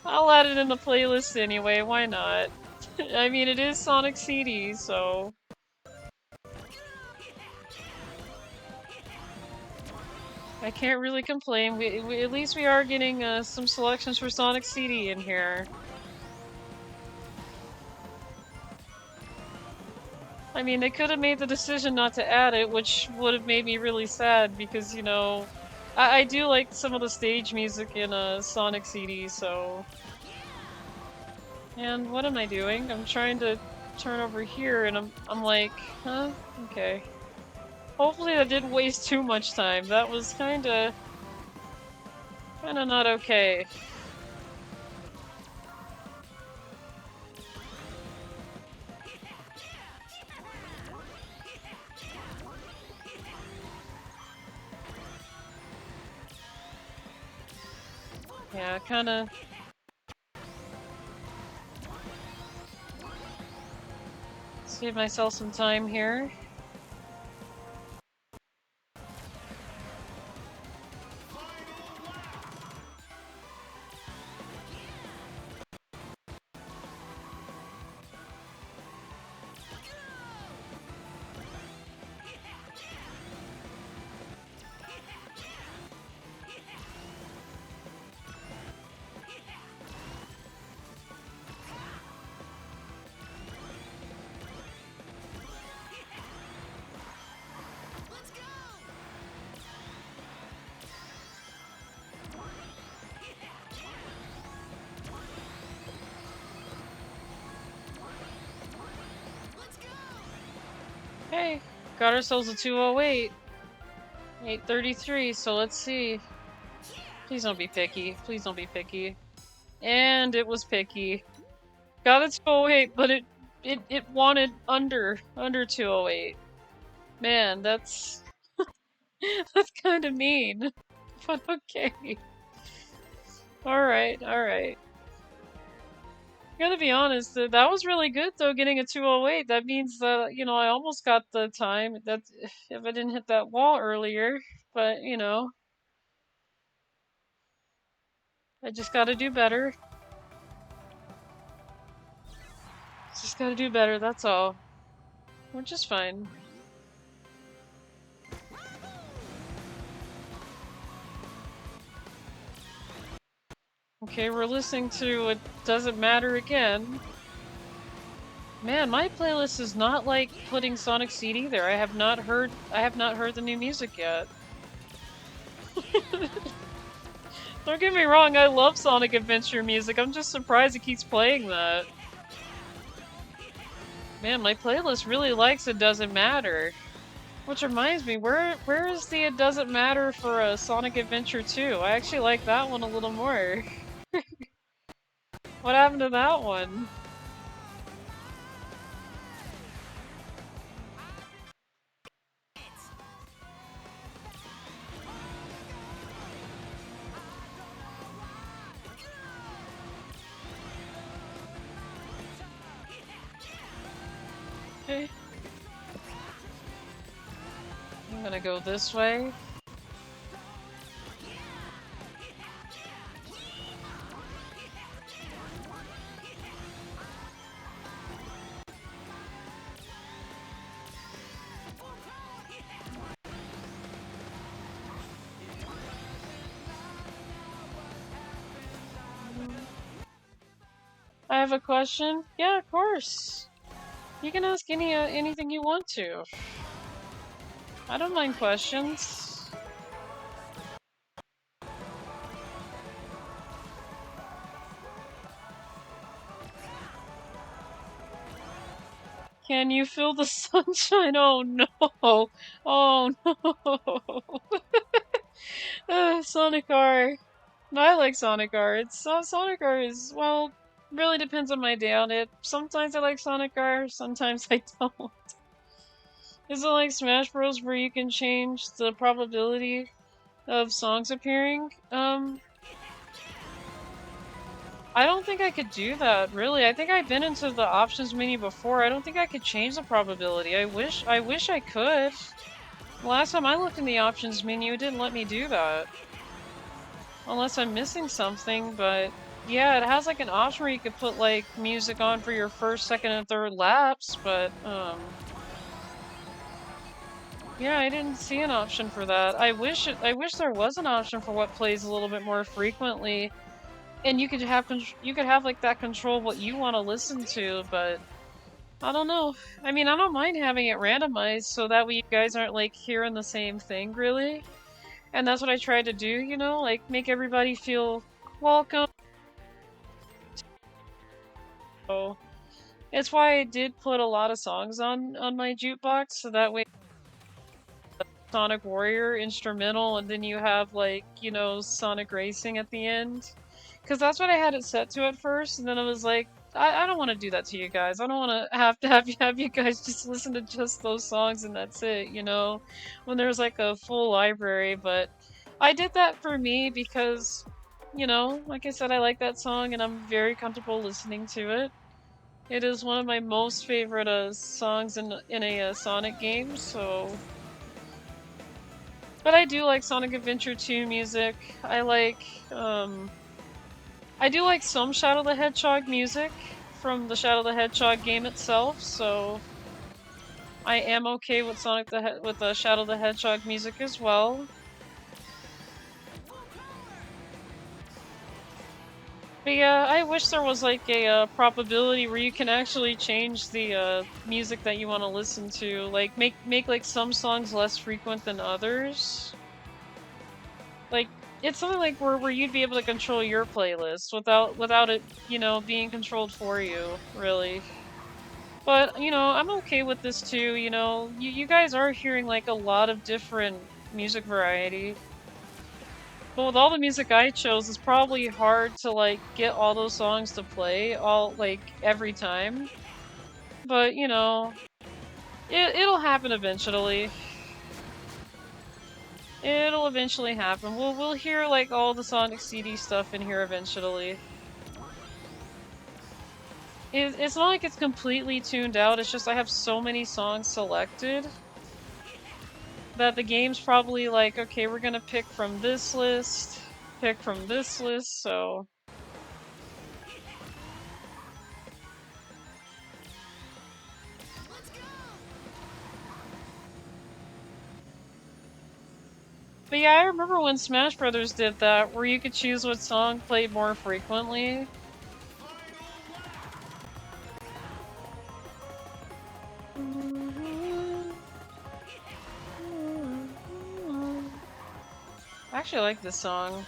I'll add it in the playlist anyway, why not? I mean, it is Sonic CD, so... I can't really complain. At least we are getting some selections for Sonic CD in here. I mean, they could have made the decision not to add it, which would have made me really sad because, you know, I do like some of the stage music in Sonic CD, so... And what am I doing? I'm trying to turn over here and I'm like, huh? Okay. Hopefully that didn't waste too much time. That was kinda not okay. Yeah, kinda... Save myself some time here. Okay, got ourselves a 208. 833, so let's see. Please don't be picky. Please don't be picky. And it was picky. Got a 208, but it wanted under 208. Man, that's that's kind of mean. But okay. Alright, alright. Gotta be honest, that was really good though, getting a 208. That means that, you know, I almost got the time. That if I didn't hit that wall earlier, but you know, I just gotta do better. Just gotta do better, that's all. Which is fine. Okay, we're listening to It Doesn't Matter again. Man, my playlist is not like putting Sonic Seed either. I have not heard the new music yet. Don't get me wrong, I love Sonic Adventure music. I'm just surprised it keeps playing that. Man, my playlist really likes It Doesn't Matter. Which reminds me, where is the It Doesn't Matter for a Sonic Adventure 2? I actually like that one a little more. What happened to that one? Okay. I'm gonna go this way. I have a question. Yeah, of course. You can ask anything you want to. I don't mind questions. Can you feel the sunshine? Oh no! Oh no! Sonic R. No, I like Sonic R. Sonic R is, well, really depends on my day on it. Sometimes I like Sonic R, sometimes I don't. Is it like Smash Bros where you can change the probability of songs appearing? I don't think I could do that, really. I think I've been into the options menu before. I don't think I could change the probability. I wish I could. Last time I looked in the options menu, it didn't let me do that. Unless I'm missing something, but yeah, it has like an option where you could put like music on for your first, second, and third laps, but yeah, I didn't see an option for that. I wish there was an option for what plays a little bit more frequently. And you could have like that control what you want to listen to, but I don't know. I mean, I don't mind having it randomized so that way you guys aren't like hearing the same thing, really. And that's what I tried to do, you know, like make everybody feel welcome. So it's why I did put a lot of songs on my jukebox, so that way Sonic Warrior instrumental, and then you have like, you know, Sonic Racing at the end. Because that's what I had it set to at first, and then I was like, I don't want to do that to you guys. I don't want to have you guys just listen to just those songs and that's it, you know, when there's like a full library. But I did that for me because, you know, like I said, I like that song and I'm very comfortable listening to it. It is one of my most favorite songs in a Sonic game, so. But I do like Sonic Adventure 2 music. I do like some Shadow the Hedgehog music from the Shadow the Hedgehog game itself, so I am okay with with the Shadow the Hedgehog music as well. But yeah, I wish there was like a probability where you can actually change the music that you want to listen to, like make like some songs less frequent than others. Like it's something like where you'd be able to control your playlist without it, you know, being controlled for you, really. But, you know, I'm okay with this too, you know. You guys are hearing like a lot of different music variety. But with all the music I chose, it's probably hard to like get all those songs to play all like every time. But, you know, it'll happen eventually. It'll eventually happen. We'll hear like all the Sonic CD stuff in here eventually. It's not like it's completely tuned out, it's just I have so many songs selected that the game's probably like, okay, we're gonna pick from this list, so... But yeah, I remember when Smash Brothers did that, where you could choose what song played more frequently. I actually like this song.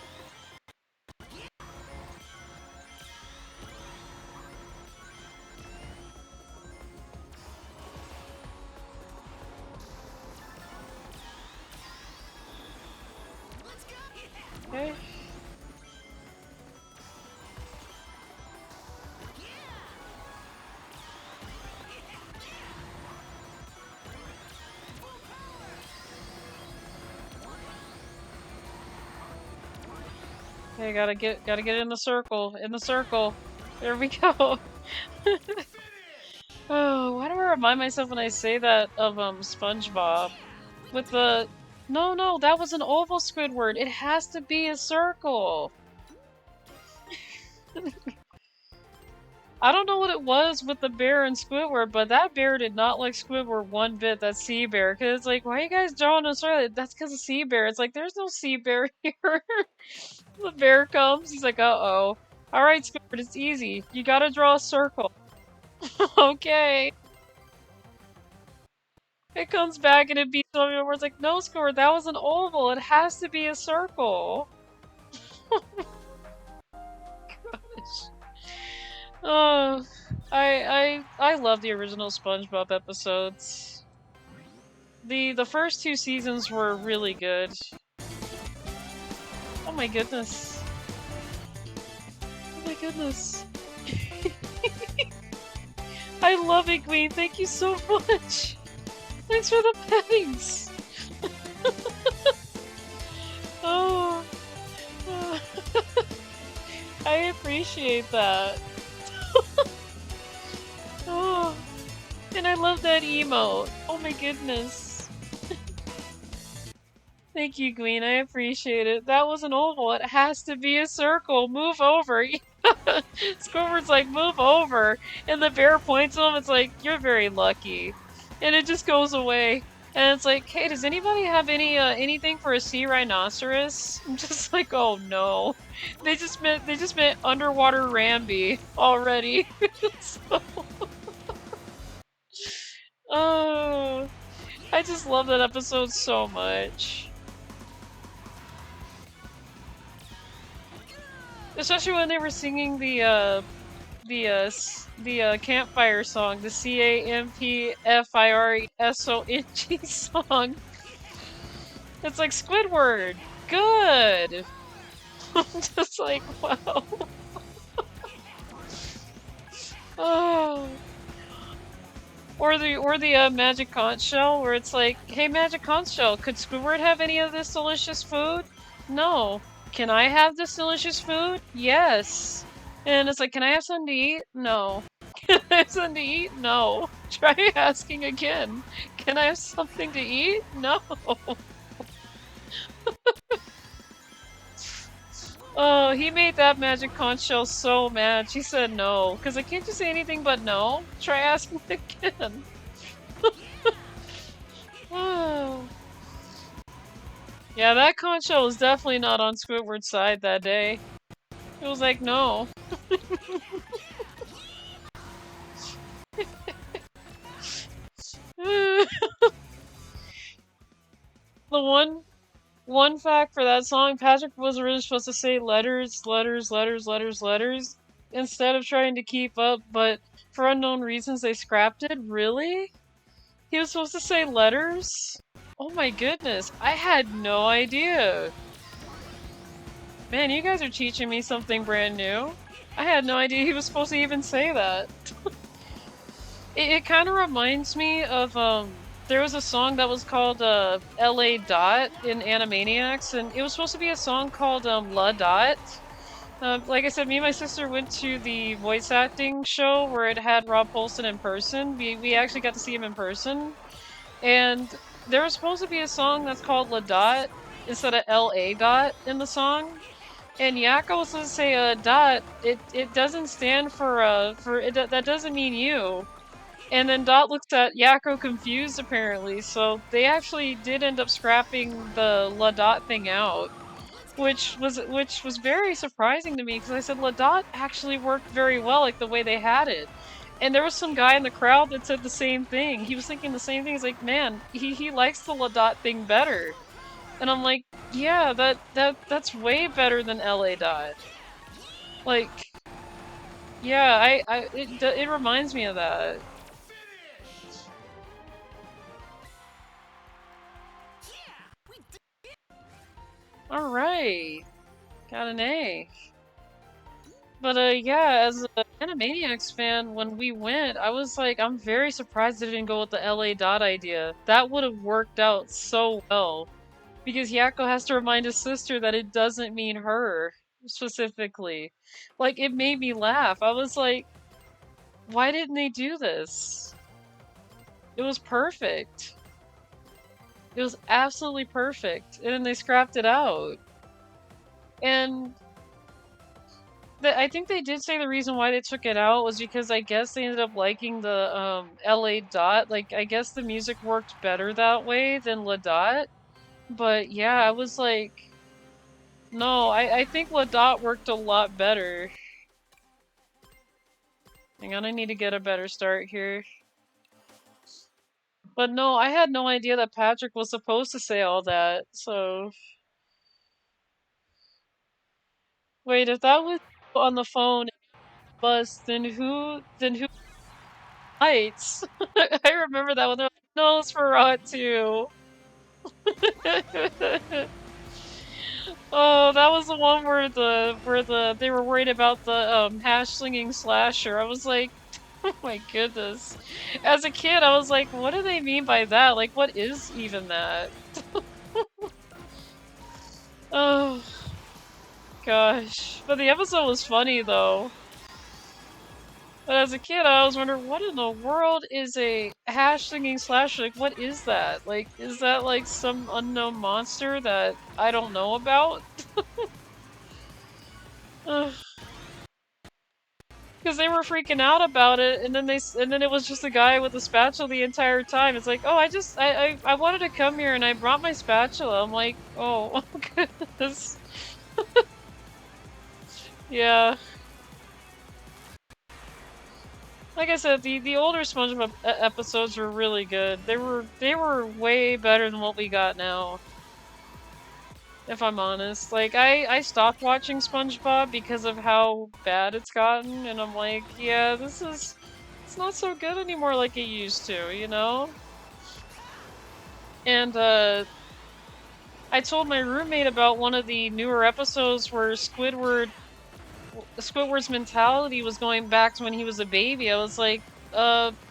Okay. Okay, gotta get in the circle. In the circle. There we go. Oh, why do I remind myself when I say that of SpongeBob? With the... No, that was an oval Squidward. It has to be a circle. I don't know what it was with the bear and Squidward, but that bear did not like Squidward one bit, that sea bear. Cause it's like, why are you guys drawing a circle? That's cause of sea bear. It's like, there's no sea bear here. The bear comes, he's like, uh-oh. Alright, Squidward, it's easy. You gotta draw a circle. Okay. It comes back and it beats on me over. It's like, no, Squidward, that was an oval. It has to be a circle. Gosh. Oh, I love the original SpongeBob episodes. The first two seasons were really good. Oh my goodness. Oh my goodness. I love it, Queen. Thank you so much. Thanks for the pettings. Oh. I appreciate that. Oh. And I love that emote. Oh my goodness. Thank you, Queen. I appreciate it. That was an oval. It has to be a circle. Move over. Squidward's like, move over. And the bear points at him. It's like, you're very lucky. And it just goes away. And it's like, hey, does anybody have anything for a sea rhinoceros? I'm just like, oh no. They just meant underwater Rambi already. So... Oh, I just love that episode so much. Especially when they were singing the campfire song, the CAMPFIRESONG song. It's like, Squidward, good. I'm just like, wow. Oh. Or the magic conch shell, where it's like, hey, magic conch shell, could Squidward have any of this delicious food? No. Can I have this delicious food? Yes. And it's like, can I have something to eat? No. Can I have something to eat? No. Try asking again. Can I have something to eat? No. Oh, he made that magic conch shell so mad. She said no. Cause I can't just say anything but no. Try asking again. Oh. Yeah, that conch shell was definitely not on Squidward's side that day. It was like, no. The one fact for that song, Patrick was originally supposed to say letters instead of trying to keep up, but for unknown reasons they scrapped it. Really? He was supposed to say letters? Oh my goodness, I had no idea. Man, you guys are teaching me something brand new. I had no idea he was supposed to even say that. It kind of reminds me of, there was a song that was called, LA Dot in Animaniacs, and it was supposed to be a song called, La Dot. Like I said, me and my sister went to the voice acting show where it had Rob Paulsen in person. We actually got to see him in person. And there was supposed to be a song that's called La Dot instead of L.A. Dot in the song. And Yakko was supposed to say dot. It doesn't stand for it. That doesn't mean you. And then Dot looks at Yakko confused apparently. So they actually did end up scrapping the La Dot thing out, which was very surprising to me because I said La Dot actually worked very well, like the way they had it. And there was some guy in the crowd that said the same thing. He was thinking the same thing. He's like, man, he likes the La Dot thing better. And I'm like, yeah, that's way better than LA Dot. Like, yeah, it reminds me of that. All right, got an A. But yeah, as an Animaniacs fan, when we went, I was like, I'm very surprised they didn't go with the LA Dot idea. That would have worked out so well. Because Yakko has to remind his sister that it doesn't mean her, specifically. Like, it made me laugh. I was like, why didn't they do this? It was perfect. It was absolutely perfect. And then they scrapped it out. And I think they did say the reason why they took it out was because I guess they ended up liking the LA Dot. Like, I guess the music worked better that way than La Dot. But yeah, I was like, no, I think La Dot worked a lot better. Hang on, I need to get a better start here. But no, I had no idea that Patrick was supposed to say all that, so... Wait, if that was on the phone bus, then who lights? I remember that one. They're like, Nosferatu. Oh, that was the one where they were worried about the hash slinging slasher. I was like, oh my goodness. As a kid, I was like, what do they mean by that? Like, what is even that? Oh gosh. But the episode was funny though. But as a kid, I was wondering, what in the world is a hash slinging slasher? Like, what is that? Like, is that like some unknown monster that I don't know about? Because they were freaking out about it, and then it was just a guy with a spatula the entire time. It's like, oh, I wanted to come here and I brought my spatula. I'm like, oh, goodness. Yeah. Like I said, the older SpongeBob episodes were really good. They were way better than what we got now. If I'm honest. Like, I stopped watching SpongeBob because of how bad it's gotten, and I'm like, yeah, it's not so good anymore like it used to, you know? And, I told my roommate about one of the newer episodes where Squidward's mentality was going back to when he was a baby. I was like,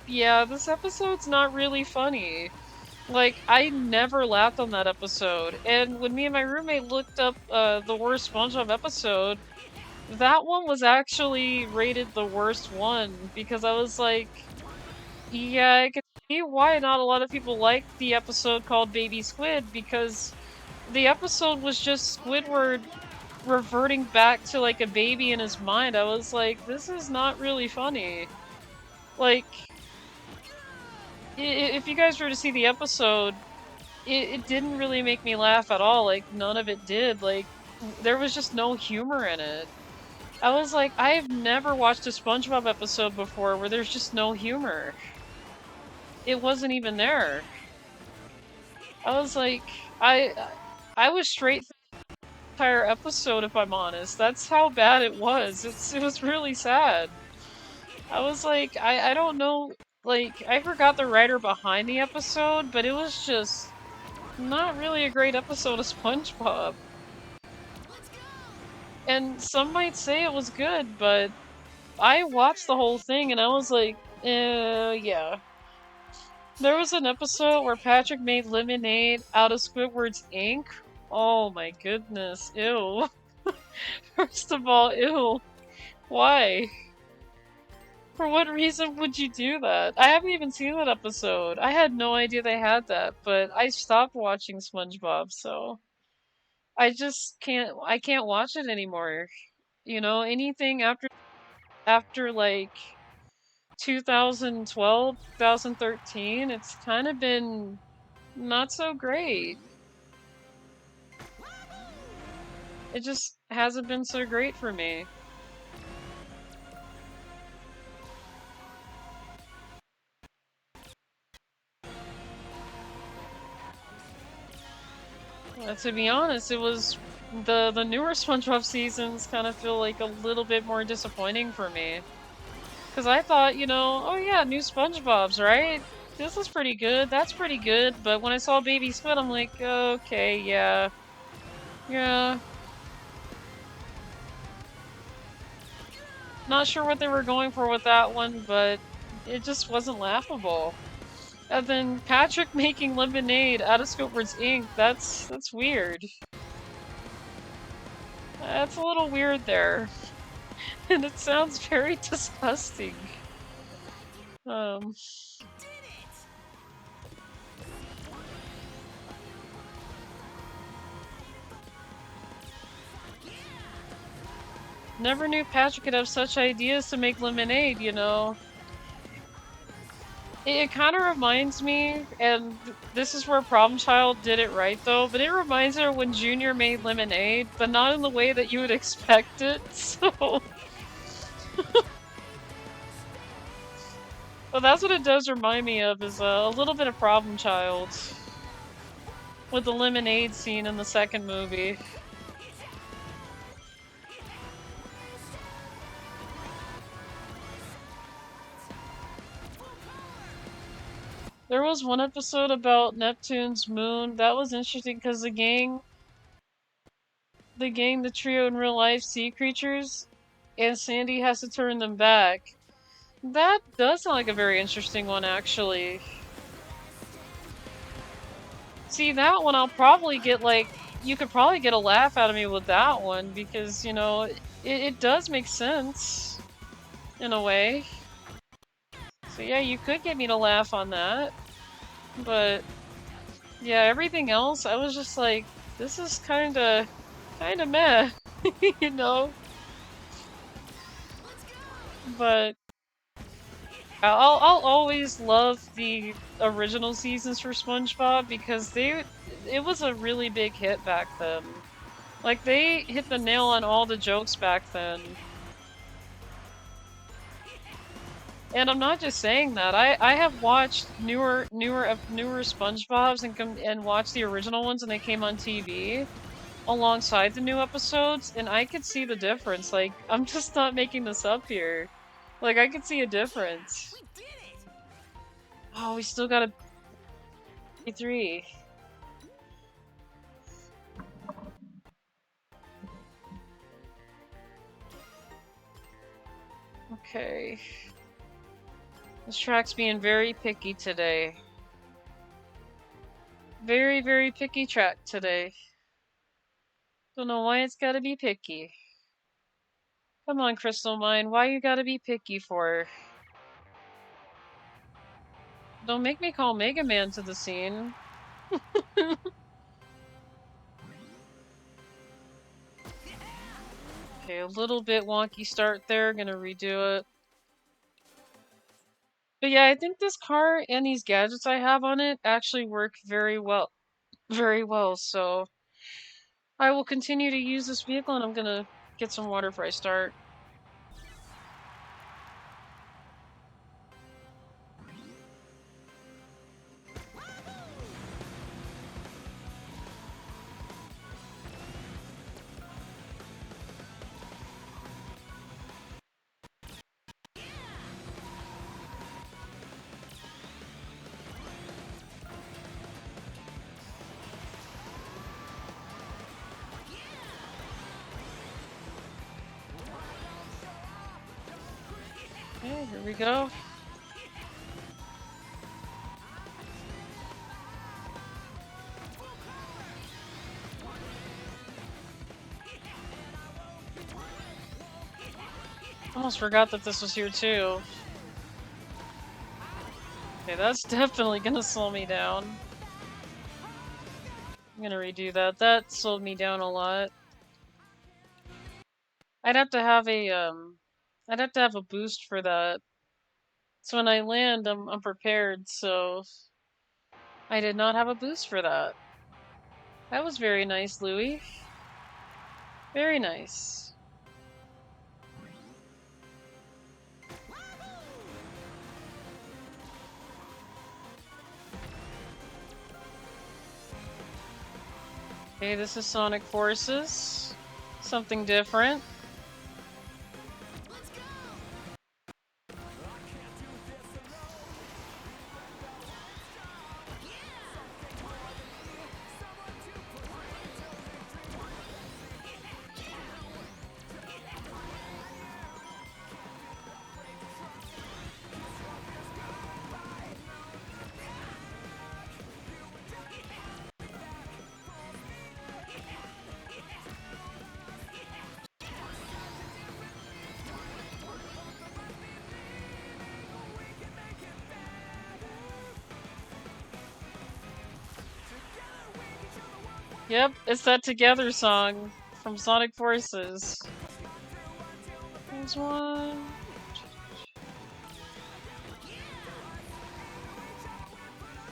yeah, this episode's not really funny. Like, I never laughed on that episode. And when me and my roommate looked up the worst SpongeBob episode, that one was actually rated the worst one because I was like, yeah, I can see why not a lot of people liked the episode called Baby Squid because the episode was just Squidward reverting back to like a baby in his mind. I was like, this is not really funny. Like, if you guys were to see the episode, it didn't really make me laugh at all. Like, none of it did. Like, there was just no humor in it. I was like, I've never watched a SpongeBob episode before where there's just no humor. It wasn't even there. I was like, I was straight through the entire episode, if I'm honest. That's how bad it was. It was really sad. I was like, I don't know, like, I forgot the writer behind the episode, but it was just not really a great episode of SpongeBob. And some might say it was good, but I watched the whole thing and I was like, yeah. There was an episode where Patrick made lemonade out of Squidward's ink. Oh my goodness, ew. First of all, ew. Why? For what reason would you do that? I haven't even seen that episode. I had no idea they had that, but I stopped watching SpongeBob, so I just can't watch it anymore. You know, anything after like 2012, 2013, it's kind of been not so great. It just hasn't been so great for me. To be honest, it was the newer SpongeBob seasons kind of feel like a little bit more disappointing for me. Because I thought, you know, oh yeah, new SpongeBob's, right? This is pretty good, that's pretty good, but when I saw Baby Squid, I'm like, okay, yeah. Yeah. Not sure what they were going for with that one, but it just wasn't laughable. And then Patrick making lemonade out of Squidward's ink, that's weird. That's a little weird there. And it sounds very disgusting. Never knew Patrick could have such ideas to make lemonade, you know. It kind of reminds me, and this is where Problem Child did it right though, but it reminds me of when Junior made lemonade, but not in the way that you would expect it, so... Well, that's what it does remind me of, is a little bit of Problem Child. With the lemonade scene in the second movie. There was one episode about Neptune's moon. That was interesting because the trio in real life sea creatures, and Sandy has to turn them back. That does sound like a very interesting one, actually. See, that one I'll probably get, like, you could probably get a laugh out of me with that one, because, you know, it does make sense, in a way. So yeah, you could get me to laugh on that. But, yeah, everything else, I was just like, this is kinda meh, you know? But I'll always love the original seasons for SpongeBob because it was a really big hit back then. Like, they hit the nail on all the jokes back then. And I'm not just saying that. I have watched newer SpongeBob's and watched the original ones when they came on TV alongside the new episodes, and I could see the difference. Like, I'm just not making this up here. Like, I could see a difference. Oh, we still got a P3. Okay. This track's being very picky today. Very, very picky track today. Don't know why it's gotta be picky. Come on, Crystal Mine, why you gotta be picky for? Don't make me call Mega Man to the scene. Okay, a little bit wonky start there, gonna redo it. But yeah, I think this car and these gadgets I have on it actually work very well. Very well, so I will continue to use this vehicle, and I'm gonna get some water before I start. Okay, here we go. almost forgot that this was here too. Okay, that's definitely gonna slow me down. I'm gonna redo that. That slowed me down a lot. I'd have to have a boost for that. So when I land, I'm prepared, so I did not have a boost for that. That was very nice, Louie. Very nice. Okay, this is Sonic Forces. Something different. Yep, it's that Together song from Sonic Forces. There's one.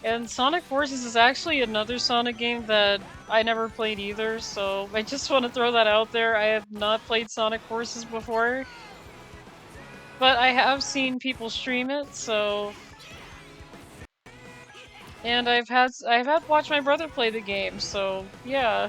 And Sonic Forces is actually another Sonic game that I never played either, so I just want to throw that out there. I have not played Sonic Forces before, but I have seen people stream it, so... And I've had watched my brother play the game, so yeah.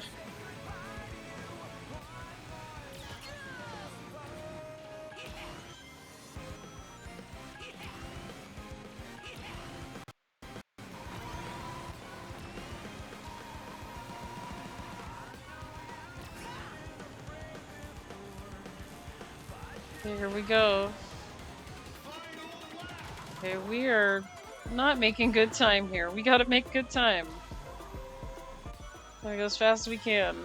Here we go. Okay, we are not making good time here. We gotta make good time. Gotta go as fast as we can.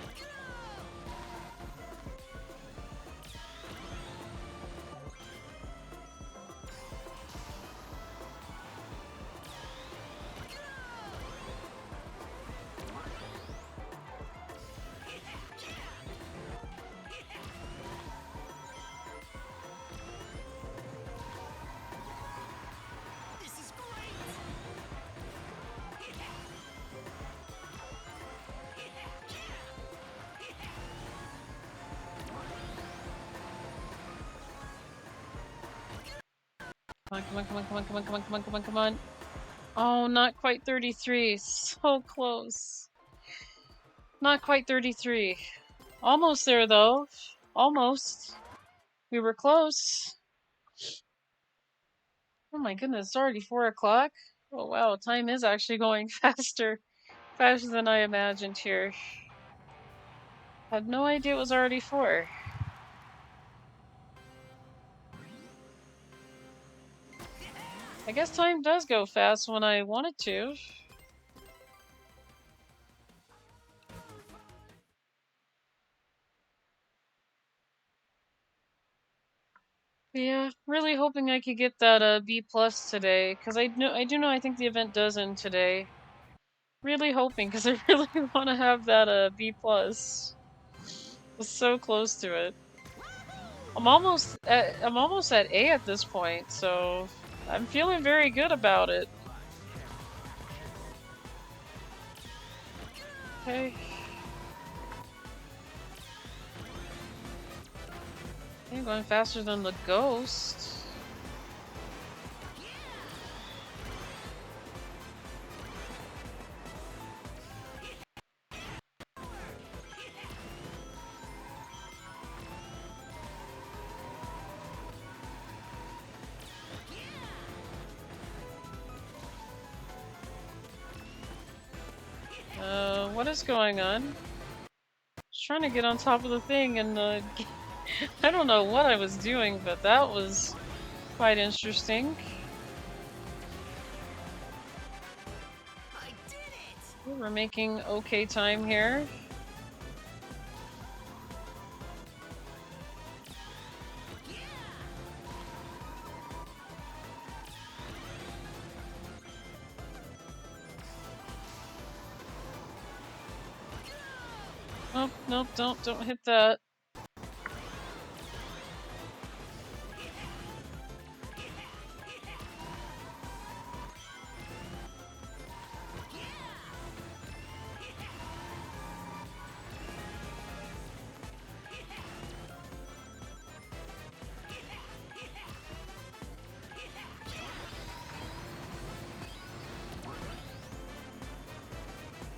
Come on, come on, come on, come on, come on, come on, come on, come on. Oh, not quite 33. So close. Not quite 33. Almost there, though. Almost. We were close. Oh my goodness, it's already 4 o'clock? Oh wow, time is actually going faster. Faster than I imagined here. Had no idea it was already 4. I guess time does go fast when I want it to. Yeah, really hoping I could get that B plus today, cause I do know I think the event does end today. Really hoping, cause I really want to have that B plus. Was so close to it. I'm almost at A at this point, so I'm feeling very good about it. Okay. I'm going faster than the ghost. What is going on? Just trying to get on top of the thing and I don't know what I was doing, but that was quite interesting. We're making okay time here. Nope, nope, don't hit that.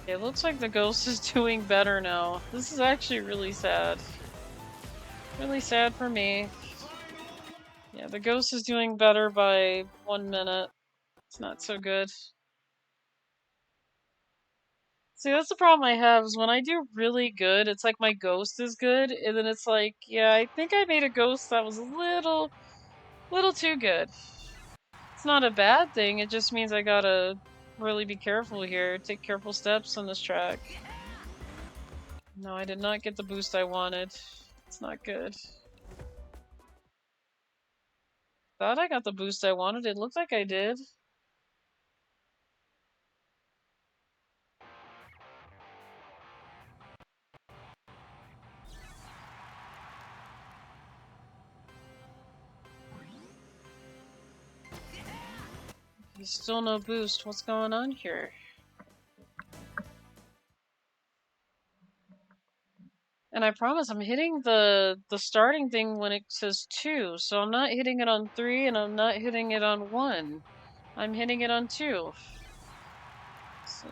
It looks like the ghost is doing better now. This is actually really sad. Really sad for me. Yeah, the ghost is doing better by 1 minute. It's not so good. See, that's the problem I have, is when I do really good, it's like my ghost is good, and then it's like, yeah, I think I made a ghost that was a little too good. It's not a bad thing, it just means I gotta really be careful here, take careful steps on this track. No, I did not get the boost I wanted. It's not good. Thought I got the boost I wanted, it looked like I did. Still no boost, what's going on here? And I promise I'm hitting the starting thing when it says 2, so I'm not hitting it on 3 and I'm not hitting it on 1. I'm hitting it on 2. So.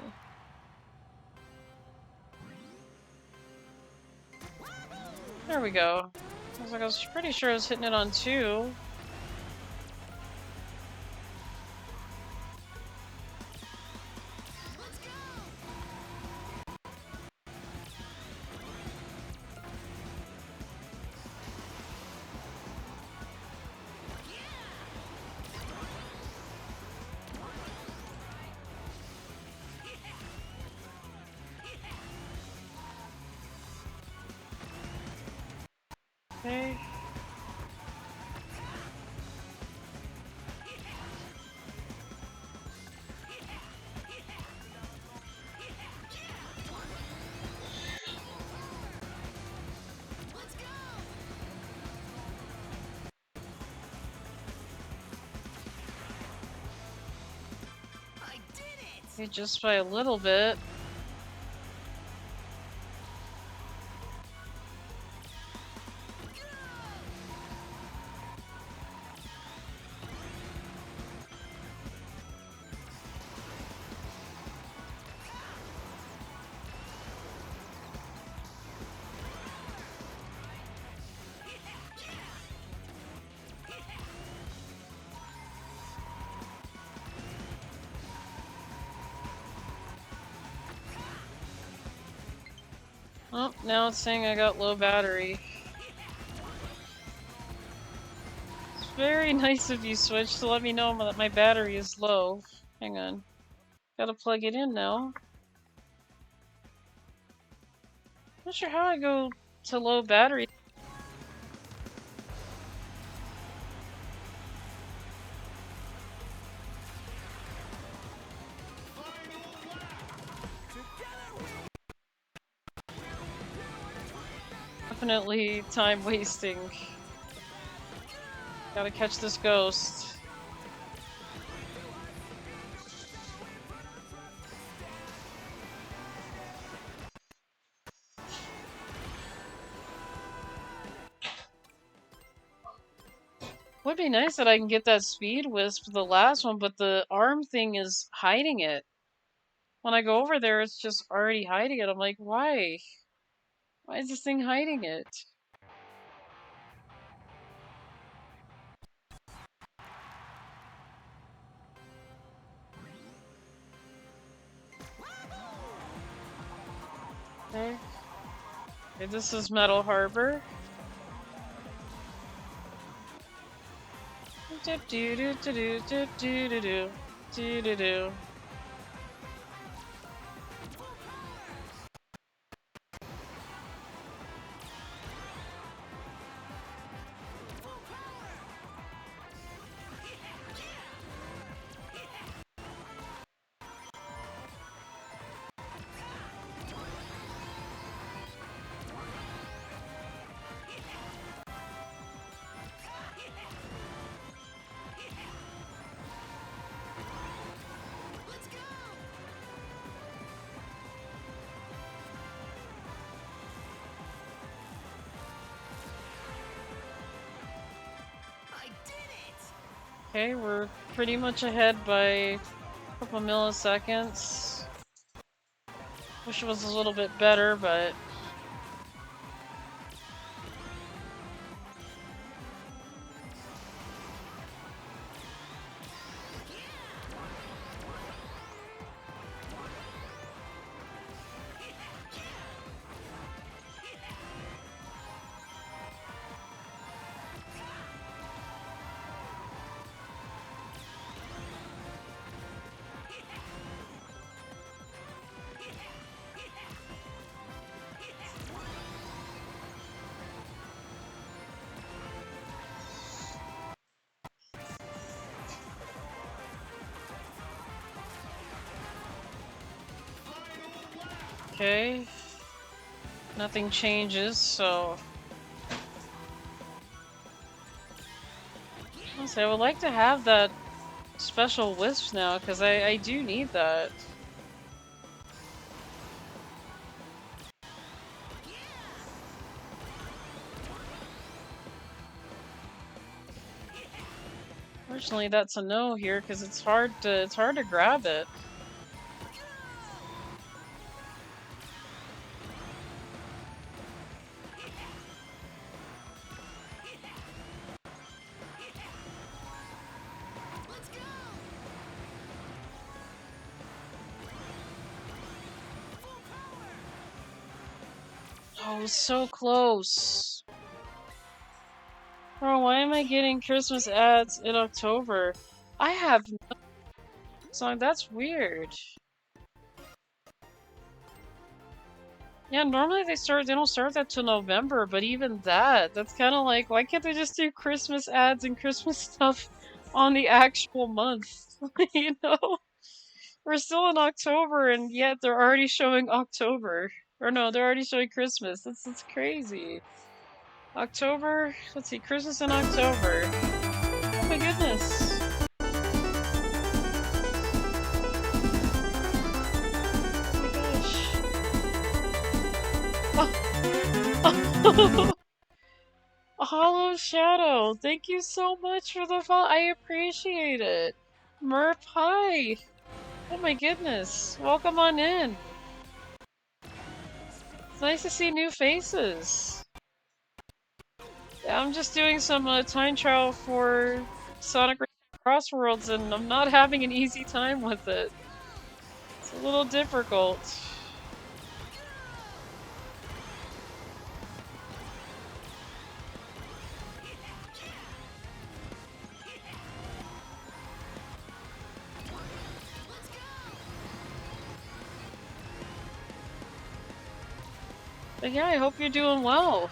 There we go. I was pretty sure I was hitting it on 2. Okay. Okay, just by a little bit. Oh, now it's saying I got low battery. It's very nice of you, Switch, to let me know that my battery is low. Hang on. Gotta plug it in now. Not sure how I go to low battery. Definitely time wasting. Gotta catch this ghost. Would be nice that I can get that speed wisp for the last one, but the arm thing is hiding it. When I go over there, it's just already hiding it. I'm like, why? Why is this thing hiding it? Okay. Okay, this is Metal Harbor. Do do do do do do do do do do do. Okay, we're pretty much ahead by a couple milliseconds. Wish it was a little bit better, but... Okay. Nothing changes, so... Honestly, I would like to have that special wisp now, because I do need that. Fortunately, that's a no here, because it's hard to grab it. Oh, so close. Bro, why am I getting Christmas ads in October? I have no song. That's weird. Yeah, normally they don't start that till November, but even that's kind of like, why can't they just do Christmas ads and Christmas stuff on the actual month? You know? We're still in October, and yet they're already showing October. Or no, they're already showing Christmas. That's crazy. October? Let's see, Christmas in October. Oh my goodness. Oh my gosh. Hollow Shadow, thank you so much for the follow. I appreciate it. Murph, hi. Oh my goodness. Welcome on in. It's nice to see new faces. Yeah, I'm just doing some time trial for Sonic Cross Worlds, and I'm not having an easy time with it. It's a little difficult. But yeah, I hope you're doing well.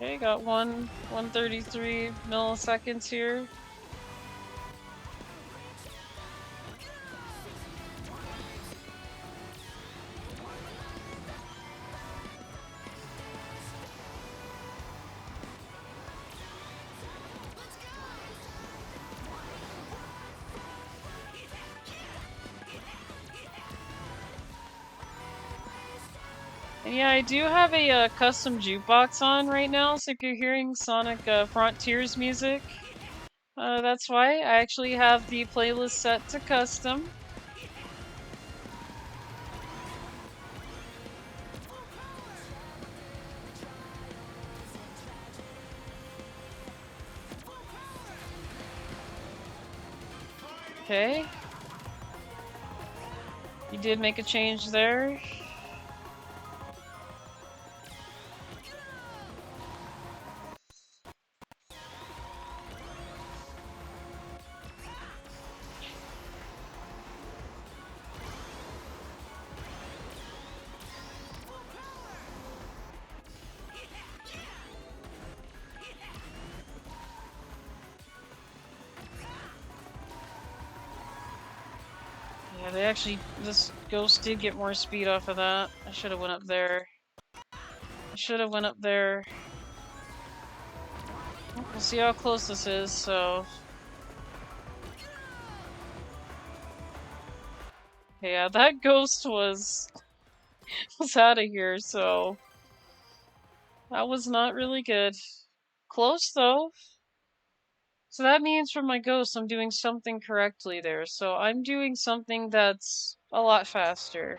Okay, got 133 milliseconds here. And yeah, I do have a custom jukebox on right now, so if you're hearing Sonic Frontiers music, that's why. I actually have the playlist set to custom. Okay. You did make a change there. Yeah, they actually, this ghost did get more speed off of that. I should have went up there. I should have went up there. Oh, We'll see how close this is, so... Yeah, that ghost was out of here, so... That was not really good. Close, though. So that means for my ghost, I'm doing something correctly there. So I'm doing something that's a lot faster.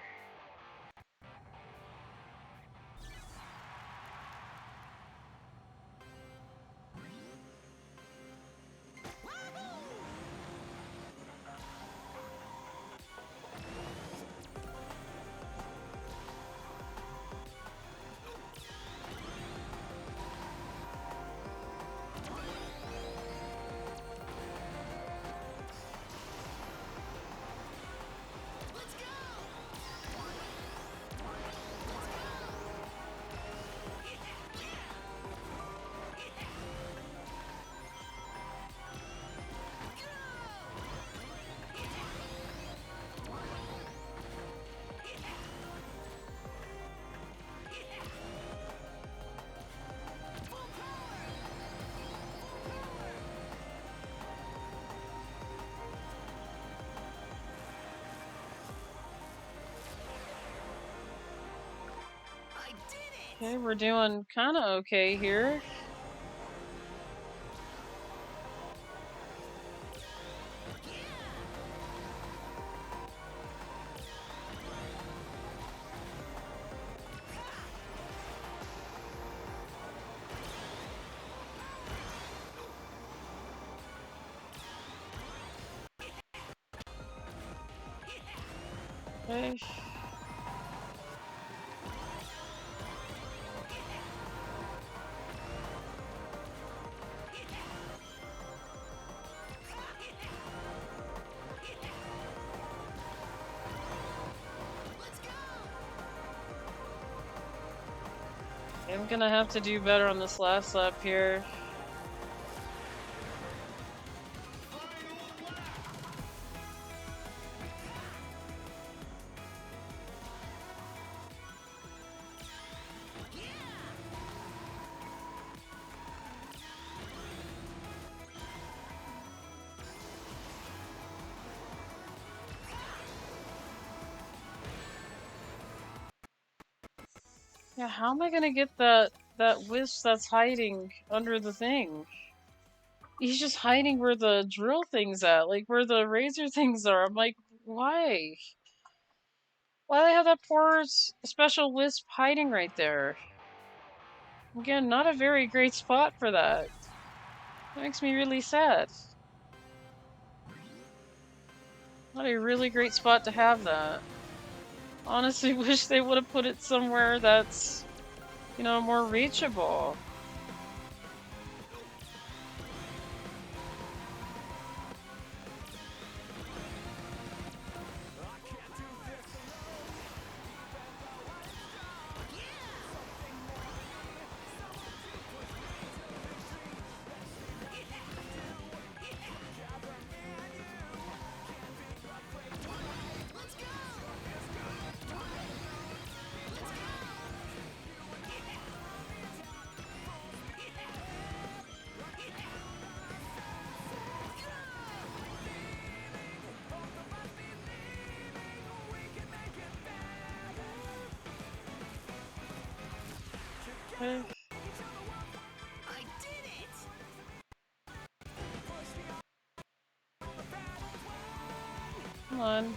Okay, we're doing kind of okay here. Okay. I'm gonna have to do better on this last lap here. Yeah, how am I gonna get that wisp that's hiding under the thing? He's just hiding where the drill thing's at, like where the razor things are. I'm like, why? Why do they have that poor special wisp hiding right there? Again, not a very great spot for that. That makes me really sad. Not a really great spot to have that. Honestly, wish they would have put it somewhere that's, you know, more reachable. Okay. Come on.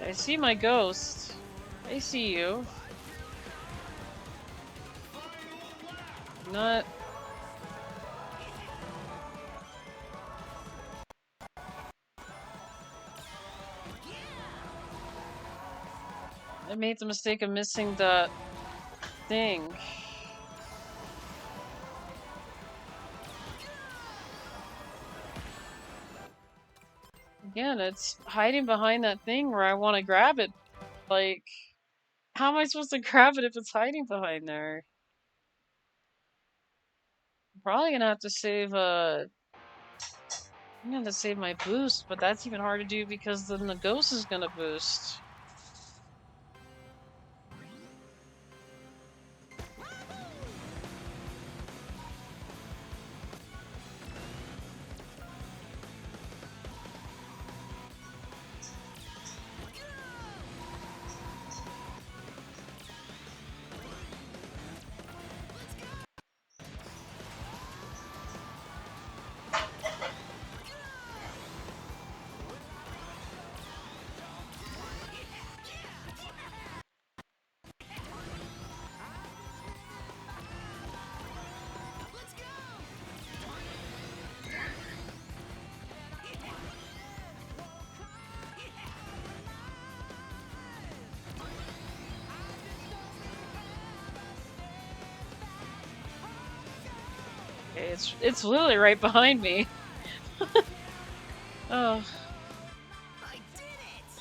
I see my ghost. I see you. Not... I made the mistake of missing that thing. Again, it's hiding behind that thing where I want to grab it. Like, how am I supposed to grab it if it's hiding behind there? I'm probably gonna have to save, I'm gonna have to save my boost, but that's even hard to do because then the ghost is gonna boost. Okay, it's literally right behind me. Oh.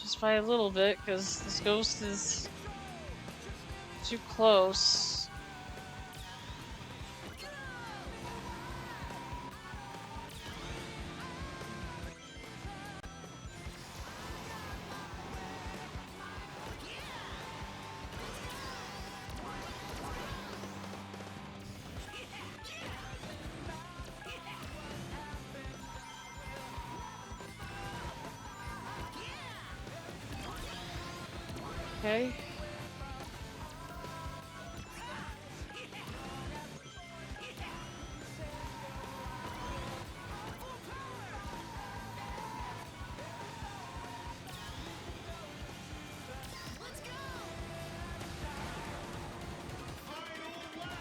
Just by a little bit, because this ghost is too close. Okay.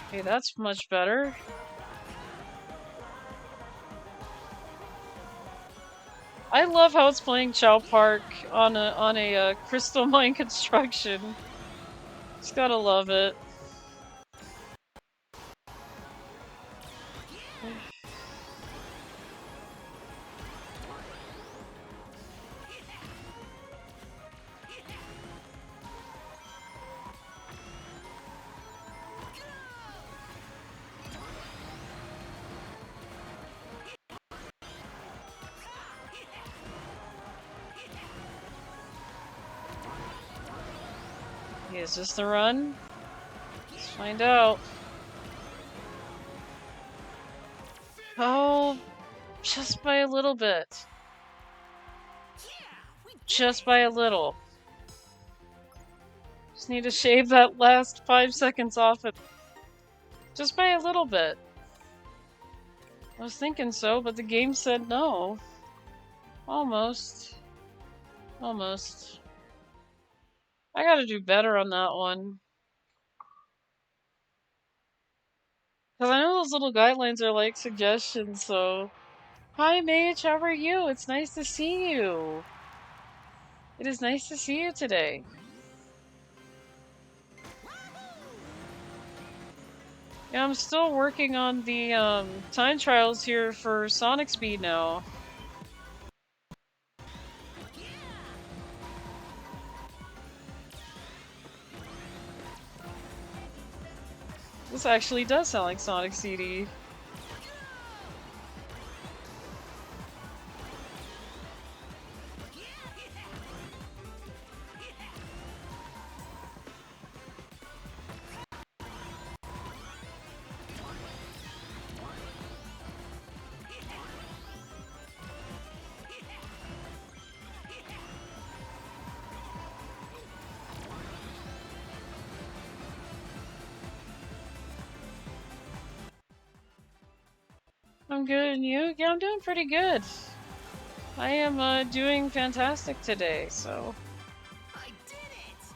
Okay, that's much better. I love how it's playing Chow Park on a crystal mine construction. Just gotta love it. Okay, is this the run? Let's find out. Oh, just by a little bit. Just by a little. Just need to shave that last 5 seconds off it. Just by a little bit. I was thinking so, but the game said no. Almost. Almost. I gotta do better on that one. Because I know those little guidelines are like suggestions, so... Hi, Mage, how are you? It's nice to see you. It is nice to see you today. Yeah, I'm still working on the time trials here for Sonic Speed now. This actually does sound like Sonic CD. I'm good, and you? Yeah, I'm doing pretty good. I am doing fantastic today, so... I did it!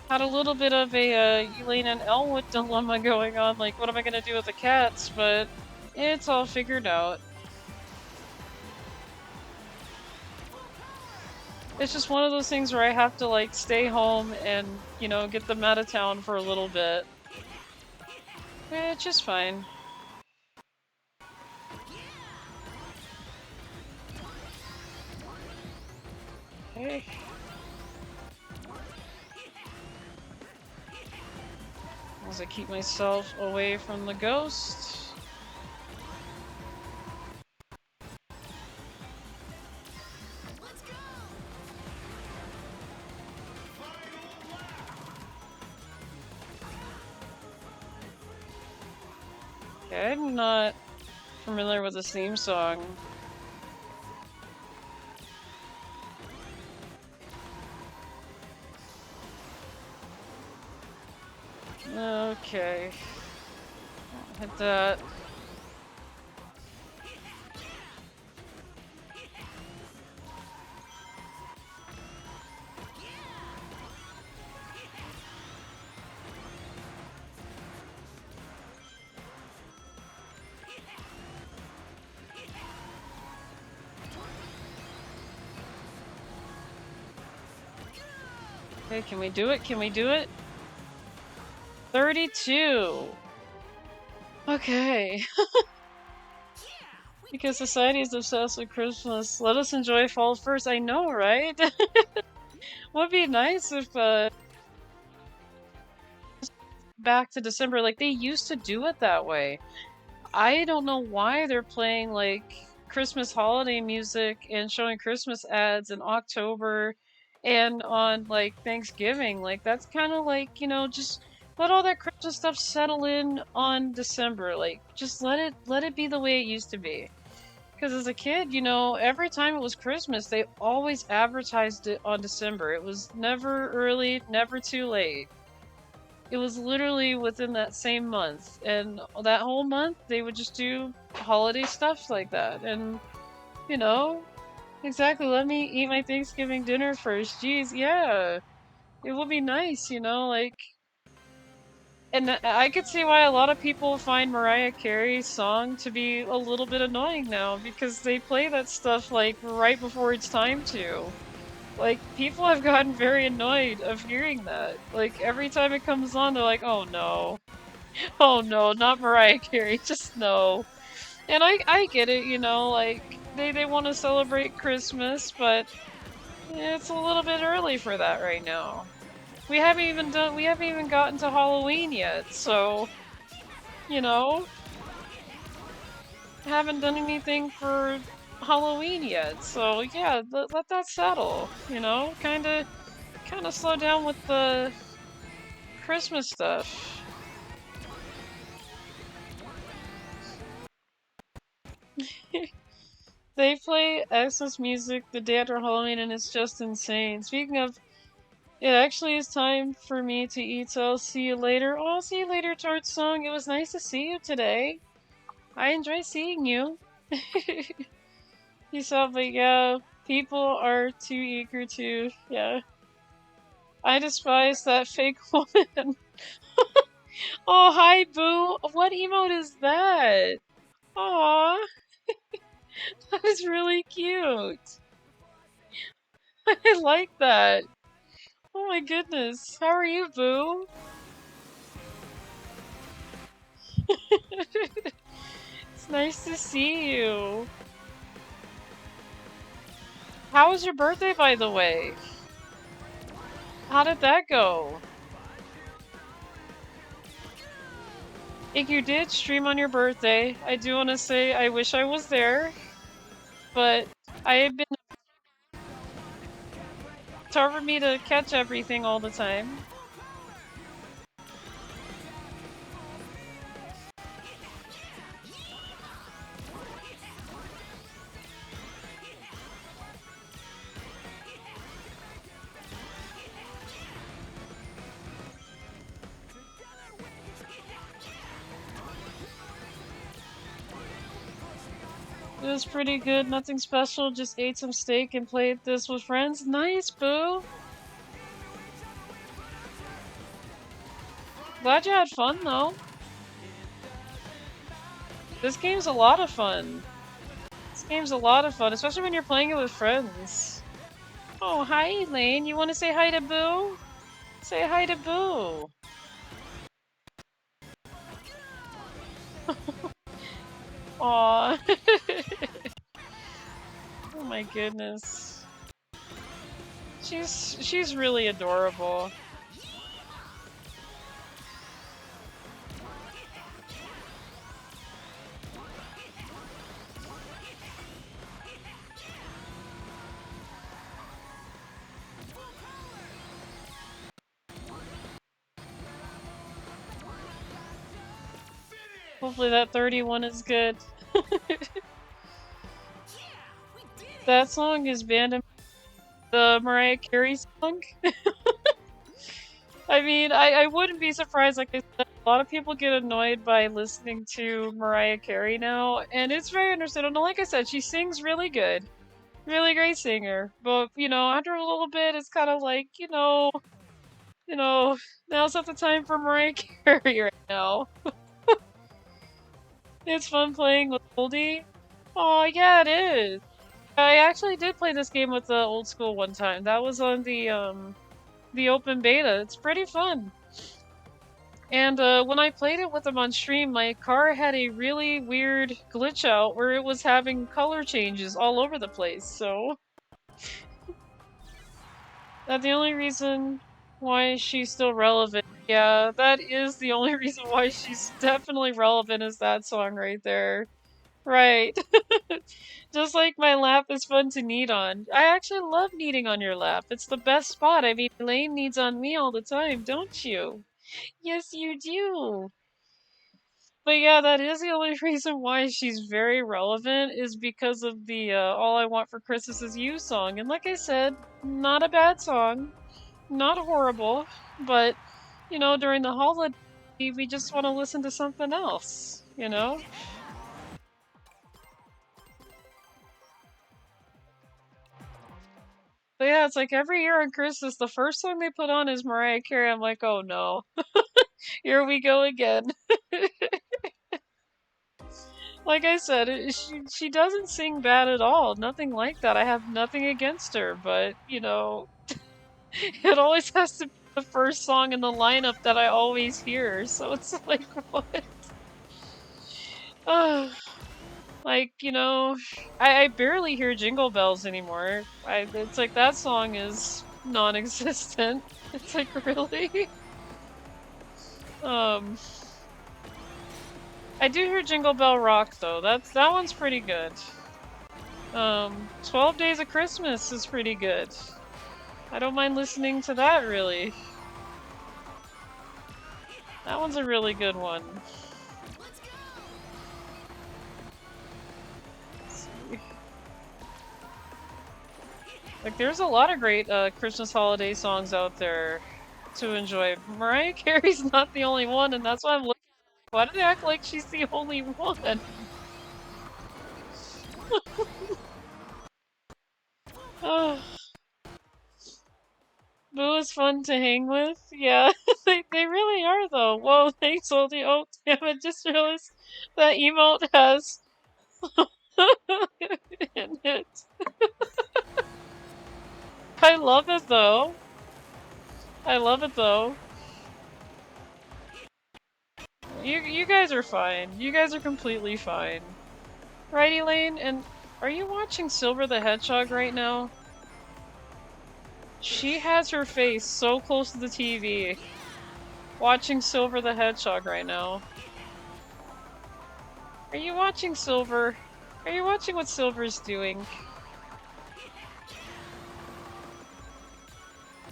Had a little bit of a Elaine and Elwood dilemma going on, like what am I gonna do with the cats, but it's all figured out. It's just one of those things where I have to like stay home and, you know, get them out of town for a little bit. Which is fine. Okay. As I keep myself away from the ghost. Okay, I'm not familiar with this theme song. Okay. Hit that. Okay, can we do it? Can we do it? 32! Okay. Because society is obsessed with Christmas. Let us enjoy fall first. I know, right? Would be nice if, back to December, like, they used to do it that way. I don't know why they're playing, like, Christmas holiday music and showing Christmas ads in October and on, like, Thanksgiving. Like, that's kind of like, you know, just let all that Christmas stuff settle in on December. Like, just let it be the way it used to be. Because as a kid, you know, every time it was Christmas, they always advertised it on December. It was never early, never too late. It was literally within that same month, and that whole month they would just do holiday stuff like that. And you know, exactly, let me eat my Thanksgiving dinner first. Jeez, yeah, it would be nice, you know, like. And I could see why a lot of people find Mariah Carey's song to be a little bit annoying now, because they play that stuff like right before it's time to. Like, people have gotten very annoyed of hearing that. Like, every time it comes on, they're like, oh no. Oh no, not Mariah Carey, just no. And I get it, you know, like, they want to celebrate Christmas, but it's a little bit early for that right now. We haven't even gotten to Halloween yet, so, you know, haven't done anything for Halloween yet, so yeah, let that settle, you know? Kinda slow down with the Christmas stuff. They play Xmas music the day after Halloween and it's just insane. Speaking of, it actually is time for me to eat, so I'll see you later. Oh, I'll see you later, Tart Song. It was nice to see you today. I enjoy seeing you. You saw, but yeah, people are too eager to, yeah. I despise that fake woman. Oh, hi, Boo. What emote is that? Aww. That is really cute. I like that. Oh my goodness. How are you, Boo? It's nice to see you. How was your birthday, by the way? How did that go? If you did stream on your birthday, I do want to say I wish I was there, but I have been. It's hard for me to catch everything all the time. It was pretty good, nothing special, just ate some steak and played this with friends. Nice, Boo! Glad you had fun, though. This game's a lot of fun. This game's a lot of fun, especially when you're playing it with friends. Oh, hi, Elaine. You want to say hi to Boo? Say hi to Boo. Aw. Oh my goodness. She's really adorable. Hopefully that 31 is good. That song is banned in the Mariah Carey song. I mean, I wouldn't be surprised, like I said, a lot of people get annoyed by listening to Mariah Carey now, and it's very understandable. Like I said, she sings really good. Really great singer. But, you know, after a little bit, it's kind of like, now's not the time for Mariah Carey right now. It's fun playing with Oldie. Oh, yeah, it is. I actually did play this game with the old school one time. That was on the open beta. It's pretty fun. And when I played it with them on stream, my car had a really weird glitch out where it was having color changes all over the place, so that's the only reason why she's still relevant. Yeah, that is the only reason why she's definitely relevant is that song right there. Right. Just like my lap is fun to knead on. I actually love kneading on your lap. It's the best spot. I mean, Elaine kneads on me all the time, don't you? Yes, you do. But yeah, that is the only reason why she's very relevant is because of the All I Want for Christmas Is You song. And like I said, not a bad song, not horrible, but you know, during the holiday, we just want to listen to something else, you know? But yeah, it's like every year on Christmas, the first song they put on is Mariah Carey. I'm like, oh no, here we go again. Like I said, she doesn't sing bad at all. Nothing like that. I have nothing against her, but you know, it always has to be the first song in the lineup that I always hear. So it's like, what? Like, you know, I barely hear Jingle Bells anymore. It's like that song is non-existent. It's like, really? Um, I do hear Jingle Bell Rock though. That one's pretty good. 12 Days of Christmas is pretty good. I don't mind listening to that, really. That one's a really good one. Let's see. Like, there's a lot of great Christmas holiday songs out there to enjoy. Mariah Carey's not the only one, and that's why I'm looking at, why do they act like she's the only one? Oh, Boo is fun to hang with. Yeah, they really are, though. Whoa, thanks, Oldie. Oh, damn it, just realized that emote has in it. I love it, though. I love it, though. You guys are fine. You guys are completely fine. Right, Elaine? And are you watching Silver the Hedgehog right now? She has her face so close to the TV. Watching Silver the Hedgehog right now. Are you watching Silver? Are you watching what Silver's doing?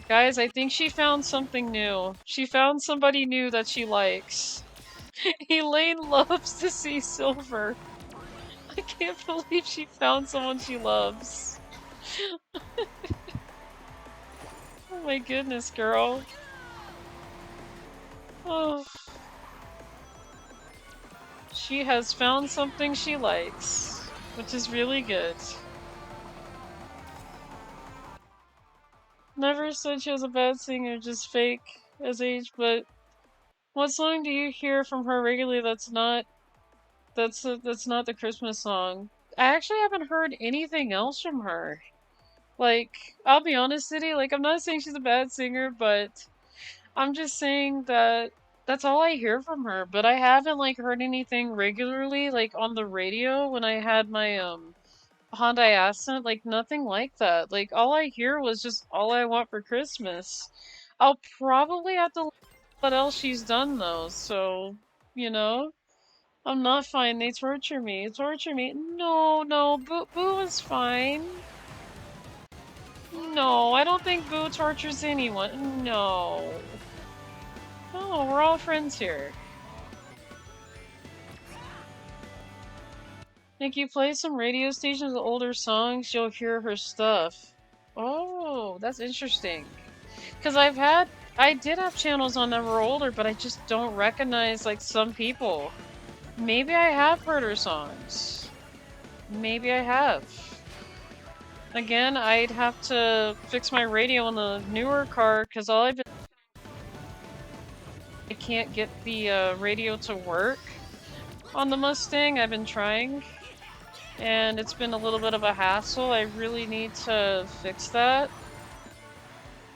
Guys, I think she found something new. She found somebody new that she likes. Elaine loves to see Silver. I can't believe she found someone she loves. Oh my goodness, girl. Oh. She has found something she likes, which is really good. Never said she was a bad singer, just fake as age, but what song do you hear from her regularly that's not the Christmas song? I actually haven't heard anything else from her. Like, I'll be honest, City, like, I'm not saying she's a bad singer, but I'm just saying that that's all I hear from her, but I haven't, like, heard anything regularly, like, on the radio when I had my, Hyundai Accent, like, nothing like that. Like, all I hear was just All I Want for Christmas. I'll probably have to look at what else she's done, though, so, you know? I'm not fine, they torture me, torture me. No, no, Boo is fine. No, I don't think Boo tortures anyone. No. No, we're all friends here. If you play some radio stations with older songs, you'll hear her stuff. Oh, that's interesting. Because I did have channels on that were older, but I just don't recognize, like, some people. Maybe I have heard her songs. Maybe I have. Again, I'd have to fix my radio in the newer car, because I can't get the radio to work on the Mustang. I've been trying, and it's been a little bit of a hassle. I really need to fix that.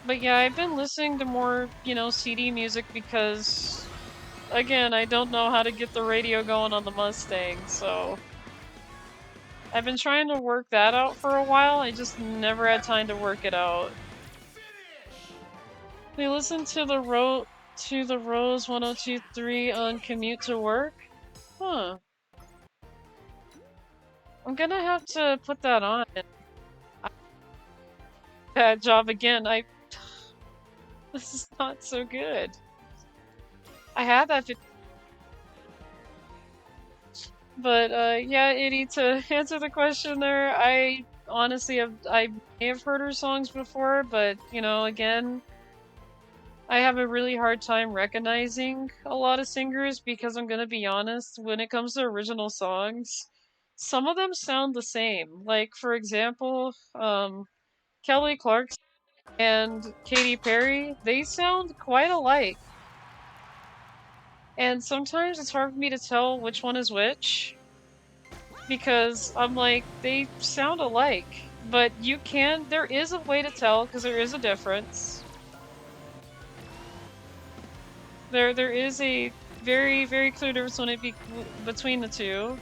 But yeah, I've been listening to more, you know, CD music because, again, I don't know how to get the radio going on the Mustang, so I've been trying to work that out for a while. I just never had time to work it out. We listened to the Rose 102.3 on commute to work. Huh. I'm gonna have to put that on. Bad job again. This is not so good. I had that, but yeah, Itty, to answer the question there, I honestly I may have heard her songs before, but you know, again, I have a really hard time recognizing a lot of singers because I'm gonna be honest, when it comes to original songs, some of them sound the same. Like, for example, Kelly Clarkson and Katy Perry, they sound quite alike. And sometimes it's hard for me to tell which one is which, because I'm like, they sound alike. But there is a way to tell, because there is a difference. There is a very, very clear difference between the two.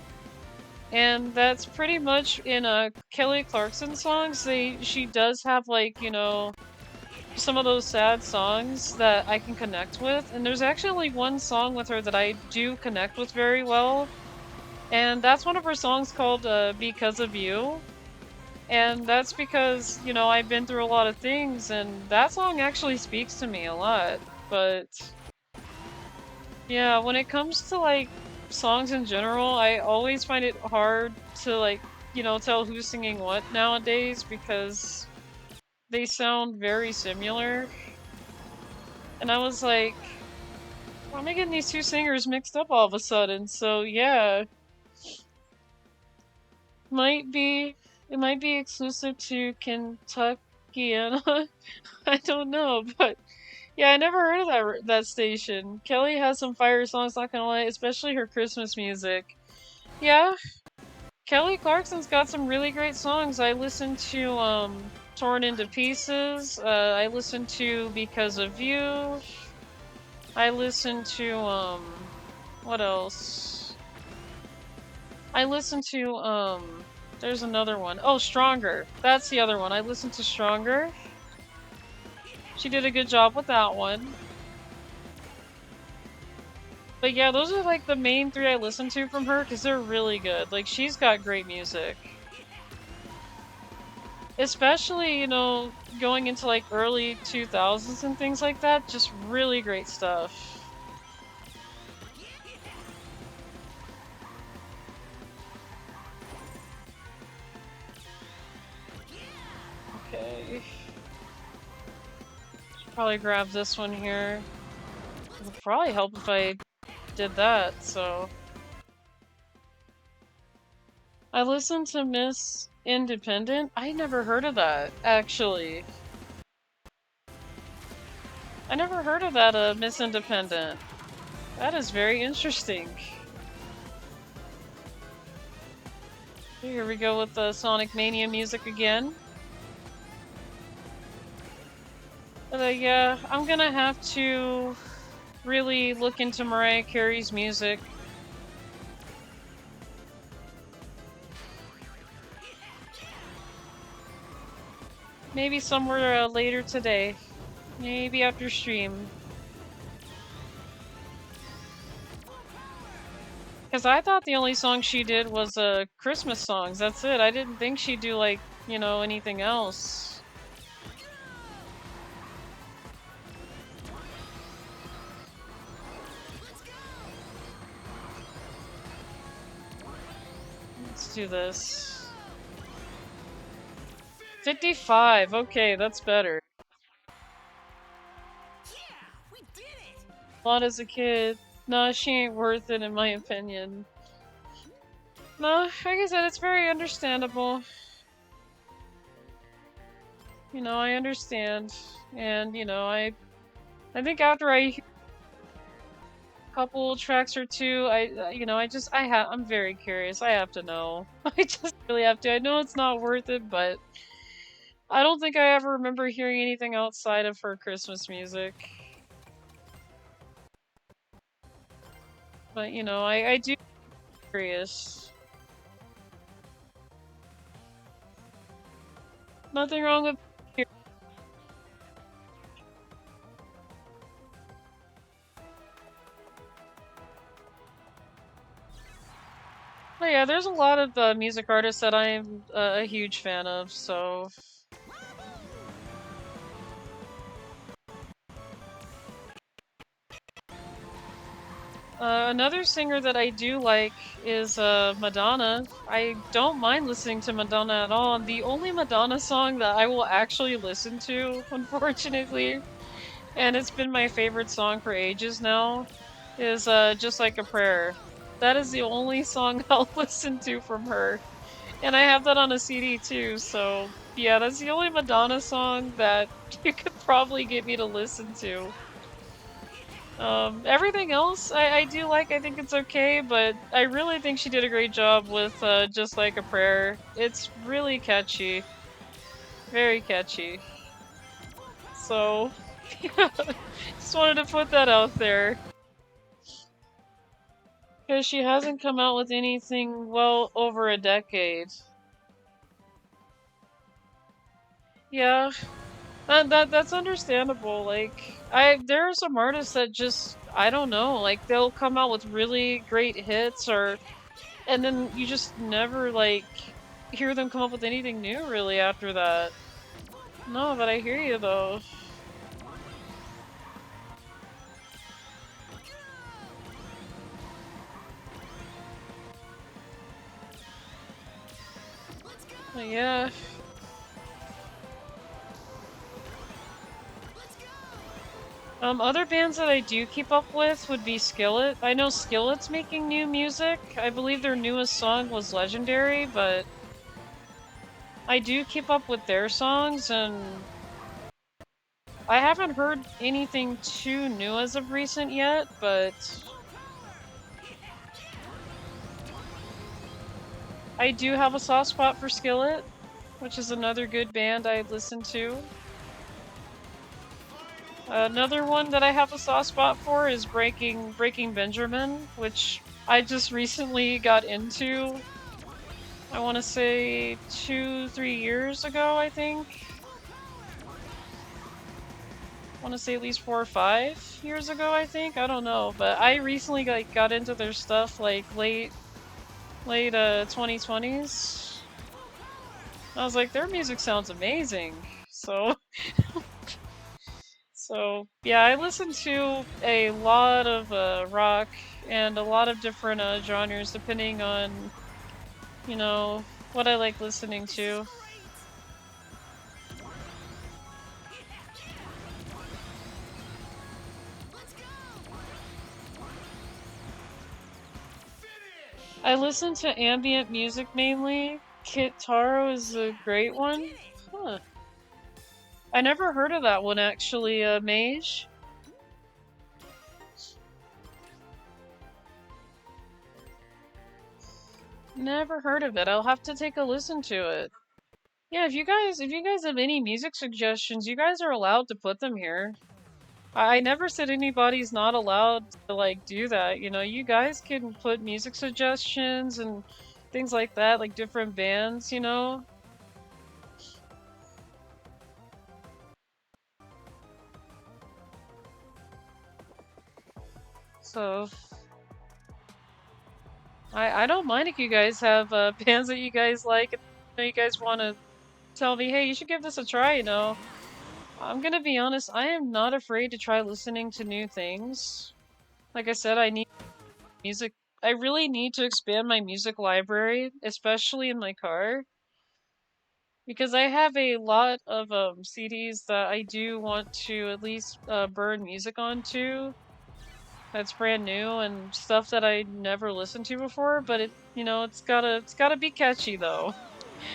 And that's pretty much in Kelly Clarkson songs. She does have, like, you know, some of those sad songs that I can connect with. And there's actually only one song with her that I do connect with very well. And that's one of her songs called Because of You. And that's because, you know, I've been through a lot of things, and that song actually speaks to me a lot. But yeah, when it comes to, like, songs in general, I always find it hard to, like, you know, tell who's singing what nowadays because they sound very similar. And I was like, why am I getting these two singers mixed up all of a sudden? So yeah, it might be exclusive to Kentucky, and I don't know, but yeah, I never heard of that station. Kelly has some fire songs, not gonna lie, especially her Christmas music. Yeah, Kelly Clarkson's got some really great songs. I listened to Torn into Pieces. I listened to Because of You. I listened to what else? I listened to there's another one. Oh, Stronger. That's the other one. I listened to Stronger. She did a good job with that one. But yeah, those are like the main three I listen to from her because they're really good. Like, she's got great music. Especially, you know, going into like early 2000s and things like that. Just really great stuff. Okay. Should probably grab this one here. It would probably help if I did that, so. I listened to Miss Independent. I never heard of that, actually. I never heard of that, Miss Independent. That is very interesting. Here we go with the Sonic Mania music again. Yeah, I'm gonna have to really look into Mariah Carey's music. Maybe somewhere later today. Maybe after stream. Because I thought the only song she did was Christmas songs. That's it. I didn't think she'd do, like, you know, anything else. Let's do this. 55. Okay, that's better. A lot as a kid. No, she ain't worth it in my opinion. No, like I said, it's very understandable. You know, I understand. And, you know, I think after I hear a couple tracks or two, you know, I'm very curious. I have to know. I just really have to. I know it's not worth it, but I don't think I ever remember hearing anything outside of her Christmas music. But, you know, I do get curious. Nothing wrong with But yeah, there's a lot of music artists that I'm a huge fan of, so... Another singer that I do like is Madonna. I don't mind listening to Madonna at all. The only Madonna song that I will actually listen to, unfortunately, and it's been my favorite song for ages now, is Just Like a Prayer. That is the only song I'll listen to from her. And I have that on a CD too, so yeah, that's the only Madonna song that you could probably get me to listen to. Everything else I do like, I think it's okay, but I really think she did a great job with Just Like a Prayer. It's really catchy. Very catchy. So, just wanted to put that out there. Because she hasn't come out with anything well over a decade. Yeah, that's understandable. Like, there are some artists that just, I don't know, like they'll come out with really great hits and then you just never like hear them come up with anything new really after that. No, but I hear you though. But yeah. Other bands that I do keep up with would be Skillet. I know Skillet's making new music. I believe their newest song was Legendary, but I do keep up with their songs, and I haven't heard anything too new as of recent yet, but I do have a soft spot for Skillet, which is another good band I listen to. Another one that I have a soft spot for is Breaking Benjamin, which I just recently got into. I want to say 2-3 years ago, I think. I want to say at least 4 or 5 years ago, I think. I don't know, but I recently got into their stuff like late 2020s. I was like, their music sounds amazing. So So, yeah, I listen to a lot of rock and a lot of different genres depending on, you know, what I like listening to. I listen to ambient music mainly. Kit Taro is a great one. Huh. I never heard of that one actually, Mage. Never heard of it. I'll have to take a listen to it. Yeah, if you guys have any music suggestions, you guys are allowed to put them here. I never said anybody's not allowed to like do that. You know, you guys can put music suggestions and things like that, like different bands, you know. So I don't mind if you guys have bands that you guys like and you guys want to tell me, hey, you should give this a try, you know. I'm gonna be honest, I am not afraid to try listening to new things. Like I said, I need music. I really need to expand my music library, especially in my car, because I have a lot of CDs that I do want to at least burn music onto. That's brand new and stuff that I never listened to before, but it, you know, it's gotta be catchy though.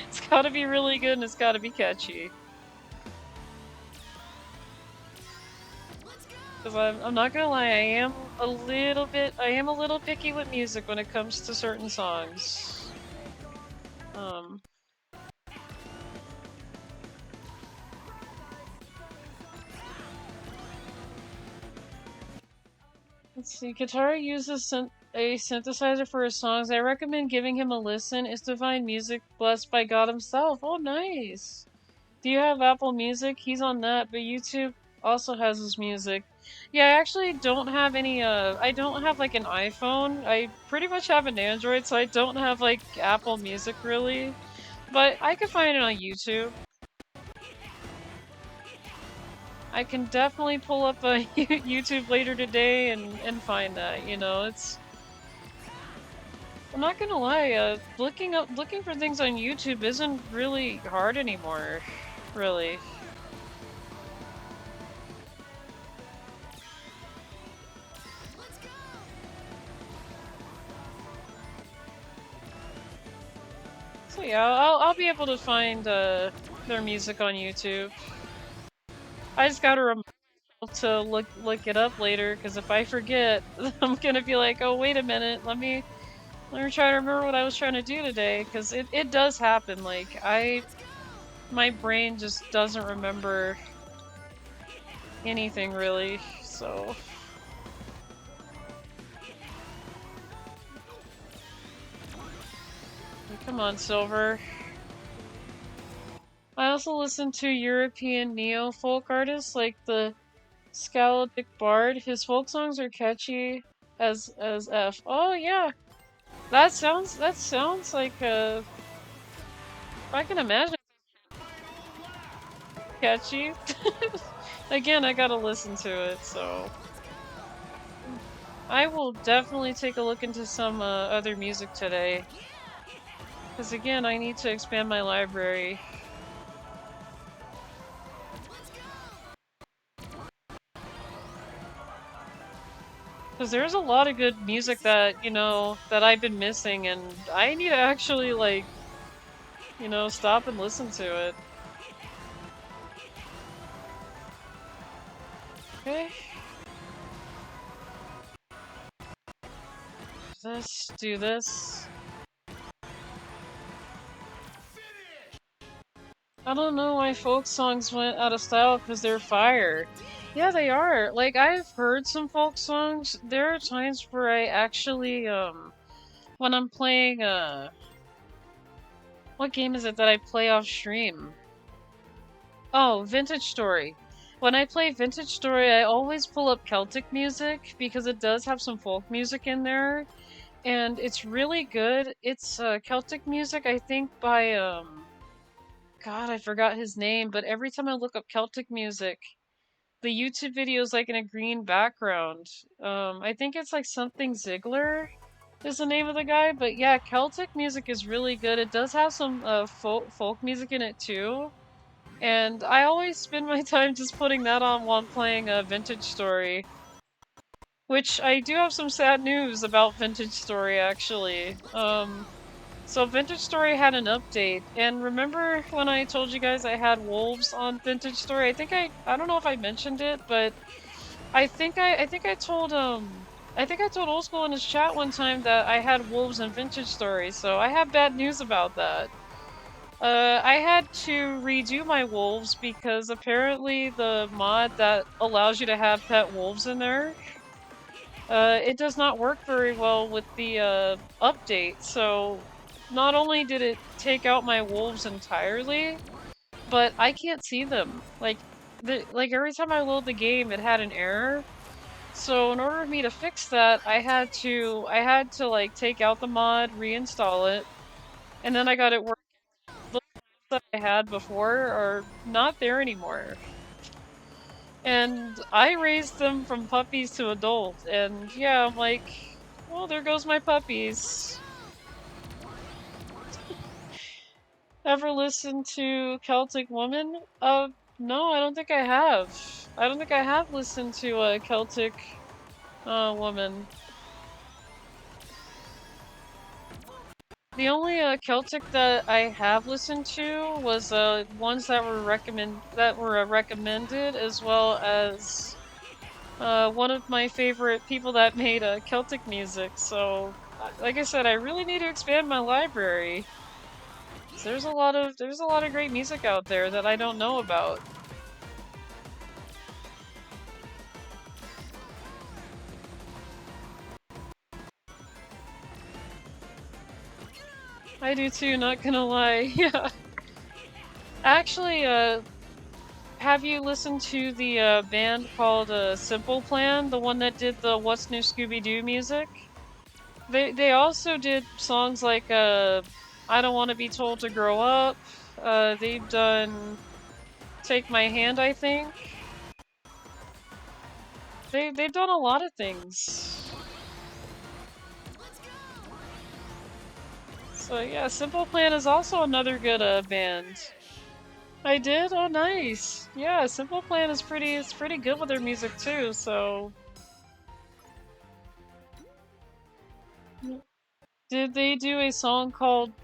It's gotta be really good and it's gotta be catchy. Because I'm not gonna lie, I am a little picky with music when it comes to certain songs. Let's see, Katara uses a synthesizer for his songs. I recommend giving him a listen. It's divine music blessed by God himself. Oh, nice! Do you have Apple Music? He's on that, but YouTube also has his music. Yeah, I actually don't have any, I don't have like an iPhone. I pretty much have an Android, so I don't have like Apple Music really. But I can find it on YouTube. I can definitely pull up a YouTube later today and find that, you know, it's... I'm not gonna lie, looking for things on YouTube isn't really hard anymore, really. So yeah, I'll be able to find their music on YouTube. I just gotta remember to look it up later, because if I forget, I'm gonna be like, oh wait a minute, let me try to remember what I was trying to do today, because it does happen. Like my brain just doesn't remember anything really, so. Come on, Silver. I also listen to European neo-folk artists like the Skaldic Bard. His folk songs are catchy as F. Oh yeah, that sounds like I can imagine catchy. Again, I gotta listen to it, so I will definitely take a look into some other music today. Because again, I need to expand my library. Because there's a lot of good music that, you know, that I've been missing, and I need to actually, like, you know, stop and listen to it. Okay. Do this. I don't know why folk songs went out of style, because they're fire. Yeah, they are. Like, I've heard some folk songs. There are times where I actually, when I'm playing, what game is it that I play off stream? Oh, Vintage Story. When I play Vintage Story, I always pull up Celtic music, because it does have some folk music in there, and it's really good. It's, Celtic music, I think, by, God, I forgot his name, but every time I look up Celtic music, the YouTube video is like in a green background. I think it's like something Ziegler is the name of the guy, but yeah, Celtic music is really good. It does have some folk music in it too, and I always spend my time just putting that on while I'm playing a Vintage Story. Which I do have some sad news about Vintage Story actually. So Vintage Story had an update, and remember when I told you guys I had wolves on Vintage Story? I don't know if I mentioned it, but I think I told Old School in his chat one time that I had wolves in Vintage Story, so I have bad news about that. I had to redo my wolves because apparently the mod that allows you to have pet wolves in there, it does not work very well with the update. So not only did it take out my wolves entirely, but I can't see them. Like every time I load the game, it had an error. So in order for me to fix that, I had to like take out the mod, reinstall it, and then I got it working. The that I had before are not there anymore. And I raised them from puppies to adult, and yeah, I'm like, well, there goes my puppies. Ever listened to Celtic Woman? No, I don't think I have. I don't think I have listened to a Celtic woman. The only Celtic that I have listened to was ones that were recommended, as well as one of my favorite people that made Celtic music. So, like I said, I really need to expand my library. 'Cause there's a lot of great music out there that I don't know about. I do too, not gonna lie. Yeah. Actually, have you listened to the band called Simple Plan, the one that did the What's New Scooby-Doo music? They also did songs like I Don't Want to Be Told to Grow Up. They've done Take My Hand, I think. They've done a lot of things. So yeah, Simple Plan is also another good band. I did? Oh nice. Yeah, Simple Plan is pretty good with their music too, so did they do a song called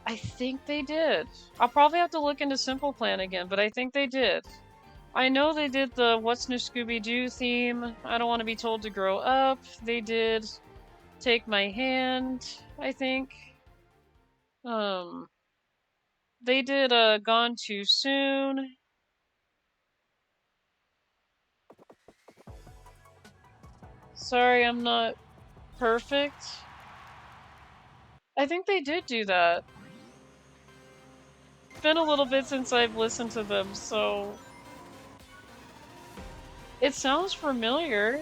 I think they did. I'll probably have to look into Simple Plan again, but I think they did. I know they did the What's New Scooby-Doo theme. I Don't Want to Be Told to Grow Up. They did Take My Hand, I think. Um, they did Gone Too Soon. Sorry, I'm not perfect. I think they did do that. It's been a little bit since I've listened to them, so it sounds familiar.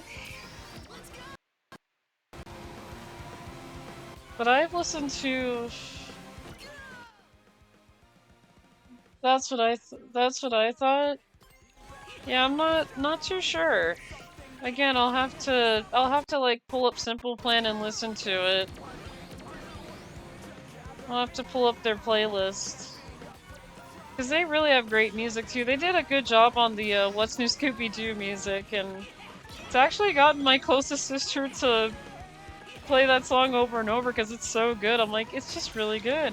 But I've listened to that's what I thought. Yeah, I'm not too sure. Again, I'll have to like pull up Simple Plan and listen to it. I'll have to pull up their playlist. Because they really have great music too. They did a good job on the What's New Scooby-Doo music, and it's actually gotten my closest sister to play that song over and over because it's so good. I'm like, it's just really good.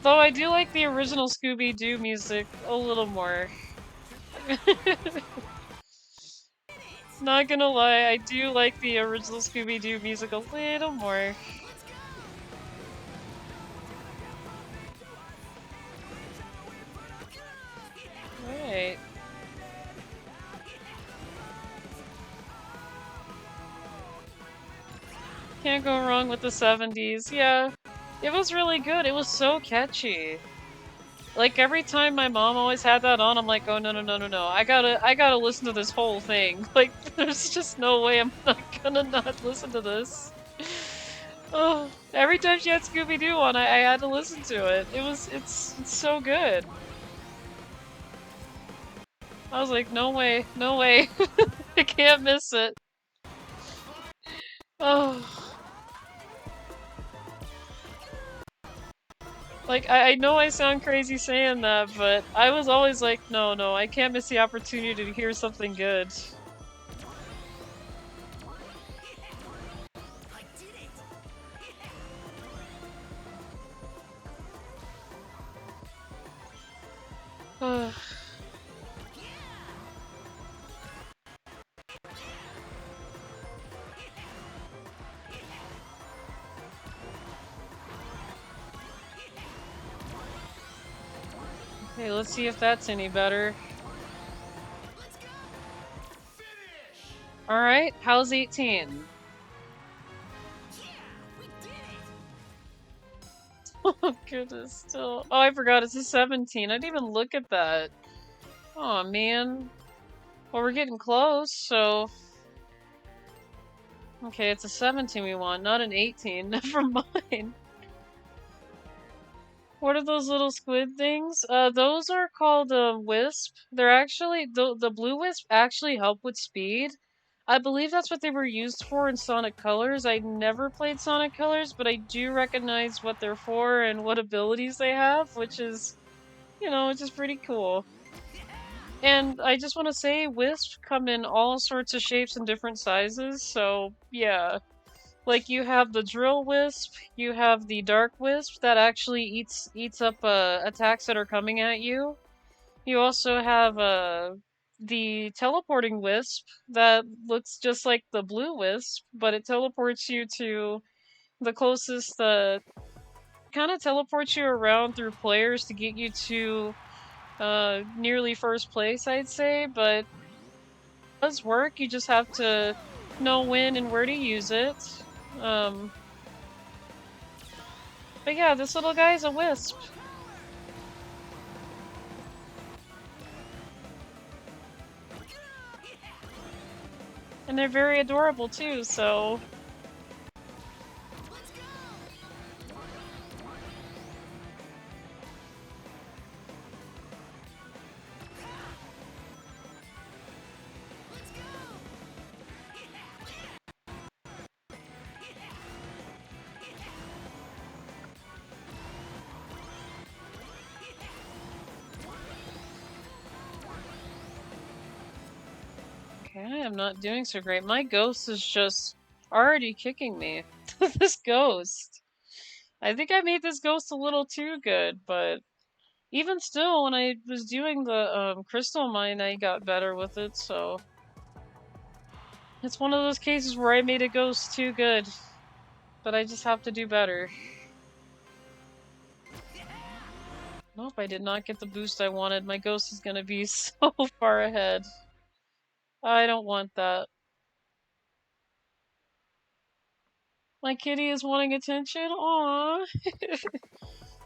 Though I do like the original Scooby-Doo music a little more. Not gonna lie, I do like the original Scooby-Doo music a little more. Right. Can't go wrong with the 70s. Yeah, it was really good. It was so catchy. Like every time my mom always had that on, I'm like, oh no no no no no! I gotta listen to this whole thing. Like, there's just no way I'm not gonna not listen to this. Oh, every time she had Scooby Doo on, I had to listen to it. It's so good. I was like, no way, no way, I can't miss it. Oh. Like, I know I sound crazy saying that, but I was always like, no, no, I can't miss the opportunity to hear something good. Ugh. Okay, let's see if that's any better. Alright, how's 18? Oh goodness, still. Oh, I forgot, it's a 17. I didn't even look at that. Oh man. Well, we're getting close, so... Okay, it's a 17 we want, not an 18. Never mind. What are those little squid things? Those are called wisp. They're actually the blue wisp actually help with speed. I believe that's what they were used for in Sonic Colors. I never played Sonic Colors, but I do recognize what they're for and what abilities they have, which is, you know, which is pretty cool. And I just want to say, wisps come in all sorts of shapes and different sizes, so yeah. Like, you have the drill wisp, you have the dark wisp that actually eats up attacks that are coming at you. You also have the teleporting wisp that looks just like the blue wisp, but it teleports you to the closest kind of teleports you around through players to get you to nearly first place, I'd say, but it does work. You just have to know when and where to use it. Um But yeah, this little guy's a wisp. And they're very adorable too, so... Okay, I am not doing so great. My ghost is just already kicking me. This ghost. I think I made this ghost a little too good, but... Even still, when I was doing the crystal mine, I got better with it, so... It's one of those cases where I made a ghost too good. But I just have to do better. Nope, I did not get the boost I wanted. My ghost is gonna be so far ahead. I don't want that. My kitty is wanting attention? Aww.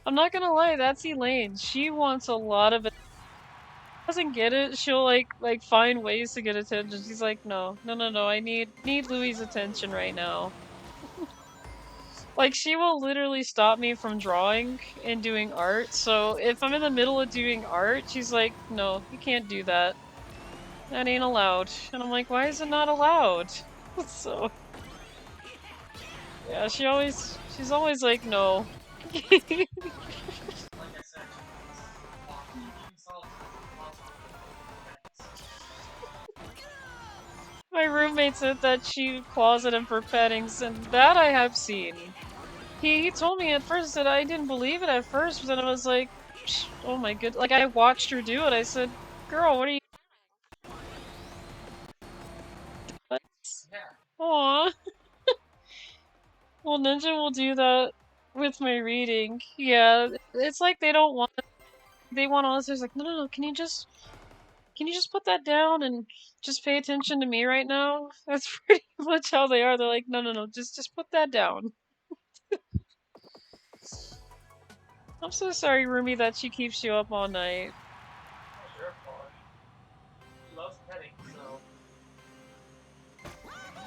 I'm not gonna lie, that's Elaine. She wants a lot of it. Doesn't get it, she'll like find ways to get attention. She's like, no, no, no, no, I need Louie's attention right now. Like, she will literally stop me from drawing and doing art, so if I'm in the middle of doing art, she's like, no, you can't do that. That ain't allowed. And I'm like, why is it not allowed? So... Yeah, she's always like, no. My roommate said that she closeted him for pettings, and that I have seen. He told me at first that I didn't believe it at first, but then I was like, oh my good, like I watched her do it. I said, girl, what are you? Aww. Well, Ninja will do that with my reading. Yeah, it's like they don't want. They want all this. There's like, no, no, no. Can you just put that down and just pay attention to me right now? That's pretty much how they are. They're like, no, no, no. Just put that down. I'm so sorry, Rumi, that she keeps you up all night.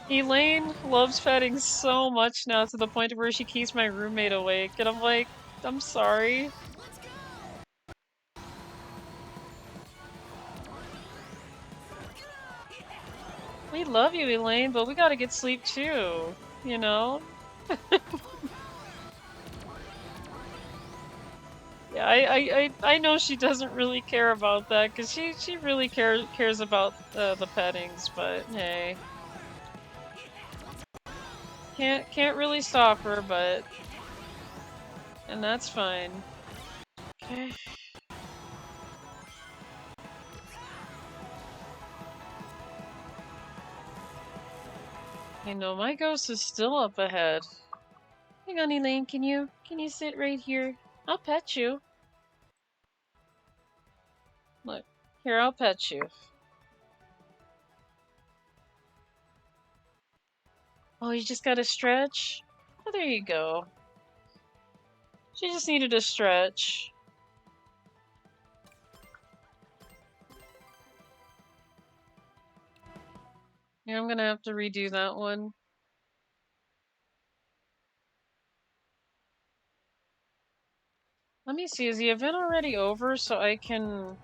Elaine loves petting so much now to the point where she keeps my roommate awake, and I'm like, I'm sorry. We love you, Elaine, but we gotta get sleep too, you know? Yeah, I know she doesn't really care about that, because she really cares about the pettings, but hey. Can't really stop her, but... And that's fine. Okay. I know, my ghost is still up ahead. Hang on, Elaine, can you sit right here? I'll pet you. Look, here, I'll pet you. Oh, you just gotta stretch? Oh, there you go. She just needed a stretch. Yeah, I'm gonna have to redo that one. Let me see, is the event already over so I can...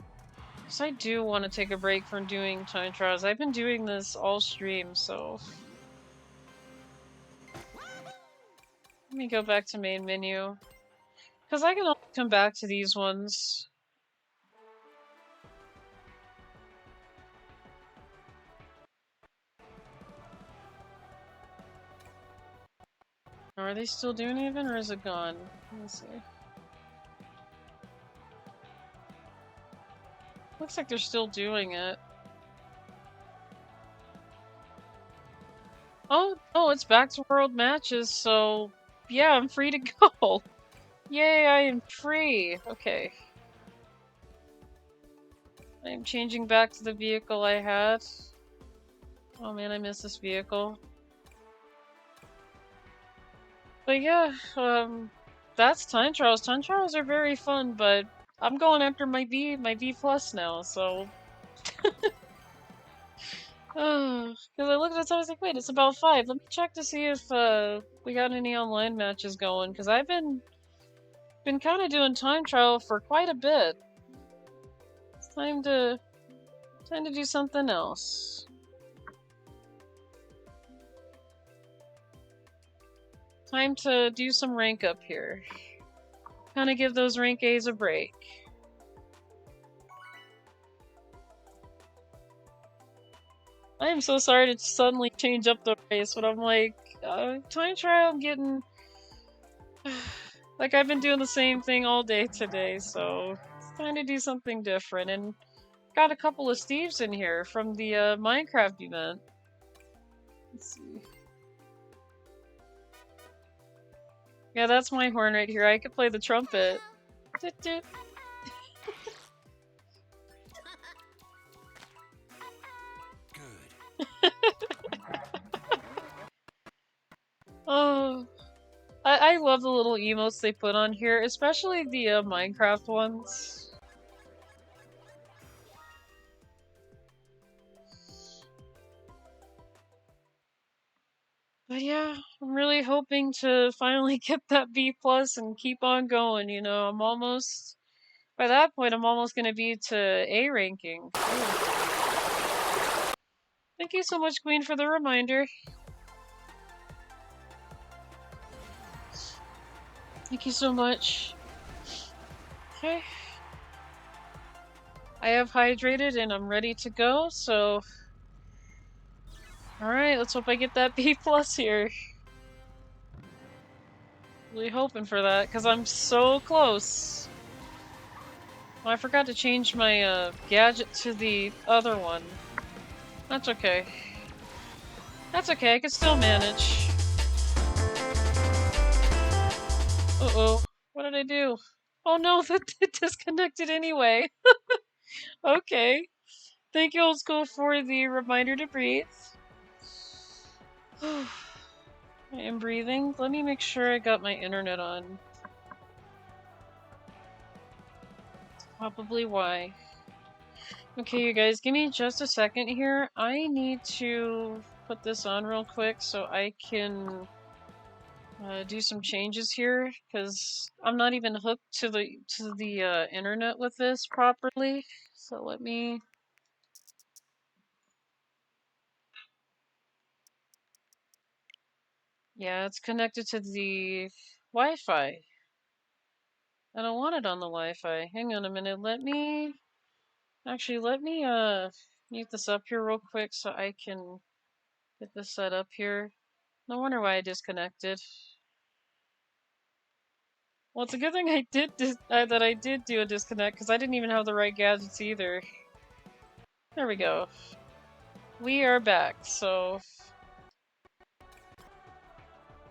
Because I do want to take a break from doing time trials. I've been doing this all stream, so... Let me go back to main menu. Because I can always come back to these ones. Are they still doing the event or is it gone? Let me see. Looks like they're still doing it. Oh, no, it's back to world matches, so yeah, I'm free to go. Yay, I am free. Okay. I am changing back to the vehicle I had. Oh man, I miss this vehicle. But yeah, that's time trials. Time trials are very fun, but I'm going after my V plus now, so... Because I looked at it, I was like, wait, it's about 5. Let me check to see if we got any online matches going, because I've been kind of doing time trial for quite a bit. It's time to do something else. Time to do some rank up here. Kind of give those rank A's a break. I am so sorry to suddenly change up the race, but I'm like, time trial, I'm getting... like, I've been doing the same thing all day today, so it's time to do something different. And got a couple of Steves in here from the Minecraft event. Let's see. Yeah, that's my horn right here. I could play the trumpet. Doot doot. Oh, I love the little emotes they put on here, especially the Minecraft ones. But yeah, I'm really hoping to finally get that B plus and keep on going. You know, I'm almost... By that point, I'm almost gonna be to A ranking. Ooh. Thank you so much, Queen, for the reminder. Thank you so much. Okay. I have hydrated and I'm ready to go, so... Alright, let's hope I get that B plus here. Really hoping for that, because I'm so close. Oh, I forgot to change my gadget to the other one. That's okay. That's okay, I can still manage. Uh-oh. What did I do? Oh no, that it disconnected anyway. Okay. Thank you, Old School, for the reminder to breathe. I am breathing. Let me make sure I got my internet on. That's probably why. Okay, you guys, give me just a second here. I need to put this on real quick so I can do some changes here, because I'm not even hooked to the internet with this properly. So let me... Yeah, it's connected to the Wi-Fi. I don't want it on the Wi-Fi. Hang on a minute, let me... Actually, let me mute this up here real quick so I can get this set up here. No wonder why I disconnected. Well, it's a good thing I did that I did do a disconnect, because I didn't even have the right gadgets either. There we go. We are back, so...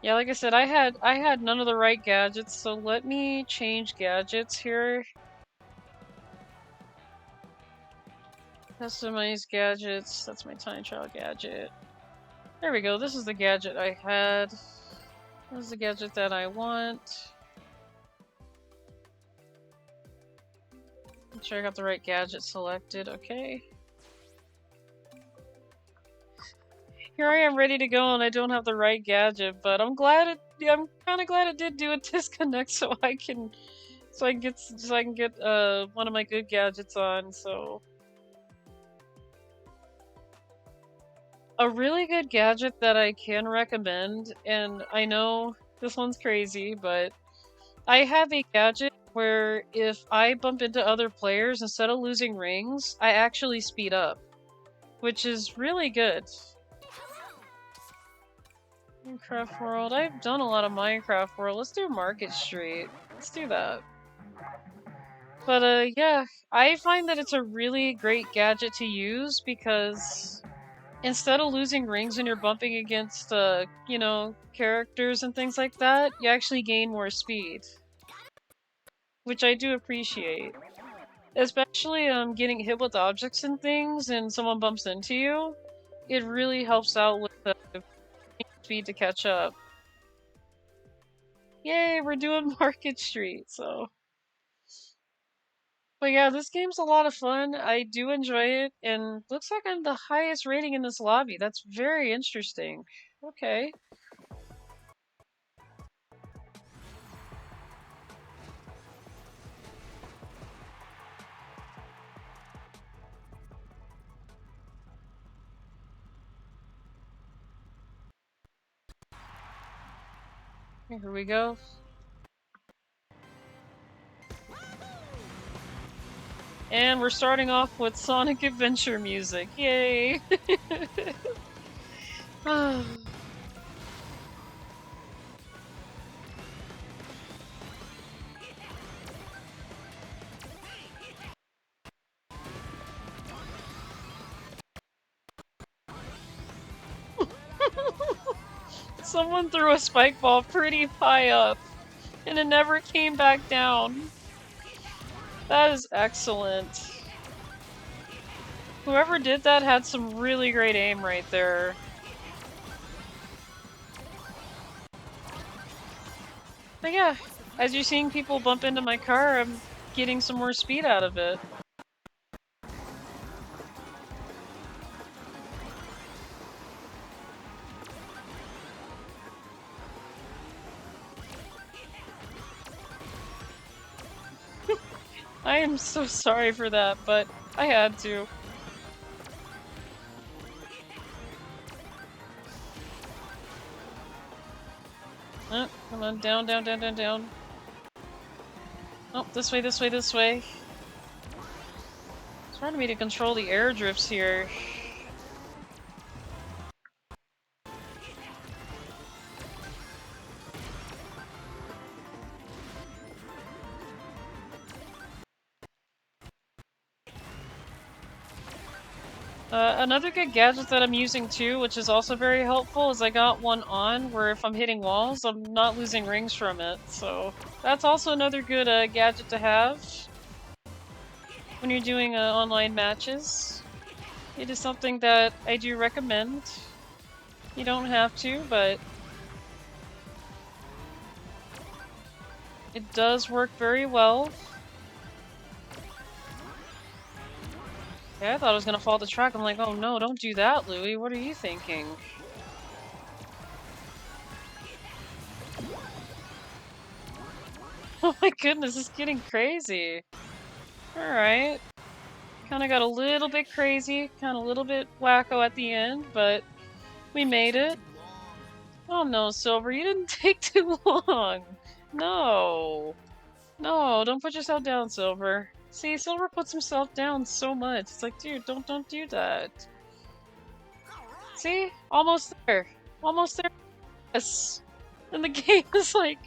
Yeah, like I said, I had none of the right gadgets, so let me change gadgets here. Customize gadgets. That's my time trial gadget. There we go. This is the gadget I had. This is the gadget that I want. Make sure I got the right gadget selected. Okay. Here I am ready to go and I don't have the right gadget, but I'm glad it I'm kinda glad it did do a disconnect so I can get one of my good gadgets on, so a really good gadget that I can recommend, and I know this one's crazy, but I have a gadget where if I bump into other players, instead of losing rings, I actually speed up, which is really good. Minecraft World. I've done a lot of Minecraft World. Let's do Market Street. Let's do that. But yeah, I find that it's a really great gadget to use because instead of losing rings when you're bumping against, you know, characters and things like that, you actually gain more speed. Which I do appreciate. Especially, getting hit with objects and things and someone bumps into you, it really helps out with the speed to catch up. Yay, we're doing Market Street, so... But yeah, this game's a lot of fun. I do enjoy it, and looks like I'm the highest rating in this lobby. That's very interesting. Okay. Here we go. And we're starting off with Sonic Adventure music. Yay! Someone threw a spike ball pretty high up, and it never came back down. That is excellent. Whoever did that had some really great aim right there. But yeah, as you're seeing people bump into my car, I'm getting some more speed out of it. I am so sorry for that, but I had to. Oh, come on, down, down, down, down, down. Oh, this way, this way, this way. It's hard for me to control the air drifts here. Another good gadget that I'm using too, which is also very helpful, is I got one on where if I'm hitting walls, I'm not losing rings from it. So that's also another good gadget to have when you're doing online matches. It is something that I do recommend. You don't have to, but it does work very well. Yeah, I thought I was gonna fall the track. I'm like, oh no, don't do that, Louie. What are you thinking? Oh my goodness, it's getting crazy. Alright. Kinda got a little bit crazy, kinda a little bit wacko at the end, but we made it. Oh no, Silver, you didn't take too long. No. No, don't put yourself down, Silver. See, Silver puts himself down so much. It's like, dude, don't do that. See? Almost there. Almost there. Yes. And the game is like...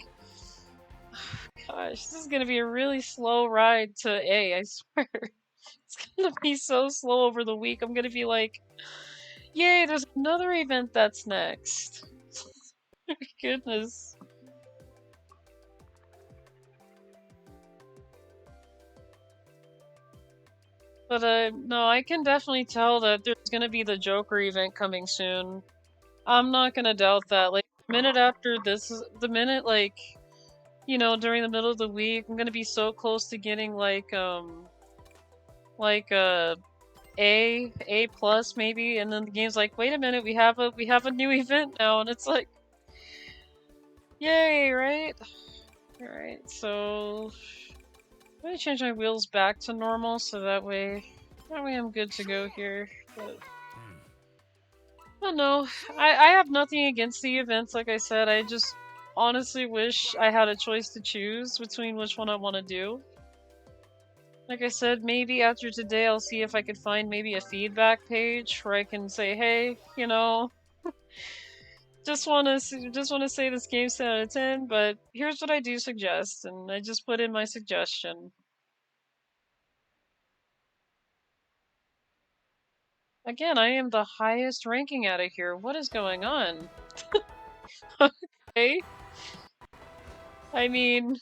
Gosh, this is gonna be a really slow ride to A, I swear. It's gonna be so slow over the week. I'm gonna be like, yay, there's another event that's next. My goodness. But no, I can definitely tell that there's gonna be the Joker event coming soon. I'm not gonna doubt that. Like, the minute after this, the minute, like, you know, during the middle of the week, I'm gonna be so close to getting, like, A plus maybe, and then the game's like, wait a minute, we have a new event now, and it's like, yay, right? Alright, so I'm gonna change my wheels back to normal so that way I'm good to go here. But I don't know. I have nothing against the events, like I said. I just honestly wish I had a choice to choose between which one I want to do. Like I said, maybe after today I'll see if I could find maybe a feedback page where I can say, hey, you know, just wanna say this game's 10 out of 10, but here's what I do suggest, and I just put in my suggestion. Again, I am the highest ranking out of here. What is going on? Okay. I mean,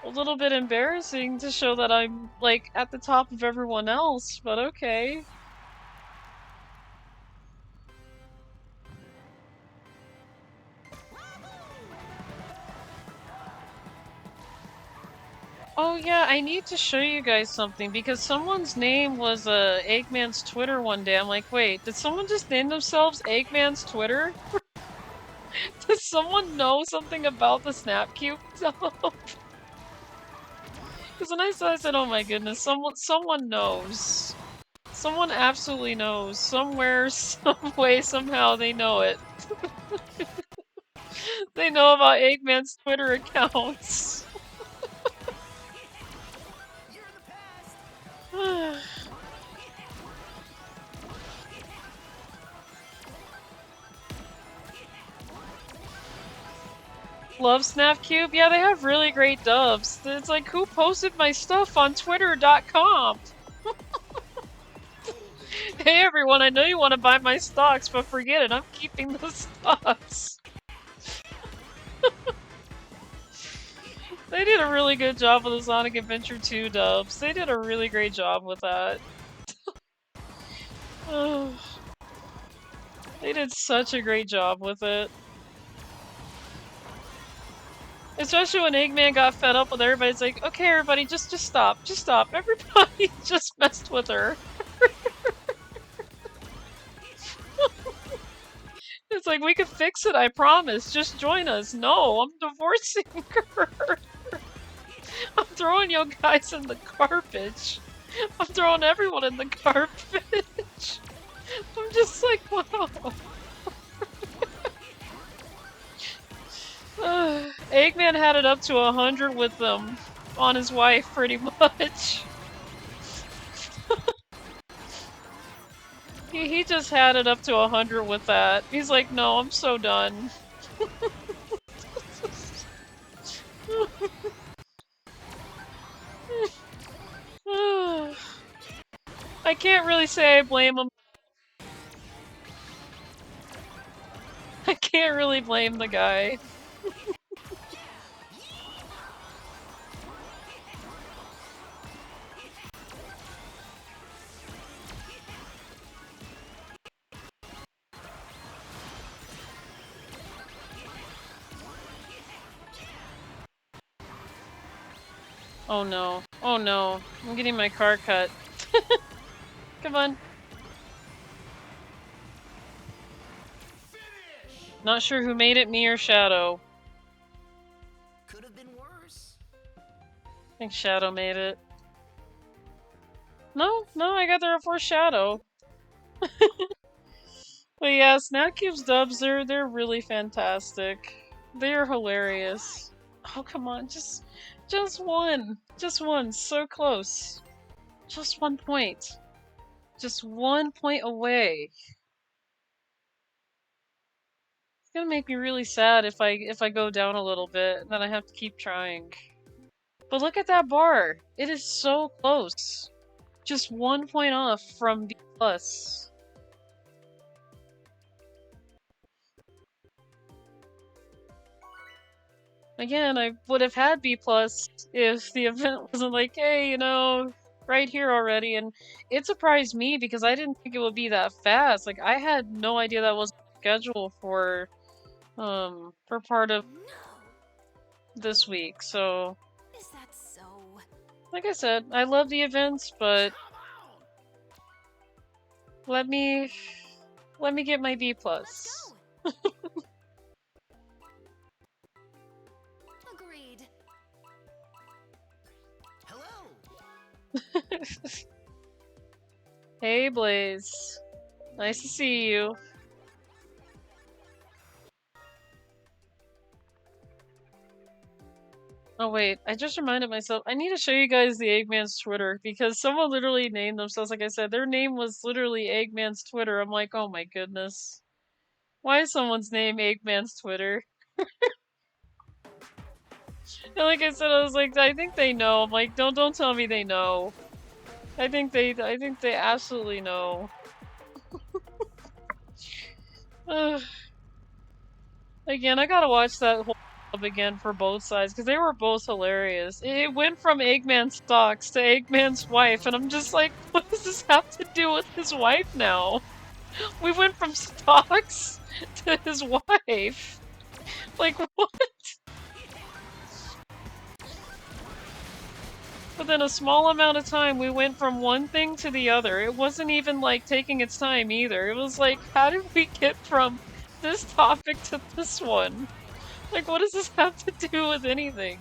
a little bit embarrassing to show that I'm, like, at the top of everyone else, but okay. Oh yeah, I need to show you guys something because someone's name was Eggman's Twitter one day. I'm like, wait, did someone just name themselves Eggman's Twitter? Does someone know something about the Snapcube? Because when I saw it, I said, oh my goodness, someone knows. Someone absolutely knows. Somewhere, some way, somehow they know it. They know about Eggman's Twitter accounts. Love Snapcube? Yeah, they have really great dubs. It's like, who posted my stuff on Twitter.com? Hey everyone, I know you want to buy my stocks, but forget it, I'm keeping the stocks. They did a really good job with the Sonic Adventure 2 dubs. They did a really great job with that. They did such a great job with it. Especially when Eggman got fed up with everybody. It's like, okay, everybody, just stop. Just stop. Everybody just messed with her. It's like, we could fix it, I promise. Just join us. No, I'm divorcing her. I'm throwing you guys in the garbage. I'm throwing everyone in the garbage. I'm just like, wow. Eggman had it up to 100 with them on his wife, pretty much. He just had it up to 100 with that. He's like, no, I'm so done. I can't really say I blame him. I can't really blame the guy. Oh no. Oh no. I'm getting my car cut. Come on. Not sure who made it, me or Shadow. Could have been worse. I think Shadow made it. No, I got there before Shadow. But yeah, Snapcube's dubs, they're really fantastic. They're hilarious. Oh come on, just one. Just one, so close. Just 1 point. Just 1 point away. It's gonna make me really sad if I go down a little bit, then I have to keep trying. But look at that bar. It is so close. Just 1 point off from B+. Again, I would have had B+ if the event wasn't like, hey, you know, right here already, and it surprised me because I didn't think it would be that fast. Like, I had no idea that was scheduled for part of No. this week. So, Is that so? like I said, I love the events, but let me get my B+. Let's go. Agreed. Hello. Hey, Blaze. Nice to see you. Oh wait, I just reminded myself, I need to show you guys the Eggman's Twitter, because someone literally named themselves, like I said, their name was literally Eggman's Twitter. I'm like, oh my goodness. Why is someone's name Eggman's Twitter? And like I said, I was like, I think they know. I'm like, don't tell me they know. I think they absolutely know. Ugh. Again, I gotta watch that whole club again for both sides, because they were both hilarious. It went from Eggman's stocks to Eggman's wife, and I'm just like, what does this have to do with his wife now? We went from stocks to his wife. Like, what? Within a small amount of time, we went from one thing to the other. It wasn't even, like, taking its time either. It was like, how did we get from this topic to this one? Like, what does this have to do with anything?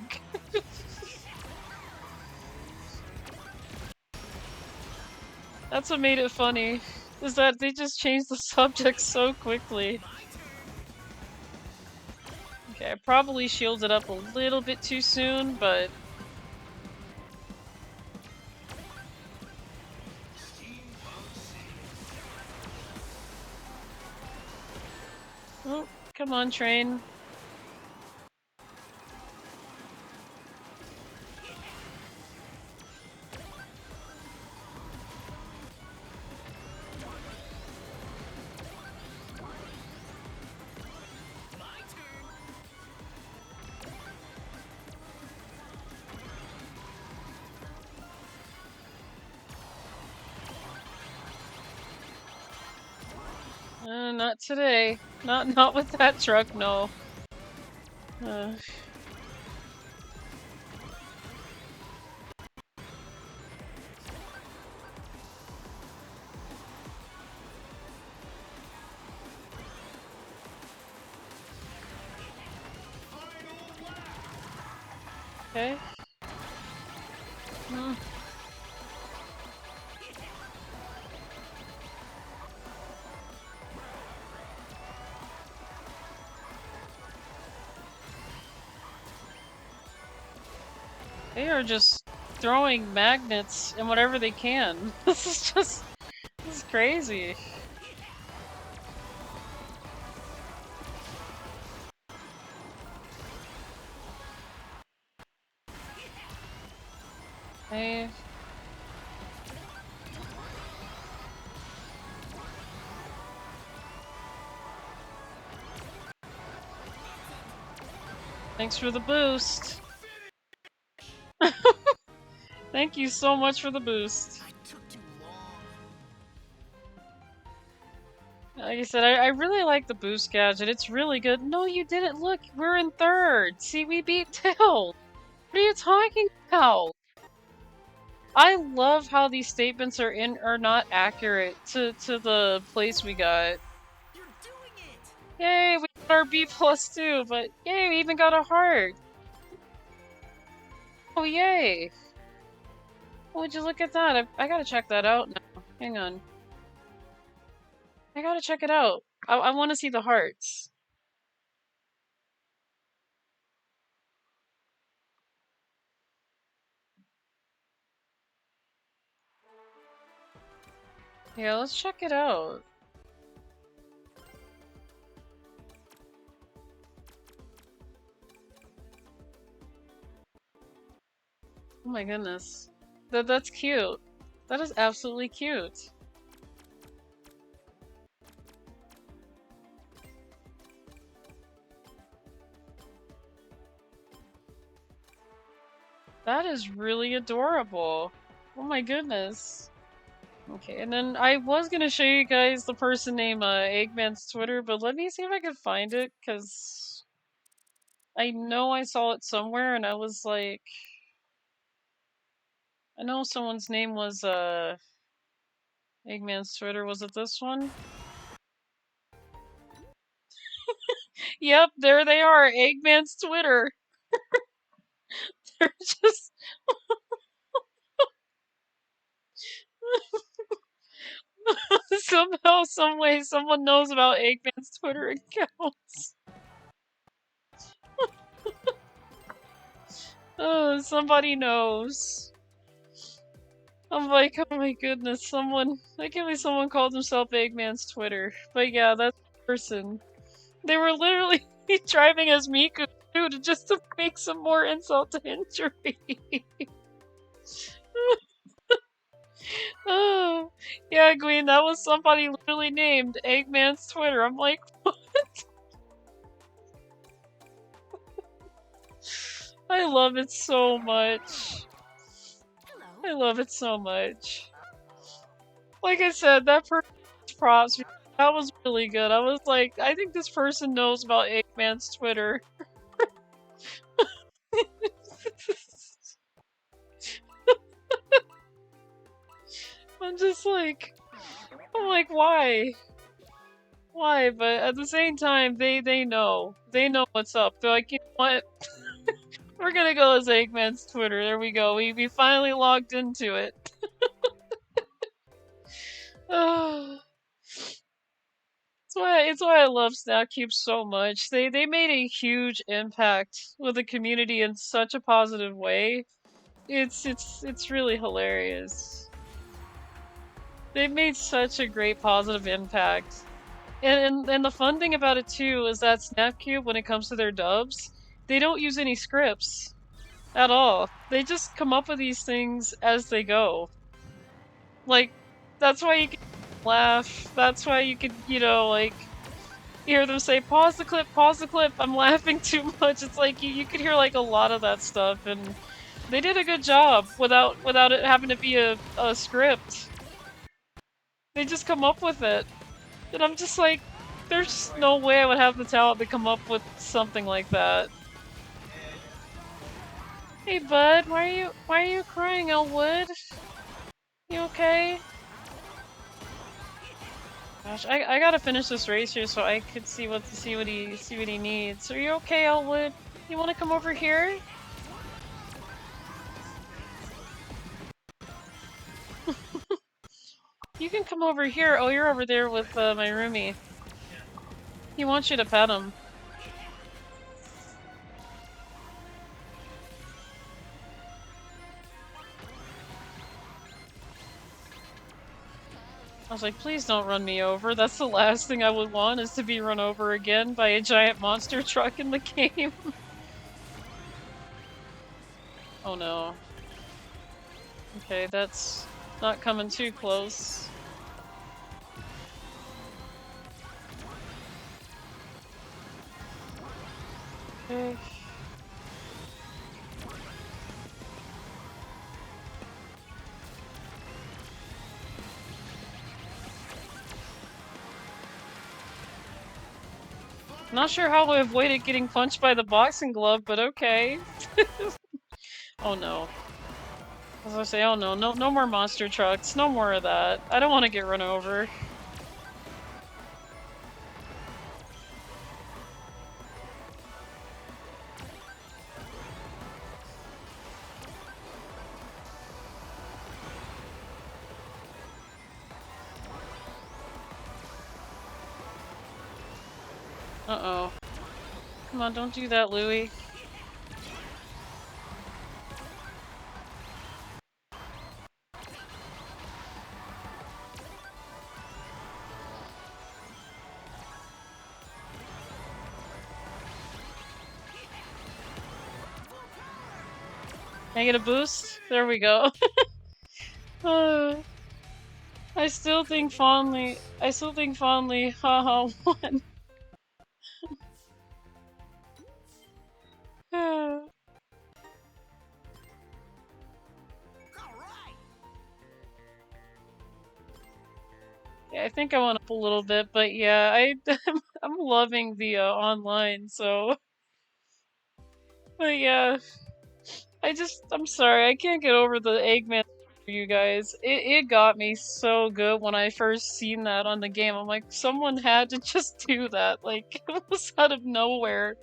That's what made it funny, is that they just changed the subject so quickly. Okay, I probably shielded up a little bit too soon, but... Oh, come on, train. Not today. Not with that truck, no. Okay. They are just throwing magnets and whatever they can. This is crazy. Hey. Thanks for the boost. Thank you so much for the boost. I took too long. Like I said, I really like the boost gadget. It's really good. No, you didn't. Look, we're in third. See, we beat Till. What are you talking about? I love how these statements are not accurate to the place we got. You're doing it. Yay, we got our B+ too, but yay, we even got a heart. Oh, yay. Would you look at that? I gotta check that out now. Hang on. I gotta check it out. I want to see the hearts. Yeah, let's check it out. Oh my goodness. That's cute. That is absolutely cute. That is really adorable. Oh my goodness. Okay, and then I was gonna show you guys the person named Eggman's Twitter, but let me see if I can find it, because I know I saw it somewhere and I was like, I know someone's name was Eggman's Twitter. Was it this one? Yep, there they are, Eggman's Twitter. They're just somehow, some way, someone knows about Eggman's Twitter accounts. Oh, somebody knows. I'm like, oh my goodness, someone, I can't believe someone called himself Eggman's Twitter. But yeah, that's the person. They were literally driving as Miku too, just to make some more insult to injury. Oh, yeah, Gwen, that was somebody literally named Eggman's Twitter. I'm like, what? I love it so much. I love it so much. Like I said, that person's props. That was really good. I was like, I think this person knows about Eggman's Twitter. I'm just like, I'm like, why? Why? But at the same time, they know. They know what's up. They're like, you know what? We're gonna go as Eggman's Twitter. There we go. We finally logged into it. It's why I love Snapcube so much. They made a huge impact with the community in such a positive way. It's really hilarious. They've made such a great positive impact. And the fun thing about it too is that Snapcube, when it comes to their dubs, they don't use any scripts at all. They just come up with these things as they go. Like, that's why you can laugh. That's why you can, you know, like, hear them say, pause the clip, I'm laughing too much. It's like, you could hear, like, a lot of that stuff, and they did a good job without it having to be a script. They just come up with it. And I'm just like, there's no way I would have the talent to come up with something like that. Hey bud, why are you crying, Elwood? You okay? Gosh, I gotta finish this race here so I could see what he needs. Are you okay, Elwood? You wanna come over here? You can come over here. Oh, you're over there with my roomie. He wants you to pet him. I was like, please don't run me over. That's the last thing I would want, is to be run over again by a giant monster truck in the game. Oh no. Okay, that's not coming too close. Okay. Not sure how I avoided getting punched by the boxing glove, but okay. Oh no. As I say, oh no, no more monster trucks, no more of that. I don't want to get run over. Uh-oh. Come on, don't do that, Louie. Can I get a boost? There we go. I still think fondly, haha, one. All right. Yeah, I think I went up a little bit, but yeah, I'm loving the online, so. But yeah, I'm sorry, I can't get over the Eggman for you guys. It got me so good when I first seen that on the game. I'm like, someone had to just do that. Like, it was out of nowhere.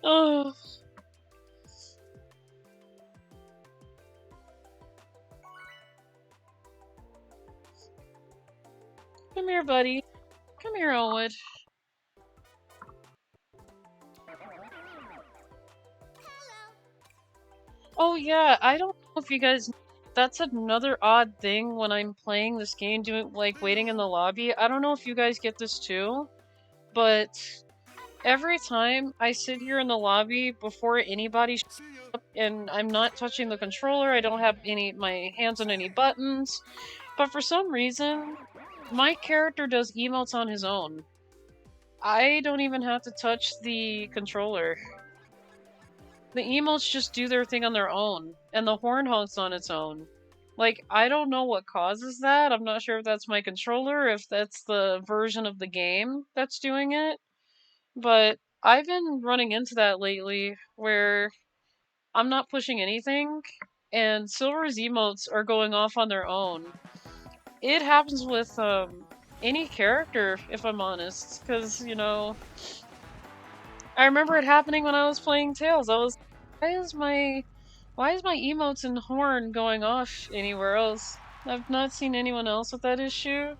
Oh. Come here, buddy. Come here, Elwood. Oh yeah, I don't know if you guys. That's another odd thing when I'm playing this game, doing like waiting in the lobby. I don't know if you guys get this too, but every time I sit here in the lobby before anybody shows up, and I'm not touching the controller, I don't have my hands on any buttons, but for some reason, my character does emotes on his own. I don't even have to touch the controller. The emotes just do their thing on their own, and the horn honks on its own. Like, I don't know what causes that. I'm not sure if that's my controller, if that's the version of the game that's doing it. But I've been running into that lately, where I'm not pushing anything, and Silver's emotes are going off on their own. It happens with any character, if I'm honest, because, you know, I remember it happening when I was playing Tails. I was, why is my emotes and horn going off anywhere else? I've not seen anyone else with that issue.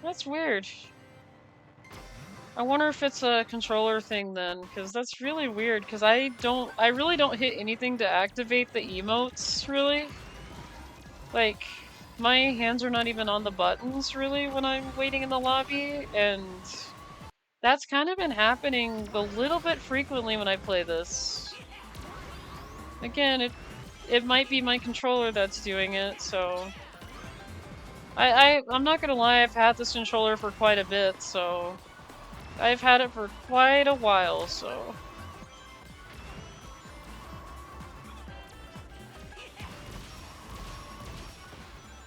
That's weird. I wonder if it's a controller thing then, because that's really weird, because I really don't hit anything to activate the emotes, really. Like, my hands are not even on the buttons, really, when I'm waiting in the lobby, and that's kind of been happening a little bit frequently when I play this. Again, it might be my controller that's doing it, so... I'm not gonna lie, I've had this controller for quite a bit, so... I've had it for quite a while, so...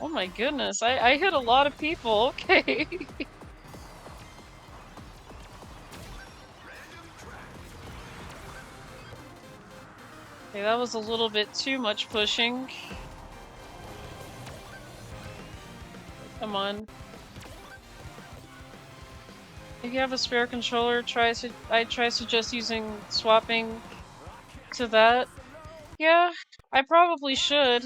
Oh my goodness, I hit a lot of people, okay. Okay, that was a little bit too much pushing. Come on. If you have a spare controller, I'd try suggest swapping to that. Yeah, I probably should.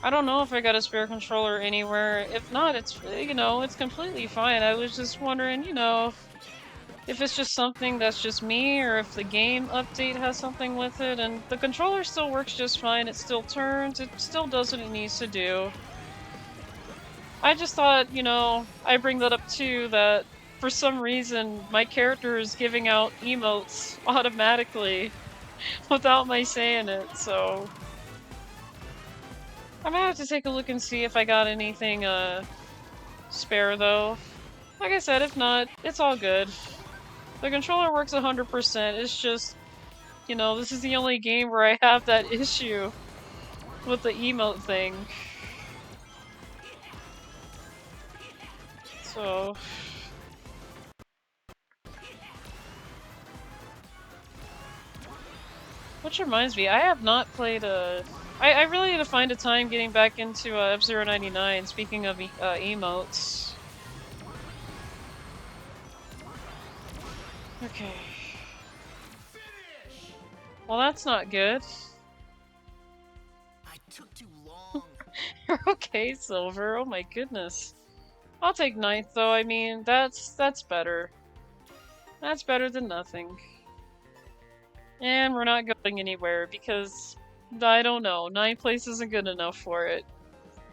I don't know if I got a spare controller anywhere. If not, it's, you know, it's completely fine. I was just wondering, you know, if it's just something that's just me, or if the game update has something with it, and the controller still works just fine, it still turns, it still does what it needs to do. I just thought, you know, I bring that up too, that for some reason my character is giving out emotes automatically without my saying it, so... I'm gonna have to take a look and see if I got anything, spare though. Like I said, if not, it's all good. The controller works 100%, it's just, you know, this is the only game where I have that issue with the emote thing. So... Which reminds me, I have not played I really need to find a time getting back into F-Zero 99, speaking of emotes. Okay. Well, that's not good. I took too long. You're okay, Silver. Oh my goodness. I'll take 9th though, I mean, that's better. That's better than nothing. And we're not going anywhere because, I don't know, 9th place isn't good enough for it.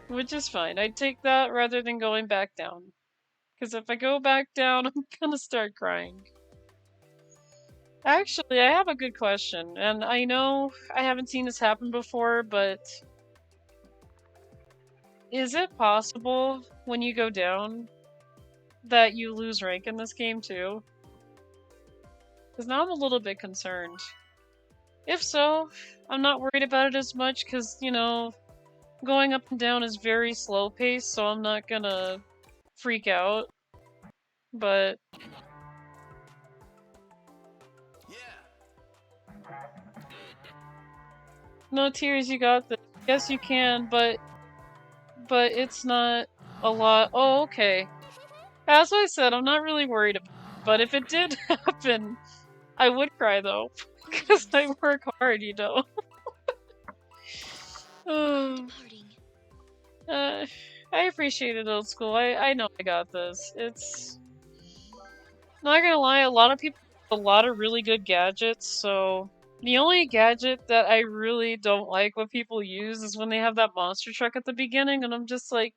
Which is fine, I'd take that rather than going back down. Because if I go back down, I'm gonna start crying. Actually, I have a good question, and I know I haven't seen this happen before, but... Is it possible, when you go down, that you lose rank in this game too? Because now I'm a little bit concerned. If so, I'm not worried about it as much because, you know, going up and down is very slow paced, so I'm not gonna freak out. But no tears, you got this. Yes, you can, but it's not a lot. Oh, okay. As I said, I'm not really worried about it, but if it did happen, I would cry though, because I work hard, you know. Departing. I appreciate it, old school. I know I got this. It's not gonna lie, a lot of people have a lot of really good gadgets, so the only gadget that I really don't like what people use is when they have that monster truck at the beginning, and I'm just like,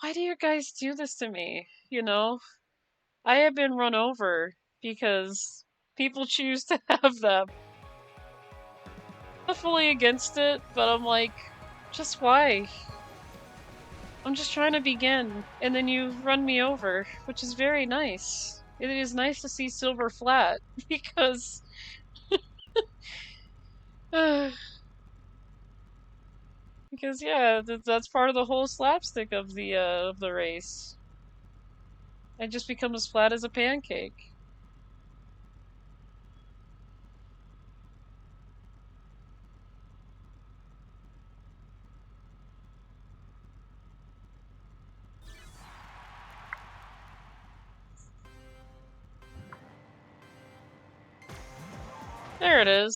why do you guys do this to me? You know? I have been run over because people choose to have them. I'm not fully against it, but I'm like, just why? I'm just trying to begin, and then you run me over, which is very nice. It is nice to see Silver flat, because... because, yeah, that's part of the whole slapstick of the race. I just become as flat as a pancake. There it is.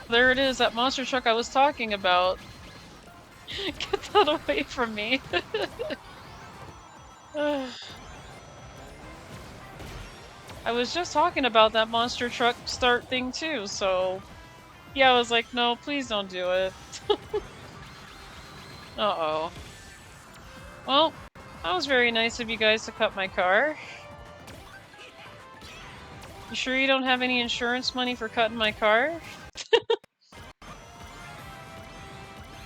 There it is, that monster truck I was talking about. Get that away from me. I was just talking about that monster truck start thing too, so... yeah, I was like, no, please don't do it. Uh-oh. Well, that was very nice of you guys to cut my car. You sure you don't have any insurance money for cutting my car?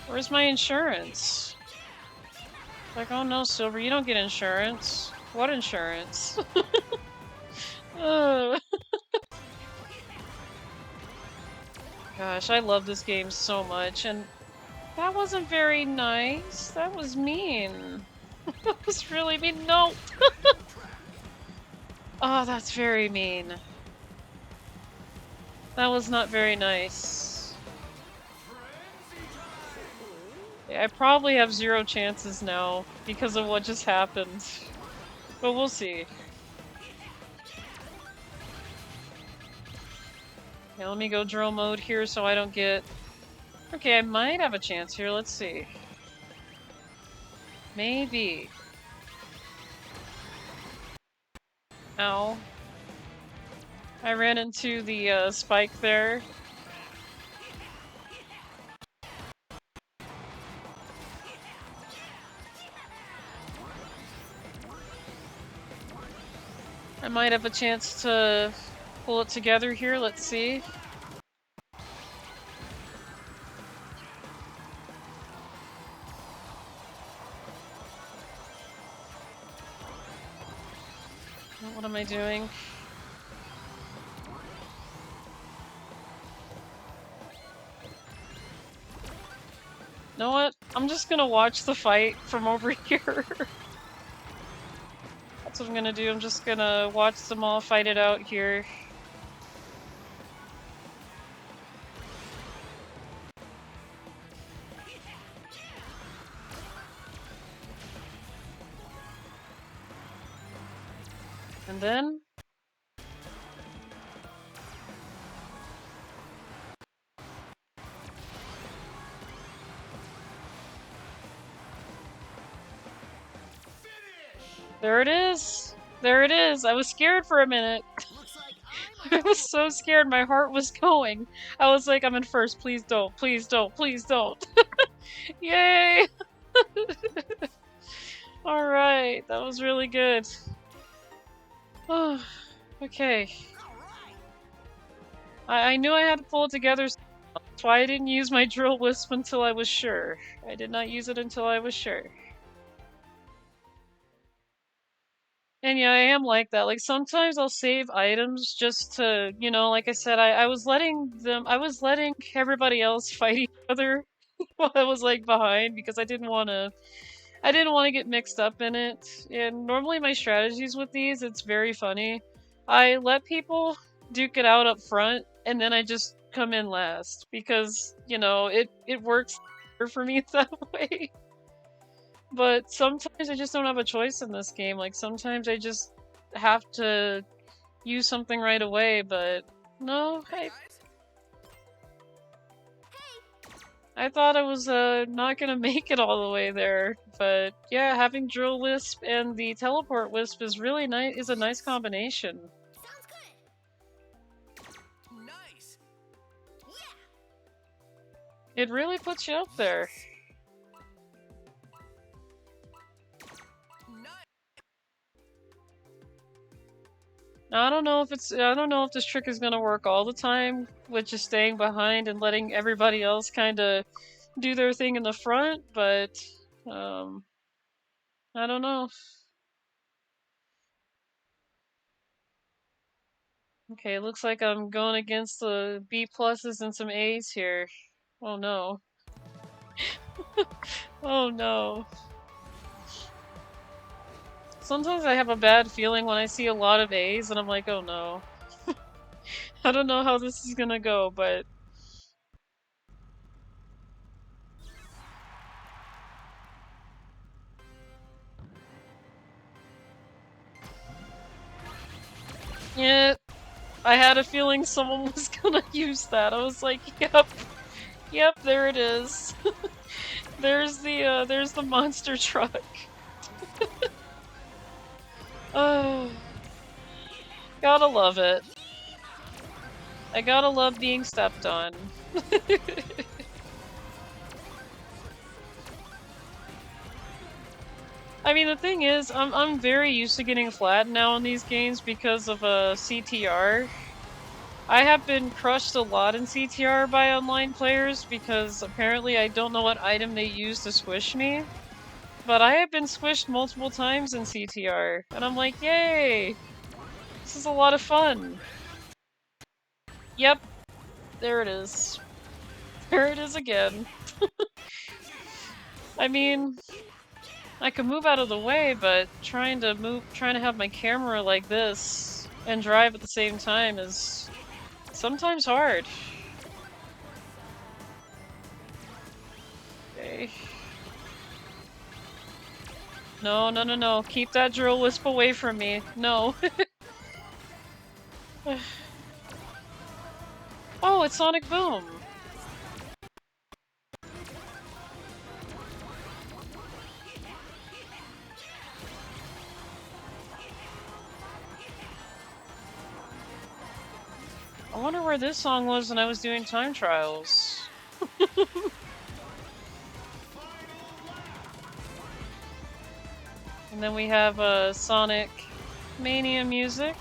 Where's my insurance? Like, oh no, Silver, you don't get insurance. What insurance? Gosh, I love this game so much, and that wasn't very nice. That was mean. That was really mean. No! Oh, that's very mean. That was not very nice. Yeah, I probably have 0 chances now because of what just happened. But we'll see. Yeah, let me go drill mode here so I don't get... okay, I might have a chance here. Let's see. Maybe. Ow. I ran into the spike there. I might have a chance to pull it together here. Let's see. What am I doing? You know what? I'm just gonna watch the fight from over here. That's what I'm gonna do. I'm just gonna watch them all fight it out here. And then... there it is! There it is! I was scared for a minute. Looks like I'm I was so scared, my heart was going. I was like, I'm in first, please don't, please don't, please don't. Yay! Alright, that was really good. Oh, okay. I knew I had to pull it together, so that's why I didn't use my drill wisp until I was sure. I did not use it until I was sure. And yeah, I am like that. Like sometimes I'll save items just to, you know, like I said, I was letting everybody else fight each other while I was like behind because I didn't want to get mixed up in it. And normally my strategies with these, it's very funny. I let people duke it out up front and then I just come in last because, you know, it works better for me that way. But sometimes I just don't have a choice in this game. Like, sometimes I just have to use something right away, but no, I thought I was not gonna make it all the way there. But yeah, having Drill Wisp and the Teleport Wisp is really nice. Is a nice combination. Sounds good. Nice. Yeah. It really puts you up there. Now, I don't know if this trick is gonna work all the time with just staying behind and letting everybody else kind of do their thing in the front, but I don't know. Okay, looks like I'm going against the B pluses and some A's here. Oh no. Oh no. Sometimes I have a bad feeling when I see a lot of A's and I'm like, oh no. I don't know how this is gonna go, but yeah, I had a feeling someone was gonna use that. I was like, yep, there it is. there's the monster truck. Oh, gotta love it. I gotta love being stepped on. I mean, the thing is, I'm very used to getting flat now in these games because of CTR. I have been crushed a lot in CTR by online players because apparently I don't know what item they use to squish me. But I have been squished multiple times in CTR, and I'm like, yay! This is a lot of fun. Yep, there it is. There it is again. I mean, I can move out of the way, but trying to have my camera like this and drive at the same time is sometimes hard. Okay. No, no, no, no. Keep that drill wisp away from me. No. Oh, it's Sonic Boom! I wonder where this song was when I was doing time trials. And then we have Sonic Mania music.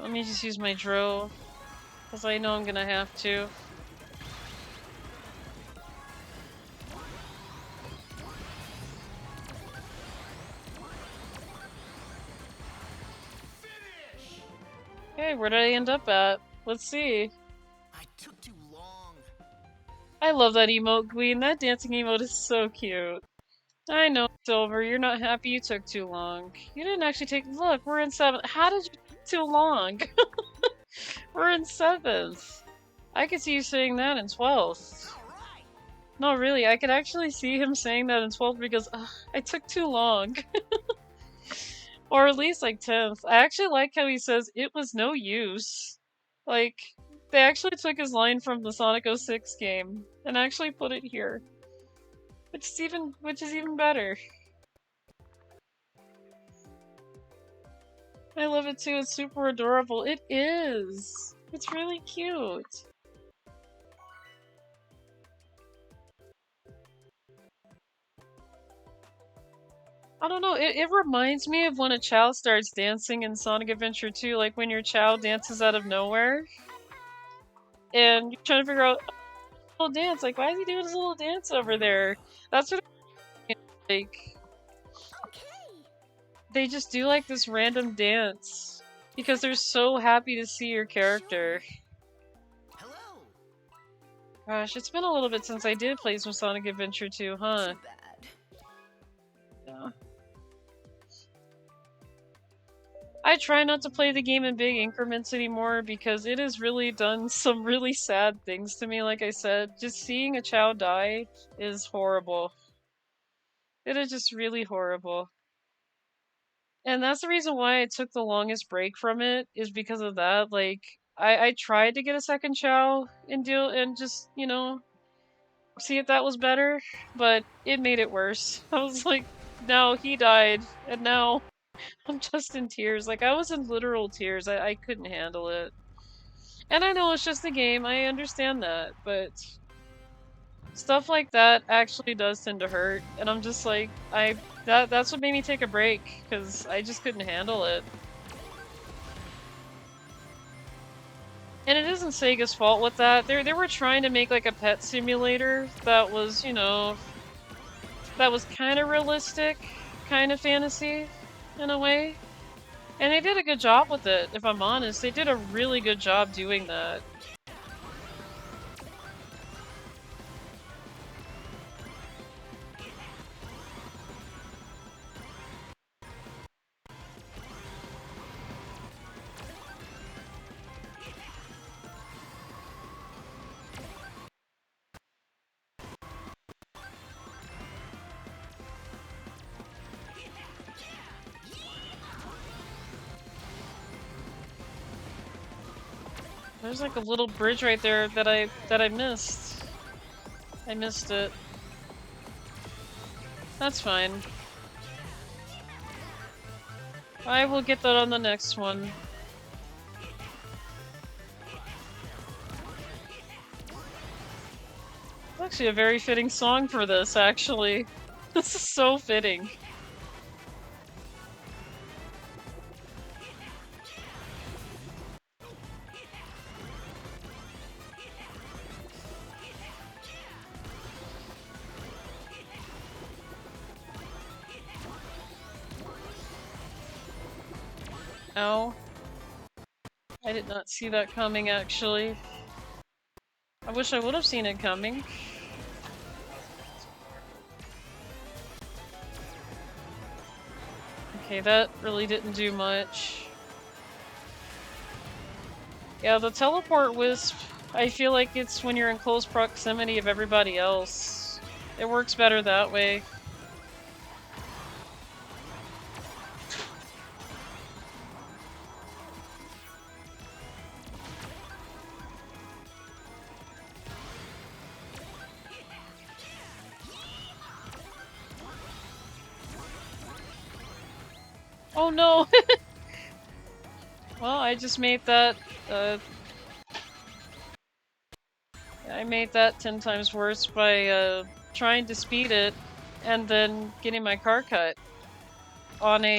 Let me just use my drill, because I know I'm gonna have to. Okay, where did I end up at? Let's see. I took too long. I love that emote, Queen. That dancing emote is so cute. I know, Silver, you're not happy you took too long. You didn't actually take- Look, we're in 7th. How did you take too long? We're in 7th. I could see you saying that in 12th. Alright. No, really, I could actually see him saying that in 12th because I took too long. Or at least like 10th. I actually like how he says it was no use. Like, they actually took his line from the Sonic 06 game and actually put it here. Which is even better. I love it too, it's super adorable. It is! It's really cute. I don't know, it reminds me of when a child starts dancing in Sonic Adventure 2, like when your child dances out of nowhere. And you're trying to figure out, oh, little dance, like why is he doing his little dance over there? That's what it, like, they just do like this random dance because they're so happy to see your character. Hello. Gosh, it's been a little bit since I did play some Sonic Adventure 2, huh? Too bad. Yeah. I try not to play the game in big increments anymore because it has really done some really sad things to me, like I said. Just seeing a child die is horrible. It is just really horrible. And that's the reason why I took the longest break from it, is because of that. Like, I tried to get a second Chow and deal and just, you know, see if that was better, but it made it worse. I was like, no, he died, and now I'm just in tears. Like, I was in literal tears. I couldn't handle it. And I know it's just a game, I understand that, but stuff like that actually does tend to hurt, and I'm just like, that's what made me take a break, because I just couldn't handle it. And it isn't Sega's fault with that. They were trying to make like a pet simulator that was, you know, that was kind of realistic, kind of fantasy, in a way. And they did a good job with it, if I'm honest. They did a really good job doing that. There's like a little bridge right there that I missed. I missed it. That's fine. I will get that on the next one. It's actually a very fitting song for this, actually. This is so fitting. Ow. I did not see that coming, actually. I wish I would have seen it coming. Okay, that really didn't do much. Yeah, the teleport wisp, I feel like it's when you're in close proximity of everybody else. It works better that way. Oh no! Well, I just made that, I made that 10 times worse by, trying to speed it and then getting my car cut on a...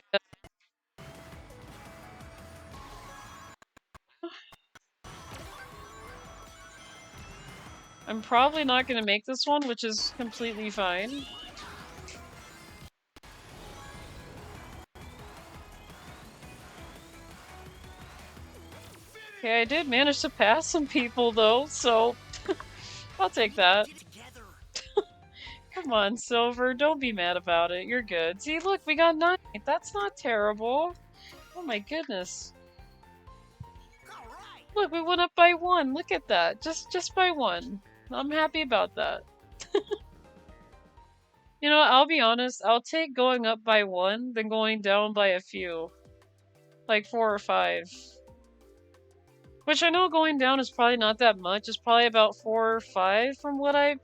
I'm probably not gonna make this one, which is completely fine. Okay, I did manage to pass some people though, so I'll take that. Come on, Silver, don't be mad about it. You're good. See, look, we got 9. That's not terrible. Oh my goodness. Look, we went up by 1. Look at that. Just by 1. I'm happy about that. You know, I'll be honest, I'll take going up by 1 than going down by a few. Like 4 or 5. Which I know going down is probably not that much. It's probably about 4 or 5 from what I've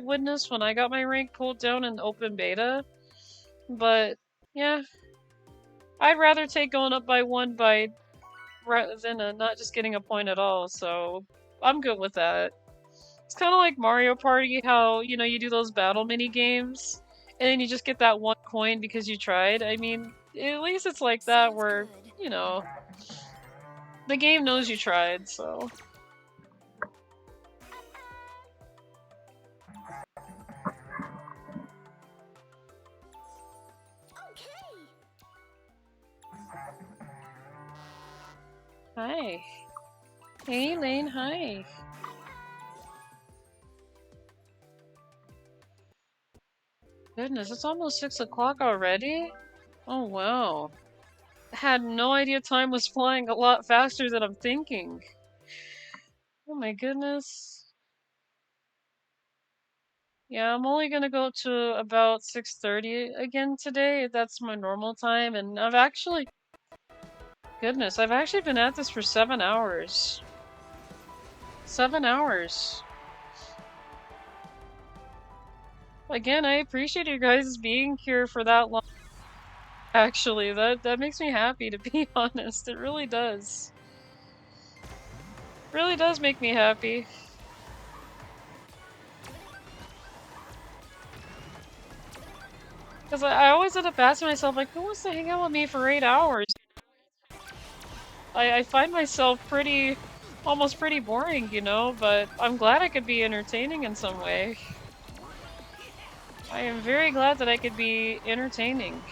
witnessed when I got my rank pulled down in open beta. But yeah, I'd rather take going up by 1 than not just getting a point at all. So I'm good with that. It's kind of like Mario Party, how, you know, you do those battle mini games and then you just get that one coin because you tried. I mean, at least it's like that Sounds where, good. you know, the game knows you tried, so. Okay. Hi. Hey, Lane, hi. Goodness, it's almost 6 o'clock already? Oh, wow. Had no idea time was flying a lot faster than I'm thinking. Oh my goodness. Yeah, I'm only gonna go to about 6:30 again today. That's my normal time, and I've actually... Goodness, I've actually been at this for 7 hours. 7 hours. Again, I appreciate you guys being here for that long. Actually, that makes me happy, to be honest. It really does. Really does make me happy. Because I always end up asking myself, like, who wants to hang out with me for 8 hours? I find myself almost pretty boring, you know, but I'm glad I could be entertaining in some way. I am very glad that I could be entertaining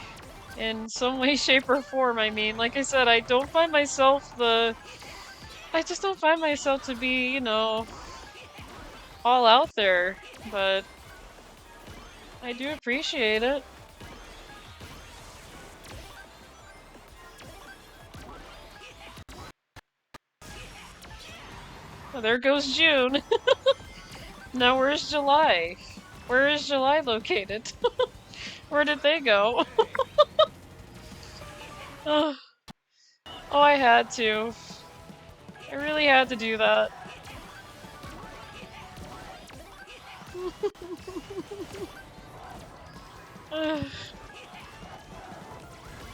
in some way, shape, or form. I mean, like I said, I just don't find myself to be, you know, all out there, but I do appreciate it. Well, there goes June. Now where's July? Where is July located? Where did they go? Oh, I had to. I really had to do that.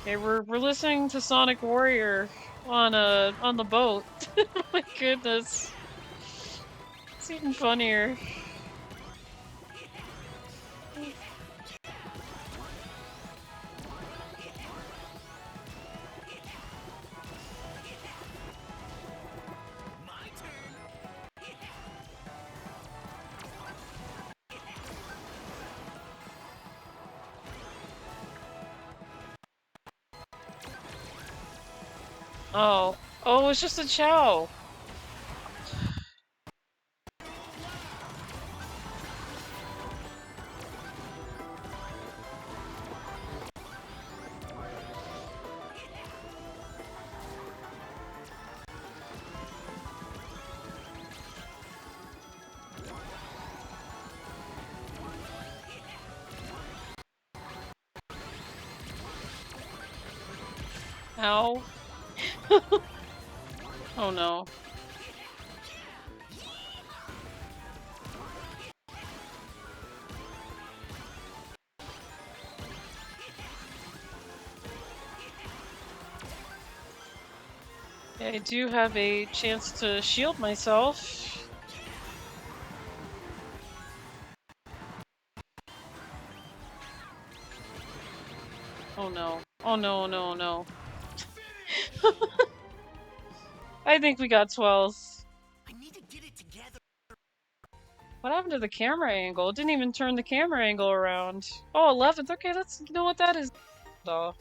Okay, we're listening to Sonic Warrior on the boat. My goodness. It's even funnier. My turn. Oh. Oh, it's just a chow. Ow. Oh no. I do have a chance to shield myself. Oh no. Oh no, no, no. I think we got 12. I need to get it together. What happened to the camera angle? It didn't even turn the camera angle around. Oh, 11th. Okay, that's... You know what that is? Oh.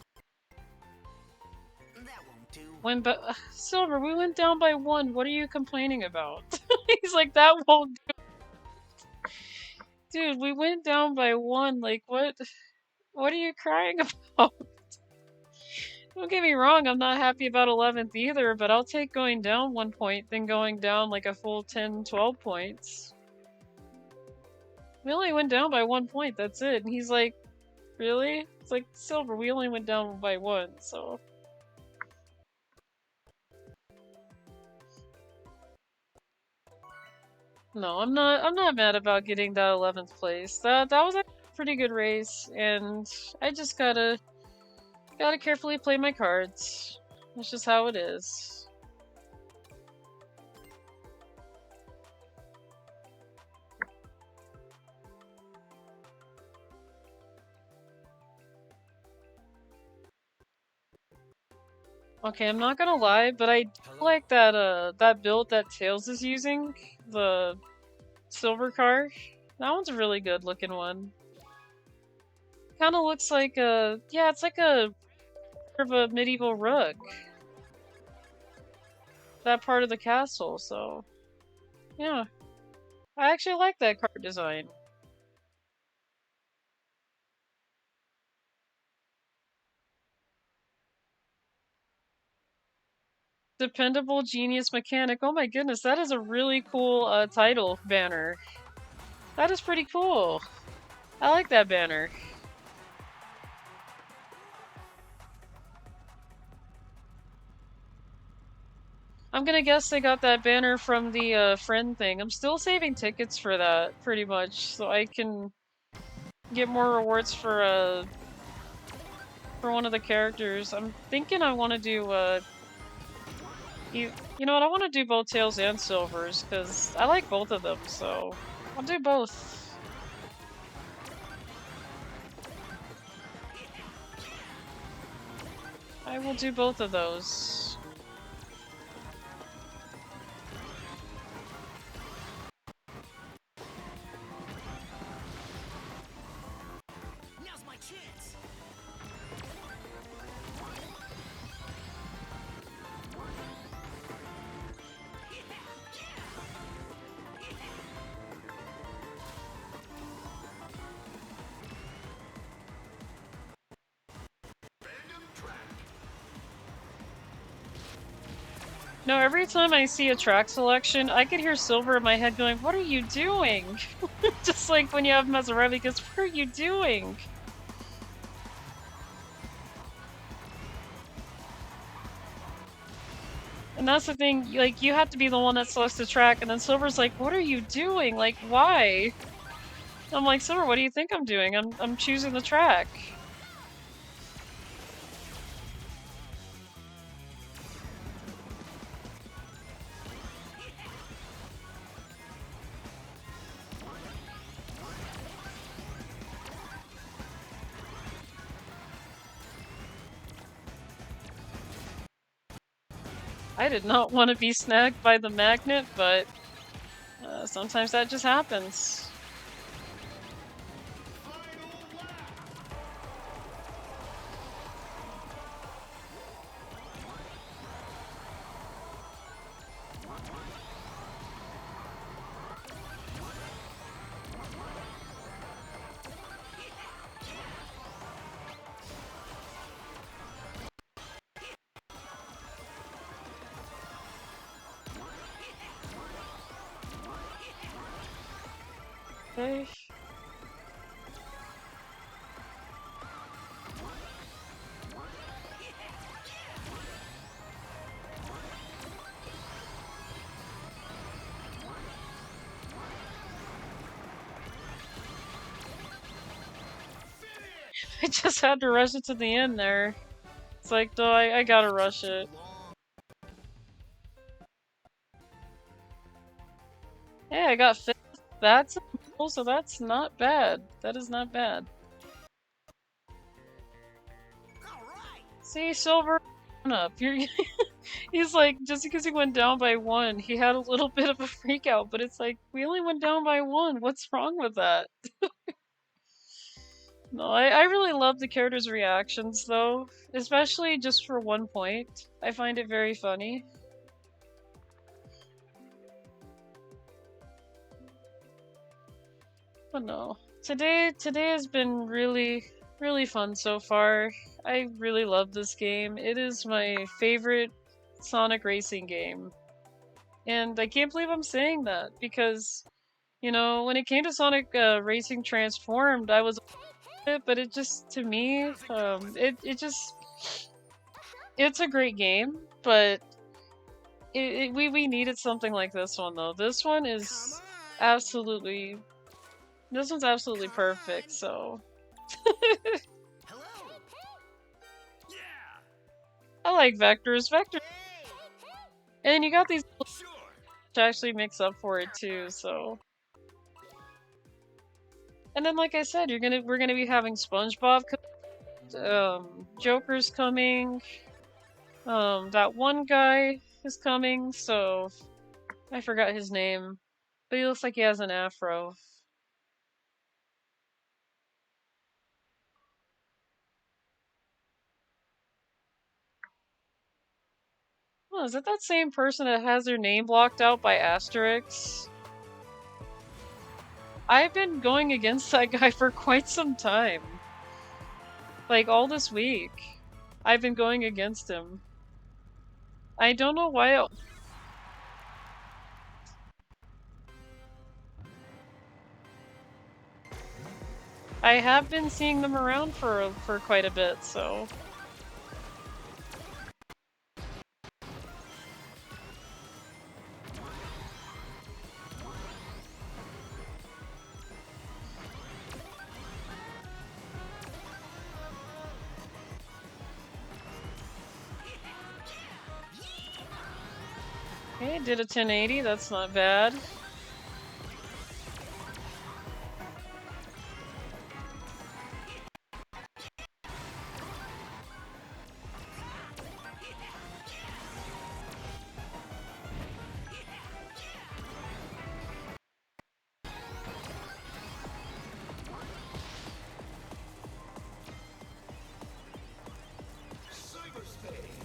That won't do. Silver, we went down by 1. What are you complaining about? He's like, that won't do. Dude, we went down by 1. Like, what? What are you crying about? Don't get me wrong, I'm not happy about 11th either, but I'll take going down 1 point than going down like a full 10, 12 points. We only went down by 1 point, that's it. And he's like, really? It's like, Silver, we only went down by 1, so... No, I'm not mad about getting that 11th place. That was a pretty good race, and I just gotta carefully play my cards. That's just how it is. Okay, I'm not gonna lie, but I do like that that build that Tails is using, the silver car. That one's a really good looking one. Kind of looks like a, yeah, it's like a sort of a medieval rook. That part of the castle, so yeah. I actually like that car design. Dependable Genius Mechanic. Oh my goodness, that is a really cool title banner. That is pretty cool. I like that banner. I'm gonna guess they got that banner from the friend thing. I'm still saving tickets for that, pretty much, so I can get more rewards for one of the characters. I'm thinking I want to do you know what? I want to do both Tails and Silvers because I like both of them, so I'll do both. I will do both of those. Now's my chance. No, every time I see a track selection, I could hear Silver in my head going, "What are you doing?" Just like when you have Maserati, because what are you doing? And that's the thing, like, you have to be the one that selects the track, and then Silver's like, "What are you doing? Like, why?" I'm like, "Silver, what do you think I'm doing? I'm choosing the track." I did not want to be snagged by the magnet, but sometimes that just happens. Okay. I just had to rush it to the end there. It's like, no, I gotta rush it. Hey, I got 5th. That's also, that's not bad. That is not bad. See, Silver, up. You're he's like, just because he went down by 1, he had a little bit of a freak out, but it's like, we only went down by 1. What's wrong with that? No, I really love the characters' reactions, though. Especially just for one point. I find it very funny. But no. Today has been really, really fun so far. I really love this game. It is my favorite Sonic racing game. And I can't believe I'm saying that, because, you know, when it came to Sonic Racing Transformed, I was it, but it just, to me, it just, it's a great game, but we needed something like this one, though. This one is absolutely, this one's absolutely perfect, so. Hello. Yeah. I like vectors. And you got these Sure. to actually mix up for it too, so. And then, like I said, we're gonna be having SpongeBob, Joker's coming. That one guy is coming, so I forgot his name, but he looks like he has an afro. Oh, is it that same person that has their name blocked out by asterisks? I've been going against that guy for quite some time. Like, all this week. I've been going against him. I don't know why. I have been seeing them around for quite a bit, so. Okay, did a 1080, that's not bad.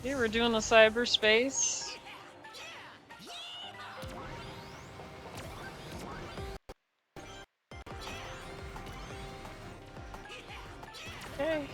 Okay, we're doing the cyberspace. Okay.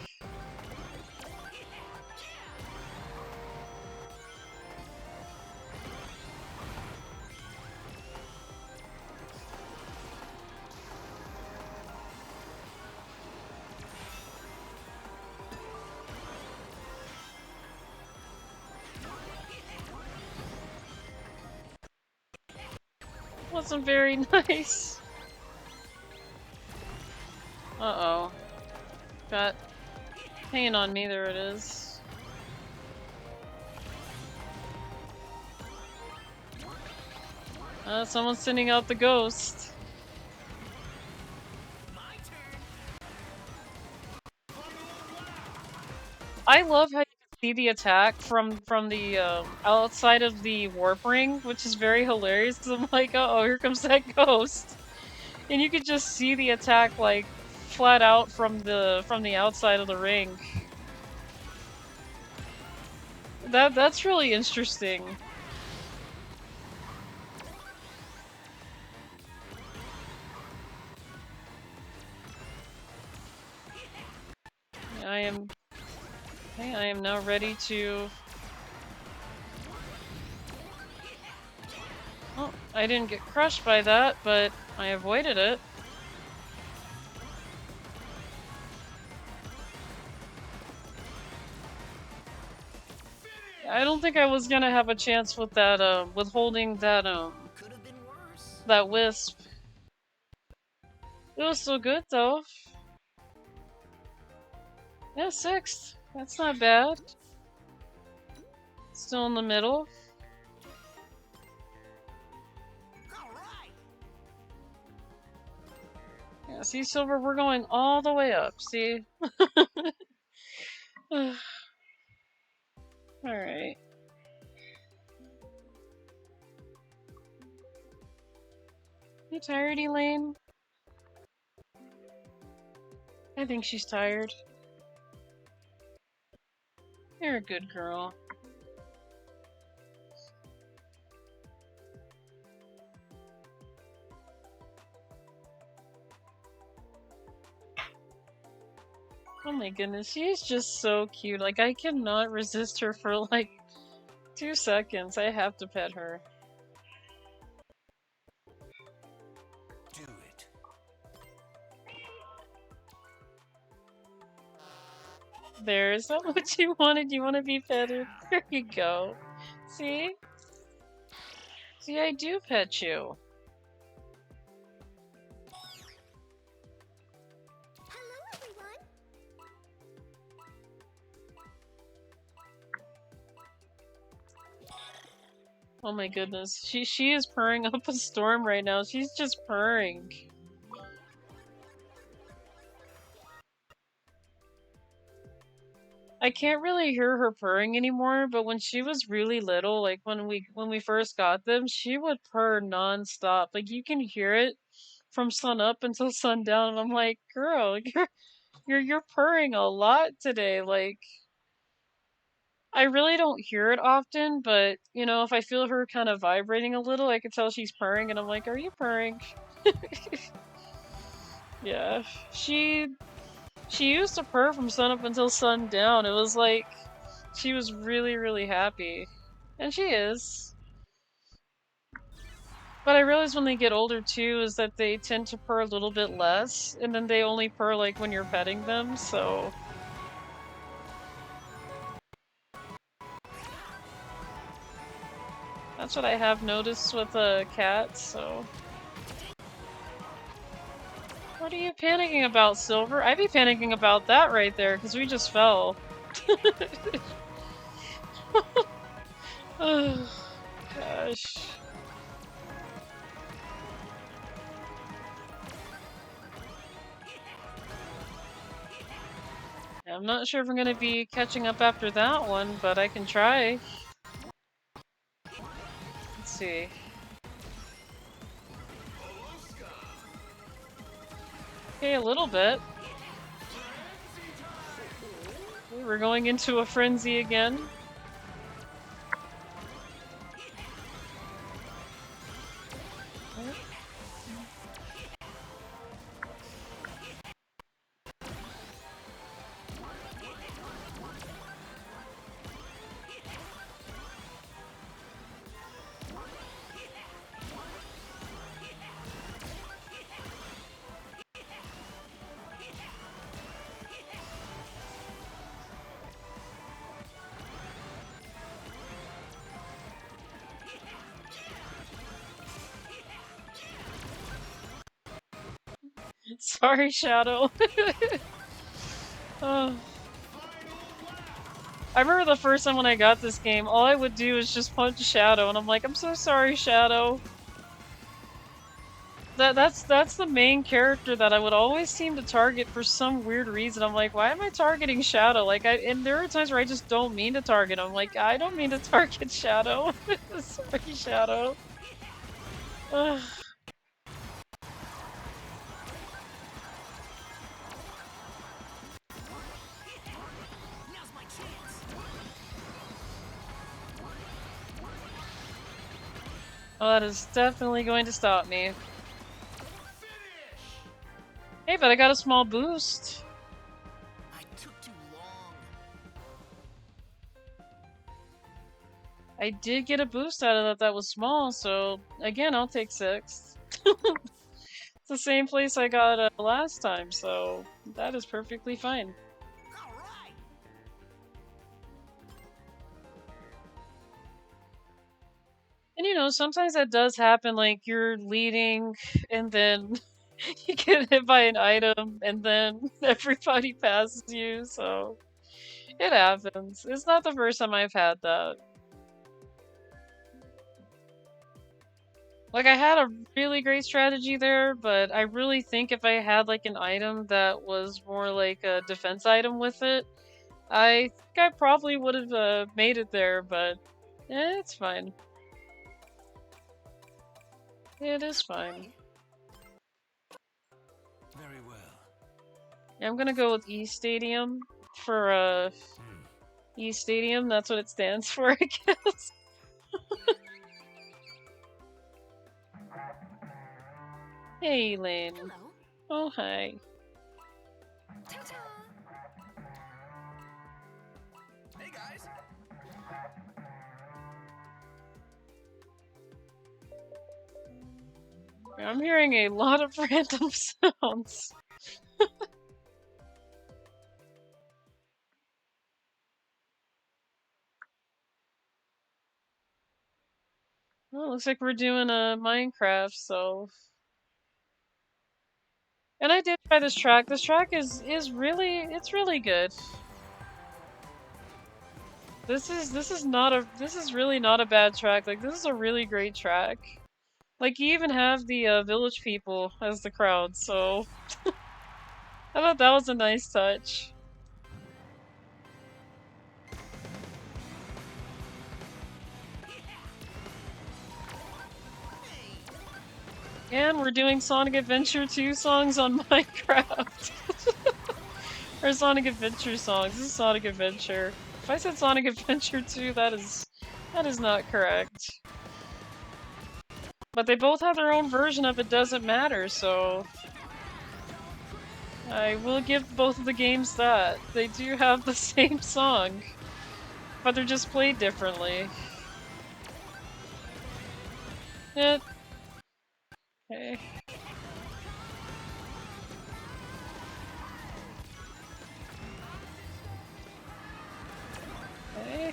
Wasn't very nice. Uh-oh. Got hanging on me, there it is. Someone's sending out the ghost. I love how you can see the attack from the outside of the warp ring, which is very hilarious. Cause I'm like, uh-oh, here comes that ghost, and you could just see the attack like flat out from the outside of the ring. That's really interesting. I am. Okay, I am now ready to. Oh, I didn't get crushed by that, but I avoided it. I don't think I was gonna have a chance with that, with holding that, Could have been worse. that wisp. It was so good, though. Yeah, 6th. That's not bad. Still in the middle. All right. Yeah, see, Silver, we're going all the way up, see? Alright. You tired, Elaine? I think she's tired. You're a good girl. Oh my goodness, she's just so cute. Like, I cannot resist her for like 2 seconds. I have to pet her. Do it. There, is that what you wanted? You want to be petted? There you go. See? See, I do pet you. Hello, everyone. Oh my goodness. She is purring up a storm right now. She's just purring. I can't really hear her purring anymore, but when she was really little, like when we first got them, she would purr nonstop. Like you can hear it from sun up until sundown, and I'm like, girl, you're purring a lot today. Like I really don't hear it often, but you know, if I feel her kind of vibrating a little, I can tell she's purring, and I'm like, are you purring? Yeah, she used to purr from sun up until sundown. It was like she was really, really happy. And she is. But I realize when they get older too is that they tend to purr a little bit less, and then they only purr like when you're petting them, so that's what I have noticed with cats, so. What are you panicking about, Silver? I'd be panicking about that right there, because we just fell. Oh, gosh. I'm not sure if I'm gonna be catching up after that one, but I can try. Let's see. Okay, a little bit. Okay, we're going into a frenzy again. Sorry, Shadow. Oh. I remember the first time when I got this game, all I would do is just punch Shadow, and I'm like, I'm so sorry, Shadow. That's the main character that I would always seem to target for some weird reason. I'm like, why am I targeting Shadow? Like, and there are times where I just don't mean to target him. Like, I don't mean to target Shadow. Sorry, Shadow. Ugh. Now's my chance. Oh, that is definitely going to stop me. Hey, but I got a small boost. I took too long. I did get a boost out of that was small, so again, I'll take 6th. It's the same place I got last time, so that is perfectly fine. All right. And you know, sometimes that does happen, like you're leading and then you get hit by an item and then everybody passes you, so it happens. It's not the first time I've had that. Like, I had a really great strategy there, but I really think if I had, like, an item that was more like a defense item with it, I think I probably would have made it there, but it's fine. It is fine. Very well. Yeah, I'm gonna go with E Stadium for, E Stadium, that's what it stands for, I guess. Hey, Lynn. Hello. Oh, hi. Ta-ta. Hey guys. I'm hearing a lot of random sounds. Well, looks like we're doing a Minecraft, so. And I did try this track. This track is really, it's really good. This is really not a bad track. Like, this is a really great track. Like, you even have the village people as the crowd, so I thought that was a nice touch. And we're doing Sonic Adventure 2 songs on Minecraft. Or Sonic Adventure songs. This is Sonic Adventure. If I said Sonic Adventure 2, that is not correct. But they both have their own version of It Doesn't Matter, so I will give both of the games that. They do have the same song, but they're just played differently. Yeah. Okay. Okay.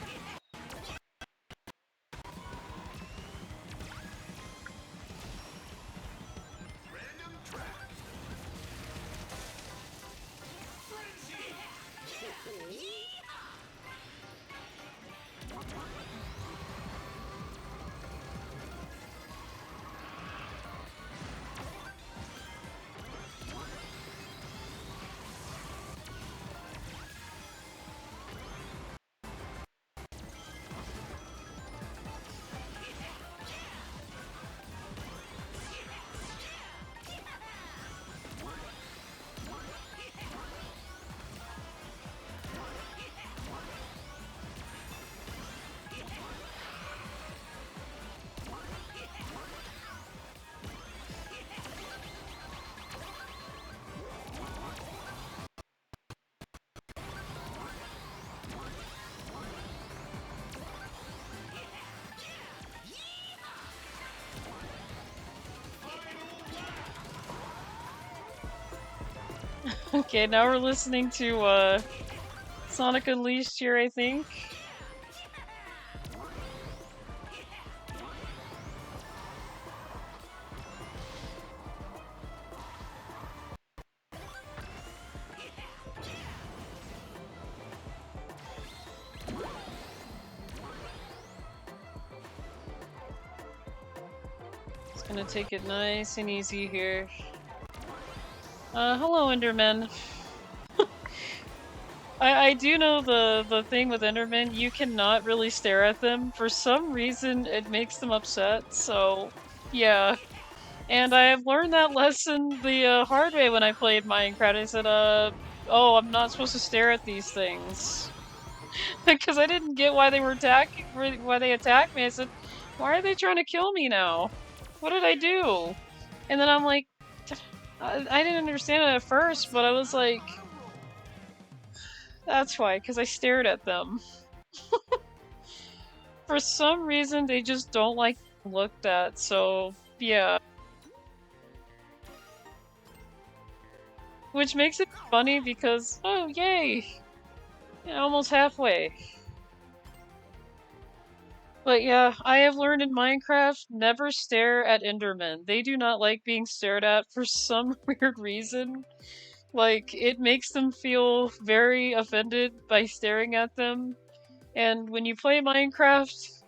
Okay, now we're listening to Sonic Unleashed here, I think. Just gonna take it nice and easy here. Hello, Enderman. I do know the thing with Enderman, you cannot really stare at them. For some reason, it makes them upset, so yeah. And I have learned that lesson the hard way when I played Minecraft. I said, oh, I'm not supposed to stare at these things. Because I didn't get why they were attacking, why they attacked me. I said, why are they trying to kill me now? What did I do? And then I'm like, I didn't understand it at first, but I was like, that's why, because I stared at them. For some reason, they just don't like being looked at, so yeah. Which makes it funny because, oh, yay! Yeah, almost halfway. But yeah, I have learned in Minecraft, never stare at Endermen. They do not like being stared at for some weird reason. Like, it makes them feel very offended by staring at them. And when you play Minecraft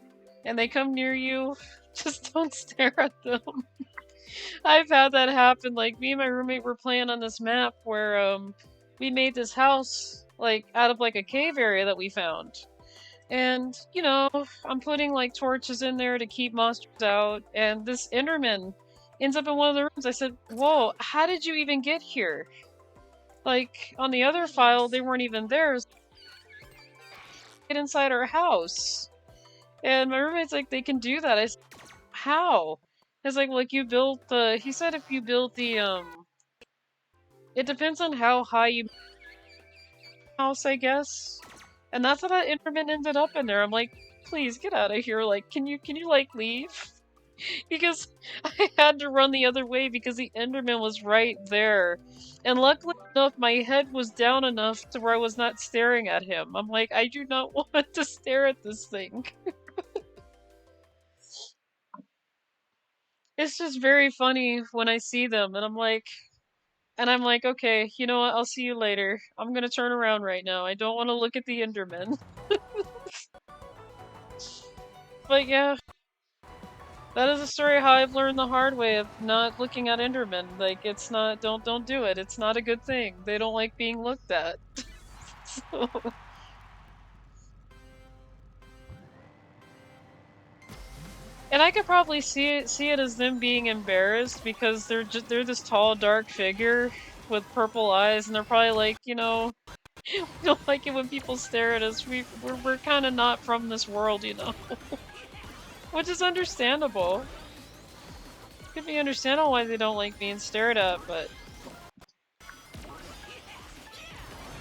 and they come near you, just don't stare at them. I've had that happen. Like, me and my roommate were playing on this map where we made this house like out of like a cave area that we found. And, you know, I'm putting like torches in there to keep monsters out, and this Enderman ends up in one of the rooms. I said, whoa, how did you even get here? Like, on the other file, they weren't even there. So get inside our house. And my roommate's like, they can do that. I said, how? It's like you built the, he said if you build the, it depends on how high you house, I guess. And that's how that Enderman ended up in there. I'm like, please get out of here. Like, can you like leave? Because I had to run the other way because the Enderman was right there. And luckily enough, my head was down enough to where I was not staring at him. I'm like, I do not want to stare at this thing. It's just very funny when I see them, and I'm like, okay, you know what? I'll see you later. I'm gonna turn around right now. I don't want to look at the Enderman. But yeah, that is a story how I've learned the hard way of not looking at Endermen. Like, it's not, don't do it. It's not a good thing. They don't like being looked at. So... And I could probably see it as them being embarrassed because they're this tall, dark figure with purple eyes, and they're probably like, you know, we don't like it when people stare at us. We're kind of not from this world, you know, which is understandable. Could be understandable why they don't like being stared at, but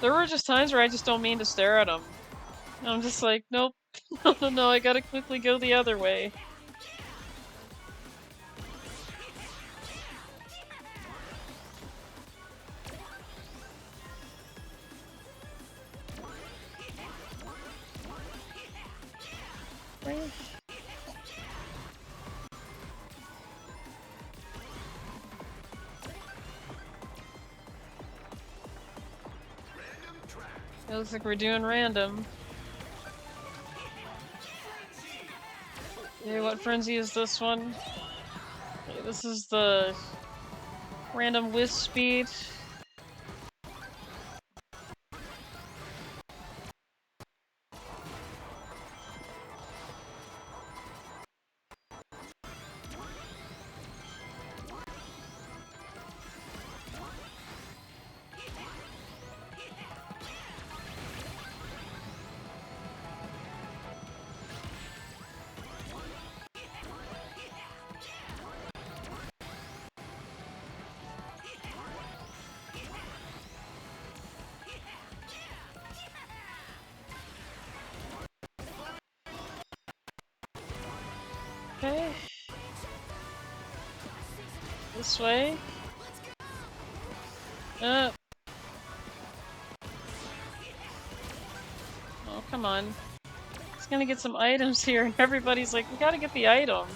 there were just times where I just don't mean to stare at them. I'm just like, nope, no, I gotta quickly go the other way. It looks like we're doing random. Okay, what frenzy is this one? Okay, this is the random wisp speed. Okay. This way. Oh, come on. Just gonna get some items here, and everybody's like, we gotta get the item.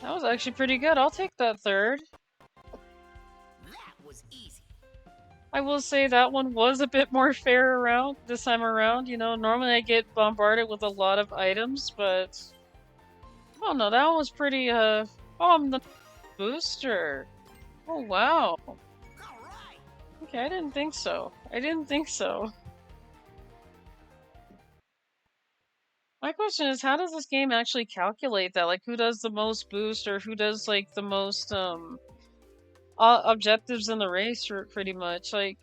That was actually pretty good. I'll take that third. That was easy. I will say that one was a bit more fair around this time around. You know, normally I get bombarded with a lot of items, but oh no, that one was pretty. Oh, I'm the booster. Oh wow. All right. Okay, I didn't think so. I didn't think so. My question is, how does this game actually calculate that? Like, who does the most boost, or who does like the most objectives in the race, or pretty much? Like,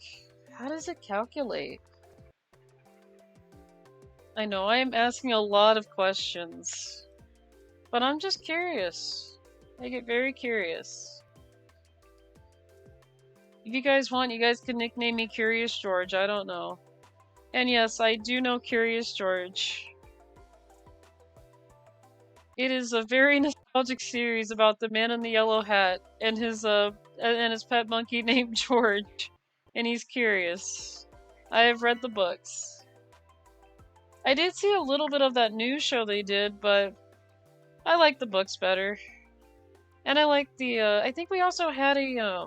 how does it calculate? I know I am asking a lot of questions, but I'm just curious. I get very curious. If you guys want, you guys can nickname me Curious George. I don't know. And yes, I do know Curious George. It is a very nostalgic series about the man in the yellow hat and his pet monkey named George, and he's curious. I have read the books. I did see a little bit of that new show they did, but I like the books better. And I like the I think we also had a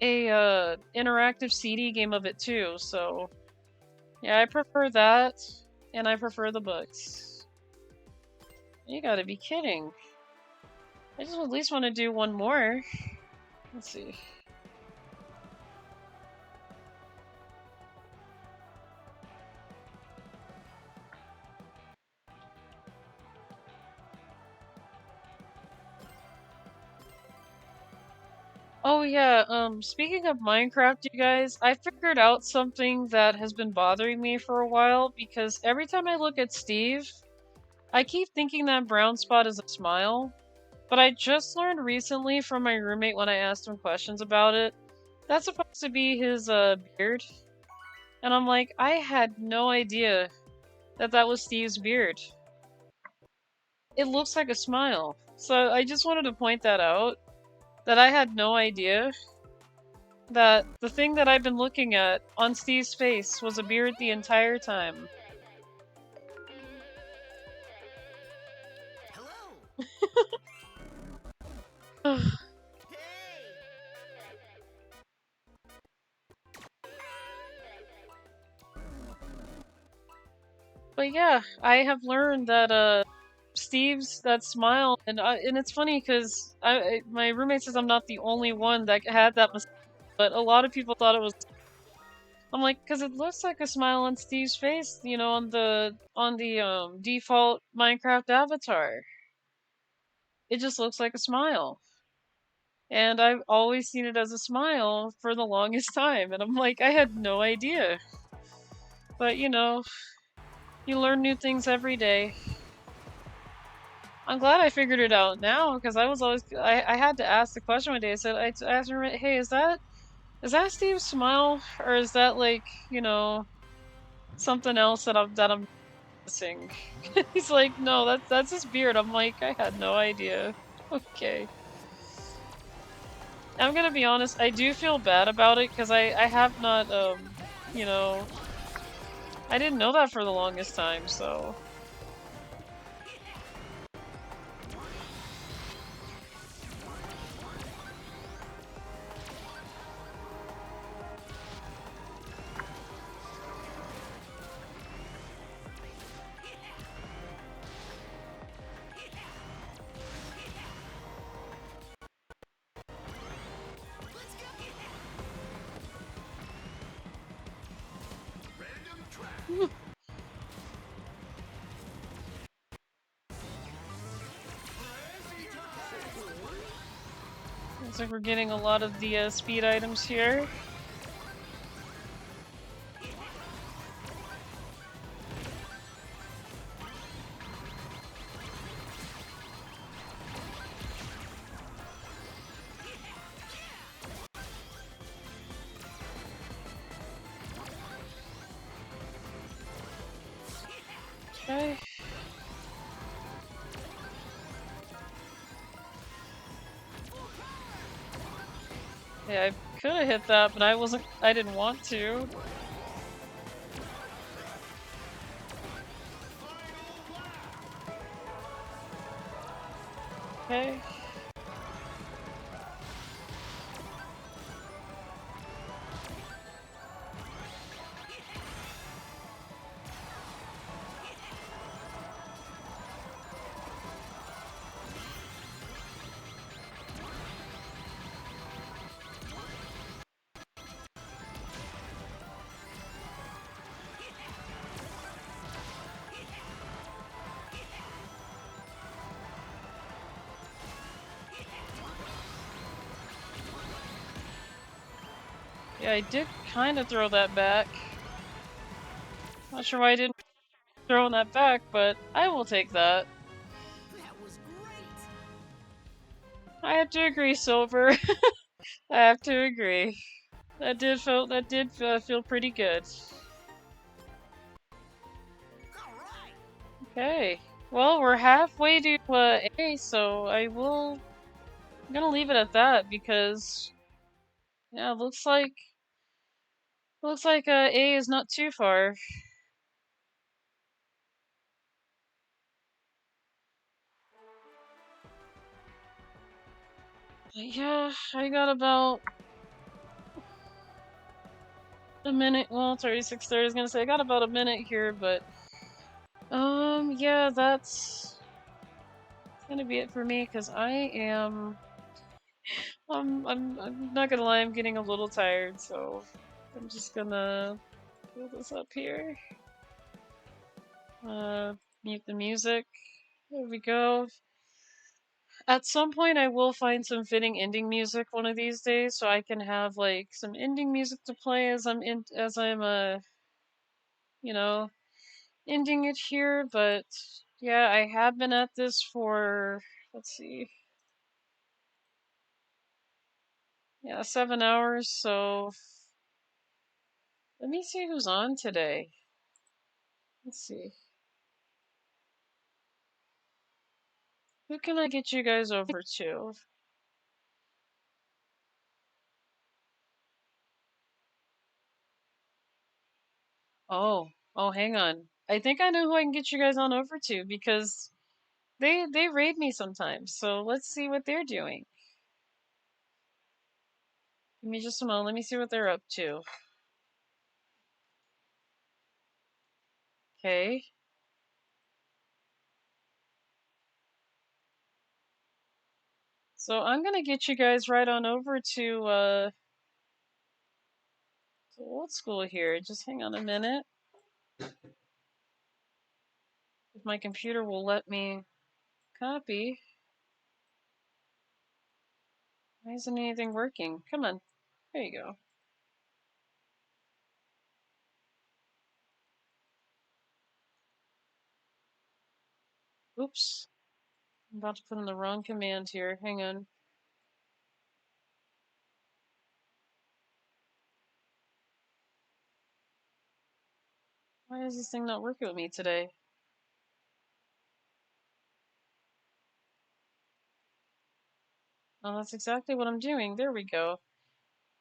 interactive CD game of it too, so yeah, I prefer that, and I prefer the books. You gotta be kidding. I just at least want to do one more. Let's see. Oh yeah, speaking of Minecraft, you guys, I figured out something that has been bothering me for a while, because every time I look at Steve, I keep thinking that brown spot is a smile, but I just learned recently from my roommate when I asked him questions about it, that's supposed to be his beard. And I'm like, I had no idea that that was Steve's beard. It looks like a smile. So I just wanted to point that out, that I had no idea that the thing that I've been looking at on Steve's face was a beard the entire time. But yeah, I have learned that Steve's that smile, and it's funny because my roommate says I'm not the only one that had that mistake, but a lot of people thought it was. I'm like, because it looks like a smile on Steve's face, you know, on the default Minecraft avatar. It just looks like a smile. And I've always seen it as a smile for the longest time, and I'm like, I had no idea. But you know, you learn new things every day. I'm glad I figured it out now, because I was always I had to ask the question one day. I said I asked her, hey, is that Steve's smile, or is that like, you know, something else that I'm missing? He's like, no, that's his beard. I'm like, I had no idea. Okay. I'm gonna be honest, I do feel bad about it because I have not you know, I didn't know that for the longest time, so looks like we're getting a lot of the speed items here. Okay. Yeah, I could have hit that, but I didn't want to. Okay. Yeah, I did kind of throw that back. Not sure why I didn't throw that back, but I will take that. That was great. I have to agree, Silver. I have to agree. That did feel pretty good. All right. Okay. Well, we're halfway to A, so I'm gonna leave it at that because yeah, looks like A is not too far. Yeah, I got about a minute. Well, 36:30. I was gonna say I got about a minute here, but yeah, that's gonna be it for me because I'm not gonna lie, I'm getting a little tired, so I'm just gonna pull this up here. Mute the music. There we go. At some point, I will find some fitting ending music one of these days, so I can have like some ending music to play as I'm you know, ending it here. But yeah, I have been at this for, let's see, yeah, 7 hours. So let me see who's on today. Let's see, who can I get you guys over to? Oh, hang on. I think I know who I can get you guys on over to because They raid me sometimes, so let's see what they're doing. Give me just a moment. Let me see what they're up to. Okay. So I'm gonna get you guys right on over to old school here. Just hang on a minute. If my computer will let me copy. Why isn't anything working? Come on. There you go. Oops. I'm about to put in the wrong command here. Hang on. Why is this thing not working with me today? Oh, that's exactly what I'm doing. There we go.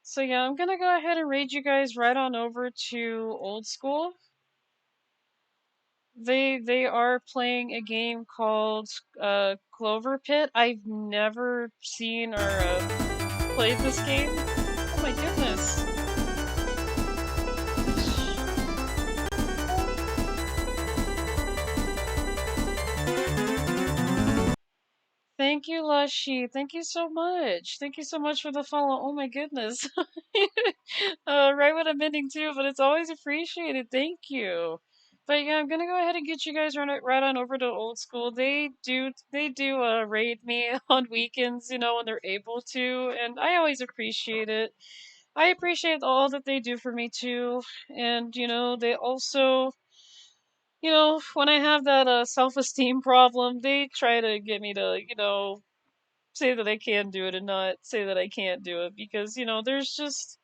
So yeah, I'm gonna go ahead and raid you guys right on over to old school. They are playing a game called Clover Pit. I've never seen or played this game. Oh my goodness. Thank you, Lushy. Thank you so much. Thank you so much for the follow. Oh my goodness. Right when I'm ending too, but it's always appreciated. Thank you. But yeah, I'm gonna go ahead and get you guys right on over to old school. They do raid me on weekends, you know, when they're able to, and I always appreciate it. I appreciate all that they do for me too, and you know, they also, you know, when I have that self-esteem problem, they try to get me to, you know, say that I can do it and not say that I can't do it because, you know, there's just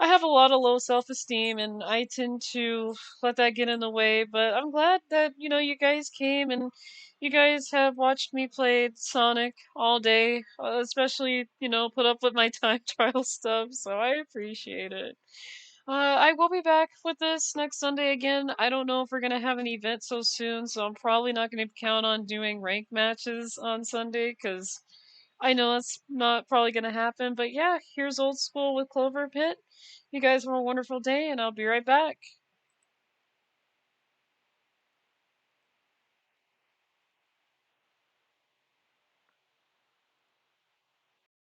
I have a lot of low self-esteem and I tend to let that get in the way, but I'm glad that, you know, you guys came and you guys have watched me play Sonic all day, especially, you know, put up with my time trial stuff, so I appreciate it. I will be back with this next Sunday again. I don't know if we're gonna have an event so soon, so I'm probably not gonna count on doing rank matches on Sunday, because I know that's not probably gonna happen. But yeah, here's old school with Clover Pit. You guys have a wonderful day, and I'll be right back.